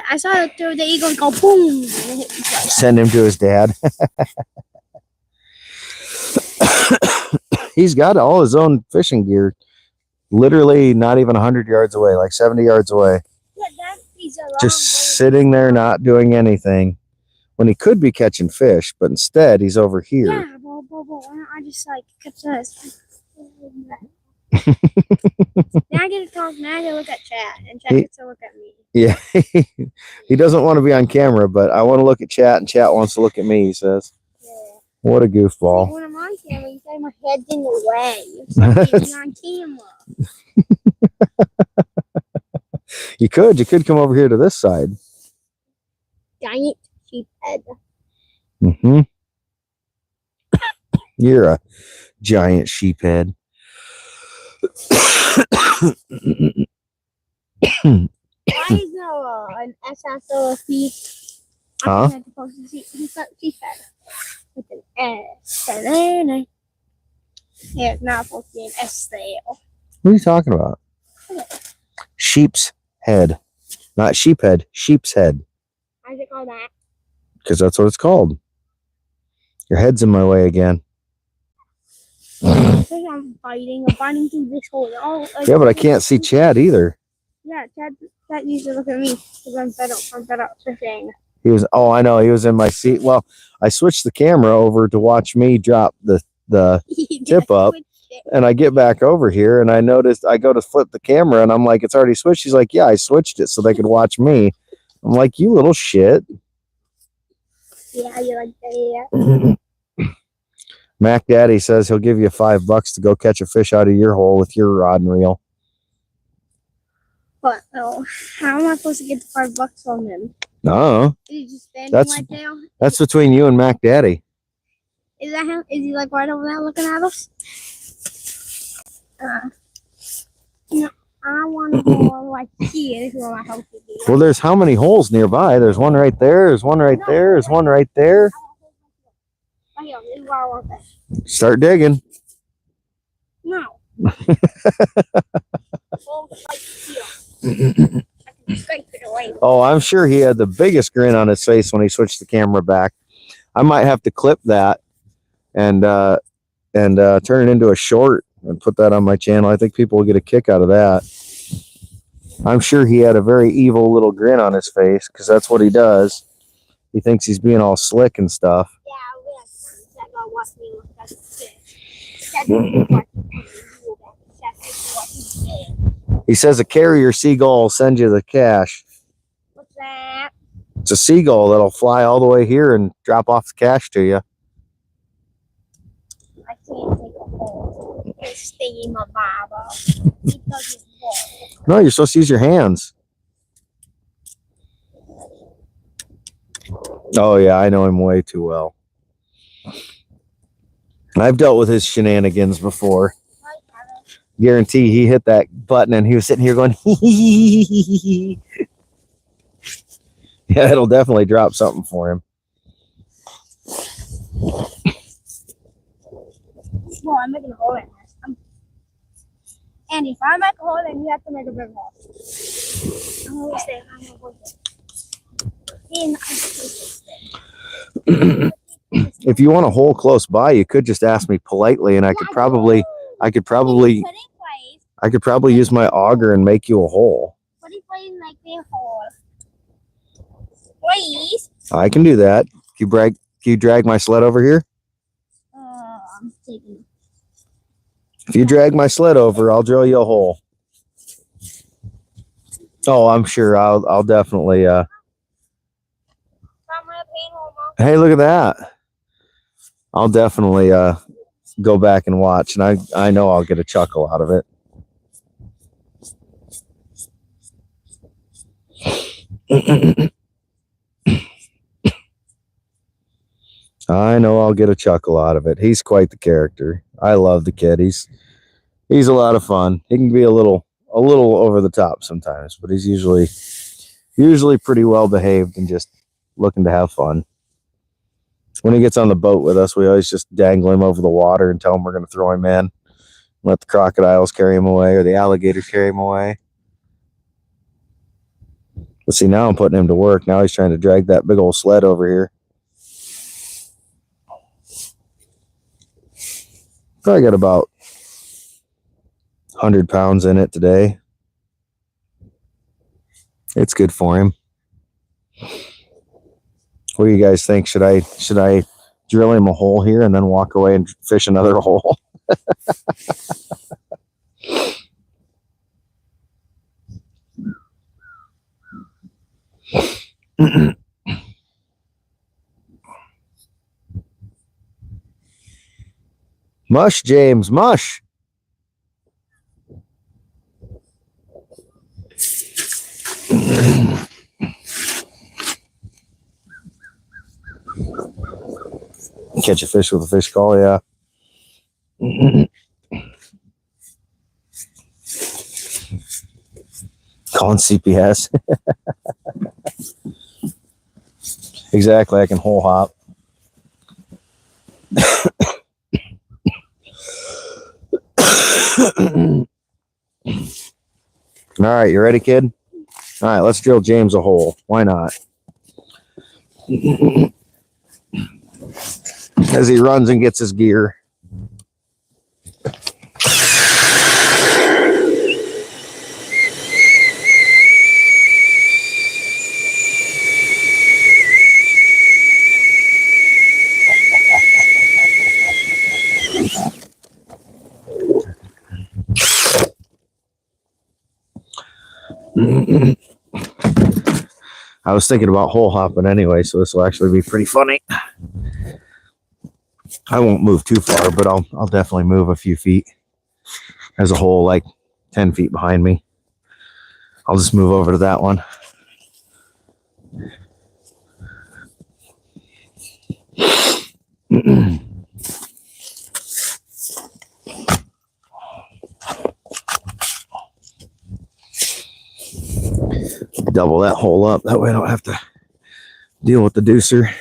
C: I saw it through the eagle go boom. And it hit me twice.
A: Send him to his dad. He's got all his own fishing gear. Literally not even 100 yards away, like 70 yards away.
C: Yeah, that is a long
A: Just
C: way.
A: sitting there not doing anything. When he could be catching fish, but instead he's over here.
C: Yeah, why don't I just like catch this? Now I get to talk. Now I get to look at chat, and chat gets to look at me.
A: Yeah. He doesn't want to be on camera, but I want to look at chat, and chat wants to look at me, he says.
C: Yeah.
A: What a goofball.
C: When I'm on camera, you say my head's in the way. You say me on camera.
A: You could come over here to this side.
C: Giant sheep head.
A: Mm-hmm. You're a giant sheephead.
C: Why is there an S after a C?
A: Huh?
C: I'm supposed to see sheep head with an S. Yeah, it's not supposed to be an S there.
A: What are you talking about? Sheep's head. Not sheephead, sheep's head.
C: Why is it called that?
A: Because that's what it's called. Your head's in my way again.
C: I'm biting through this hole.
A: Yeah, but I can't see Chad either.
C: Yeah, Chad needs to look at me because I'm fed up fishing.
A: He was, oh, I know, he was in my seat. Well, I switched the camera over to watch me drop the tip up. And I get back over here and I noticed I go to flip the camera and I'm like, it's already switched. She's like, yeah, I switched it so they could watch me. I'm like, you little shit.
C: Yeah, you like that.
A: Mac Daddy says he'll give you $5 to go catch a fish out of your hole with your rod and reel.
C: But no, how am I supposed to get the $5 from him?
A: No,
C: Is he just standing
A: That's-
C: right there?
A: that's between you and Mac Daddy.
C: Is that him? Is he like right over there looking at us? No, I want to go like here. This is where my house would be.
A: Well, there's how many holes nearby? There's one right there. There's one right there. There's one right there.
C: Right here, this is where I want that.
A: Start digging.
C: No. Oh, like here. I can scrape it away.
A: Oh, I'm sure he had the biggest grin on his face when he switched the camera back. I might have to clip that and turn it into a short and put that on my channel. I think people will get a kick out of that. I'm sure he had a very evil little grin on his face because that's what he does. He thinks he's being all slick and stuff.
C: Yeah, I will. That guy wants me to look at the fish. That's what
A: He says a carrier seagull will send you the cash.
C: What's that?
A: It's a seagull that'll fly all the way here and drop off the cash to you.
C: I can't take a hold. It's stay in my Bible. It doesn't work.
A: No, you're supposed to use your hands. Oh, yeah, I know him way too well. I've dealt with his shenanigans before. Guarantee he hit that button and he was sitting here going, hee. Yeah, it'll definitely drop something for him.
C: Well, I'm making a hole in this. And if I make a hole, then you have to make a big hole. I'm going to stay. I'm going to go there.
A: If you want a hole close by, you could just ask me politely and I could probably use my auger and make you a hole.
C: What if I make a hole? Please.
A: I can do that. Can you drag my sled over here?
C: I'm taking.
A: If you drag my sled over, I'll drill you a hole. Oh, I'm sure I'll definitely hey, look at that. I'll definitely go back and watch, and I know I'll get a chuckle out of it. I know I'll get a chuckle out of it. He's quite the character. I love the kid. He's a lot of fun. He can be a little over the top sometimes, but he's usually pretty well behaved and just looking to have fun. When he gets on the boat with us, we always just dangle him over the water and tell him we're going to throw him in. Let the crocodiles carry him away or the alligators carry him away. But see, now I'm putting him to work. Now he's trying to drag that big old sled over here. Probably got about 100 pounds in it today. It's good for him. What do you guys think? Should I drill him a hole here and then walk away and fish another hole? Mush, James, mush. Catch a fish with a fish call, yeah. Calling CPS. Exactly, I can hole hop. All right, you ready, kid? All right, let's drill James a hole. Why not? As he runs and gets his gear. I was thinking about hole hopping anyway, so this will actually be pretty funny. I won't move too far, but I'll definitely move a few feet. There's a hole like 10 feet behind me. I'll just move over to that one. Double that hole up. That way I don't have to deal with the deucer.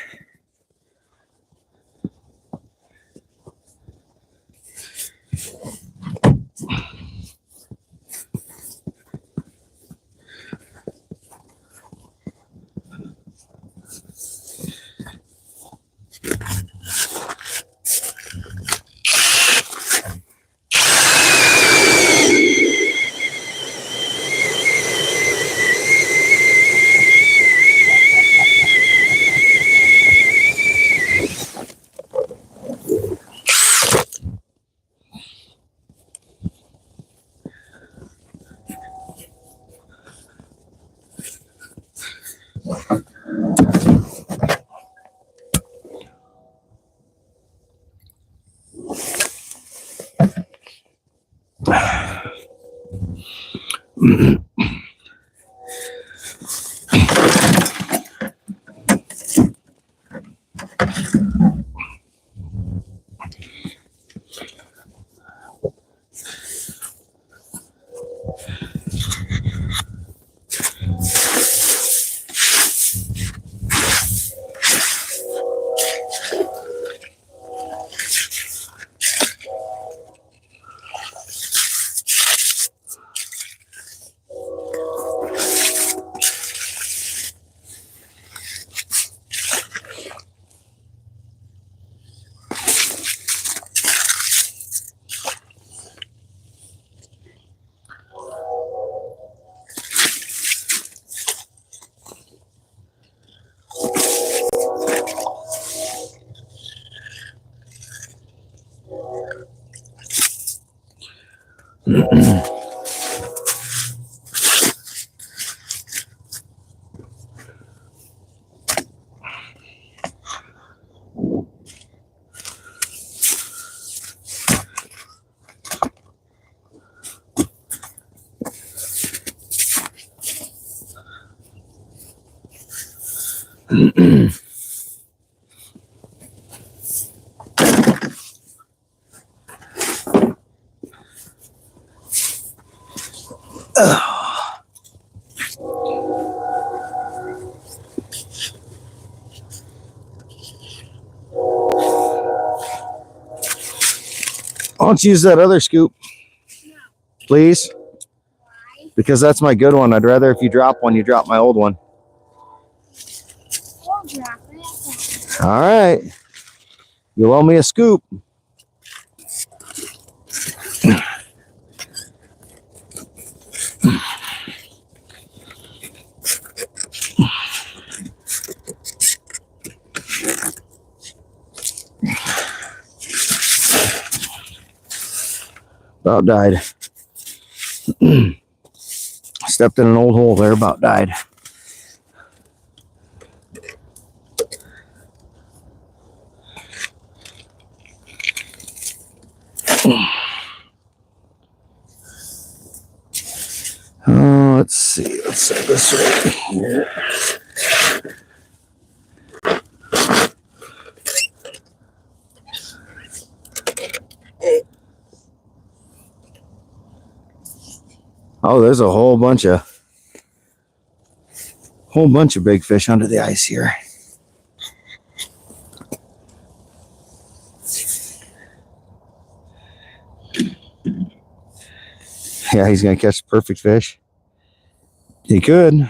A: Why don't you use that other scoop, please? Because that's my good one. I'd rather if you drop one, you drop my old one.
C: We'll drop it.
A: All right. You'll owe me a scoop. About died. Stepped in an old hole there, about died. Let's see. Let's set this right here. Oh, there's a whole bunch of big fish under the ice here. Yeah, he's gonna catch the perfect fish. He could.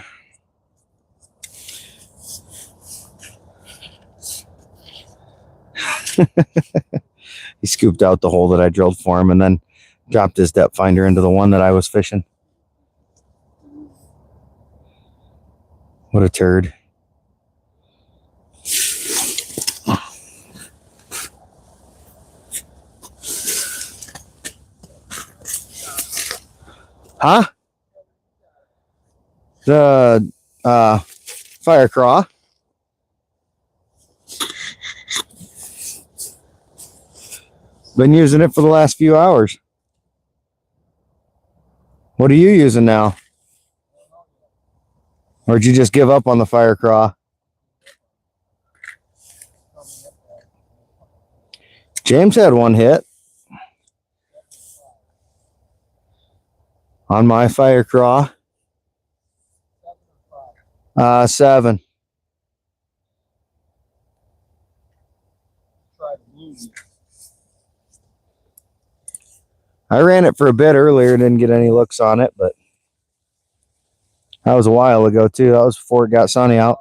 A: He scooped out the hole that I drilled for him and then dropped his depth finder into the one that I was fishing. What a turd. Huh? The fire craw. Been using it for the last few hours. What are you using now? Or did you just give up on the fire craw? James had one hit on my fire craw. 7. I ran it for a bit earlier, didn't get any looks on it, but that was a while ago too. That was before it got sunny out.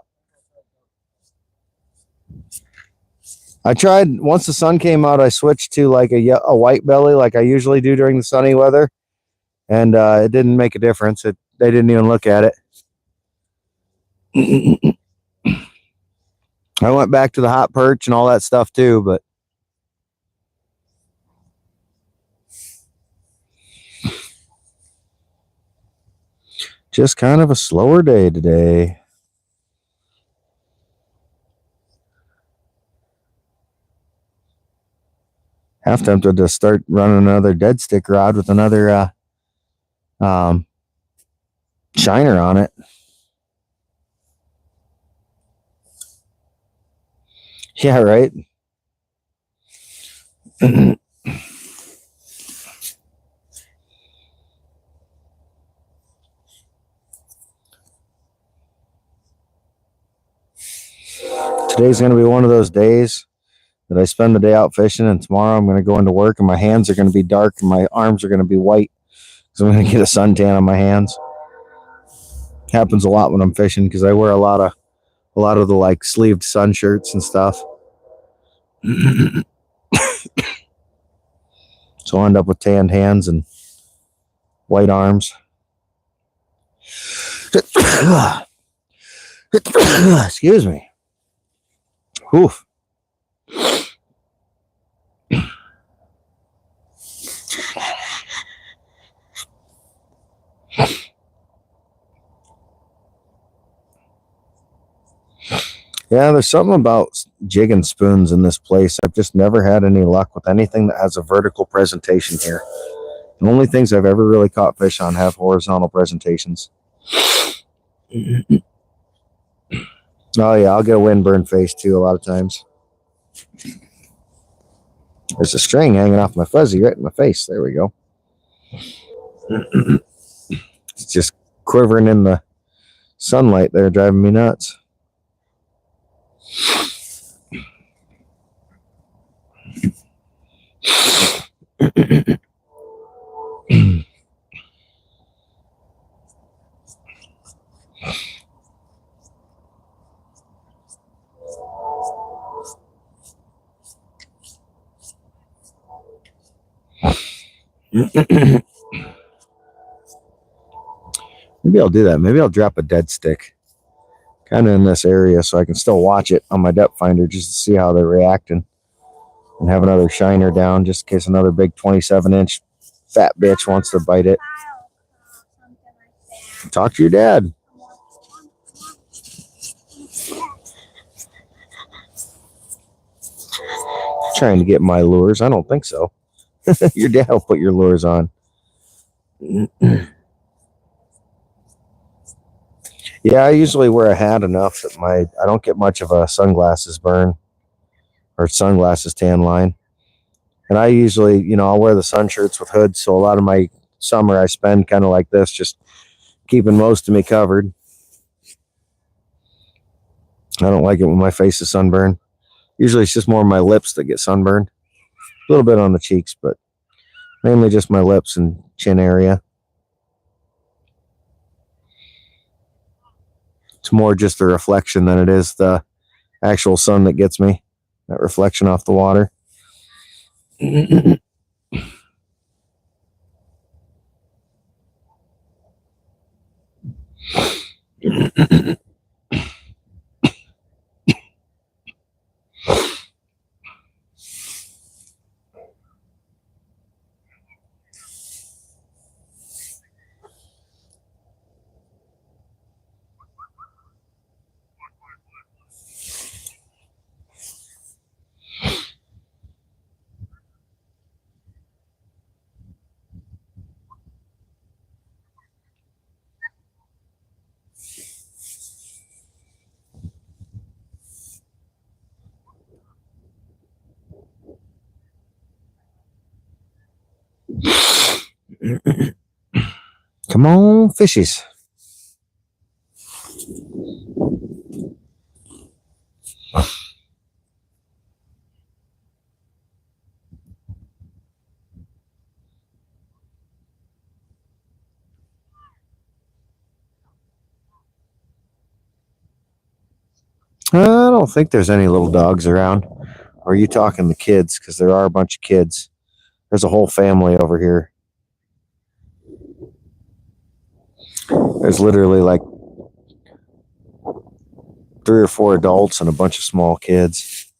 A: I tried, once the sun came out, I switched to like a white belly like I usually do during the sunny weather, and it didn't make a difference. They didn't even look at it. I went back to the hot perch and all that stuff too, but just kind of a slower day today. Half tempted to start running another dead stick rod with another shiner on it. Yeah, right. Today's going to be one of those days that I spend the day out fishing, and tomorrow I'm going to go into work and my hands are going to be dark and my arms are going to be white because I'm going to get a suntan on my hands. Happens a lot when I'm fishing because I wear a lot of the like sleeved sun shirts and stuff. So I'll end up with tanned hands and white arms. Excuse me. Oof. Yeah, there's something about jigging spoons in this place. I've just never had any luck with anything that has a vertical presentation here. The only things I've ever really caught fish on have horizontal presentations. Oh yeah, I'll get a windburn face too a lot of times. There's a string hanging off my fuzzy right in my face. There we go. It's just quivering in the sunlight there, driving me nuts. Maybe I'll do that. Maybe I'll drop a dead stick kind of in this area so I can still watch it on my depth finder just to see how they're reacting, and have another shiner down just in case another big 27-inch fat bitch wants to bite it. Talk to your dad. Trying to get my lures? I don't think so. Your dad will put your lures on. Yeah, I usually wear a hat enough that I don't get much of a sunglasses burn or sunglasses tan line. And I usually, I'll wear the sun shirts with hoods, so a lot of my summer I spend kind of like this, just keeping most of me covered. I don't like it when my face is sunburned. Usually it's just more my lips that get sunburned. A little bit on the cheeks, but mainly just my lips and chin area. It's more just the reflection than it is the actual sun that gets me. That reflection off the water. Come on, fishies. I don't think there's any little dogs around. Or are you talking the kids? Because there are a bunch of kids. There's a whole family over here. There's literally like 3 or 4 adults and a bunch of small kids.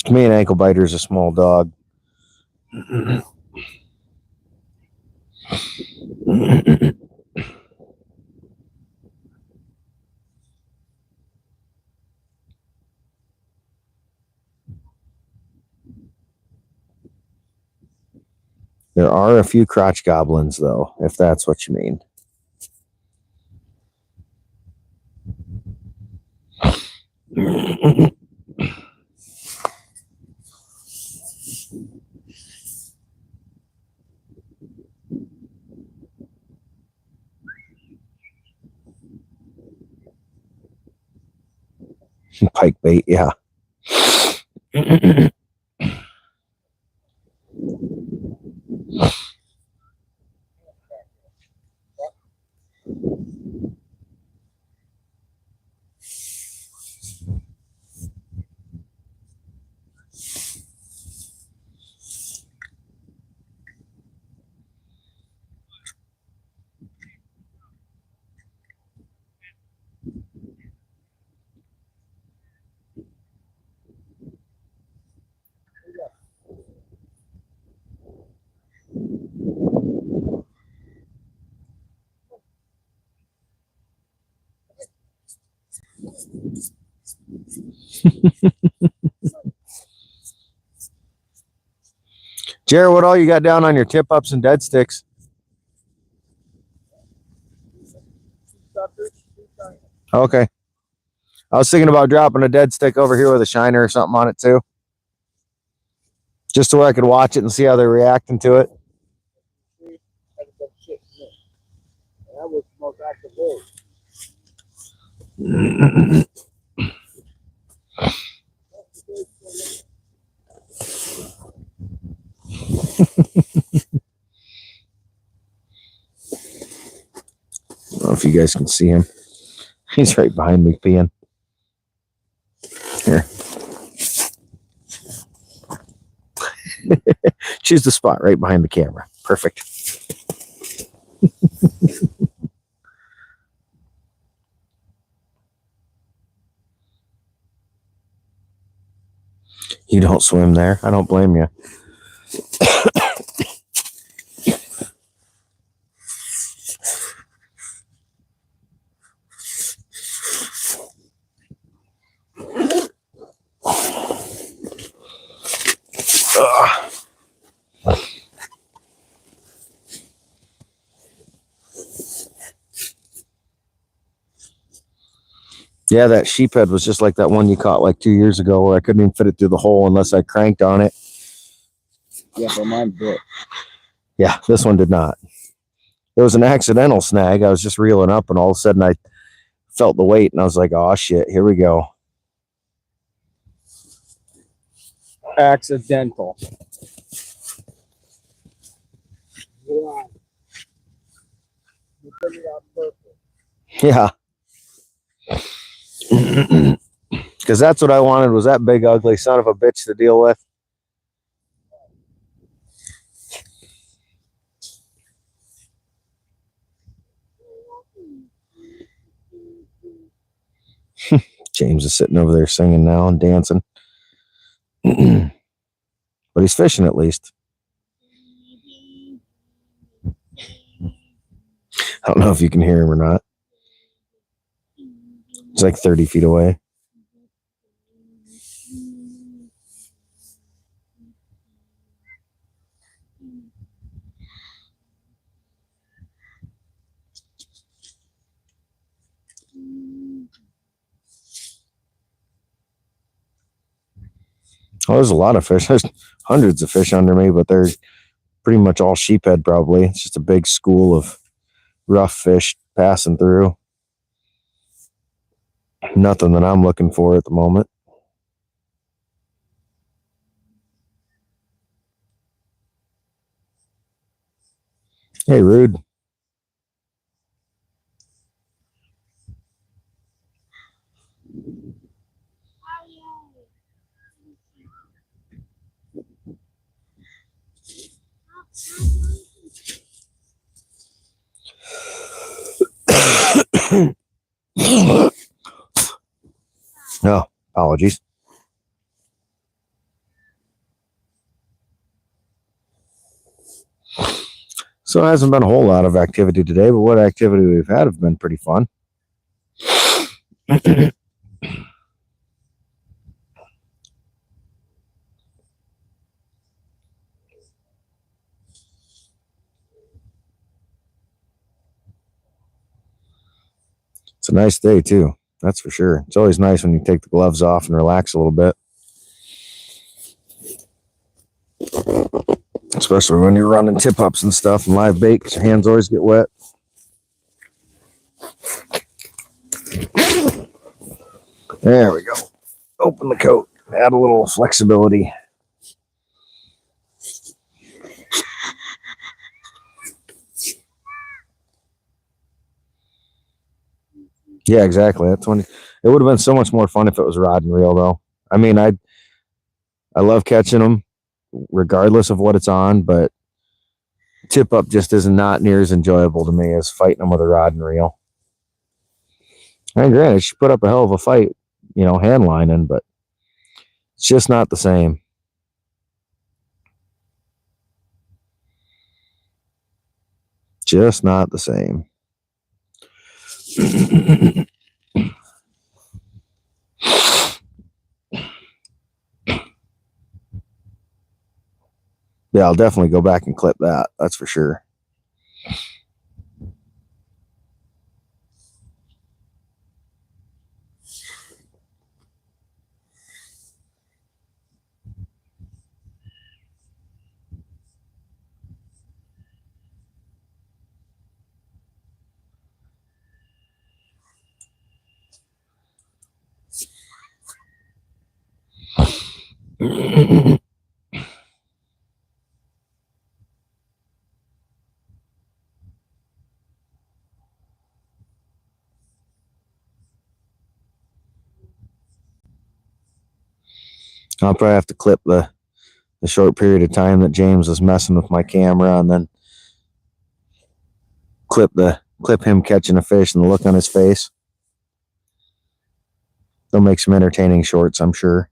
A: To me, an ankle biter is a small dog. There are a few crotch goblins, though, if that's what you mean. Pike bait, yeah. Jared, what all you got down on your tip ups and dead sticks? Okay. I was thinking about dropping a dead stick over here with a shiner or something on it too. Just so I could watch it and see how they're reacting to it.
B: That was the most active bull.
A: I don't know if you guys can see him. He's right behind me peeing. Here. Choose the spot right behind the camera. Perfect. You don't swim there. I don't blame you. Yeah, that sheephead was just like that one you caught like 2 years ago where I couldn't even fit it through the hole unless I cranked on it.
B: Yeah, but mine bit.
A: Yeah, this one did not. It was an accidental snag. I was just reeling up and all of a sudden I felt the weight and I was like, oh shit, here we go.
B: Accidental. Yeah. You put it on purpose.
A: Yeah. Because that's what I wanted, was that big ugly son of a bitch to deal with. James is sitting over there singing now and dancing. But he's fishing at least. I don't know if you can hear him or not. He's like 30 feet away. Oh, there's a lot of fish. There's hundreds of fish under me, but they're pretty much all sheephead probably. It's just a big school of rough fish passing through. Nothing that I'm looking for at the moment. Hey, Rude. Oh, apologies. So it hasn't been a whole lot of activity today, but what activity we've had have been pretty fun. It's a nice day too, that's for sure. It's always nice when you take the gloves off and relax a little bit. Especially when you're running tip-ups and stuff and live bait, because your hands always get wet. There we go. Open the coat. Add a little flexibility. Yeah, exactly. That's when it would have been so much more fun if it was rod and reel, though. I mean, I love catching them, regardless of what it's on, but tip up just is not near as enjoyable to me as fighting them with a rod and reel. And granted, she put up a hell of a fight, hand lining, but it's just not the same. Just not the same. Yeah, I'll definitely go back and clip that. That's for sure. I'll probably have to clip the short period of time that James was messing with my camera, and then clip him catching a fish and the look on his face. They'll make some entertaining shorts, I'm sure.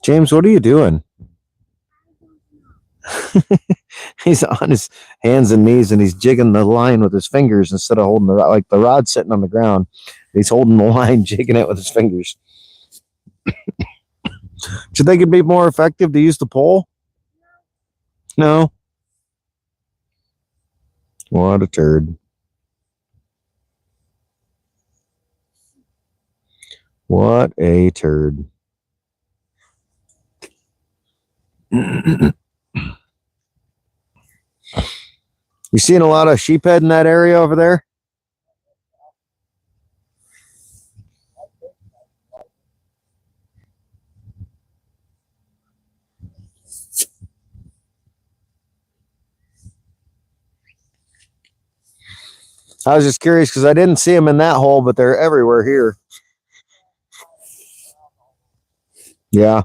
A: James, what are you doing? He's on his hands and knees and he's jigging the line with his fingers instead of holding the rod. Like the rod's sitting on the ground. He's holding the line, jigging it with his fingers. Do you think it'd be more effective to use the pole? No. What a turd. What a turd. You seeing a lot of sheephead in that area over there? I was just curious because I didn't see them in that hole, but they're everywhere here. Yeah.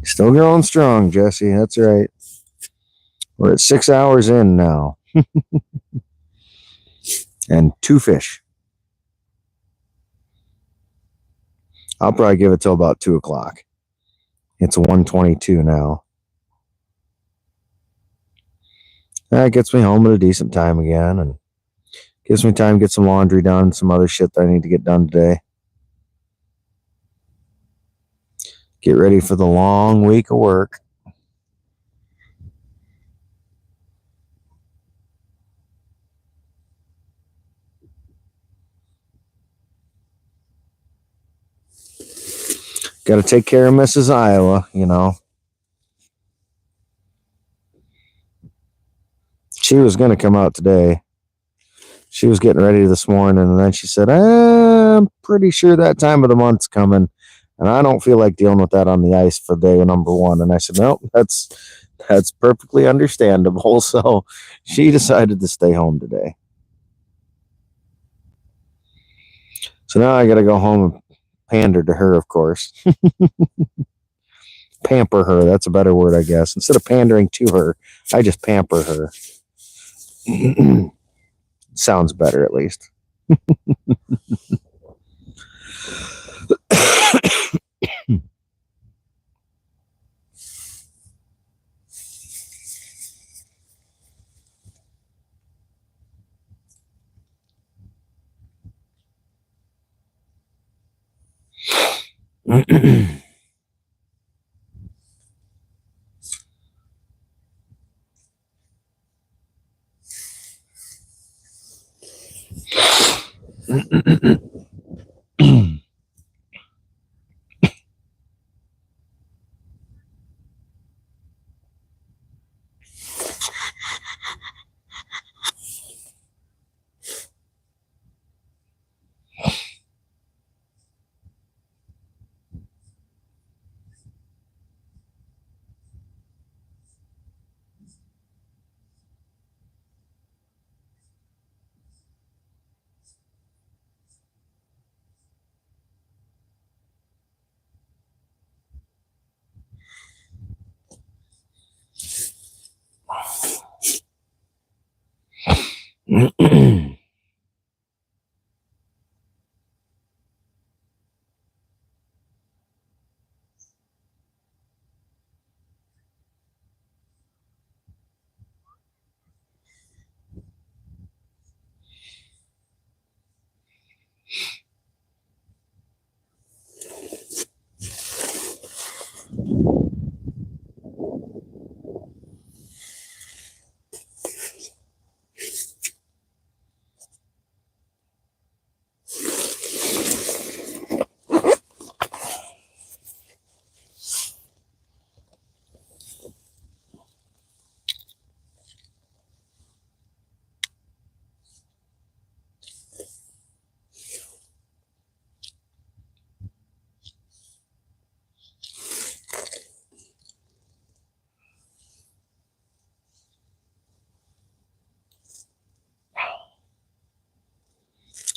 A: Still growing strong, Jesse. That's right. We're at 6 hours in now. And 2 fish. I'll probably give it till about 2 o'clock. It's 1:22 now. That gets me home at a decent time again, and gives me time to get some laundry done, some other shit that I need to get done today. Get ready for the long week of work. Got to take care of Mrs. Iowa, you know. She was going to come out today. She was getting ready this morning, and then she said, I'm pretty sure that time of the month's coming, and I don't feel like dealing with that on the ice for day number 1. And I said, nope, that's perfectly understandable. So she decided to stay home today. So now I got to go home and pander to her, of course. Pamper her. That's a better word, I guess. Instead of pandering to her, I just pamper her. Sounds better, at least. Get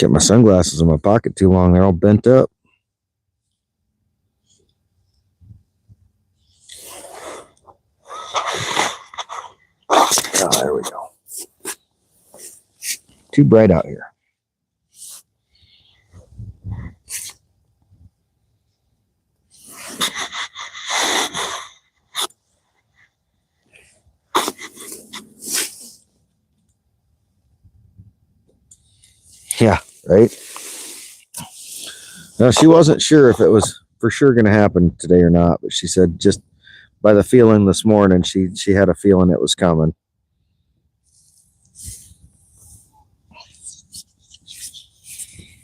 A: my sunglasses in my pocket too long. They're all bent up. Oh, there we go. Too bright out here. Yeah, right? No, she wasn't sure if it was for sure going to happen today or not, but she said just by the feeling this morning, she had a feeling it was coming.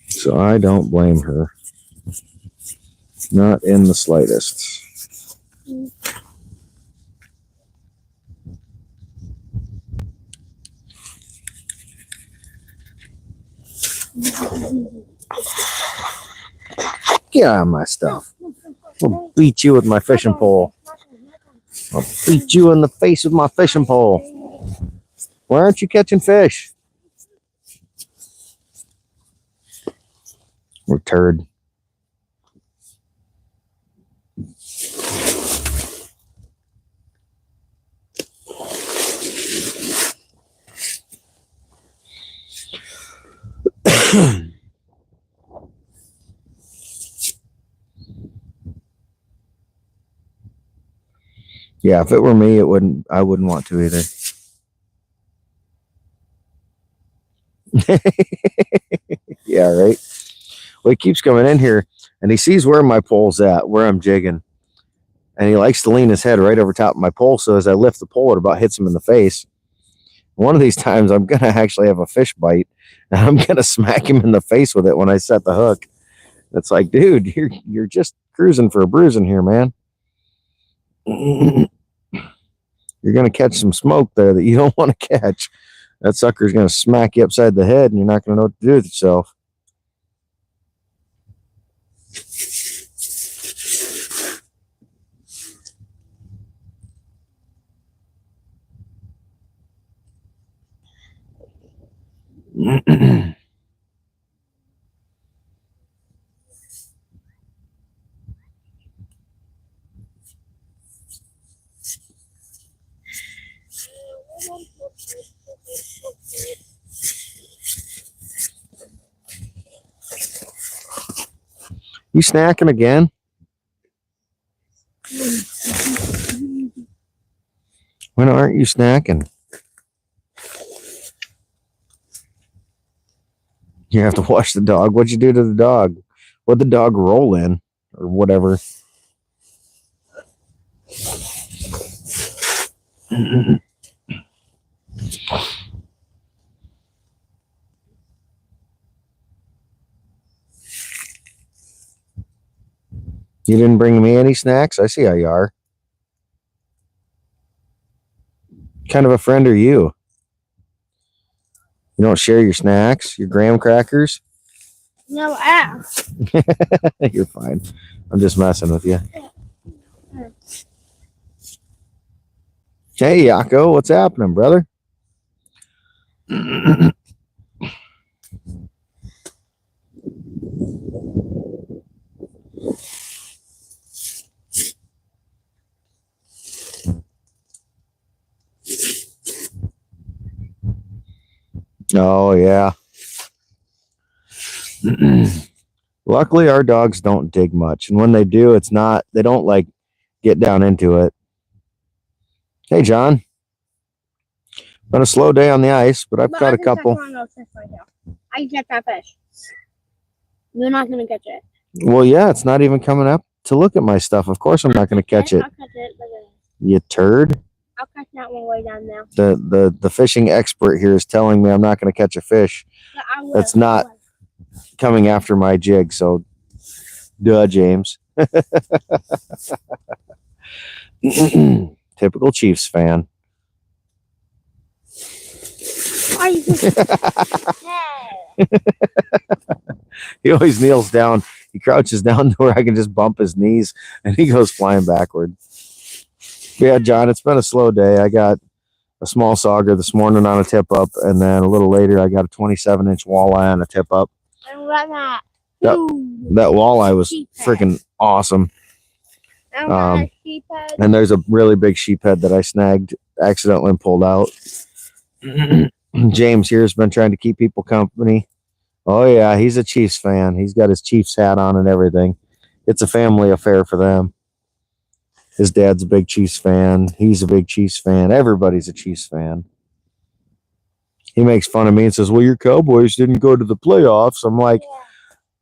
A: So I don't blame her. Not in the slightest. Get on my stuff. I'll beat you with my fishing pole. I'll beat you in the face with my fishing pole. Why aren't you catching fish? We're turd. Yeah, if it were me, I wouldn't want to either. Yeah, right. Well, he keeps coming in here and he sees where my pole's at, where I'm jigging. And he likes to lean his head right over top of my pole. So as I lift the pole, it about hits him in the face. One of these times I'm going to actually have a fish bite and I'm going to smack him in the face with it when I set the hook. It's like, dude, you're just cruising for a bruising here, man. You're going to catch some smoke there that you don't want to catch. That sucker's going to smack you upside the head and you're not going to know what to do with yourself. You snacking again? When aren't you snacking? You have to wash the dog. What'd you do to the dog? What'd the dog roll in? Or whatever. You didn't bring me any snacks? I see how you are. What kind of a friend are you? You don't share your snacks, your graham crackers?
C: No ass.
A: You're fine. I'm just messing with you. Hey, Yako, what's happening, brother? Oh, yeah. Luckily, our dogs don't dig much. And when they do, it's not, they don't like get down into it. Hey, John. Been a slow day on the ice, but I've caught a couple.
C: I can catch that fish. You're not going to catch it.
A: Well, yeah, it's not even coming up to look at my stuff. Of course I'm not going to catch it.
C: I'll catch it.
A: You turd.
C: I'll catch that one way down there.
A: The fishing expert here is telling me I'm not going to catch a fish. That's not coming after my jig, so duh, James. Typical Chiefs fan. He always kneels down. He crouches down to where I can just bump his knees, and he goes flying backward. Yeah, John, it's been a slow day. I got a small sauger this morning on a tip up, and then a little later I got a 27-inch walleye on a tip up.
C: That
A: walleye was freaking awesome. And there's a really big sheephead that I snagged accidentally and pulled out. James here has been trying to keep people company. Oh yeah, he's a Chiefs fan. He's got his Chiefs hat on and everything. It's a family affair for them. His dad's a big Chiefs fan. He's a big Chiefs fan. Everybody's a Chiefs fan. He makes fun of me and says, well, your Cowboys didn't go to the playoffs. I'm like,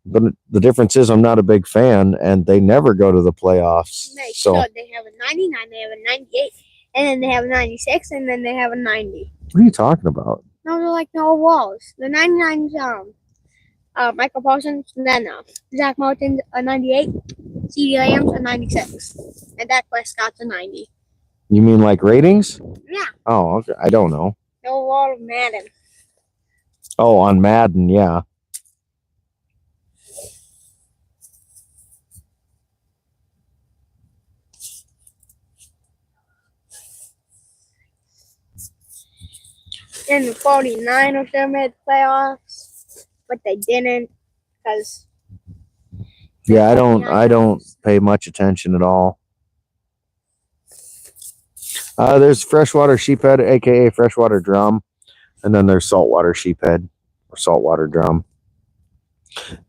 A: but the difference is I'm not a big fan, and they never go to the playoffs.
C: So they have a 99, they have a 98, and then they have a 96, and then they have a 90.
A: What are you talking about?
C: No, they're like no walls. The 99's Michael Parsons, then Zach Martin's a 98, C.D. Lamb's a 96, and Dak Prescott's a 90.
A: You mean like ratings?
C: Yeah.
A: Oh, okay. I don't know.
C: No wall of Madden.
A: Oh, on Madden, yeah.
C: And the 49ers they made the playoffs, but they didn't because.
A: Yeah, I don't pay much attention at all. There's freshwater sheephead, aka freshwater drum, and then there's saltwater sheephead or saltwater drum.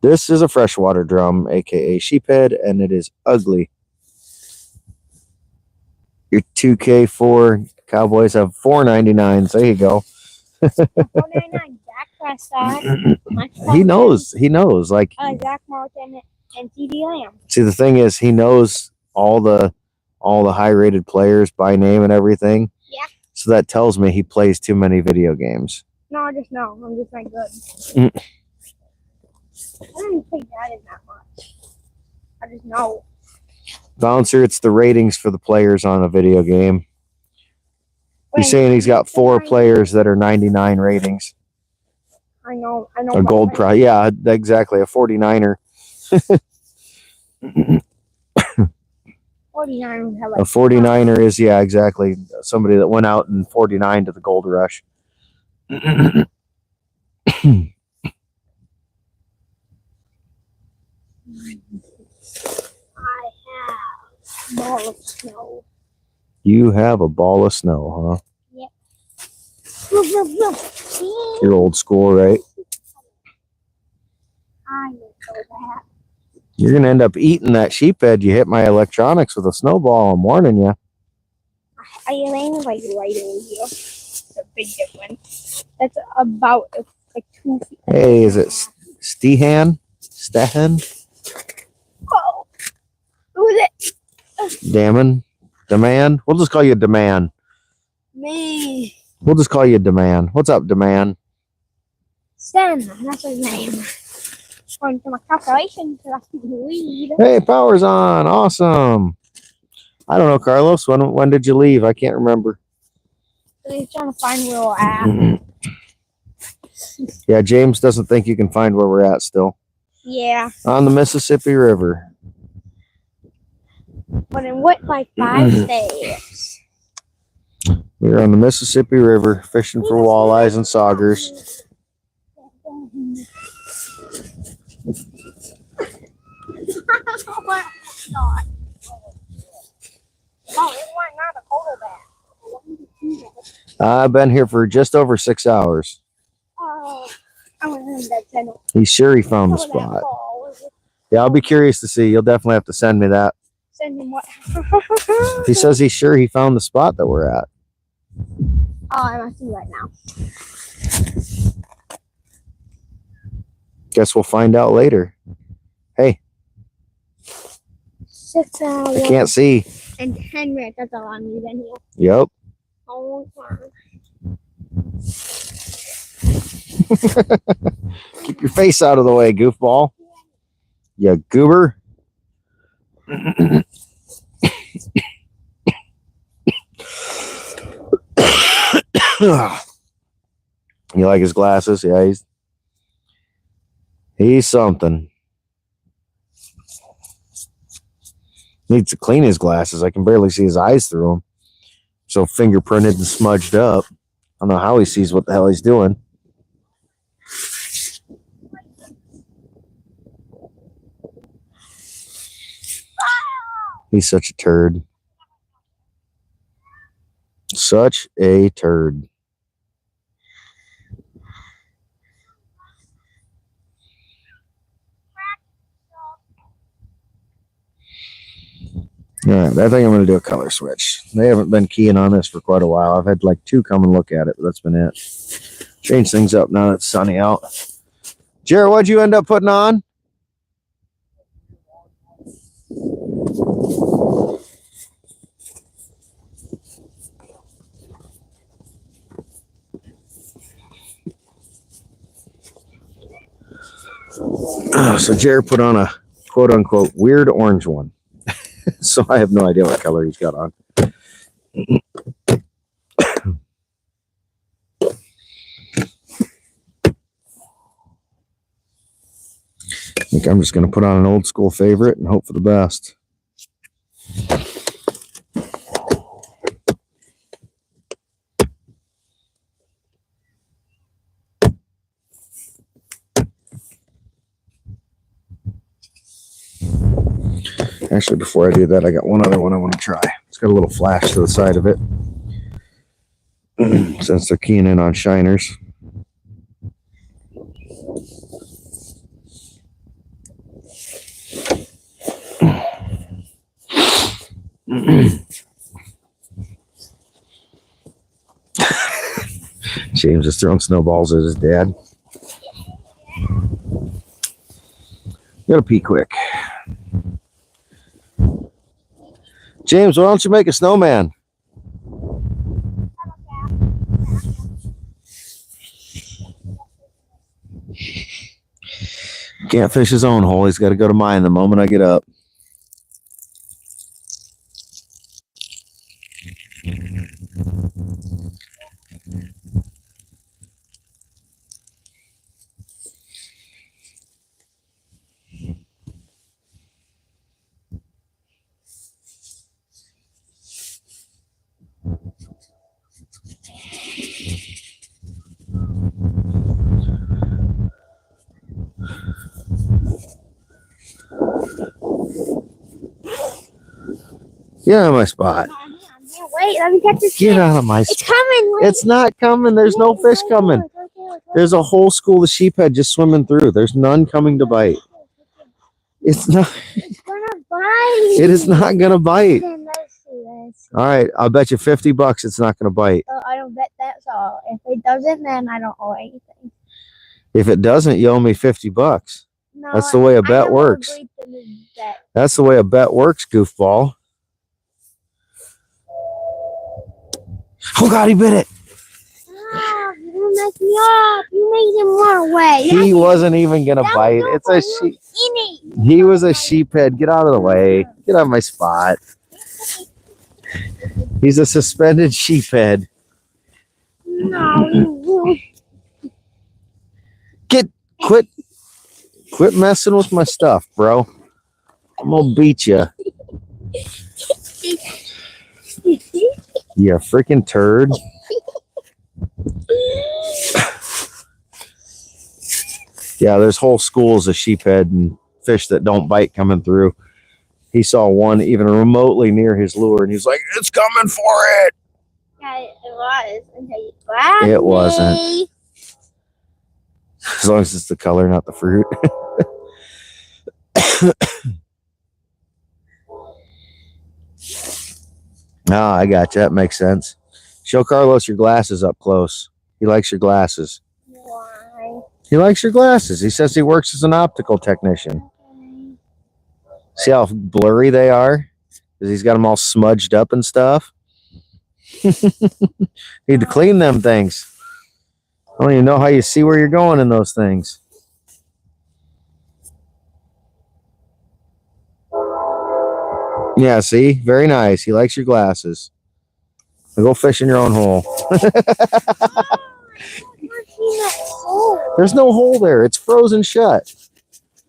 A: This is a freshwater drum, aka sheephead, and it is ugly. Your 2K4 Cowboys have 4.99s. There you go.
C: 4.99 Dak Prescott.
A: He knows. Like
C: Zach Martin and C.D. Lamb.
A: See, the thing is, he knows all the high-rated players by name and everything.
C: Yeah.
A: So that tells me he plays too many video games.
C: No, I just know. I'm just not good. I don't even think that is that much. I just know.
A: Bouncer, it's the ratings for the players on a video game. He's saying he's got 4 players that are 99 ratings.
C: I know.
A: A gold prize. Yeah, exactly. A 49er.
C: 49 would have like
A: A 49er is, yeah, exactly. Somebody that went out in 49 to the gold rush.
C: I have a ball of snow.
A: You have a ball of snow, huh?
C: Yep.
A: Your old school, right?
C: I know that.
A: You're going to end up eating that sheephead. You hit my electronics with a snowball. I'm warning you.
C: I am like right in here. It's a big difference. That's about like 2 feet.
A: Hey, is it Stehan?
C: Oh, who is it?
A: Damon? Deman? We'll just call you Deman.
C: Me.
A: We'll just call you Deman. What's up, Deman?
C: Stan, that's his name. According to my calculations, that's the lead.
A: Hey, power's on. Awesome. I don't know, Carlos. When did you leave? I can't remember.
C: He's trying to find where we're at.
A: Yeah, James doesn't think you can find where we're at still.
C: Yeah.
A: On the Mississippi River.
C: But in what, like 5 states?
A: We're on the Mississippi River fishing for walleyes and saugers. I've been here for just over 6 hours.
C: channel.
A: He's sure he found the
C: Oh, that
A: spot.
C: ball.
A: Yeah, I'll be curious to see. You'll definitely have to send me that.
C: Send him what?
A: He says he's sure he found the spot that we're at.
C: Oh, I must see right now.
A: Guess we'll find out later. Hey,
C: 6 hours.
A: I can't see.
C: And 10 minutes. That's all I'm leaving here.
A: Yep.
C: Oh, wow.
A: Keep your face out of the way, goofball. You goober. You like his glasses? Yeah, he's something. Needs to clean his glasses. I can barely see his eyes through them. So fingerprinted and smudged up. I don't know how he sees what the hell he's doing. He's such a turd. Such a turd. All right, I think I'm going to do a color switch. They haven't been keying on this for quite a while. I've had like 2 come and look at it, but that's been it. Change things up now that it's sunny out. Jared, what'd you end up putting on? So Jared put on a quote-unquote weird orange one. So I have no idea what color he's got on. I think I'm just going to put on an old school favorite and hope for the best. Actually, before I do that, I got one other one I want to try. It's got a little flash to the side of it. Since they're keying in on shiners. James is throwing snowballs at his dad. Gotta pee quick. James, why don't you make a snowman? Can't fish his own hole. He's got to go to mine the moment I get up. Get out of my spot.
C: Wait, let me catch this.
A: Get out of my spot.
C: It's coming. Wait.
A: It's not coming. There's no fish coming. There's a whole school of sheephead just swimming through. There's none coming to bite. It's not.
C: It's gonna bite.
A: It is not gonna bite.
C: Let's see.
A: All right, I'll bet you $50 it's not gonna bite.
C: I don't bet that's all. If it doesn't, then I don't owe anything.
A: If it doesn't, you owe me $50.
C: No,
A: That's the way a bet
C: I
A: works.
C: agreed to this bet.
A: That's the way a bet works, goofball. Oh God, he bit it.
C: Stop, you messed me up. You made him run away.
A: He wasn't even gonna bite. It's a sheep. He was a sheephead. Get out of the way. Get out of my spot. He's a suspended sheephead.
C: No,
A: Quit messing with my stuff, bro. I'm gonna beat you. You freaking turd. Yeah, there's whole schools of sheephead and fish that don't bite coming through. He saw one even remotely near his lure, and he's like, "It's coming for it."
C: Yeah, it was until you grabbed
A: It wasn't.
C: me.
A: As long as it's the color, not the fruit. Ah, I got you. That makes sense. Show Carlos your glasses up close. He likes your glasses.
C: Why?
A: He likes your glasses. He says he works as an optical technician.
C: Okay.
A: See how blurry they are? Because he's got them all smudged up and stuff. Need to clean them things. I don't even know how you see where you're going in those things. Yeah, see? Very nice. He likes your glasses. Now go fish in your own hole. There's no hole there. It's frozen shut.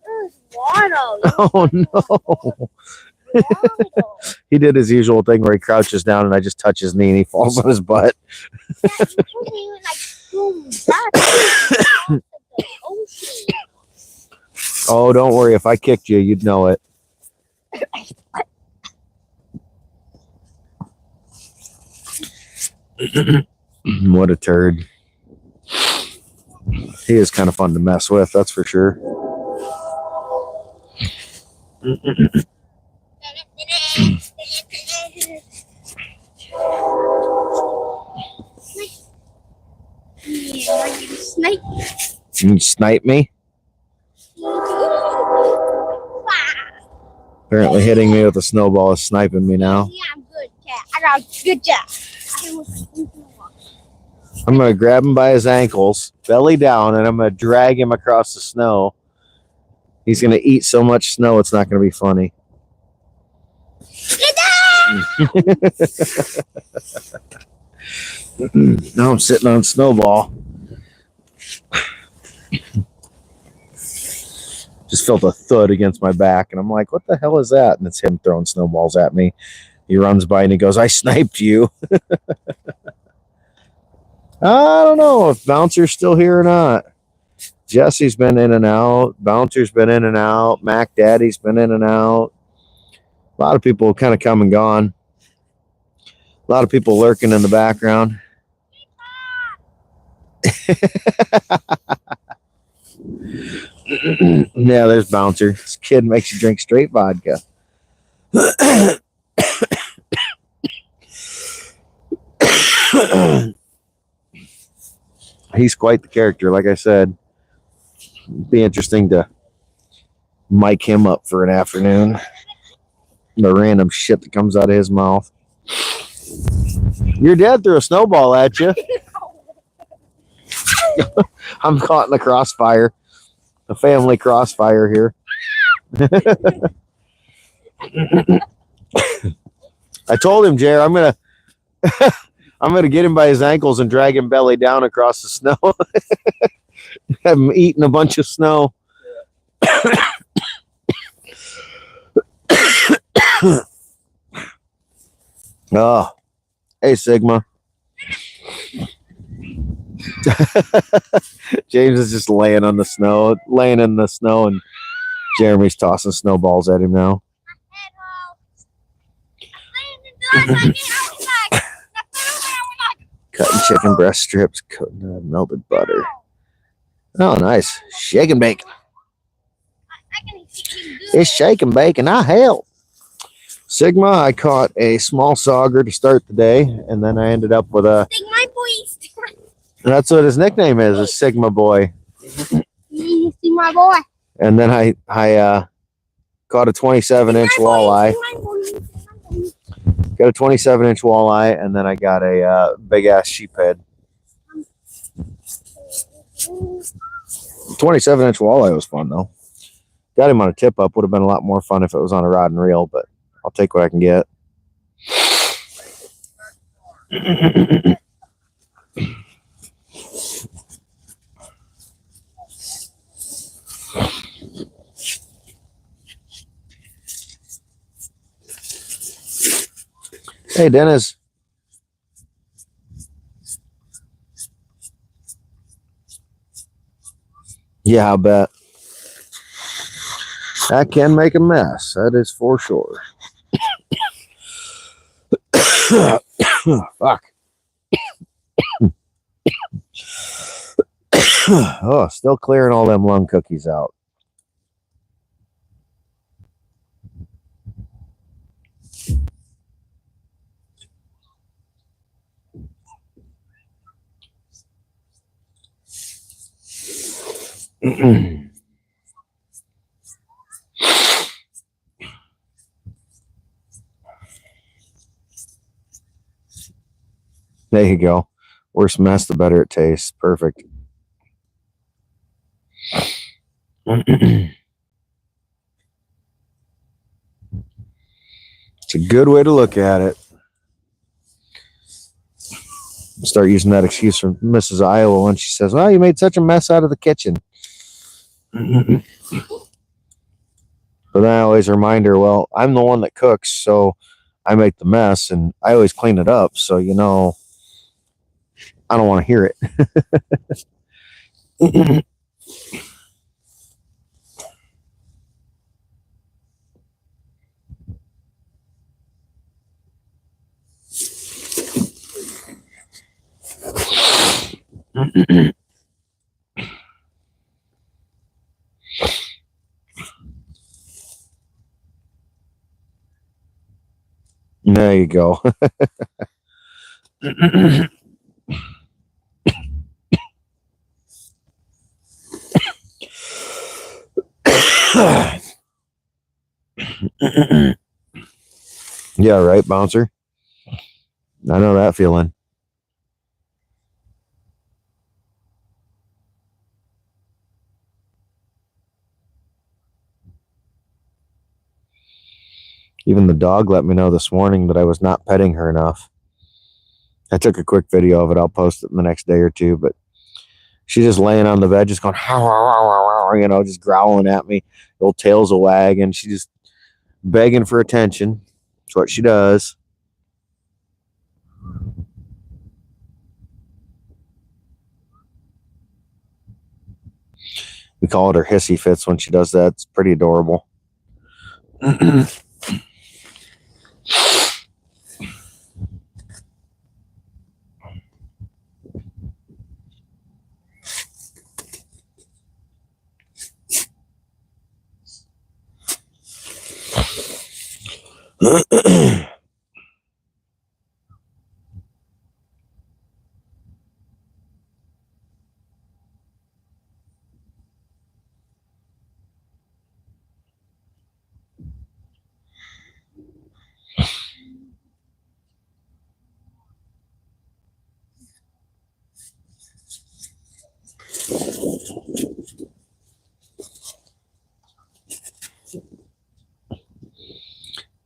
C: There's water.
A: Oh, no. He did his usual thing where he crouches down and I just touch his knee and he falls on his butt. Oh, don't worry. If I kicked you, you'd know it. What a turd. He is kind of fun to mess with, that's for sure.
C: Snake.
A: You snipe me? Apparently hitting me with a snowball is sniping me now.
C: Yeah, I'm good, cat. I got a good job.
A: I'm going to grab him by his ankles, belly down, and I'm going to drag him across the snow. He's going to eat so much snow, it's not going to be funny. Now I'm sitting on Snowball. Just felt a thud against my back, and I'm like, what the hell is that? And it's him throwing snowballs at me. He runs by and he goes, I sniped you. I don't know if Bouncer's still here or not. Jesse's been in and out. Bouncer's been in and out. Mac Daddy's been in and out. A lot of people kind of come and gone. A lot of people lurking in the background. Yeah, there's Bouncer. This kid makes you drink straight vodka. He's quite the character, like I said. It'd be interesting to mic him up for an afternoon. The random shit that comes out of his mouth. Your dad threw a snowball at you. I'm caught in the crossfire. The family crossfire here. I told him, Jer, I'm gonna get him by his ankles and drag him belly down across the snow. Have him eating a bunch of snow. Oh, hey Sigma. James is just laying in the snow, and Jeremy's tossing snowballs at him now. Cutting chicken breast strips, coating melted butter. Oh, nice. Shake and bake. It's shake and bake, and I help. Sigma, I caught a small sauger to start the day, and then I ended up with a...
C: Sigma boy.
A: That's what his nickname is, a Sigma boy.
C: Sigma boy.
A: And then I caught a 27-inch walleye. Got a 27-inch walleye, and then I got a big-ass sheephead. 27-inch walleye was fun, though. Got him on a tip-up. Would have been a lot more fun if it was on a rod and reel, but I'll take what I can get. Hey, Dennis. Yeah, I bet. That can make a mess. That is for sure. Fuck. Oh, still clearing all them lung cookies out. There you go. Worse mess, the better it tastes. Perfect. It's a good way to look at it. Start using that excuse from Mrs. Iowa when she says, "Well, you made such a mess out of the kitchen." But then I always remind her, well, I'm the one that cooks, so I make the mess, and I always clean it up. So, you know, I don't want to hear it. There you go. Yeah, right, Bouncer. I know that feeling. Even the dog let me know this morning that I was not petting her enough. I took a quick video of it. I'll post it in the next day or two, but she's just laying on the bed, just going, you know, just growling at me. The old tail's a wagging. She's just begging for attention. That's what she does. We call it her hissy fits when she does that. It's pretty adorable.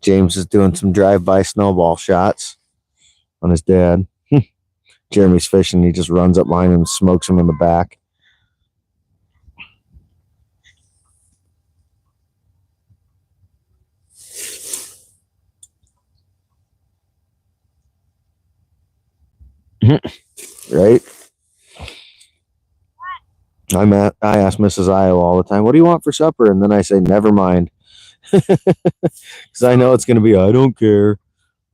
A: James is doing some drive-by snowball shots on his dad. Jeremy's fishing. He just runs up behind him and smokes him in the back. Right? I ask Mrs. Iowa all the time, "What do you want for supper?" And then I say, "Never mind." Because I know it's going to be, "I don't care.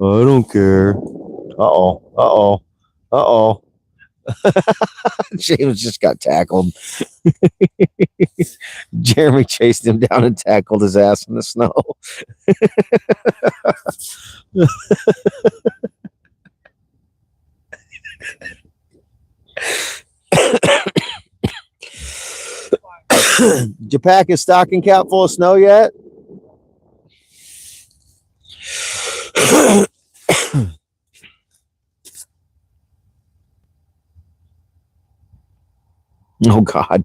A: I don't care." Uh-oh. Uh-oh. Uh-oh. James just got tackled. Jeremy chased him down and tackled his ass in the snow. Did you pack his stocking cap full of snow yet? Oh, God.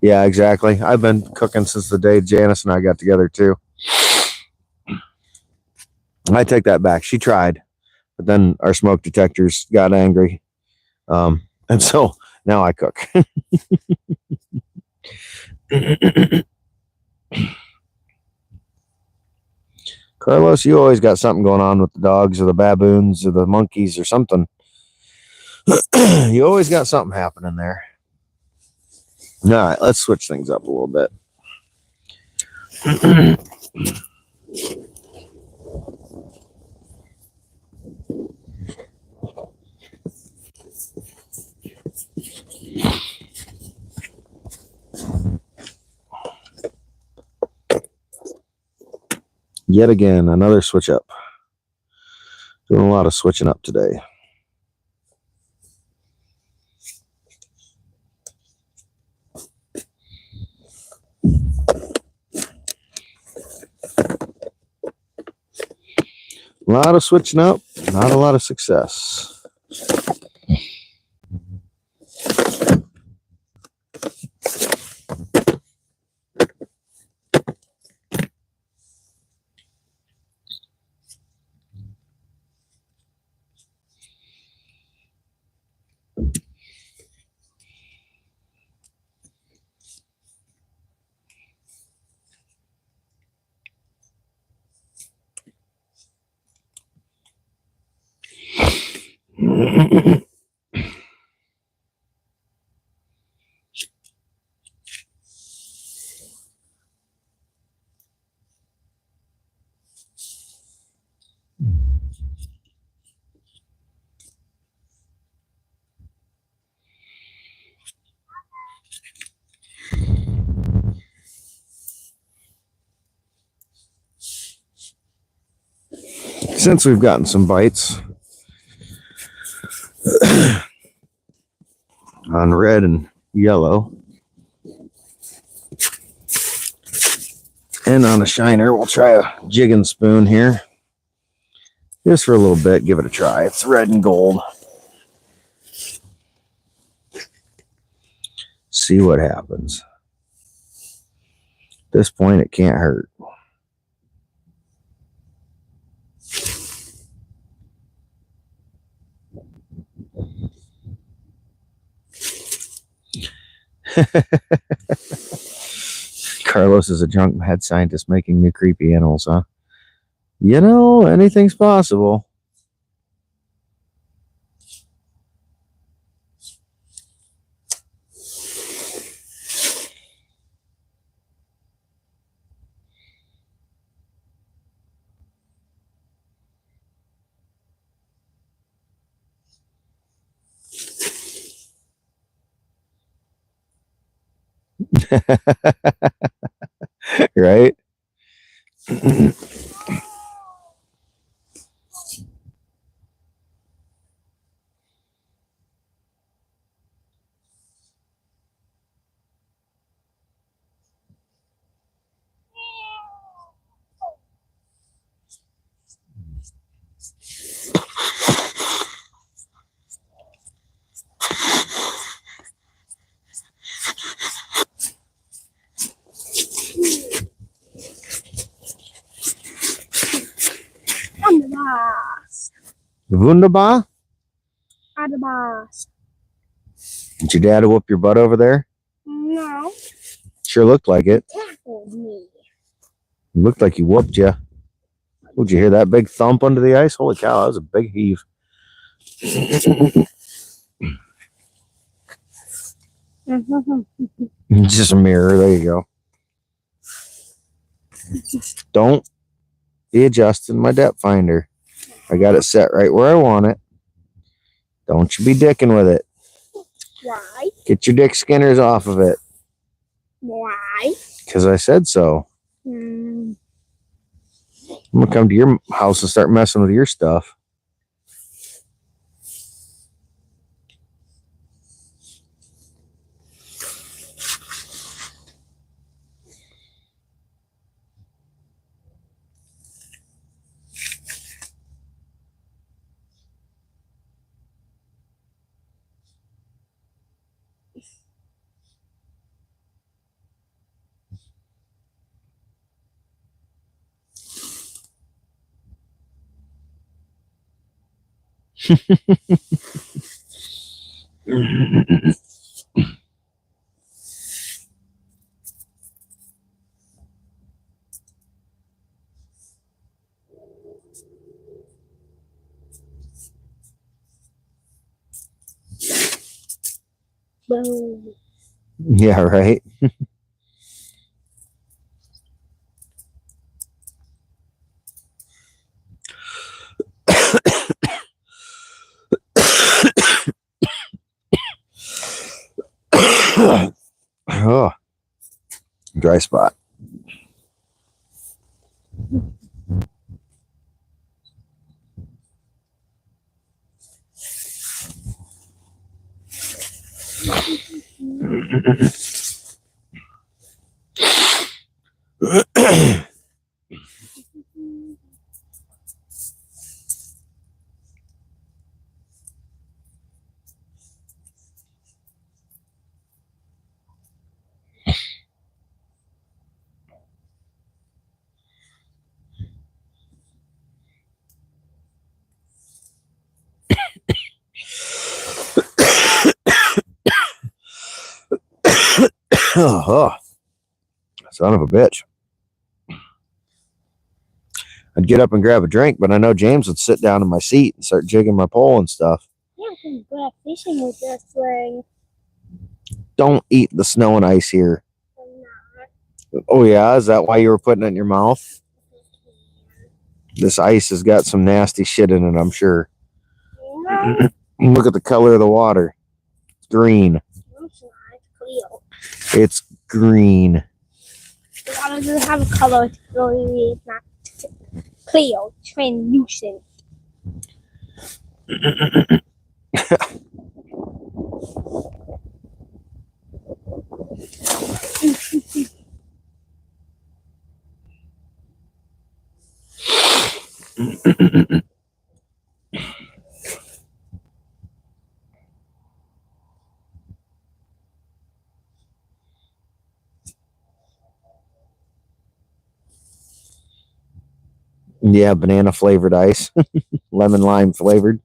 A: Yeah, exactly. I've been cooking since the day Janice and I got together, too. I take that back. She tried, but then our smoke detectors got angry. And so now I cook. Carlos, you always got something going on with the dogs or the baboons or the monkeys or something. You always got something happening there. All right, let's switch things up a little bit. Yet again, another switch up. Doing a lot of switching up today. A lot of switching up, not a lot of success. Since we've gotten some bites on red and yellow, and on a shiner, we'll try a jigging spoon here. Just for a little bit, give it a try. It's red and gold. See what happens. At this point, it can't hurt. Carlos is a drunk mad scientist making new creepy animals, huh? You know, anything's possible. Right? Wunderbar? Did your dad whoop your butt over there?
C: No.
A: Sure looked like it.
C: Tackled me.
A: It looked like he whooped you. Would you hear that big thump under the ice? Holy cow, that was a big heave. Just a mirror. There you go. Don't be adjusting my depth finder. I got it set right where I want it. Don't you be dicking with it.
C: Why?
A: Get your dick skinners off of it.
C: Why?
A: Because I said so. I'm going to come to your house and start messing with your stuff.
C: Boom.
A: Yeah, right. Oh, dry spot. Oh, son of a bitch. I'd get up and grab a drink, but I know James would sit down in my seat and start jigging my pole and stuff.
C: Yeah, I can go fishing with this thing.
A: Don't eat the snow and ice here.
C: I'm not.
A: Oh, yeah? Is that why you were putting it in your mouth? This ice has got some nasty shit in it, I'm sure.
C: Yeah.
A: Look at the color of the water. It's green.
C: No, it's not. It's clear.
A: It's green.
C: The water doesn't have a color. It's really not clear. Translucent.
A: Yeah, banana flavored ice. Lemon lime flavored.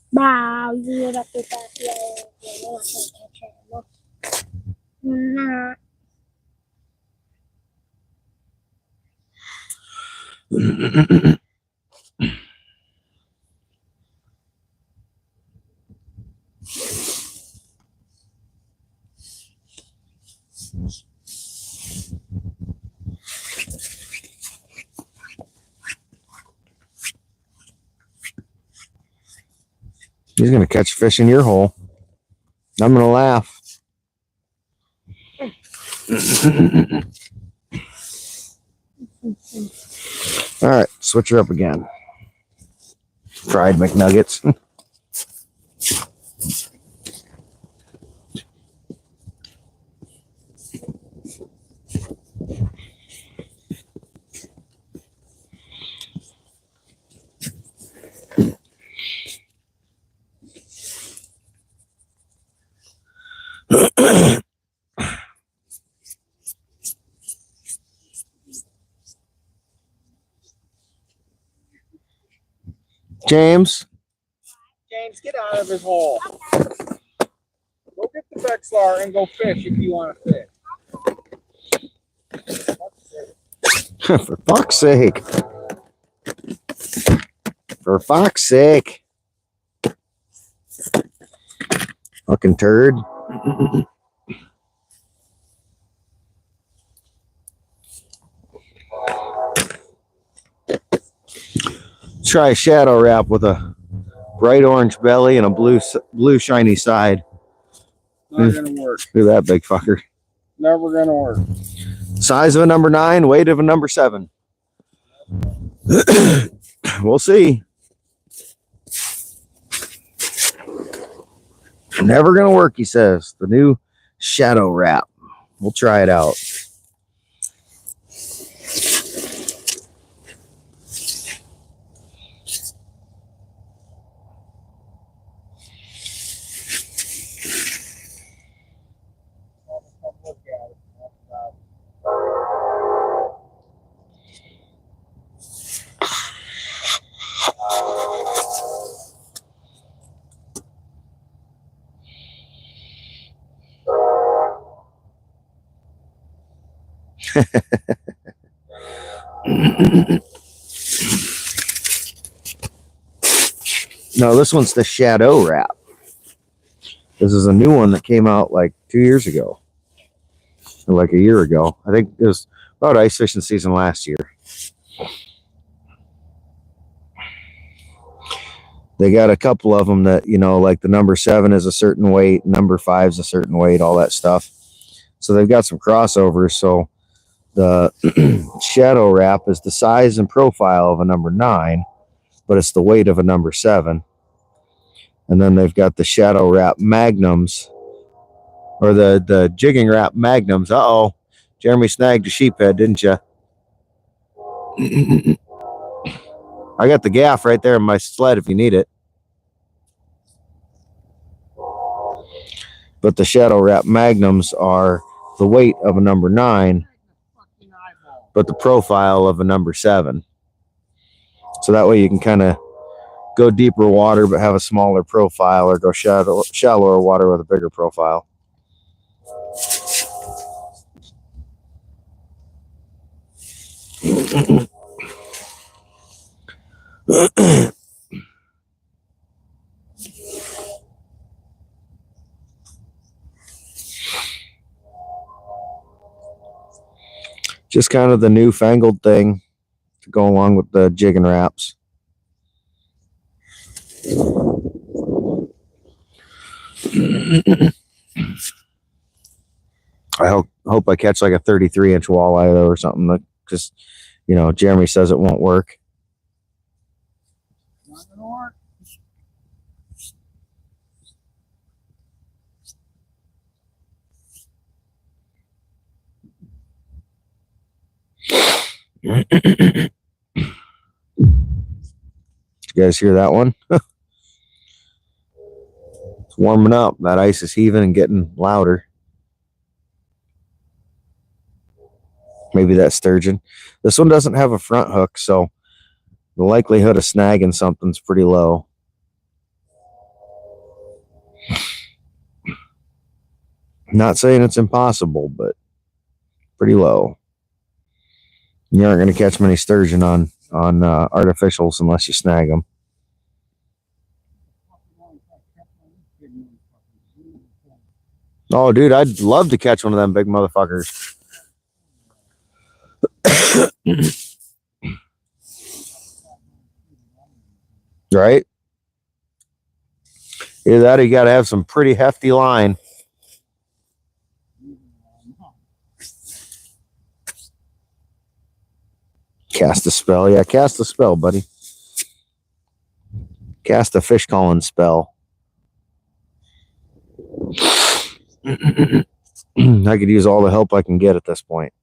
C: Wow, you get up with that. Yeah, you're not going to catch it. Nah.
A: He's going to catch fish in your hole. I'm going to laugh. All right, switch her up again. Fried McNuggets. James.
B: James, get out of his hole. Go get the Vexlar and go fish if you want to fish.
A: For fuck's sake. For fuck's sake. Fucking turd. Try a shadow wrap with a bright orange belly and a blue shiny side.
B: Not gonna work.
A: Look at that big fucker.
B: Never gonna work.
A: Size of a number 9, weight of a number 7. We'll see. Never gonna work, he says. The new shadow wrap. We'll try it out.
B: Look at it.
A: No, this one's the shadow wrap. This is a new one that came out like 2 years ago, or like a year ago. I think it was about ice fishing season last year. They got a couple of them that, you know, like the number 7 is a certain weight, number 5 is a certain weight, all that stuff. So they've got some crossovers. So the shadow wrap is the size and profile of a number 9, but it's the weight of a number 7. And then they've got the shadow wrap magnums, or the jigging wrap magnums. Uh-oh, Jeremy snagged a sheephead, didn't you? I got the gaff right there in my sled if you need it. But the shadow wrap magnums are the weight of a number 9, but the profile of a number 7. So that way you can kind of go deeper water but have a smaller profile, or go shallower water with a bigger profile. Just kind of the newfangled thing to go along with the jigging wraps. I hope I catch like a 33-inch walleye though, or something, because, you know, Jeremy says it won't work.
B: Not gonna work.
A: You guys hear that one? It's warming up. That ice is heaving and getting louder. Maybe that sturgeon. This one doesn't have a front hook, so the likelihood of snagging something's pretty low. Not saying it's impossible, but pretty low. You aren't going to catch many sturgeon on artificials unless you snag them. Oh, dude, I'd love to catch one of them big motherfuckers. Right? Either that or you got to have some pretty hefty line. Cast a spell. Yeah, cast a spell, buddy. Cast a fish calling spell. I could use all the help I can get at this point.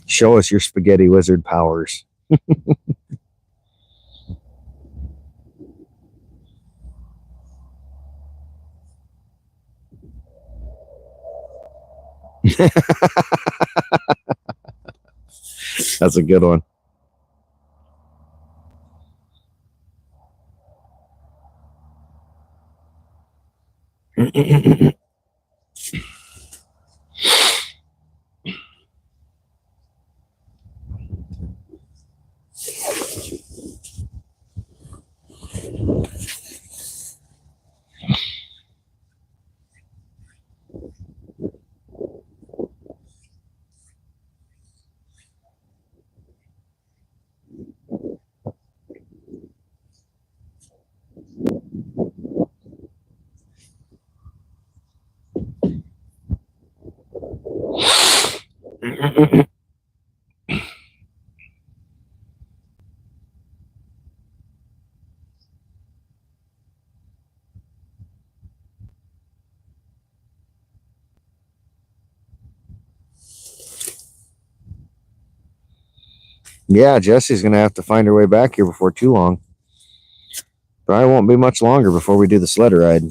A: Show us your spaghetti wizard powers. That's a good one. Yeah, Jesse's going to have to find her way back here before too long. Probably won't be much longer before we do the sled ride.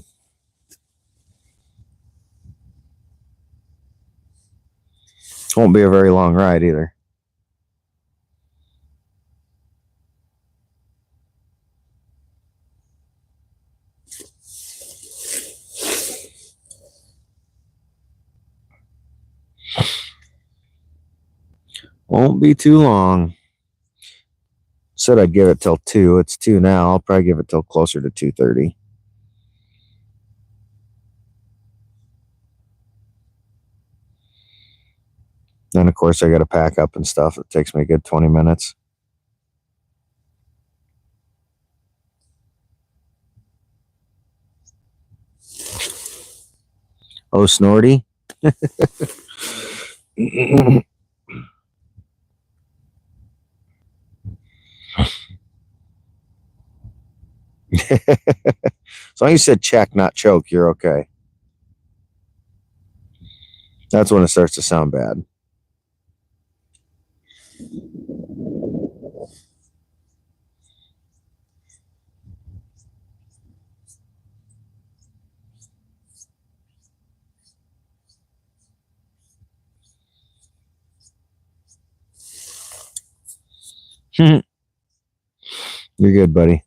A: won't be a very long ride either. Won't be too long. Said I'd give it till 2. It's 2 now. I'll probably give it till closer to 2:30. Then, of course, I got to pack up and stuff. It takes me a good 20 minutes. Oh, Snorty. As long as you said check, not choke, you're okay. That's when it starts to sound bad. You're good, buddy.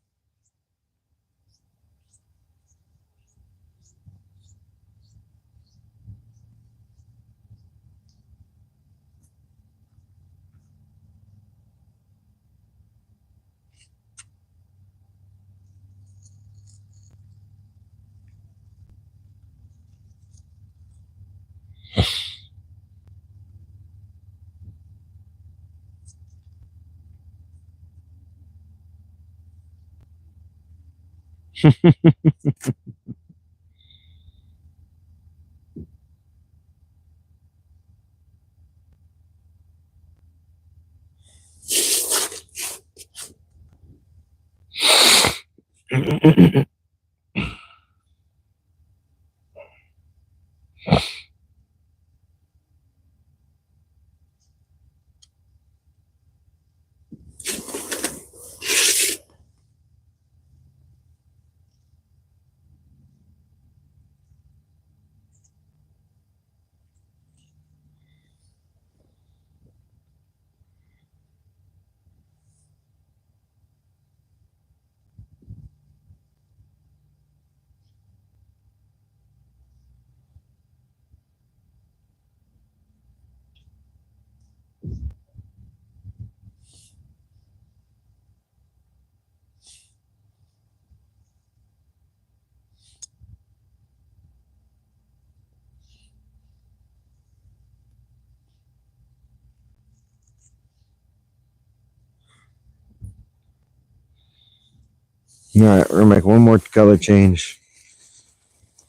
A: All right, we're gonna make one more color change.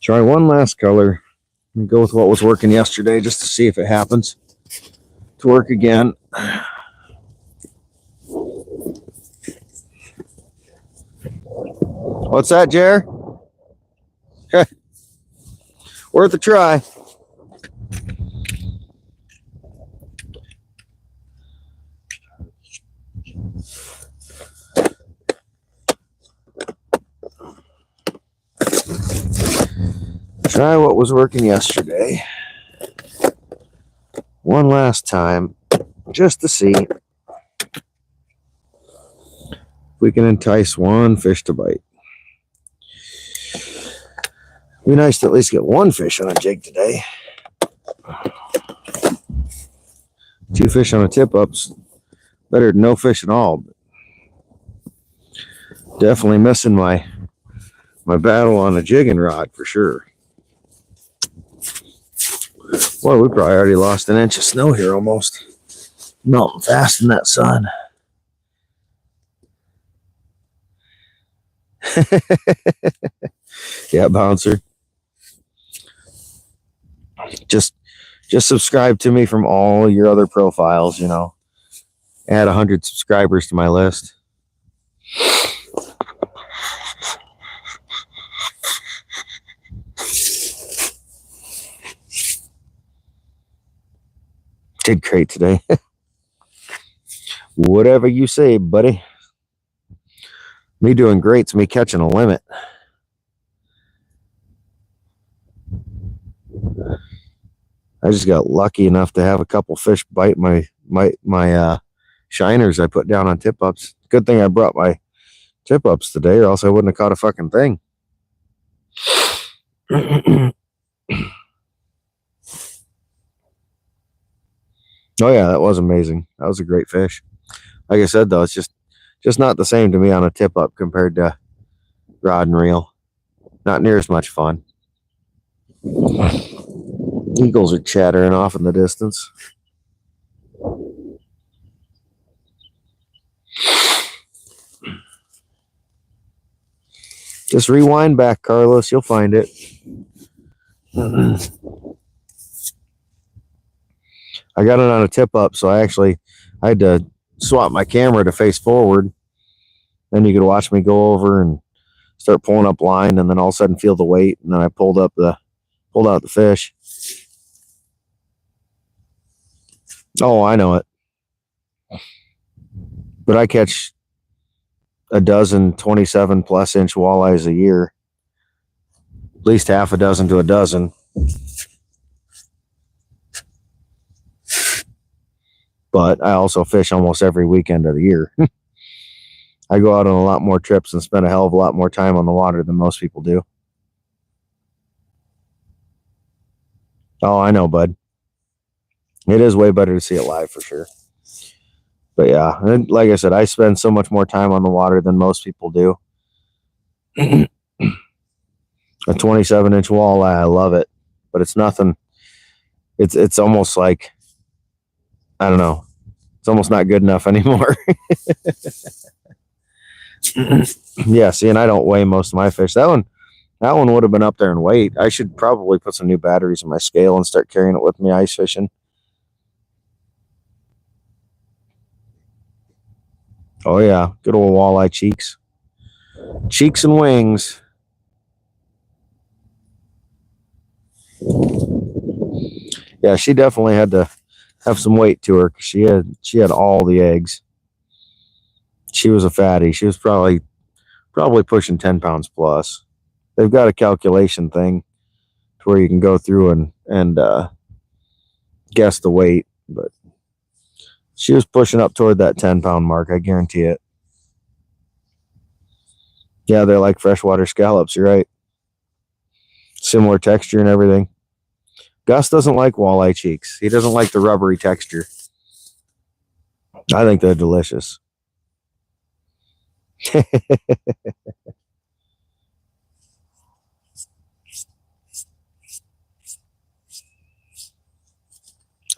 A: Try one last color and go with what was working yesterday just to see if it happens to work again. What's that, Jer? Worth a try. Try what was working yesterday one last time just to see if we can entice one fish to bite. Be nice to at least get one fish on a jig today. 2 fish on a tip-up's better than no fish at all. Definitely missing my battle on a jigging rod for sure. Well, we probably already lost an inch of snow here almost. Melting fast in that sun. Yeah, bouncer. Just subscribe to me from all your other profiles, you know. Add 100 subscribers to my list. Did great today. Whatever you say, buddy. Me doing great's me catching a limit. I just got lucky enough to have a couple fish bite my shiners I put down on tip ups. Good thing I brought my tip ups today, or else I wouldn't have caught a fucking thing. Oh yeah, that was amazing. That was a great fish. Like I said though, it's just not the same to me on a tip up compared to rod and reel. Not near as much fun. Eagles are chattering off in the distance. Just rewind back, Carlos. You'll find it. I got it on a tip up, so I had to swap my camera to face forward. Then you could watch me go over and start pulling up line, and then all of a sudden feel the weight, and then I pulled out the fish. Oh, I know it. But I catch a dozen 27 plus inch walleyes a year. At least half a dozen to a dozen. But I also fish almost every weekend of the year. I go out on a lot more trips and spend a hell of a lot more time on the water than most people do. Oh, I know, bud. It is way better to see it live for sure. But yeah, and like I said, I spend so much more time on the water than most people do. A 27-inch walleye, I love it, but it's nothing. It's almost like, I don't know. It's almost not good enough anymore. Yeah, see, and I don't weigh most of my fish. That one would have been up there in weight. I should probably put some new batteries in my scale and start carrying it with me ice fishing. Oh yeah, good old walleye cheeks. Cheeks and wings. Yeah, she definitely had to have some weight to her. She had all the eggs. She was a fatty. She was probably pushing 10 pounds plus. They've got a calculation thing to where you can go through and guess the weight, but she was pushing up toward that 10-pound mark. I guarantee it. Yeah, they're like freshwater scallops. You're right. Similar texture and everything. Gus doesn't like walleye cheeks. He doesn't like the rubbery texture. I think they're delicious.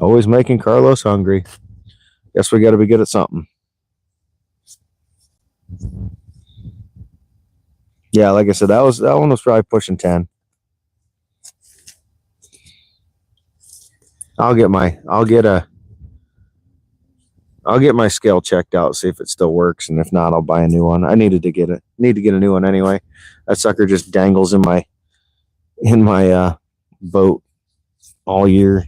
A: Always making Carlos hungry. Guess we got to be good at something. Yeah, like I said, that one was probably pushing 10. I'll get my scale checked out, see if it still works, and if not, I'll buy a new one. I need to get a new one anyway. That sucker just dangles in my boat all year.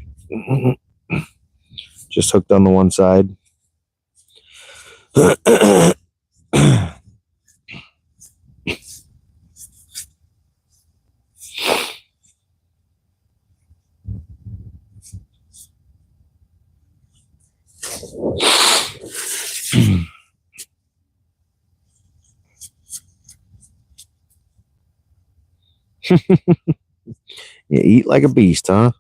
A: Just hooked on the one side. You eat like a beast, huh?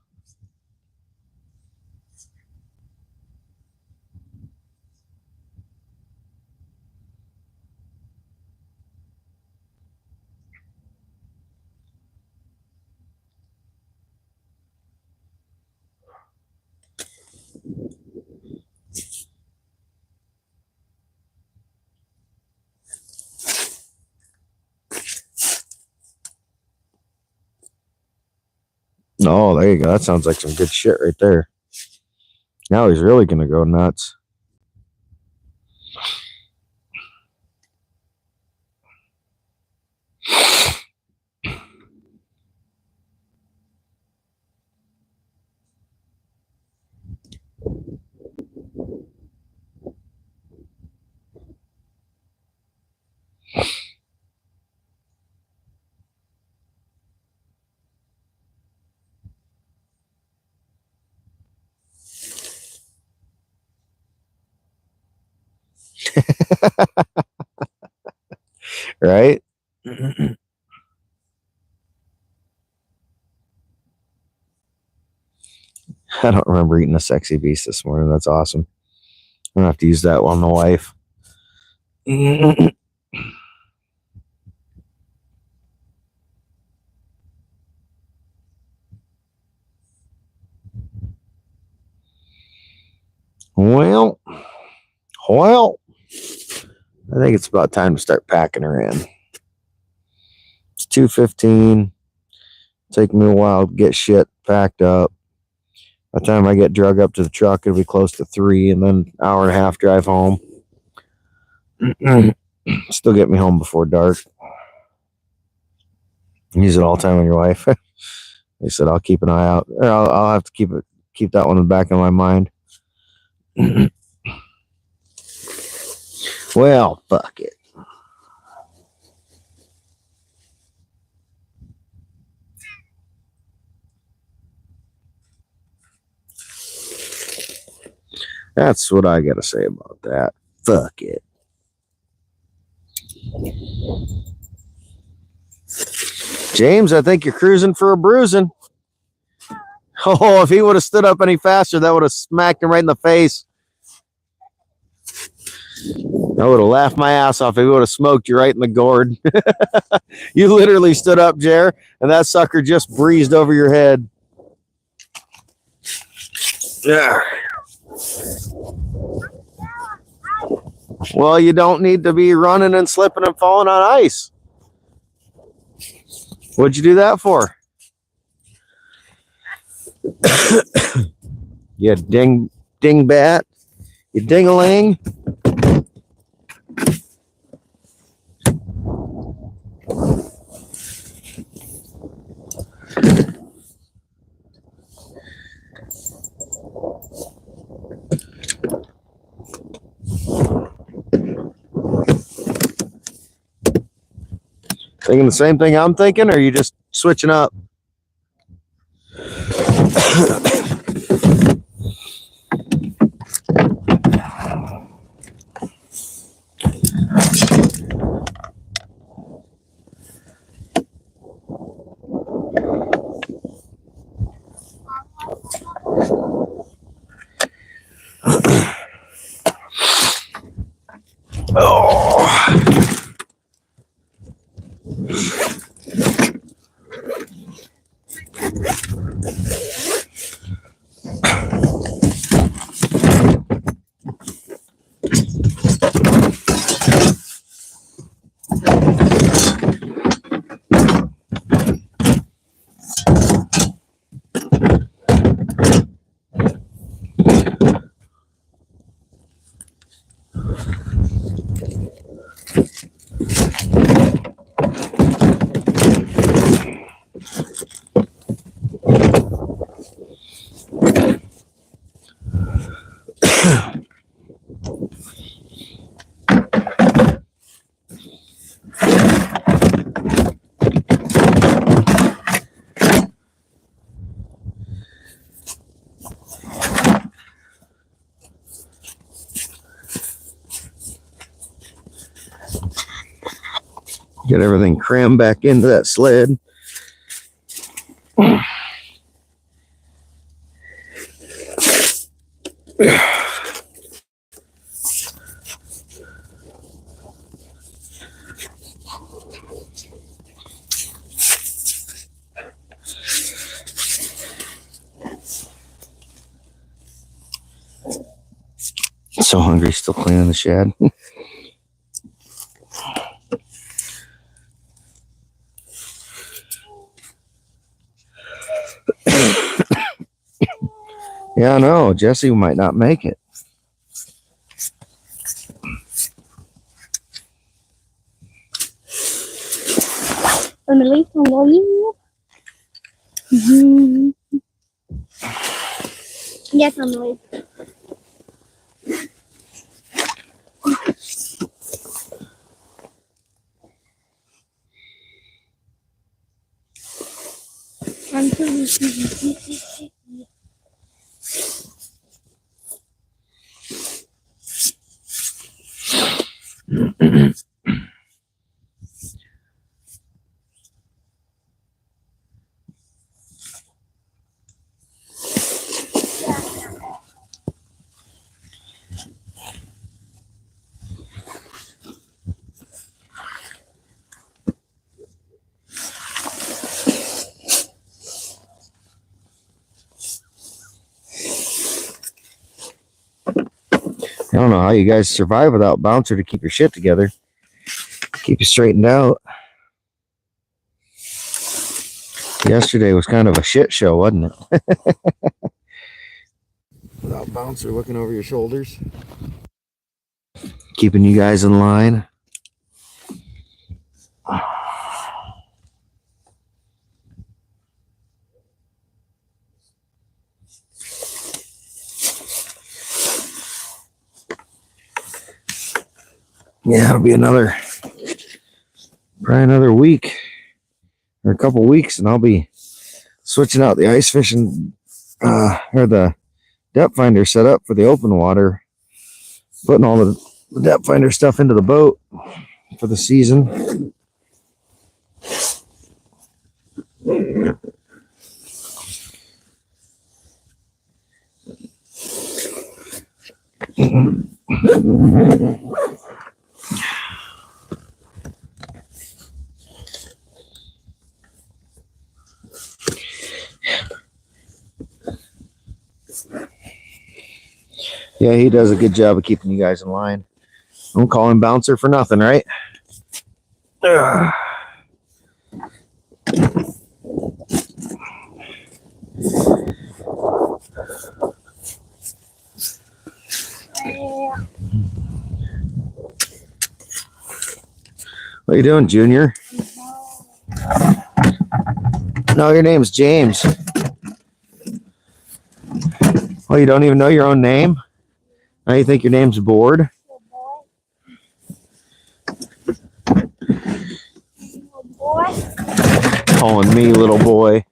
A: Oh, there you go. That sounds like some good shit right there. Now he's really gonna go nuts. Right? I don't remember eating a sexy beast this morning. That's awesome. I'm gonna have to use that on the wife. Well, I think it's about time to start packing her in. It's 2:15. Taking me a while to get shit packed up. By the time I get drug up to the truck, it'll be close to 3, and then hour and a half drive home. Still get me home before dark. Use it all the time on your wife. They said I'll keep an eye out. Or I'll have to keep that one in the back of my mind. Well, fuck it. That's what I gotta say about that. Fuck it. James, I think you're cruising for a bruising. Oh, if he would have stood up any faster, that would have smacked him right in the face. I would have laughed my ass off if he would have smoked you right in the gourd. You literally stood up, Jer, and that sucker just breezed over your head. Yeah. Well, you don't need to be running and slipping and falling on ice. What'd you do that for? You dingbat. You ding-a-ling. Thinking the same thing I'm thinking, or are you just switching up? Get everything crammed back into that sled. So hungry, still cleaning the shed. Yeah, I know. Jesse might not make it.
C: Emily, how are you? Yes, Emily.
A: I don't know how you guys survive without Bouncer to keep your shit together. Keep you straightened out. Yesterday was kind of a shit show, wasn't it? Without Bouncer looking over your shoulders. Keeping you guys in line. Yeah, it'll be probably another week or a couple weeks, and I'll be switching out the ice fishing or the depth finder set up for the open water, putting all the depth finder stuff into the boat for the season. Yeah, he does a good job of keeping you guys in line. Don't call him Bouncer for nothing, right? Ugh. What are you doing, Junior? No, your name's James. Oh, you don't even know your own name? Now you think your name's Bored? Calling me little boy.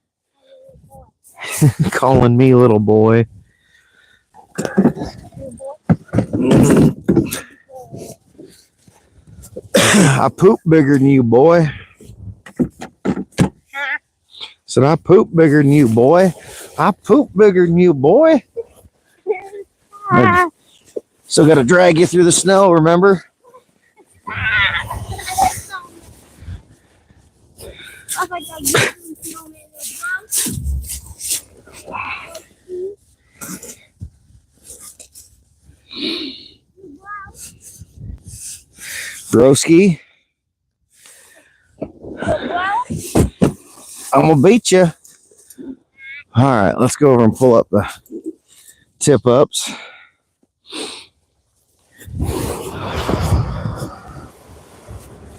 A: Calling me little boy. I poop bigger than you, boy. Said I poop bigger than you, boy. I poop bigger than you, boy. Still got to drag you through the snow, remember? Broski. I'm gonna beat you. All right, let's go over and pull up the tip ups.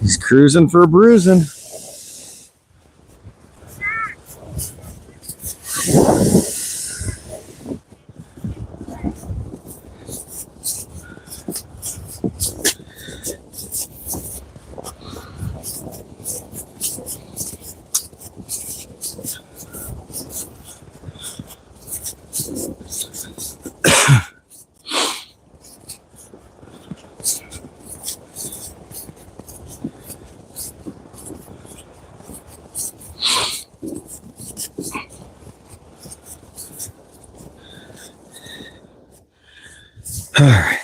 A: He's cruising for bruising. All right.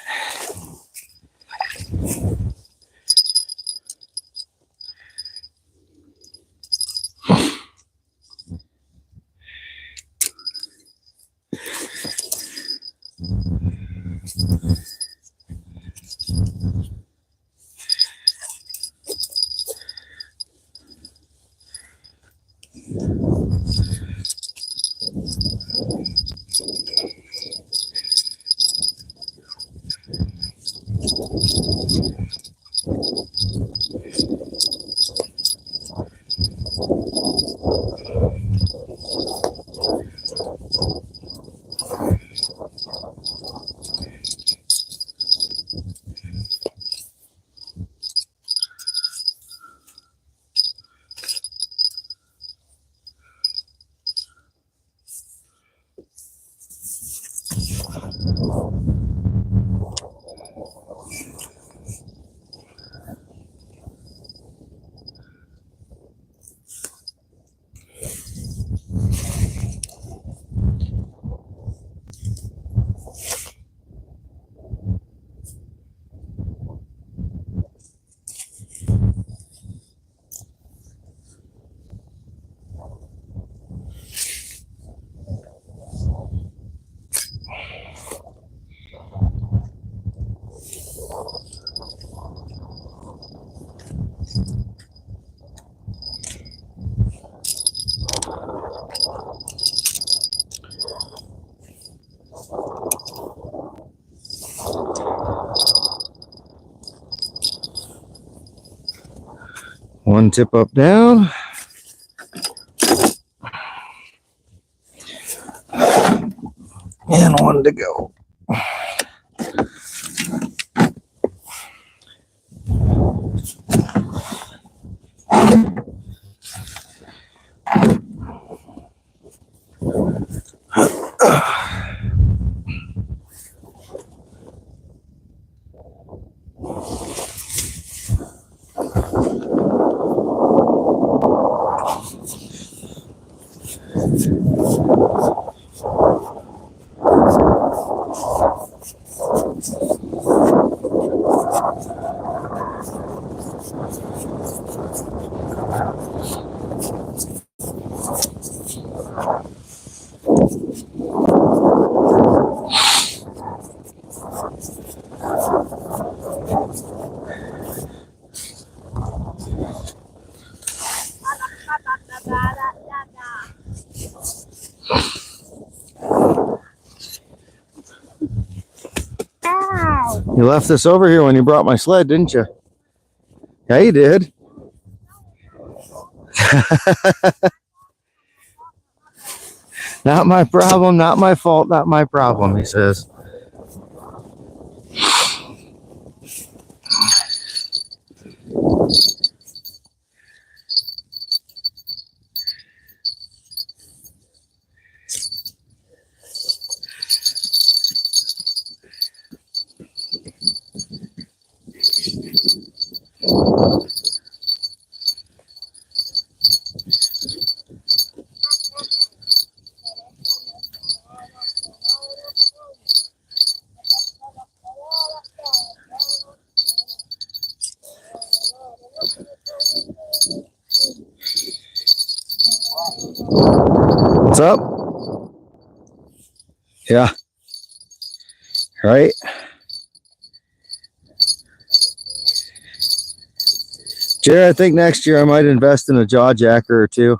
A: One tip up down. And one to go.
C: Ow.
A: You left this over here when you brought my sled, didn't you? Yeah, you did. Not my problem, not my fault, not my problem, he says. What's up? Yeah. Right? Jared, I think next year I might invest in a jaw jacker or two.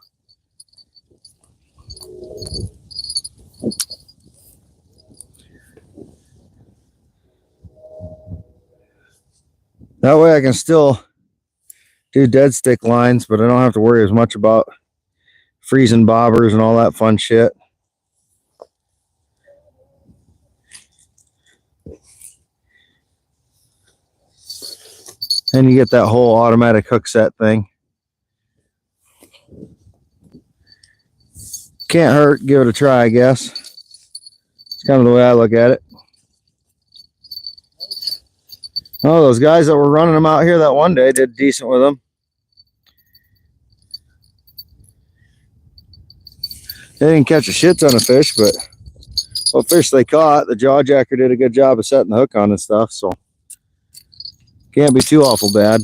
A: That way I can still do dead stick lines, but I don't have to worry as much about freezing bobbers and all that fun shit. And you get that whole automatic hook set thing. Can't hurt, give it a try, I guess. It's kind of the way I look at it. Oh, those guys that were running them out here that one day did decent with them. They didn't catch a shit ton of fish, but what fish they caught, the jaw jacker did a good job of setting the hook on and stuff, so can't be too awful bad.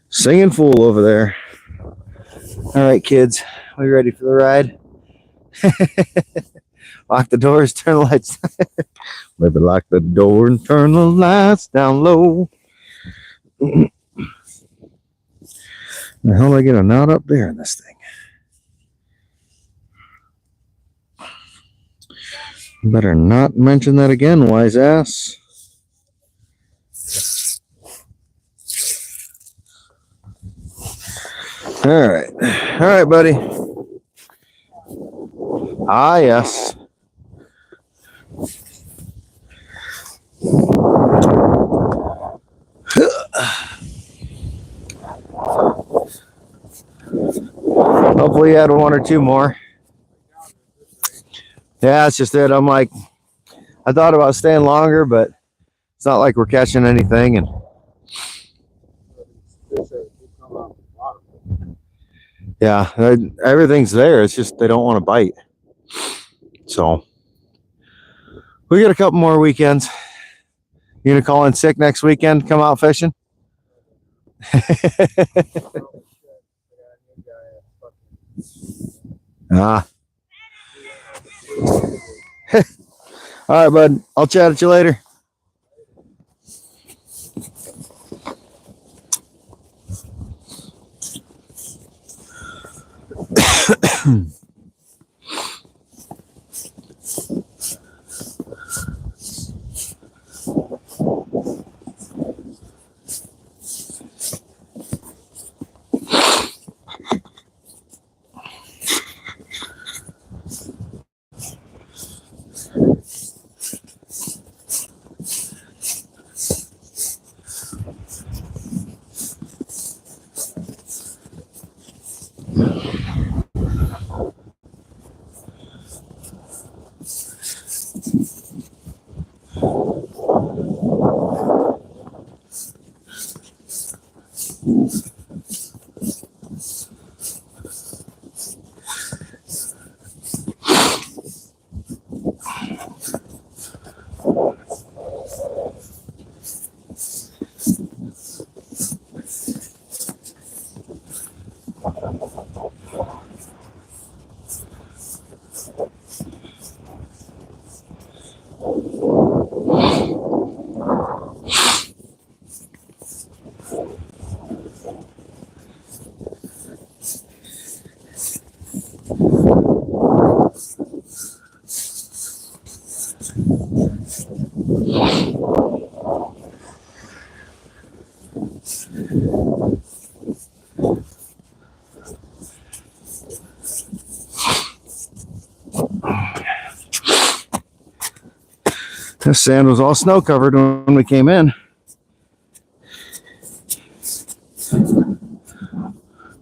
A: Singing fool over there. All right, kids, are you ready for the ride? Lock the doors, turn the lights. Maybe lock the door and turn the lights down low. The hell do I get a knot up there in this thing? Better not mention that again, wise ass. All right, buddy. Ah, yes. Hopefully you had one or two more. Yeah, that's just it. I'm like, I thought about staying longer, but it's not like we're catching anything. And yeah, everything's there. It's just they don't want to bite. So we got a couple more weekends. You gonna call in sick next weekend? Come out fishing? Ah. All right, bud. I'll chat at you later. This sand was all snow covered when we came in.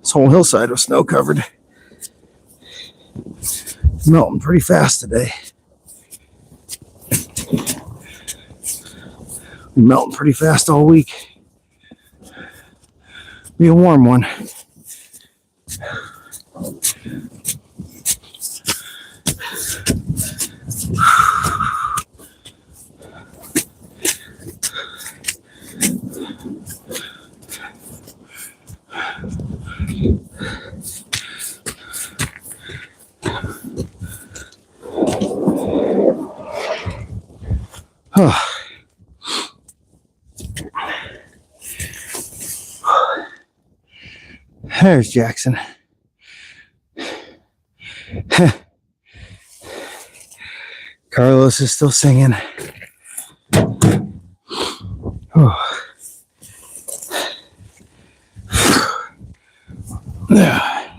A: This whole hillside was snow covered. It's melting pretty fast today. Been melting pretty fast all week. Be a warm one. There's Jackson. Carlos is still singing. Oh. I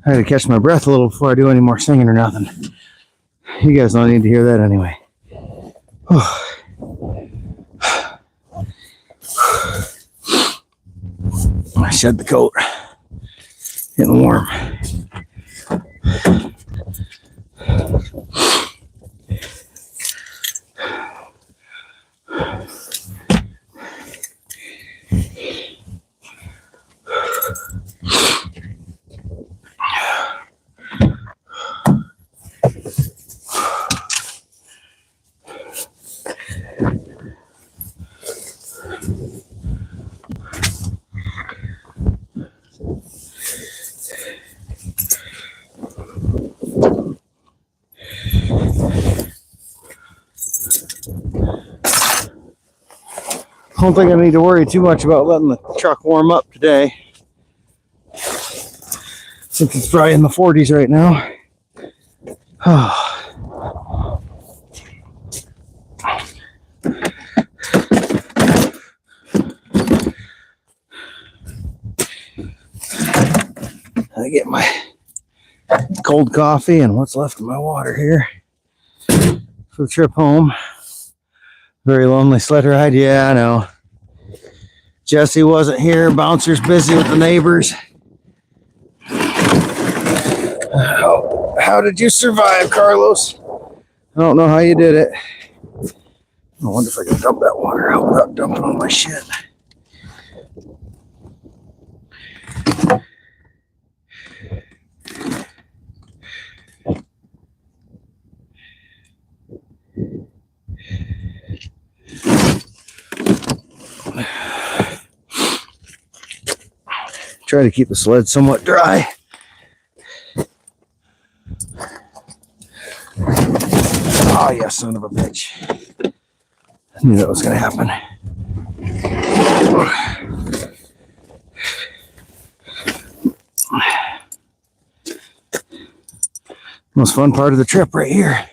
A: had to catch my breath a little before I do any more singing or nothing. You guys don't need to hear that anyway. Oh. I shed the coat. Getting warm. I don't think I need to worry too much about letting the truck warm up today, since it's probably in the 40s right now. I get my cold coffee and what's left of my water here for the trip home. Very lonely sled ride. Yeah, I know. Jesse wasn't here. Bouncer's busy with the neighbors. How did you survive, Carlos? I don't know how you did it. I wonder if I can dump that water out without dumping on my shit. Try to keep the sled somewhat dry. Oh, yeah, son of a bitch. I knew that was going to happen. Most fun part of the trip right here.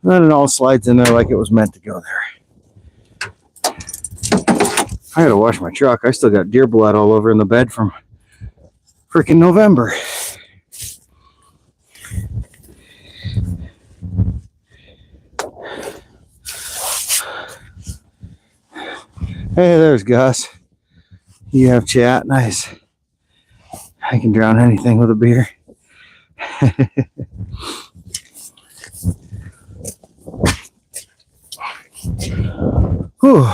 A: And it all slides in there like it was meant to go there. I had to wash my truck. I still got deer blood all over in the bed from freaking November. Hey, there's Gus. You have chat. Nice. I can drown anything with a beer. Whew.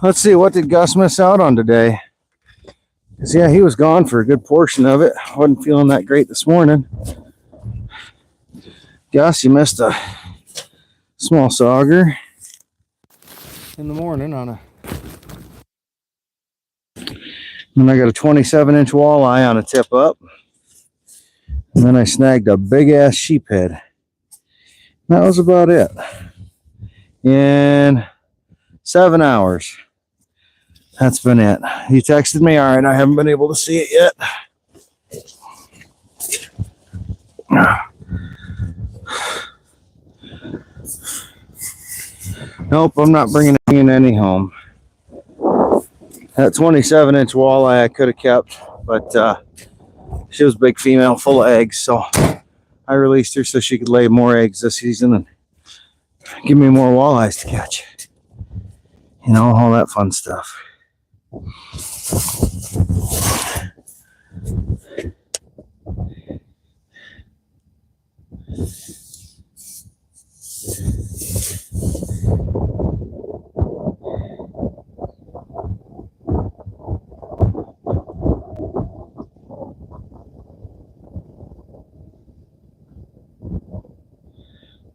A: Let's see, what did Gus miss out on today? So yeah, he was gone for a good portion of it. Wasn't feeling that great this morning. Gus, you missed a small sagger in the morning on a. And I got a 27-inch walleye on a tip up. And then I snagged a big ass sheephead. That was about it. In 7 hours. That's been it. He texted me. All right, I haven't been able to see it yet. Nope, I'm not bringing any home. That 27-inch walleye I could have kept, but she was a big female full of eggs, so I released her so she could lay more eggs this season and give me more walleyes to catch. You know, all that fun stuff.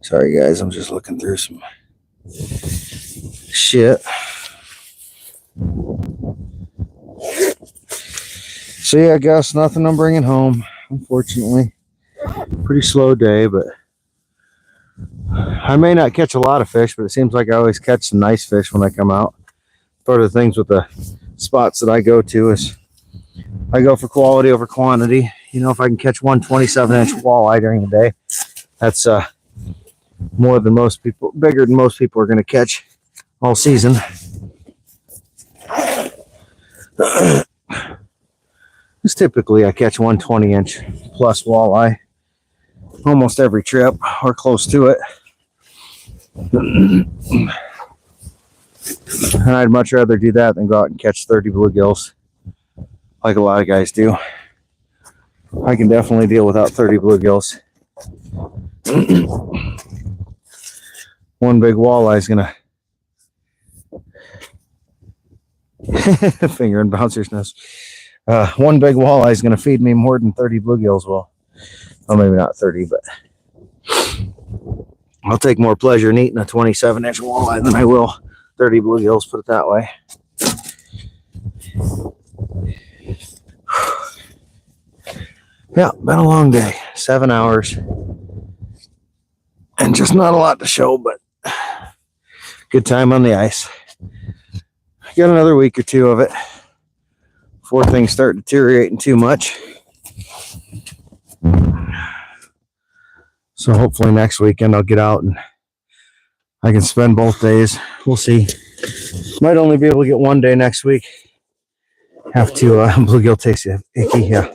A: Sorry guys, I'm just looking through some shit. So yeah, Gus, nothing I'm bringing home, unfortunately. Pretty slow day, but I may not catch a lot of fish, but it seems like I always catch some nice fish when I come out. Part of the things with the spots that I go to is I go for quality over quantity. You know, if I can catch one 27-inch walleye during the day, that's more than most people, bigger than most people are going to catch all season. Because typically I catch one 20-inch plus walleye almost every trip or close to it. And I'd much rather do that than go out and catch 30 bluegills like a lot of guys do. I can definitely deal without 30 bluegills. One big walleye is gonna finger and bouncer's nest. One big walleye is gonna feed me more than 30 bluegills will. Well, maybe not 30, but I'll take more pleasure in eating a 27-inch walleye than I will 30 bluegills, put it that way. Yeah, been a long day. 7 hours. And just not a lot to show, but good time on the ice. Got another week or two of it before things start deteriorating too much. So hopefully next weekend I'll get out and I can spend both days. We'll see. Might only be able to get one day next week. Have to, bluegill tastes icky, yeah.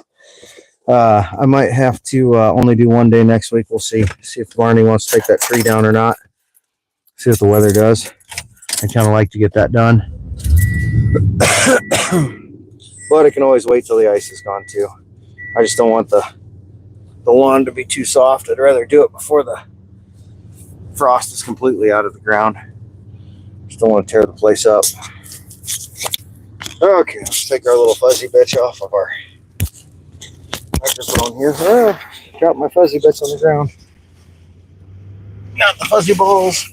A: I might have to only do one day next week. We'll see. See if Barney wants to take that tree down or not. See what the weather does. I kind of like to get that done. But I can always wait till the ice is gone too. I just don't want the lawn to be too soft. I'd rather do it before the frost is completely out of the ground. Just don't want to tear the place up. Okay, let's take our little fuzzy bitch off of our microphone here. Drop my fuzzy bits on the ground. Not the fuzzy balls.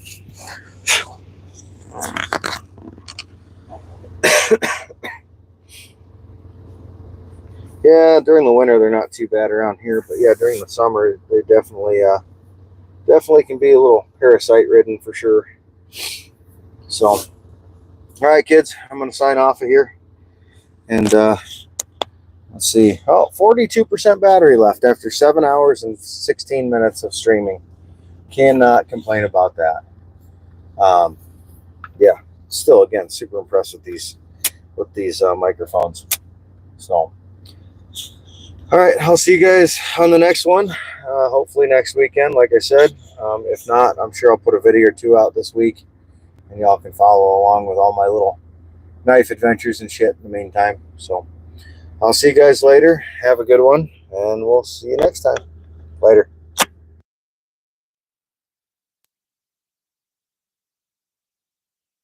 A: Yeah, during the winter they're not too bad around here, but yeah, during the summer they definitely can be a little parasite ridden for sure. So, all right, kids, I'm gonna sign off of here, and let's see. Oh, 42% battery left after 7 hours and 16 minutes of streaming. Cannot complain about that. Yeah, still again super impressed with these microphones. So. All right, I'll see you guys on the next one. Hopefully next weekend, like I said. If not, I'm sure I'll put a video or two out this week, and y'all can follow along with all my little knife adventures and shit in the meantime. So I'll see you guys later. Have a good one, and we'll see you next time. Later.